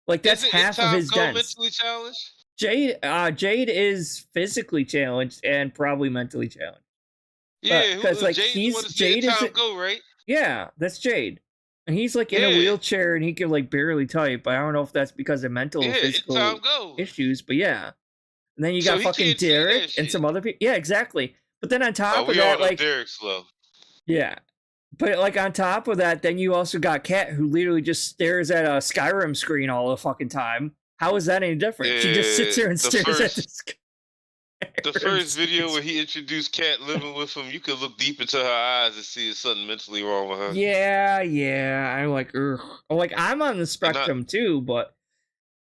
Like that's half of his dents. Mentally challenged? Jade is physically challenged and probably mentally challenged. Yeah, because like Jade is go, right? Yeah, that's Jade, and he's like in a wheelchair and he can like barely type. I don't know if that's because of mental or physical issues, but yeah. And then you got fucking Derek and some other people. Yeah, exactly. But then on top of that, like Derek's slow. Yeah. But like on top of that, then you also got Kat who literally just stares at a Skyrim screen all the fucking time. How is that any different? She just sits there and stares at the The first video where he introduced Kat living with him, you could look deep into her eyes and see something mentally wrong with her. Yeah. I'm like, ugh. Like I'm on the spectrum too, but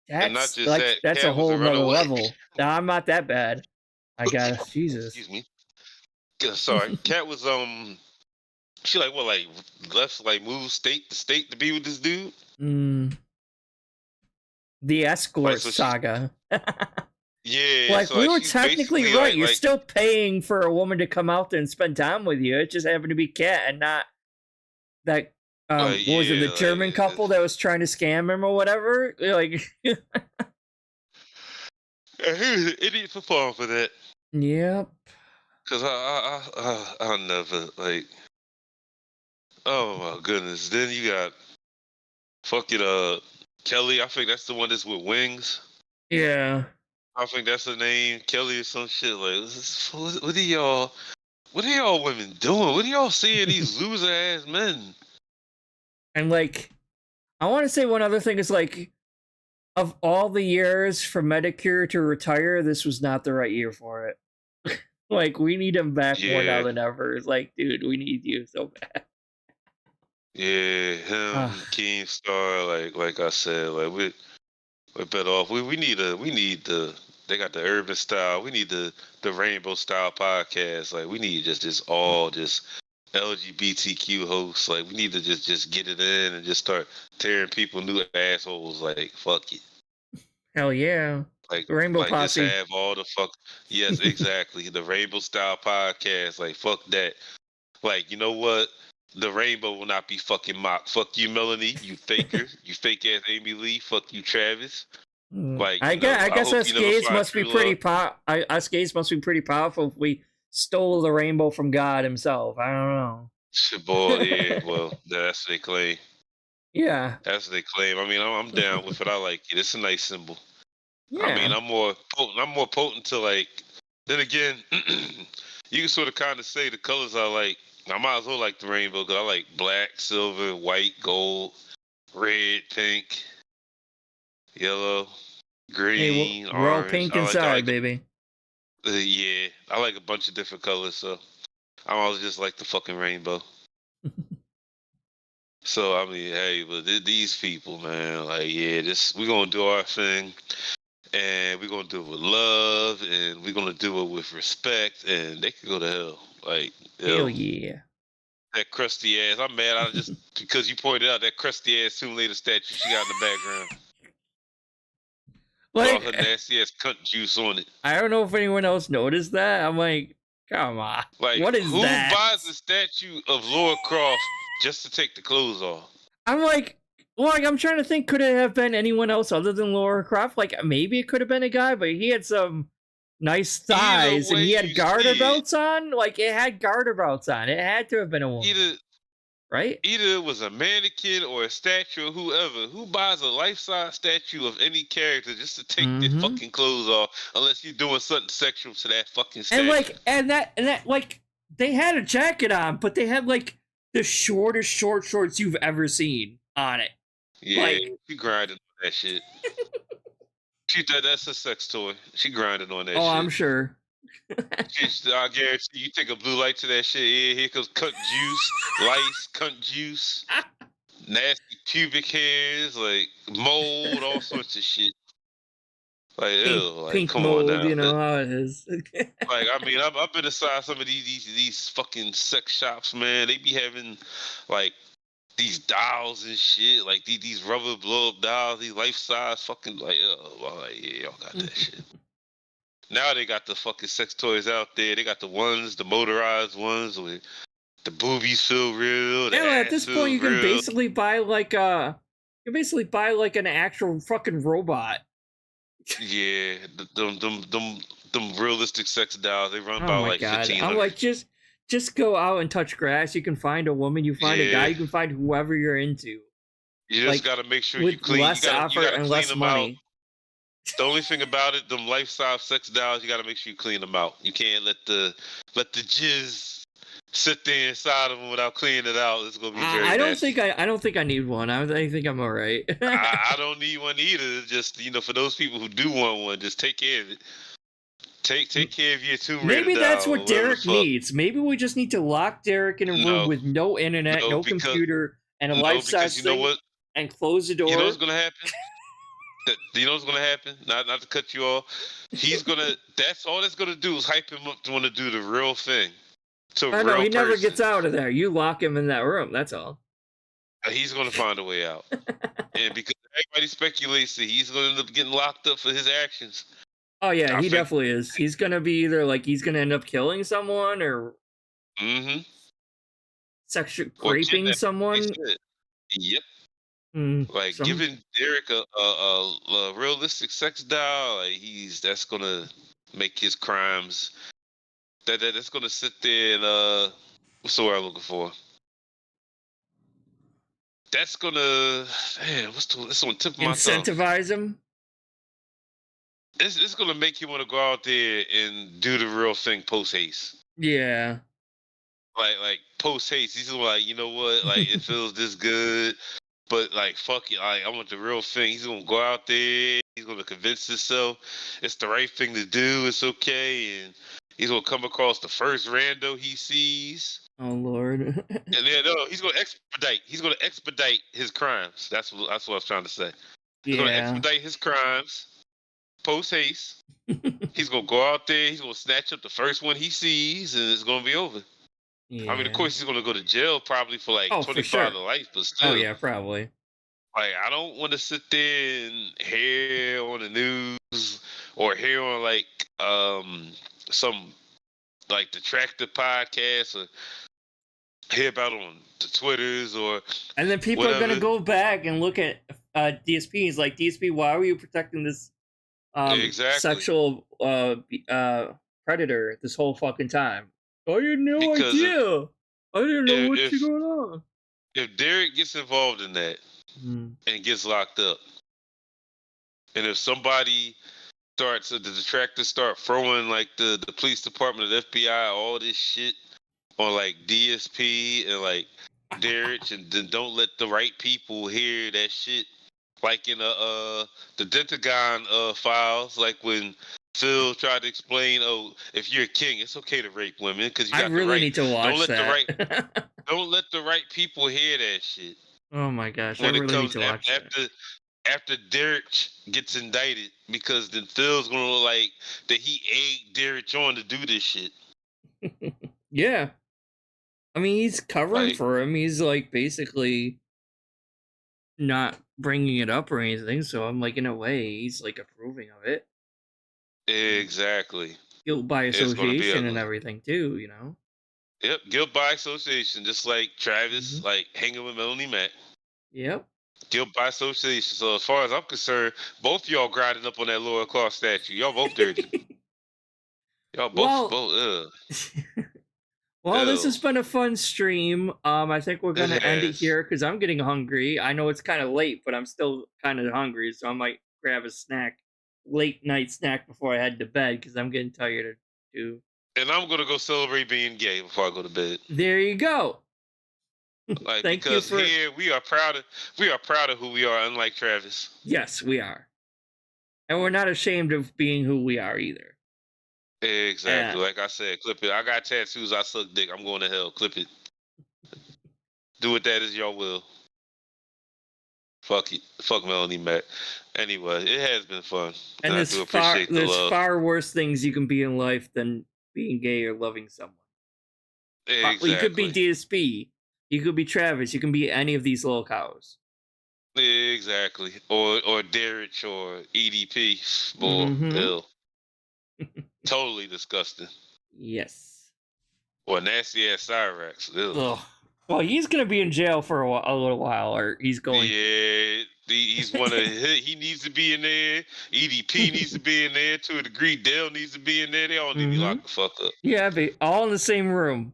that's like that's a whole nother level. Now, I'm not that bad. I guess. Jesus. Excuse me. Sorry. Kat was she like what, like left, like moved state to state to be with this dude? The escort saga. Yeah. Like so, we were technically right. You're still paying for a woman to come out there and spend time with you. It just happened to be Kat and not that what was it, the German couple that was trying to scam him or whatever? Like he was an idiot for falling for that. Yep. Cause I'll never like. Oh my goodness! Then you got fucking Kelly. I think that's the one that's with wings. Yeah. I think that's her name, Kelly or some shit. Like, what are y'all women doing? What are y'all seeing these loser ass men? And like, I want to say one other thing is like, of all the years for Medicare to retire, this was not the right year for it. Like, we need him back more now than ever. It's like, dude, we need you so bad. Yeah, him, Keemstar, like I said, like we're better off. We need they got the urban style. We need the rainbow style podcast. Like we need just all LGBTQ hosts. Like we need to just get it in and just start tearing people new assholes. Like fuck it. Hell yeah. Like the Rainbow Posse. Just have all the fuck. Yes, exactly. The rainbow style podcast. Like fuck that. Like you know what? The rainbow will not be fucking mocked. Fuck you, Melanie. You faker. You fake ass Amy Lee. Fuck you, Travis. Like I guess us gays must be pretty us gays must be pretty powerful if we stole the rainbow from God himself. I don't know. Boy, yeah. Well, that's what they claim. Yeah. That's what they claim. I mean, I'm down with it. I like it. It's a nice symbol. Yeah. I mean, I'm more potent to like. Then again, you can sort of kind of say the colors I like. I might as well like the rainbow because I like black, silver, white, gold, red, pink, yellow, green, orange. We're all pink inside, baby. Yeah, I like a bunch of different colors, so I always just like the fucking rainbow. So I mean, hey, but these people, man, like, yeah, we're gonna do our thing, and we're gonna do it with love, and we're gonna do it with respect, and they can go to hell. Like, Hell yeah. that crusty ass. I'm mad. I just because you pointed out that crusty ass Tomb Raider statue she got in the background. All her nasty ass cunt juice on it. I don't know if anyone else noticed that. I'm like, come on. Like, what is who that? buys a statue of Laura Croft just to take the clothes off? I'm like, I'm trying to think, could it have been anyone else other than Laura Croft? Like, maybe it could have been a guy, but he had some nice thighs and he had garter belts on. Like, it had garter belts on. It had to have been a woman. Right? Either it was a mannequin or a statue or whoever. Who buys a life-size statue of any character just to take their fucking clothes off unless you're doing something sexual to that fucking statue? And that like they had a jacket on, but they had like the shortest shorts you've ever seen on it. Yeah, like, she grinded on that shit. That's a sex toy. She grinded on that shit. Oh, I'm sure. I guarantee you take a blue light to that shit. Yeah, here comes cunt juice, lice, cunt juice, nasty pubic hairs, like mold, all sorts of shit. Like, ew, like, pink come mold, on now. you know how it is. Like, I mean, I've been inside some of these fucking sex shops, man. They be having like these dolls and shit, like these rubber blow up dolls, these life size fucking like, yeah, y'all got that shit. Now they got the fucking sex toys out there. They got the motorized ones with the boobies feel real. Yeah, at this point, you can basically buy like an actual fucking robot. Yeah, them realistic sex dolls. They run about like God. 15. I'm like, just go out and touch grass. You can find a woman. You find a guy. You can find whoever you're into. You just gotta make sure you clean. Less effort and less money. The only thing about it, them life-size sex dolls, you gotta make sure you clean them out. You can't let the jizz sit there inside of them without cleaning it out. It's gonna be very nasty. I don't think I need one. I think I'm all right. I don't need one either. Just for those people who do want one, just take care of it. Take care of your Tomb Raider. Maybe that's what Derek needs. Maybe we just need to lock Derek in a room with no internet, no computer, and a life-size thing, and close the door. You know what's gonna happen? You know what's gonna happen? Not to cut you off. He's gonna. That's all that's gonna do is hype him up to want to do the real thing. I know he never gets out of there. You lock him in that room. That's all. He's gonna find a way out, and because everybody speculates that he's gonna end up getting locked up for his actions. Oh yeah, he definitely is. He's gonna be either like he's gonna end up killing someone or sexual raping someone. Yep. Like giving Derek a realistic sex doll, like that's gonna make his crimes. That's gonna sit there and what's the word I'm looking for? That's gonna that's on the tip of my tongue. Incentivize him. It's gonna make you want to go out there and do the real thing post haste. Yeah. Like post haste, he's like, you know what? Like it feels this good. But like, fuck it, I want the real thing. He's gonna go out there. He's gonna convince himself it's the right thing to do. It's okay, and he's gonna come across the first rando he sees. Oh Lord! And then he's gonna expedite. He's gonna expedite his crimes. That's what I was trying to say. He's gonna expedite his crimes. Post haste. He's gonna go out there. He's gonna snatch up the first one he sees, and it's gonna be over. Yeah. I mean, of course, he's gonna go to jail probably for like 25 to life, but still. Oh yeah, probably. Like, I don't want to sit there and hear on the news or hear on like some like Detractor podcast or hear about it on the Twitters or. And then people are gonna go back and look at DSPs like DSP. Why were you protecting this sexual predator this whole fucking time? I had no idea. I didn't know what's going on. If Derek gets involved in that and gets locked up, and if somebody the detractors start throwing like the police department, the FBI, all this shit on like DSP and like Derek, and then don't let the right people hear that shit, like in the Dentagon files, like when Phil tried to explain, if you're a king, it's okay to rape women because you got I really need to watch that. Don't let the right people hear that shit. Oh my gosh, I when it really need comes to watch that. after Derek gets indicted, because then Phil's gonna look like that he egged Derek on to do this shit. Yeah. I mean, he's covering Like, for him. He's like basically not bringing it up or anything. So I'm like, in a way, he's like approving of it. exactly. Guilt by It's gonna be association and ugly. everything too. You know. Yep, guilt by association, just like Travis, Mhm. like hanging with Melanie Mac. Yep. Guilt by association. So as far as I'm concerned, both y'all grinding up on that Laura Claw statue. Y'all both dirty. Y'all both Well, ugh. well, this has Ew. been a fun stream. I think we're gonna It end it has. here because I'm getting hungry. I know it's kind of late, but I'm still kind of hungry, so I might grab a snack, late night snack before I head to bed because I'm getting tired too. And I'm gonna go celebrate being gay before I go to bed. There you go. Like, Thank you because for. here we are proud of who we are, unlike Travis. Yes, we are, and we're not ashamed of being who we are either. Exactly. Like I said, clip it. I got tattoos, I suck dick. I'm going to hell. Clip it. Do with that as y'all will. Fuck it. Fuck Melanie Mac. Anyway, it has been fun. And I do appreciate the there's love. far worse things you can be in life than being gay or loving someone. Exactly. You could be DSP. You could be Travis. You can be any of these little cows. Exactly. Or Derek or EDP. Boy, Mhm. ill. Totally disgusting. Yes. Or nasty ass Cyrax. Ugh. Well, he's gonna be in jail for a little while, or he's going. Yeah, he's one of he needs to be in there. EDP needs to be in there to a degree. Dale needs to be in there. They all need to be locked the fuck up. Yeah, but all in the same room.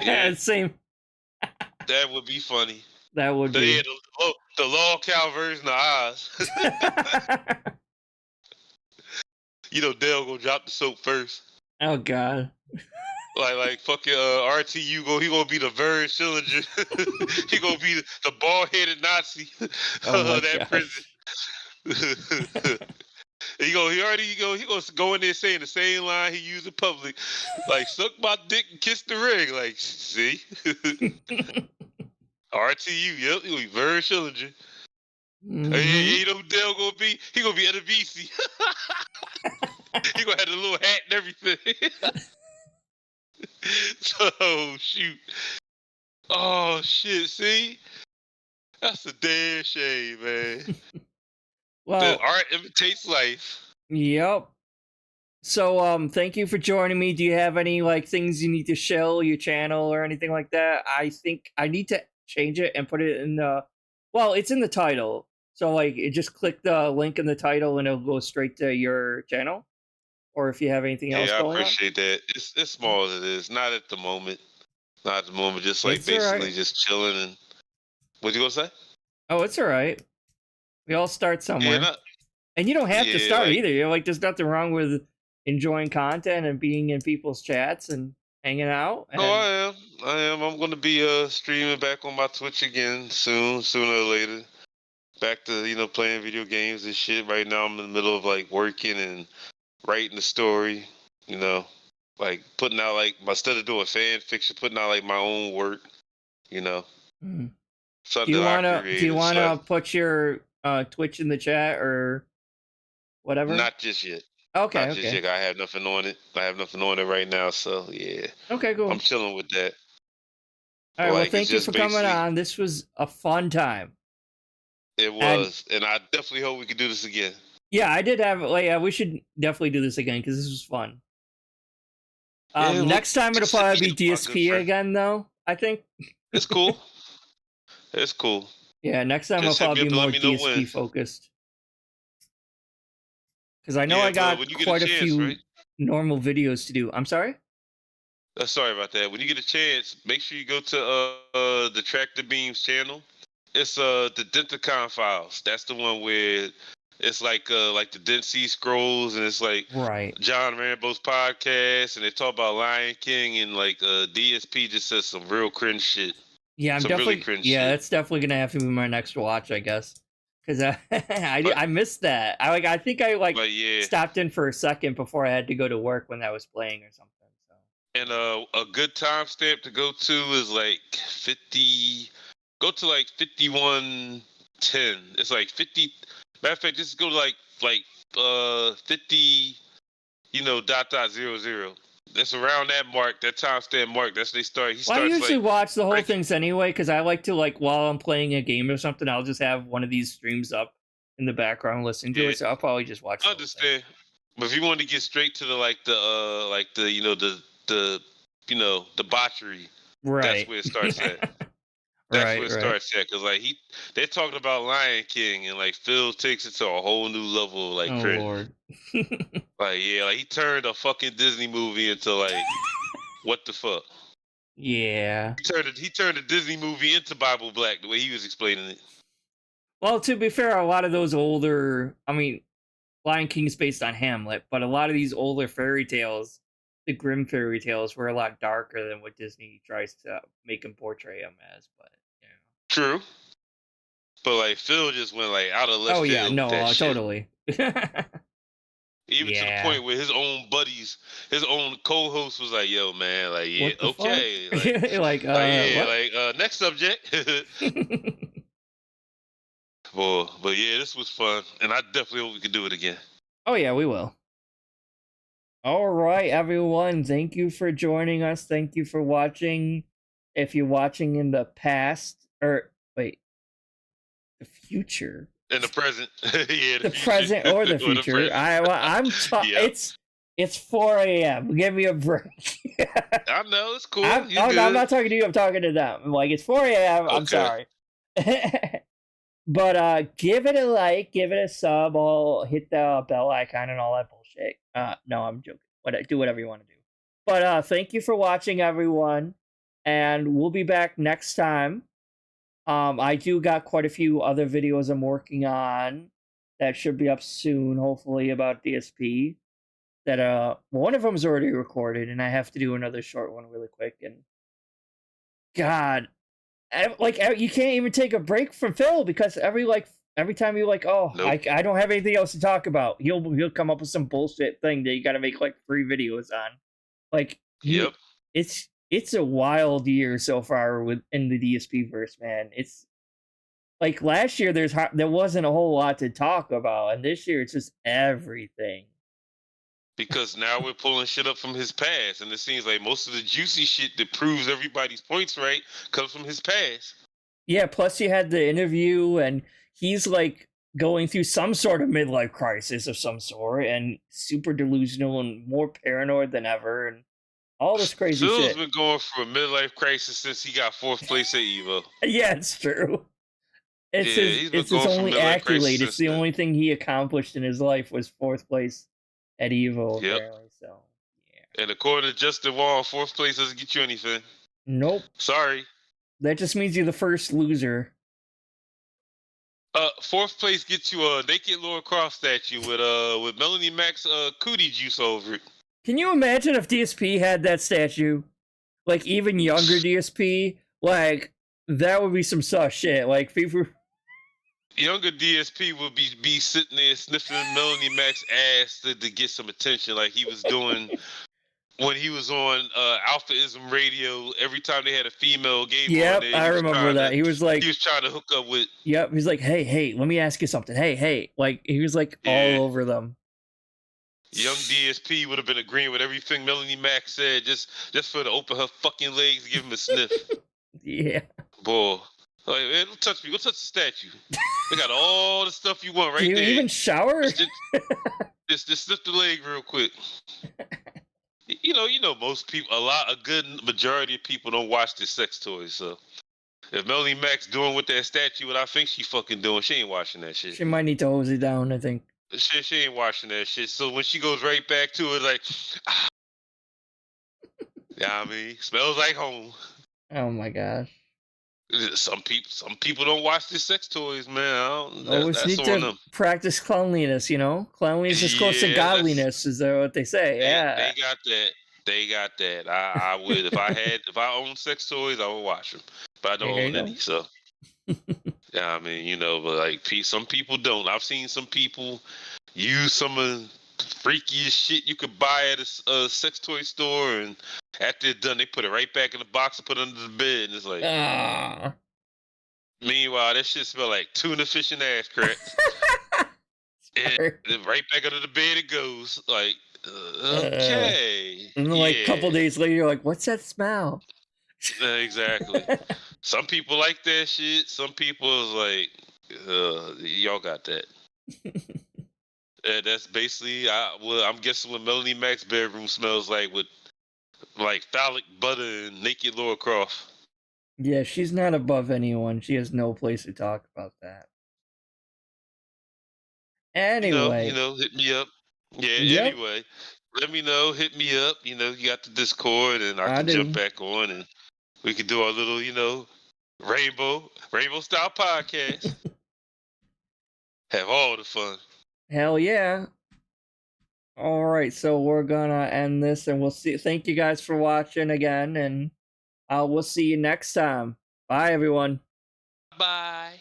Yeah. Same. That would be funny. That would be. Yeah, the lolcow version of Oz. You know, Dale gonna drop the soap first. Oh God. Like fucking RTU he gonna be the Vern Schillinger. He gonna be the bald headed Nazi Oh that prison. He gonna go in there saying the same line he used in public, like suck my dick and kiss the ring. Like, see, RTU, yep, he gonna be Vern Schillinger. You know who Dale gonna be? He gonna be NBC. He gonna have the little hat and everything. So shoot. Oh shit, see? That's a damn shame, man. Well, the art imitates life. Yep. So thank you for joining me. Do you have any like things you need to show your channel or anything like that? I think I need to change it and put it in the it's in the title. So like just click the link in the title and it'll go straight to your channel. Or if you have anything else Yeah, I going on. appreciate that. It's small as it is. Not at the moment. Not at the moment. Just like It's basically alright. just chilling and what you gonna say? Oh, it's alright. We all start somewhere. Yeah, and you don't have to start like, either. You're like there's nothing wrong with enjoying content and being in people's chats and hanging out. And... Oh, I am. I'm gonna be streaming back on my Twitch again soon, sooner or later. Back to playing video games and shit. Right now I'm in the middle of like working and writing the story. Like putting out like instead of doing fan fiction, putting out like my own work. Mm. Something Do you want to put your Twitch in the chat or whatever? Not just yet. Okay, Not just yet. I have nothing on it. I have nothing on it right now, so yeah. Okay, cool. I'm chilling with that. All right, well, thank you for coming on. This was a fun time. It was, and I definitely hope we can do this again. Yeah, I did have we should definitely do this again because this was fun. Next time it'll probably be DSP again, though. I think it's cool. It's cool. Yeah, next time I'll probably be more DSP focused. Because I know I got quite a few normal videos to do. I'm sorry? Sorry about that. When you get a chance, make sure you go to Detractor Beam's channel. It's the Denticon Files. That's the one where it's like the Dead Sea Scrolls, and it's like John Rambo's podcast, and they talk about Lion King, and like DSP just says some real cringe shit. Yeah, I'm definitely really cringe shit. That's definitely gonna have to be my next watch, I guess. Because I missed that. I think I stopped in for a second before I had to go to work when that was playing or something. So. And a good timestamp to go to is like 50. Go to like 5110. It's like 50. Matter of fact, just go to like 50. .00. That's around that mark, that timestamp mark. That's they start. He Well, I starts usually like watch the whole breaking. things anyway because I like to while I'm playing a game or something, I'll just have one of these streams up in the background listening to Yeah. it. So I'll probably just watch. I understand, but if you want to get straight to the debauchery, Right. that's where it starts at. That's Right, where it right. starts at, because like they're talking about Lion King, and like Phil takes it to a whole new level of like Oh cringe. Lord. Like he turned a fucking Disney movie into like what the fuck? Yeah. He turned a Disney movie into Bible Black the way he was explaining it. Well, to be fair, a lot of those older, I mean, Lion King's based on Hamlet, but a lot of these older fairy tales, the Grimm fairy tales, were a lot darker than what Disney tries to make them portray them as. But True. But like Phil just went like out of left oh field. yeah, no, with that shit. Totally. Even to the point where his own buddies, his own co-host was like, "Yo, man, like, yeah, okay, next subject." Well, but yeah, this was fun, and I definitely hope we can do it again. Oh yeah, we will. All right, everyone. Thank you for joining us. Thank you for watching. If you're watching in the past, or wait, the future. In the present, yeah, the present or the future. It's 4 a.m. Give me a break. I know it's cool. I'm not talking to you. I'm talking to them. I'm like, it's 4 a.m. Okay. I'm sorry. But give it a like, give it a sub. I'll hit the bell icon and all that bullshit. No, I'm joking. Do whatever you want to do. But thank you for watching, everyone, and we'll be back next time. I do got quite a few other videos I'm working on that should be up soon, hopefully, about DSP. That one of them's already recorded, and I have to do another short one really quick. And God, you can't even take a break from Phil because every time you're like, oh, nope. I don't have anything else to talk about, he'll come up with some bullshit thing that you got to make like 3 videos on. Like, yep, it's a wild year so far in the DSP verse, man. It's like last year there wasn't a whole lot to talk about, and this year it's just everything. Because now we're pulling shit up from his past, and it seems like most of the juicy shit that proves everybody's points right comes from his past. Yeah, plus you had the interview, and he's like going through some sort of midlife crisis of some sort, and super delusional and more paranoid than ever, and all this crazy shit. Phil's been going for a midlife crisis since he got 4th place at EVO. Yeah, it's true. It's his only accolade. It's the only thing he accomplished in his life was 4th place at EVO. Yep. Apparently, so yeah. And according to Justin Wall, 4th place doesn't get you anything. Nope. Sorry. That just means you're the first loser. 4th place gets you a naked Laura Croft statue with Melanie Mac's cootie juice over it. Can you imagine if DSP had that statue? Like, even younger DSP? Like, that would be some sus shit. Like, people... Younger DSP would be sitting there sniffing Melanie Mac's ass to get some attention like he was doing when he was on Alphaism Radio. Every time they had a female gay yep, on there, I remember that. He was trying to hook up with... Yep, he's like, hey, let me ask you something. Hey. Like, he was like all over them. Young DSP would have been agreeing with everything Melanie Mac said just for her to open her fucking legs and give him a sniff. Yeah. Boy. Like, man, don't touch me. Go touch the statue. They got all the stuff you want right there. You even shower? Just sniff the leg real quick. You know, most people, a good majority of people don't watch the sex toys. So if Melanie Mac's doing with that statue what I think she fucking doing, she ain't watching that shit. She might need to hose it down, I think. She ain't watching that shit. So when she goes right back to it, like, yeah, I mean, smells like home. Oh my gosh. Some people don't watch the sex toys, man. Always need to practice cleanliness, you know? Cleanliness is close to godliness, is that what they say? Yeah. They got that. I would if I owned sex toys, I would watch them. But I don't own any, so. Yeah, I mean, but like some people don't. I've seen some people use some of the freakiest shit you could buy at a sex toy store, and after it's done, they put it right back in the box and put it under the bed, and it's like, Meanwhile, that shit smell like tuna fish and ass cracks. And then right back under the bed it goes. Like, okay. And then, like, a couple days later, you're like, what's that smell? Exactly. Some people like that shit. Some people is like, y'all got that. That's basically, I'm guessing what Melanie Mac's bedroom smells like, with like phallic butter and naked Laura Croft. Yeah, she's not above anyone. She has no place to talk about that. Anyway. Hit me up. Yeah, Yep. anyway. Let me know, hit me up. You got the Discord, and I can jump back on, and we can do our little, rainbow style podcast. Have all the fun. Hell yeah. All right, so we're gonna end this, and we'll see. Thank you guys for watching again, and we'll see you next time. Bye, everyone. Bye.